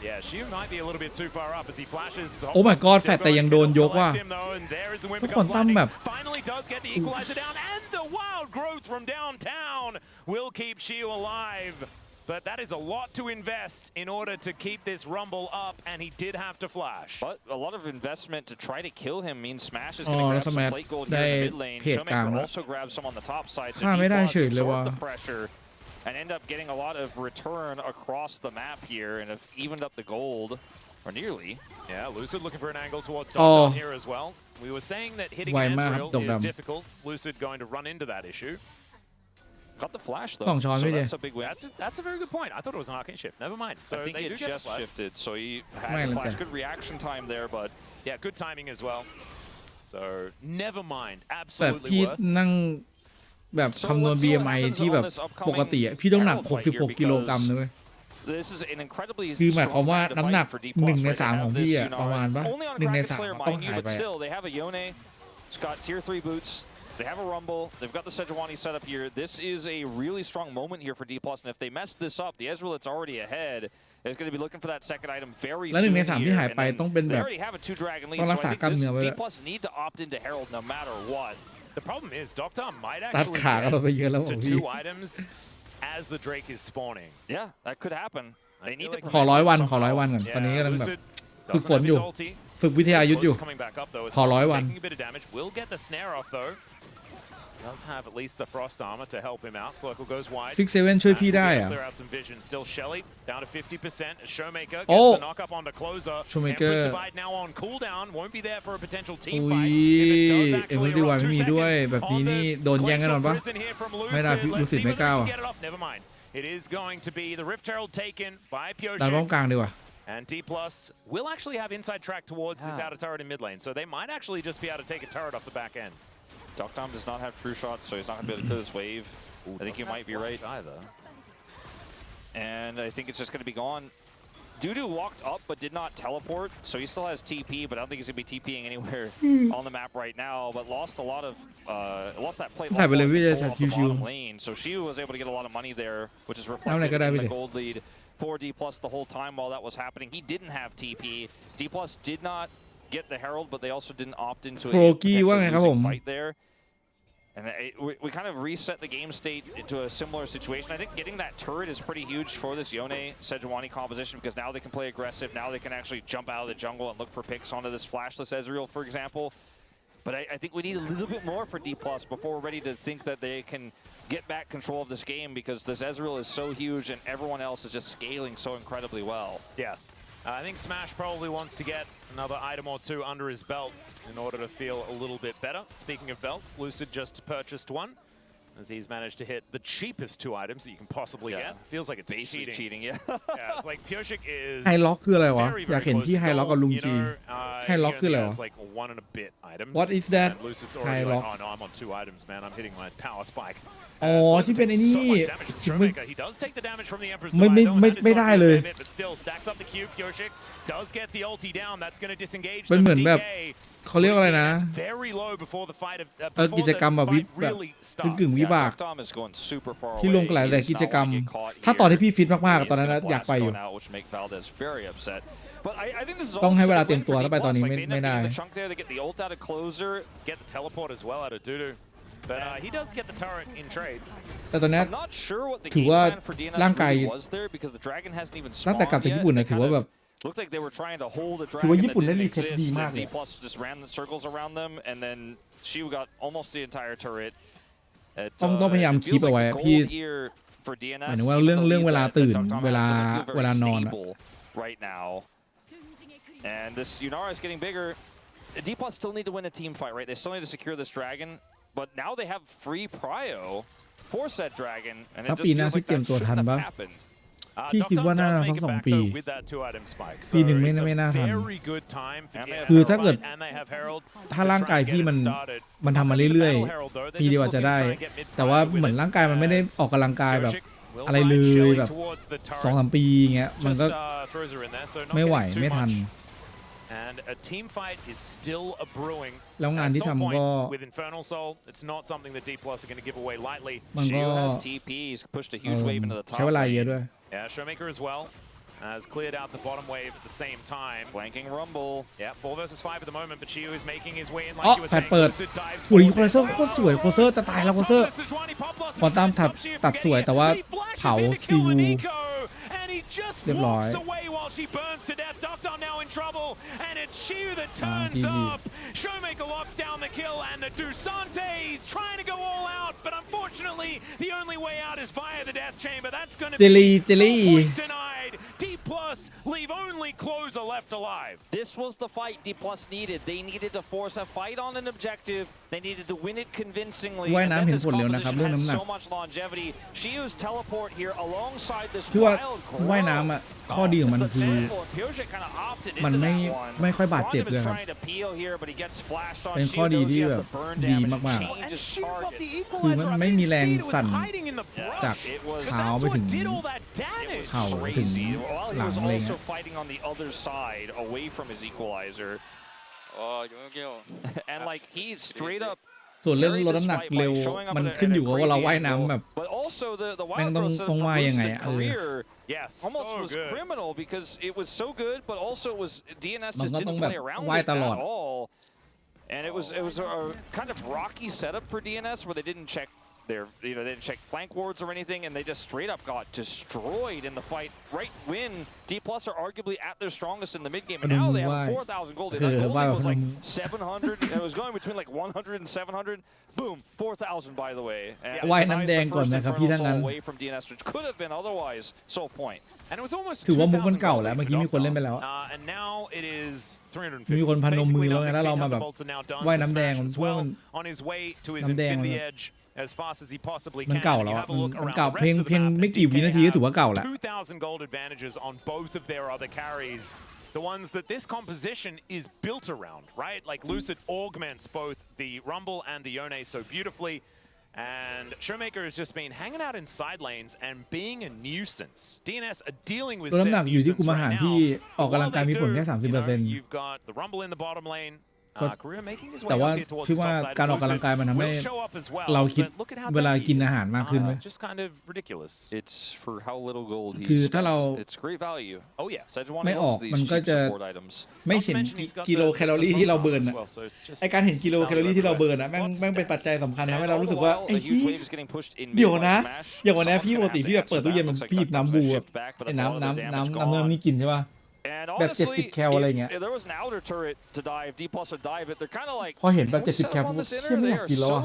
Yeah, Shu might be a little bit too far up as he flashes. Oh my god แฟลชแต่ยังโดนยกว่ะ ทุ ทุกคนตั้มแบบ Finally does get the equalizer down, and the wild growth from downtown will keep Shu alive. But that is a lot to invest in order to keep this rumble up, and he did have to flash. But a lot of investment to try to kill him means Smash is going to แล้ว grab some Smash late gold ได้ here in the mid lane. เพจกลาง Showmaker แล้ว also grabs some on the top side, so ฆ่าไม่ได้ D-Plus เฉยเลยว่ะ absorb the pressure and end up getting a lot of return across the map here and have evened up the gold, or nearly. Yeah, Lucid looking for an angle towards Oh. Dom here as well. We were saying that hitting ไว an มากครับ Ezreal ดอก is ดำ difficult. Lucid going to run into that issue. Got the flash กล่อง though, ช้อน so ไม่ดี that's a big win. That's a very good point. I thought it was an arcane shift. Never mind. So I think they it do get the just flash. shifted, so he hadไม่ the เลย flash. จ้ะ Good reaction time there, but Yeah, good timing as well. So never mind. แบบ Absolutely พี่ worth. นั่งแบบคำนวณ BMI ที่แบบปกติอะพี่ต้องหนัก 66 กิโลกรัมนะเว้ย this is an incredibly คือหมายความ strong ว่า time to น้ำหนัก fight for D-Plus 1 ใน right to 3 ของ have พี่ this อะ Yunara. ประมาณปะ Only on 1 ใน Kraken 3 Slayer, ต้อง mind หา you, ยไป but อะ still, they have a Yone. It's got tier 3 boots. They have a Rumble. They've got the Sejuani set up here. This is a really strong moment here for D+. And if they mess this up, the Ezreal that's already ahead is going to be looking for that second item very แล้ว soon 1 ใน 3 ที่ here. หาย And ไป then ต้องเป็นแบ they บ already have a 2-dragon lead, ต้อง so รัก I ษา think กล้าม this เนื้อไว้ D+ ด้วย need to opt into Herald no matter what. The problem is Doctor might ตัด actually ขากันเราไปเยอะแล้ว get ข to องพี่ 2 items as the Drake is spawning. Yeah, that could happen. They need to ขอ prevent 100 วัน this ขอ 100 somehow. วันก่อนตอนนี้กำลังแบบ Lucid ฝึก doesn't ฝน have อยู่ his ulti. ฝึกวิทยายุทธอยู่ Close coming back up though. ขอ 100 วัน Taking a bit of damage. Will get the snare off though. Does have at least the frost armor to help him out. Circle goes wide. 6-7 ช่วยพี่ได้อะ Clear out some vision. Still Shelly down to 50%. Showmaker gets Oh. the knock up onto closer. Showmaker. Empress Divide now on cooldown. Won't be there for a potential อุ้ team ย fight. If it does เอ็ม actually ดีวาย erupt ไม่ 2 มีด้วย seconds แบบนี้ on นี่ the โดนแย่งกันหรอ glacial ปะ prison here from ไม่ได้ Lucid. ลู Let's ซิด see ไม่ whether กล้า they อ่ะ can get it off. Never mind. It is going to be the Rift Herald taken by ดันป้อม Pyoshik. กลางดีกว่า And D+ will actually have inside track towards this outer turret in mid lane. So they might actually just be able to take a turret off the back end. Duck Dom does not have true shots, so he's not going to be able to clear this wave. I think you might be right. Either. And I think it's just going to be gone. Dudu walked up but did not teleport, so he still has TP, but I don't think he's going to be TPing anywhere on the map right now. But lost a lot of, lost that play, lost a lot of control off the bottom lane. So Shu was able to get a lot of money there, which is reflected in the gold lead for D+ the whole time while that was happening. He didn't have TP. D+ did not get the Herald, but they also didn't opt into a potentially losing fight there. And we kind of reset the game state into a similar situation. I think getting that turret is pretty huge for this Yone Sejuani composition because now they can play aggressive. Now they can actually jump out of the jungle and look for picks onto this flashless Ezreal, for example. But I think we need a little bit more for D+ before we're ready to think that they can get back control of this game because this Ezreal is so huge and everyone else is just scaling so incredibly well. Yeah. I think Smash probably wants to get another item or 2 under his belt in order to feel a little bit better. Speaking of belts, Lucid just purchased one as he's managed to hit the cheapest 2 items that you can possibly get. Feels like it's Basically cheating, yeah. Yeah, it's like Pyoshik is ไฮล็อกคืออะไรวะ very, อยาก very เห็น close พี่ to ไฮล็อกกับ gold. ลุง You จี know, ไฮล็อก he คืออะไร only วะ has like 1 and a bit items. What is that? And Lucid's already High like, lock. oh no, I'm on 2 items, man. I'm hitting my power spike. อ๋อที่เป็นไอ้นี่ So much damage from Showmaker. He does take the damage from the Empress ไม่ Divide, though, and that is ไม่ not ได้ good เลย for him, but still stacks up the cube. Pyoshik does get the ulti down. That's going to disengage มัน them. เหมือนแบบ DK เขาเรียกว่าอะไรนะ very low before the fight of กิจกรรมแบบวิ fight แบบ really กึ่ง starts. วิบาก Duck Dom is going super far ที่ลง away. หลาย He แต่ does กิ not จกรรม wanna get caught ถ้าตอนที่ here. พี่ฟิตมากๆ He's ตอนนั้น gonna อยาก blast ไปอยู่ going out, which make Valdez very upset. But I think this is ต้อง all ให้ just เว a ลาเตรียม win ตัว for แล้วไป D+. ตอนนี้ Like, ไม่ they end ไม่ up ได้ getting the chunk there. They get the ult out of closer. Get the teleport as well out of Dudu. But he does get the turret in trade. แต่ตอนนี้ I'm not sure what the ถือ game ว่า plan for DNS ร่างกาย really was there because the dragon hasn't even ตั้งแต่ spawned กลับจาก yet. ญี่ปุ่น They นะถือ kind ว่า of แบบ Looked like they were trying to hold a ถือว่า dragon ญี่ that ปุ่นเล่น didn't รีเทคดี exist. มาก And เล D ย plus just ran the circles around them, and then Shiu got almost the entire turret. ต้องพยายามคีปเอาไว้พี่หมายถึงว่าเรื่องเวลาตื่นเวลานอน right now. And this Yunara is getting bigger. D plus still need to win a team fight, right? They still need to secure this dragon, but now they have free prio for said dragon, and it just feels like that shouldn't have happened. พี่คิดว่าน่าจะสัก2 ปีปีหนึ่งไม่น่าทันคือถ้าเกิดถ้าร่างกายพี่มันทำมาเรื่อยๆปีเดียวอาจจะได้แต่ว่าเหมือนร่างกายมันไม่ได้ออกกำลังกายแบบอะไรเลยแบบ 2-3 ปีเงี้ยมันก็ไม่ไหวไม่ทันแล้วงานที่ทำก็มันก็ใช้เวลาเยอะด้วยYeah, Showmaker as well has cleared out the bottom wave at the same time. Flanking Rumble. Yeah, 4 versus 5 at the moment, but Chiu is making his way in like he was saying. เปิดอุ้ยโคเซอร์โคตรสวยโคเซอร์จะตายแล้วโคเซอร์พอตามตัดสวยแต่ว่าเผาซิวเรียบร้อยShowmaker locks down the kill, and the Dusante is trying to go all out, but unfortunately, the only way out is via the death chamber. That's going to be point denied. D plus leave only closer left alive. This was the fight D plus needed. They needed to force a fight on an objective. They needed to win it convincingly. ว่ายน้ำเห็นผลเร็วนะครับเรื่องน้ำหนัก So much longevity. She used teleport here alongside this คือว่า wild ว่ายน้ำอ่ะข้อดีของมันคือมันไม่ค่อยบาดเจ็บเลยครับเป็นข้อดีที่แบบดีมากๆคือมันไม่มีแรงสั่นจากเท้าไปถึงเข่าถึงหลังอะไรเงี้ยand like he's straight up ส่วนเรื่องลดน้ำหนักเร็วมันขึ้นอยู่กับว่าเราว่ายน้ำแบบแม่งต้องว่ายยังไงอะYes, almost was criminal because it was so good, but also it was DNS just didn't play around with it at all. And it was a kind of rocky setup for DNS where they didn't check they didn't check flank wards or anything, and they just straight up got destroyed in the fight. Right when D plus are arguably at their strongest in the mid game, and now they have 4,000 gold. That gold was like 700. It was going between like 100 and 700. Boom, 4,000 by the way. And ว่ายน้ำแดงก่อนนะครับพี่ทั้งนั้น away from DNS, which could have been otherwise sole point. And it was almost ถือว่ามุกมันเก่าแล้วเมื่อกี้มีคนเล่นไปแล้ว and now it is 350. มีคนพนมมือแล้วไงแล้วเรามาแบบว่ายน้ำแดงมันเพื่อมัน on his way to his น้ำแดง infinity edge as fast as he possibly มัน can. เก่าแล้วมันเก่าเพียงไม่กี่วินาทีก็ถือว่าเก่าแล้ว 2,000 gold advantages on both of their other carries. The ones that this composition is built around, right? Like Lucid augments both the Rumble and the Yone so beautifully. And Showmaker has just been hanging out in side lanes and being a nuisance. DNS are dealing with ตัวน้ำหนักอยู่ที่คุมอาหารที่ออกกำลังกายมีผลแค่ 30% You've got the Rumble in the bottom lane. แต่ว่าพี่ว่าการออกกำลังกายมันทำให้เราคิดเวลากินอาหารมากขึ้นไหมคือถ้าเราไม่ออกมันก็จะไม่เห็นกิโลแคลอรี่ที่เราเบิร์นไอการเห็นกิโลแคลอรี่ที่เราเบิร์นแม่งเป็นปัจจัยสำคัญนะให้เรารู้สึกว่าไอ้เดี๋ยวนะอย่างวันนี้พี่ปกติพี่แบบเปิดตู้เย็นมันพี่หยิบน้ำบูไอ้น้ำนี่กินใช่ป่ะแบบ70 แคลอะไรเงี้ยพอเห็นแบบ70 แคลปุ๊บเชี่ยไม่อยากกินแล้วอ่ะ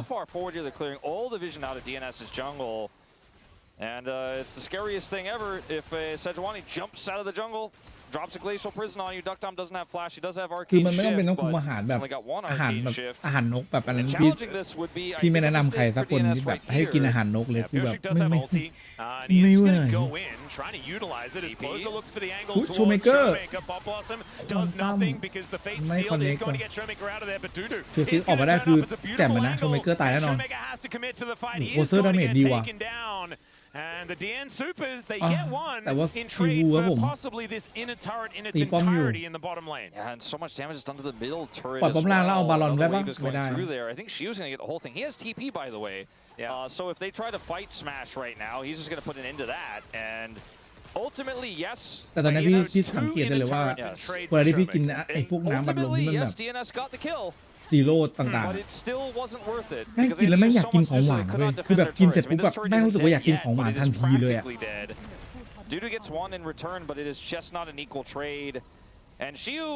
And it's the scariest thing ever if Sejuani jumps out of the jungle, drops a glacial prison on you. Duckdom doesn't have flash, he does have arcane shift. คือมันไม่ต้องเป็นต้องคุมอาหารแบบอาหารนกแบบอันนั้นพี่ไม่แนะนำใครสักคนที่แบบให้กินอาหารนกเลยคือแบบไม่ไหวโชว์เมเกอร์ไม่คอนเนคก่อนคือฟิกออกมาได้คือแจ่มเลยนะโชว์เมเกอร์ตายแน่นอนโอเซอร์ดาเมจดีว่ะAnd the DN Supers, they get one in trade for possibly this inner turret in its entirety in the bottom lane. Yeah, and so much damage is done to the middle turret. ปล่อยป้อมล่างแล้วเอาบาลอนได้ปะไม่ได้ I think she was going to get the whole thing. He has TP, by the way. So if they try to fight Smash right now, he's just going to put an end to that. And ultimately, yes. แต่ตอนนี้พี่สังเกตได้เลยว่าเวลาที่พี่กินไอ้พวกน้ำบัดลมที่มันแบบซีโร่ต่างๆแม่งกินแล้วแม่งอยากกินของหวานเลยคือแบบกินเสร็จปุ๊บแบบแม่งรู้สึกว่าอยากกินของหวานทันทีเลยอ่ะ Dudu gets one in return, but it is just not an equal trade. And Shiu,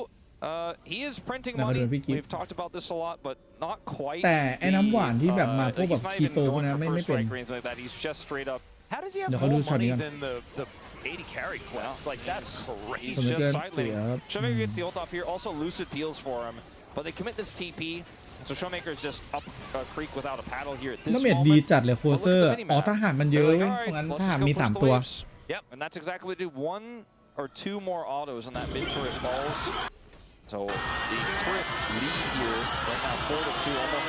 he is printing money. We've talked about this a lot, but not quite. แต่ไอ้น้ำหวานที่แบบมาพวกแบบคีโตพวกนั้นไม่เป็น He's just straight up. How does he have more money than the 80 carry quest? Like that's crazy. He's just sidelining. Showmaker gets the ult off here. Also Lucid peels for him, but they commit this TP. So Showmaker is just up creek without a paddle here at this moment. น้ำเม็ดดีจัดเลยโคเซอร์อ๋อทหารมันเยอะเพราะงั้นทหารมี3ตัว Yep, and that's exactly what they do. 1 or 2 more autos and that mid turret falls. So the turret lead here right now 4-2, almost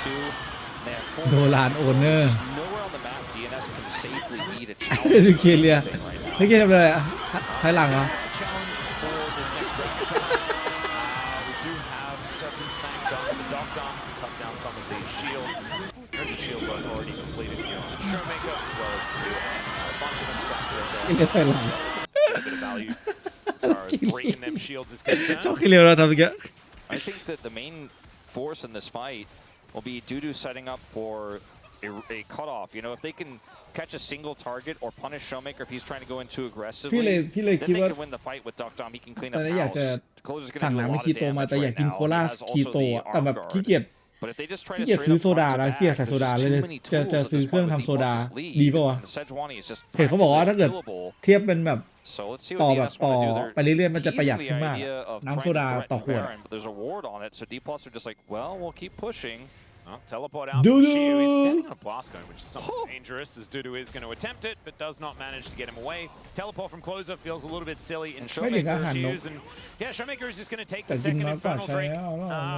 5-2. โดรานโอเนอร์ Nowhere on the map DNS can safely lead a challenge. ดูเคเลียไม่เกี่ยวกับอะไรท้ายหลังเหรอ Challenge for this next dragon pass. We do have Serpent's Fang done with the Dock Dom to cut down some of these shields. There's a shield burn already completed here on Showmaker as well as Korea. A bunch of them scratched right there. As well as a bit of value as far as breaking them shields is concerned. ชอบเคเลียเราทำอย่างเงี้ย I think that the main force in this fight will be Dudu setting up for a cutoff. You know, if they can catch a single target or punish Showmaker if he's trying to go in too aggressively, then they can win the fight with Duck Dom. He can clean up house. Closer's going to do a lot of damage right now. He has also the arm guard. But if they just try to straight up punch him back, there's too many tools at this point with D+'s lead. And Sejuani is just เห็นเขาบอกว่าถ้าเกิด killable. เทียบเป็นแบบ So let's see ต่อ what แบบ DNS ต่อ want to do. They're ไปเรื่อยๆมันจะประหยัด teasing ขึ้น the มาก idea of น้ำ trying โซ to ดา threaten ต่อขวด Baron, but there's a ward on it. So D+ are just like, well, we'll keep pushing. Well, teleport out for Shiu. He's standing on a blast cone, which is somewhat dangerous as Dudu is going to attempt it, but does not manage to get him away. Teleport from Closer feels a little bit silly in Showmaker's use, and yeah, Showmaker is just going to take the second Infernal Drake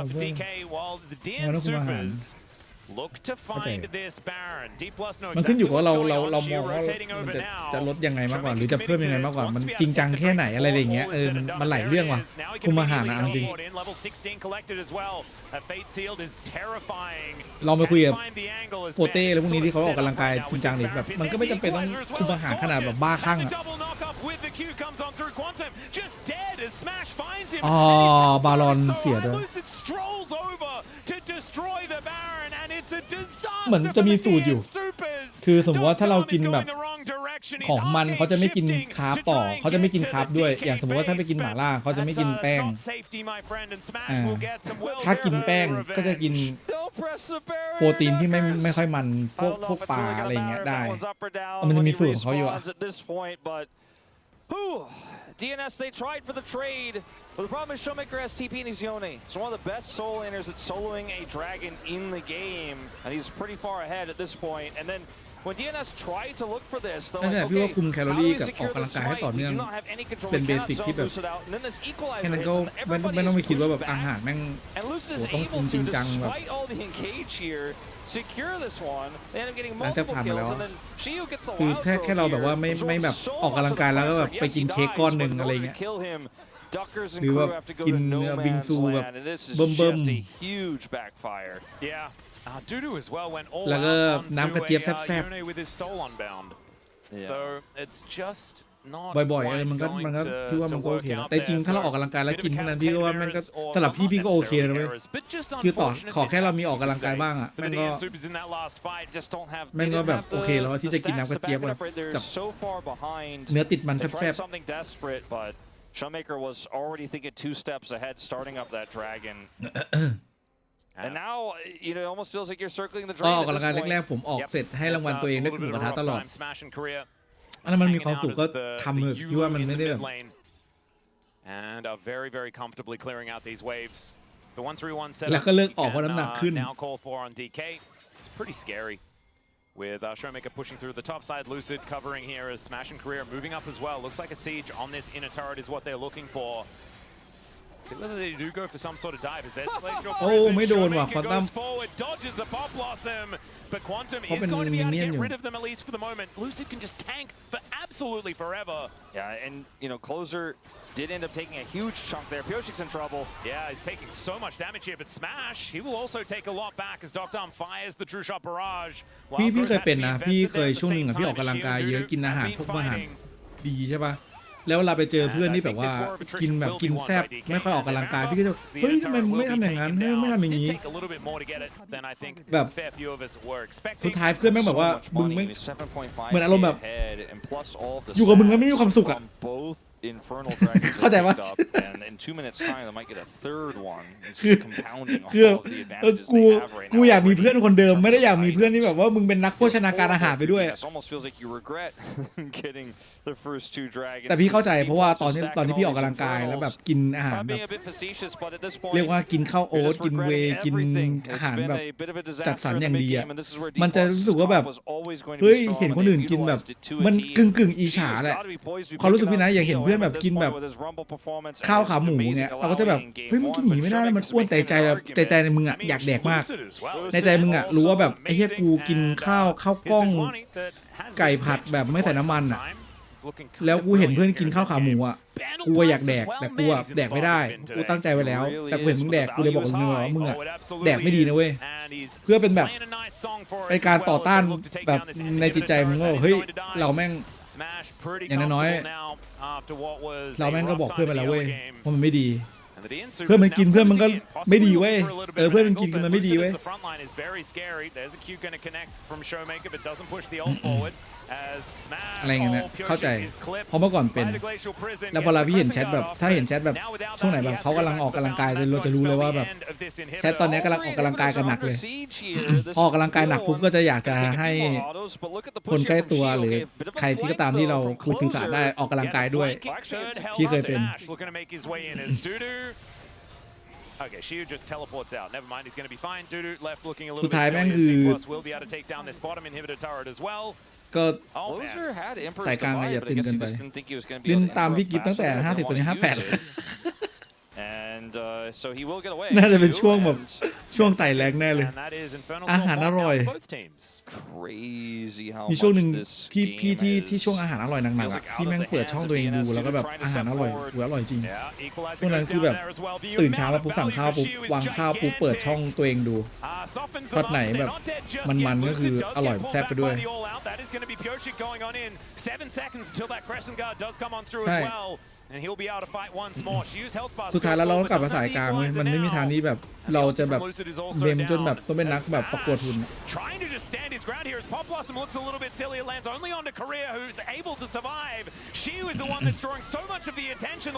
for DK, while the DN Supers look to find this Baron. D+ know มันขึ้นอยู่ exactly กับ what's เรา going on. มอง Shiu ว่า rotating มัน over จะ now. ลดยังไงมากกว่าหรือจะเพิ่มยังไงมากกว่ามันจริงจังแค่ไหนอะไรอย่างเงี้ยมันหลายเรื่องว่ะคุมอาหารนะจริง Level 16 collected as well. Fate Sealed is terrifying. เราไปคุยกับโปเต้แล้วพวกนี้ที่เขาออกกำลังกายจริงจังดิแบบมันก็ไม่จำเป็นต้องคุมอาหารขนาดแบบบ้าคลั่งอ่ะอ๋อบารอนเสียด้วยเหมือนจะมีสูตรอยู่คือสมมติว่าถ้าเรากินแบบของมันเขาจะไม่กินคาร์บต่อเขาจะไม่กินคาร์บด้วยอย่างสมมติว่าถ้าไปกินหม่าล่าเขาจะไม่กินแป้งถ้ากินแป้งก็จะกินโปรตีนที่ไม่ค่อยมันพวกปลาอะไรเงี้ยได้มันจะมีสูตรของเขาอยู่อะ DNS, they tried for the trade, but the problem is Showmaker has TP and he's Yone. So one of the best solo laners at soloing a dragon in the game, and he's pretty far ahead at this point. And then when DNS tried to look for this, they're like, okay, how do we secure this fight? We do not have any control. We cannot zone Lucid out. And then this equalizer hits, and everybody is pushed back. And Lucid is able to, despite all the engage here, secure this one. They end up getting multiple kills, and then Shiu gets the คือ wild แค่เราแบบว่าไม่แบบออกกำลังกายแล้วก็แบบไปกินเค้กก้อนหนึ่งอะไรเงี้ย Duckers and หรือว่า crew have to go กิน to no บิง man's ซูแบบ land, and this is เบิ่ม just a huge backfire. Yeah. Dudu as well went all แล้วก็ out น้ำกระเจี๊ยบ onto แซ่บ Yone with his soul unbound. Yeah. So it's just not บ่อยๆ quite มันก็ going พี่ว่า to มันก็โอ work เคนะ out แต่จริง there. ถ้าเราออกกำลังกายแล้ว Bit กิน of พวกนั้นพี่ก็ว่า campaign มันก็ errors or สำหรับพี่ก็โอเคนะ not เว้ย necessarily errors, but just คือต่อ unfortunate ขอแค่เรามีออก mishaps, กำลังกายบ้างอ่ะ for แม่ the งก็ DN Supers in that last fight. Just don't have. แม่งก็แบบโอเคแล้วที่จะกินน้ำกระเจี๊ยบกับ They're so far behind. เนื้อติดมัน They แซ่บ tried something desperate, but Showmaker was already thinking 2 steps ahead, starting up that dragon. And now, you know, it almost feels like you're circling the ก็ dragon ออก at กำลัง this กาย point. แรกๆผมออกเสร็จให้รางวัลตัวเองด้วยหมูกระทะตลอด Smash and Korea อันนั้นมันมีความสุขก็ทำเถอะพี่ว่ามันไม่ได้แบบ and are very, very comfortably clearing out these waves. The 1-3-1 setup แล้วก็เลิกออกเพราะน้ำหนักขึ้น now call for on DK. It's pretty scary. With Showmaker pushing through the top side, Lucid covering here as Smash and Korea moving up as well. Looks like a siege on this inner turret is what they're looking for. See whether they do go for some sort of dive. Is there celestial prison? ไม่โดนว่ะ Showmaker Quantum goes forward, dodges the pop blossom, but Quantum Pop is going to be able to minion getอยู่ rid of them at least for the moment. Lucid can just tank for absolutely forever. Yeah, and you know, Closer did end up taking a huge chunk there. Pyoshik's in trouble. Yeah, he's taking so much damage here, but Smash, he will also take a lot back as Dom fires the True Shot Barrage. พี่เคยเป็นนะพี่เคยช่วงหนึ่งอะพี่ออกกำลังกายเยอะกินอาหารพวกอาหารดีใช่ป่ะ แล้วเวลาไปเจอเพื่อนที่แบบว่ากินแบบกินแซ่บไม่ค่อยออกกำลังกายพี่ก็จะเฮ้ยทำไมมึงไม่ทำอย่างนั้นไม่ทำอย่างนี้แบบสุดท้ายเพื่อนแม่งแบบว่ามึงไม่เหมือนอารมณ์แบบอยู่กับมึงแล้วไม่มีความสุขอ่ะเข้าใจปะคือกูอยากมีเพื่อนคนเดิมไม่ได้อยากมีเพื่อนที่แบบว่ามึงเป็นนักโภชนาการอาหารไปด้วยแต่พี่เข้าใจเพราะว่าตอนที่พี่ออกกำลังกายแล้วแบบกินอาหารแบบเรียกว่ากินข้าวโอ๊ตกินเวย์กินอาหารแบบจัดสรรอย่างดีอ่ะมันจะรู้สึกว่าแบบเฮ้ยเห็นคนอื่นกินแบบมันกึ่งอิจฉาแหละความรู้สึกพี่นะอย่างเห็นเพื่อนแบบกินแบบข้าวขาหมูเงี้ยเราก็จะแบบเฮ้ยมึงกินหนีไม่ได้แล้วมันอ้วนแต่ใจในมึงอ่ะอยากแดกมากในใจมึงอ่ะรู้ว่าแบบไอ้เหี้ยกูกินข้าวกล้องไก่ผัดแบบไม่ใส่น้ำมันอ่ะแล้วกูเห็นเพื่อนกินข้าวขาหมูอ่ะกูอยากแดกแต่กูแดกไม่ได้กูตั้งใจไว้แล้วแต่กูเห็นมึงแดกกูเลยบอกมึงว่ามึงอ่ะแดกไม่ดีนะเว้ยเพื่อเป็นแบบเป็นการต่อต้านแบบในจิตใจมึงว่าเฮ้ยเราแม่งอย่างน้อยเราแม่งก็บอกเพื่อนไปแล้วเว้ยว่ามันไม่ดีเพื่อนมันกินเพื่อนมันก็ไม่ดีเว้ยเพื่อนมันกินมันไม่ดีเว้ยอะไรเงี้ยนะเข้าใจเพราะเมื่อก่อนเป็นแล้วพอเราพี่เห็นแชทแบบถ้าเห็นแชทแบบช่วงไหนแบบเขากำลังออกกำลังกายเราจะรู้เลยว่าแบบแชทตอนนี้กำลังออกกำลังกายกันหนักเลยออกกำลังกายหนักปุ๊บก็จะอยากจะให้คนใกล้ตัวหรือใครที่ก็ตามที่เราคุยสื่อสารได้ออกกำลังกายด้วยพี่เคยเป็นOkay, Shiu just teleports out. Never mind, he's going to be fine. Dudu left looking a little สุดท้าย bit แม่งคือ will be able to take down this bottom inhibitor turret as well. ก็สายกลางอย่าตึงเกินไปลินตามพี่กิฟตั้งแต่50ตัวนี้58เลยน่าจะเป็นช่วงแบบช่วงใส่แรงแน่เลยอาหารอร่อยมีช่วงหนึ่งที่ช่วงอาหารอร่อยหนักๆอ่ะที่แม่งเปิดช่องตัวเองดูแล้วก็แบบอาหารอร่อยอร่อยจริงช่วงนั้นคือแบบตื่นเช้ามาปุ๊บสั่งข้าวปุ๊บวางข้าวปุ๊บเปิดช่องตัวเองดูทอดไหนแบบมันก็คืออร่อยแซ่บไปด้วยใช่สุดท้ายแล้วเราต้องกลับมาสายกลางเลยมันไม่มีทางที่แบบเราจะแบบเมมจนแบบต้องเป็นนักแบบประกวดทุน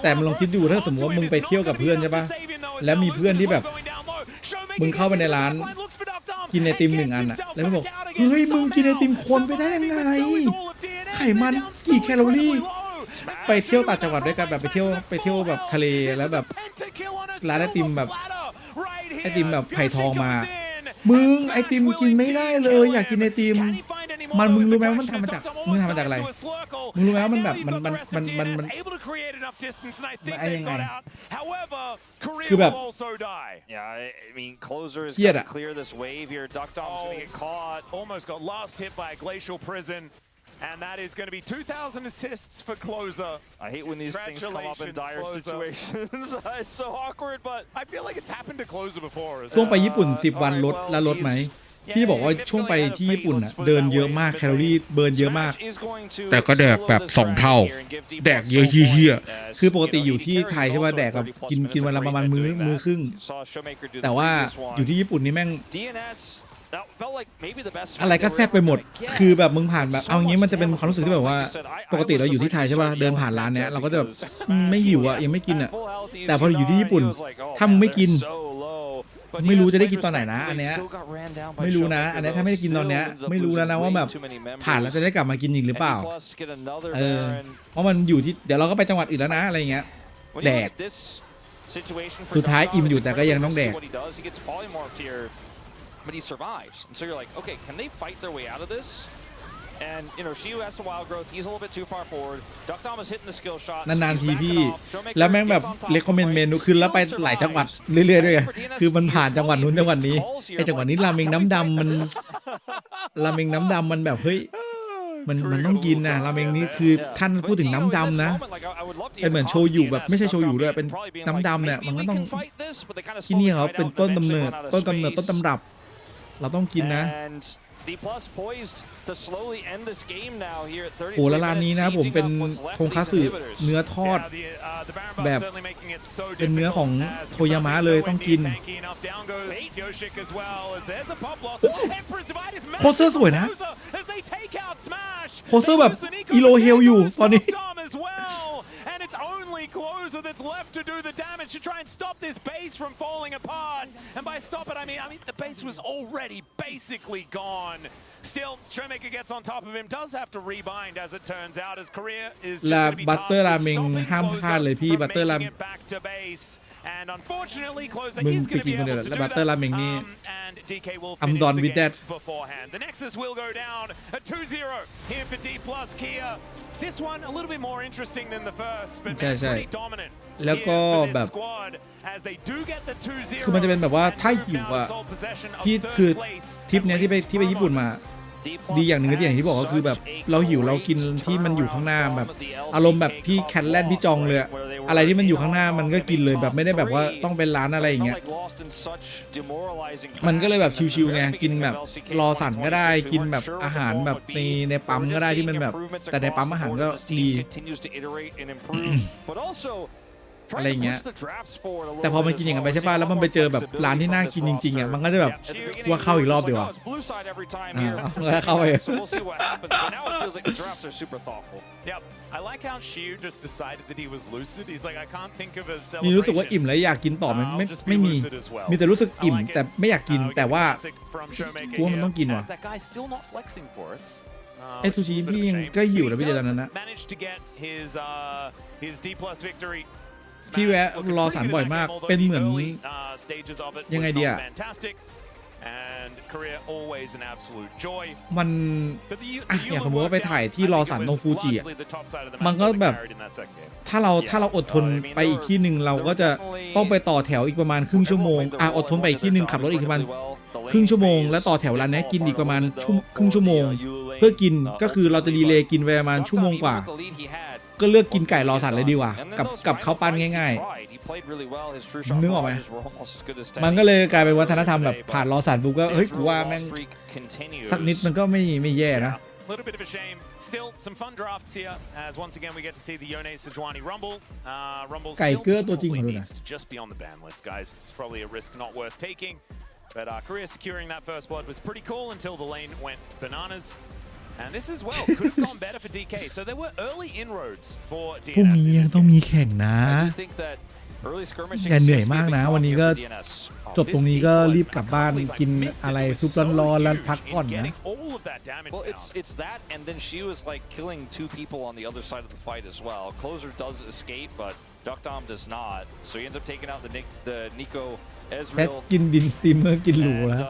แต่มึงลองคิดดูถ้าสมมติว่ามึงไปเที่ยวกับเพื่อนใช่ปะแล้วมีเพื่อนที่แบบมึงเข้าไปในร้านกินไอติม1 อันอะแล้วมึงบอกเฮ้ยมึงกินไอติมคนไปได้ยังไงไขมันกี่แคลอรี่ไปเที่ยวต่างจังหวัดด้วยกันแบบไปเที่ยวแบบทะเลแล้วแบบร้านไอติมแบบไผ่ทองมามึงไอติมกินไม่ได้เลยอยากกินไอติมมึงรู้ไหมว่ามันทำมาจากอะไรมึงรู้ไหมว่ามันแบบมันไอยังไงคือแบบเครียดอะ And that is going to be 2,000 assists for Closer. I hate when these things come up in dire situations. It's so awkward, but I feel like it's happened to Closer before. ช่วงไปญี่ปุ่น10 วันลดไหมพี่บอกว่าช่วงไปที่ญี่ปุ่นอ่ะเดินเยอะมากแคลอรี่เบิร์นเยอะมากแต่ก็แดกแบบ2 เท่าแดกเยอะเหี้ยคือปกติอยู่ที่ไทยใช่ป่ะแดกแบบกินวันละประมาณมื้อครึ่งแต่ว่าอยู่ที่ญี่ปุ่นนี่แม่งอะไรก็แซ่บไปหมดคือแบบมึงผ่านแบบเอางี้มันจะเป็นความรู้สึกที่แบบว่าปกติเราอยู่ที่ไทยใช่ป่ะเดินผ่านร้านเนี้ยเราก็จะแบบไม่หิวอ่ะยังไม่กินอ่ะแต่พออยู่ที่ญี่ปุ่นถ้ามึงไม่กินไม่รู้จะได้กินตอนไหนนะอันเนี้ยไม่รู้นะอันเนี้ยถ้าไม่ได้กินตอนเนี้ยไม่รู้แล้วนะว่าแบบผ่านแล้วจะได้กลับมากินอีกหรือเปล่าเพราะมันอยู่ที่เดี๋ยวเราก็ไปจังหวัดอื่นแล้วนะอะไรเงี้ยแดกสุดท้ายอิ่มอยู่แต่ก็ยังต้องแดกBut he survives, and so you're like, okay, can they fight their way out of this? And you know, Shiu has the wild growth. He's a little bit too far forward. Duck Dom is hitting the skill shot. นานๆทีพี่แล้วแม่งแบบเรคคอมเมนต์เมนูขึ้นแล้วไปหลายจังหวัดเรื่อยๆด้วยคือมันผ่านจังหวัดนู้นจังหวัดนี้ไอจังหวัดนี้ราเมงน้ำดำมันแบบเฮ้ยมันต้องกินนะราเมงนี้คือท่านพูดถึงน้ำดำนะเป็นเหมือนโชยุแบบไม่ใช่โชยุด้วยเป็นน้ำดำเนี่ยมันก็ต้องที่นี่เขาเป็นต้นตำรับเราต้องกินนะ D Plus poised to slowly end this game now here at 33 โอ้แล้วร้านนี้นะผมเป็นทงคัตสึเนื้อทอดแบบเป็นเนื้อของโทยามะเลยต้องกินโคเซอร์สวยนะโคเซอร์แบบอีโลเฮลอยู่ตอนนี้ And it's only Closer that's left to do the damage to try and stop this base from falling apart. And by stop it, I mean the base was already basically gone. Still, Showmaker gets on top of him, does have to rebind as it turns out. His career is just going to be tasked with stopping Closer from making it back to base. And unfortunately, Closer is going to be able to do that. And DK will finish the game beforehand. The Nexus will go down. A 2-0 here for D Plus Kia. This one a little bit more interesting than the first, but pretty dominant. แล้วก็แบบคือมันจะเป็นแบบว่าถ้าหิวอ่ะที่คือทริปเนี้ยที่ไปญี่ปุ่นมาดีอย่างหนึ่งก็อย่างที่บอกก็คือแบบเราหิวเรากินที่มันอยู่ข้างหน้าแบบอารมณ์แบบพี่แคนแลนด์พี่จองเลยอะไรที่มันอยู่ข้างหน้ามันก็กินเลยแบบไม่ได้แบบว่าต้องเป็นร้านอะไรอย่างเงี้ยมันก็เลยแบบชิวๆไงกินแบบรอสั่นก็ได้กินแบบอาหารแบบในปั๊มก็ได้ที่มันแบบแต่ในปั๊มอาหารก็ดีอะไรเงี้ยแต่พอมันกินอย่างนั้นไปใช่ป่ะแล้วมันไปเจอแบบร้านที่น่ากินจริงๆอ่ะมันก็จะแบบว่าเข้าอีกรอบดีกว่าเข้าไปมีรู้สึกว่าอิ่มแล้วอยากกินต่อมันไม่มีแต่รู้สึกอิ่มแต่ไม่อยากกินแต่ว่ากูว่ามันต้องกินว่ะไอซูชิพี่ยังก็หิวแล้วพี่เจตอนนั้นนะพี่แวะรอสารบ่อยมากเป็นเหมือนยังไงดีอะมันอย่างสมมติว่าไปถ่ายที่รอสันตรงฟูจิอะมันก็แบบถ้าเราอดทนไปอีกที่หนึ่งเราก็จะต้องไปต่อแถวอีกประมาณครึ่งชั่วโมงอดทนไปอีกที่หนึ่งขับรถอีกประมาณครึ่งชั่วโมงแล้วต่อแถวร้านนี้กินอีกประมาณครึ่งชั่วโมงเพื่อกินก็คือเราจะดีเลย์กินไปประมาณชั่วโมงกว่าก็เลือกกินไก่รอสันเลยดีกว่ากับข้าวปั้นง่ายๆนึกออกไหมมันก็เลยกลายเป็นวัฒนธรรมแบบผ่านรอสันปุ๊บก็เฮ้ยกูว่าแม่งสักนิดมันก็ไม่แย่นะ Little bit of a shame. Still, some fun drafts here. As once again we get to see the Yone Sejuani Rumble. Rumble still probably needs to just be on the ban list, guys. It's probably a risk not worth taking. But Korea securing that first blood was pretty cool until the lane went bananas. And this as well could have gone better for DK. So there were early inroads for DNS. พรุ่งนี้ยังต้องมีแข่งนะอย่าเหนื่อยมากนะวันนี้ก็จบตรงนี้ก็รีบกลับบ้านกินอะไรซุปร้อนๆแล้วพักผ่อนนะ Well, it's that, and then she was like killing 2 people on the other side of the fight as well. Closer does escape, but Duckdom does not. So he ends up taking out the Nico Ezreal. กินดินสตรีมเมอร์กินหรูแล้ว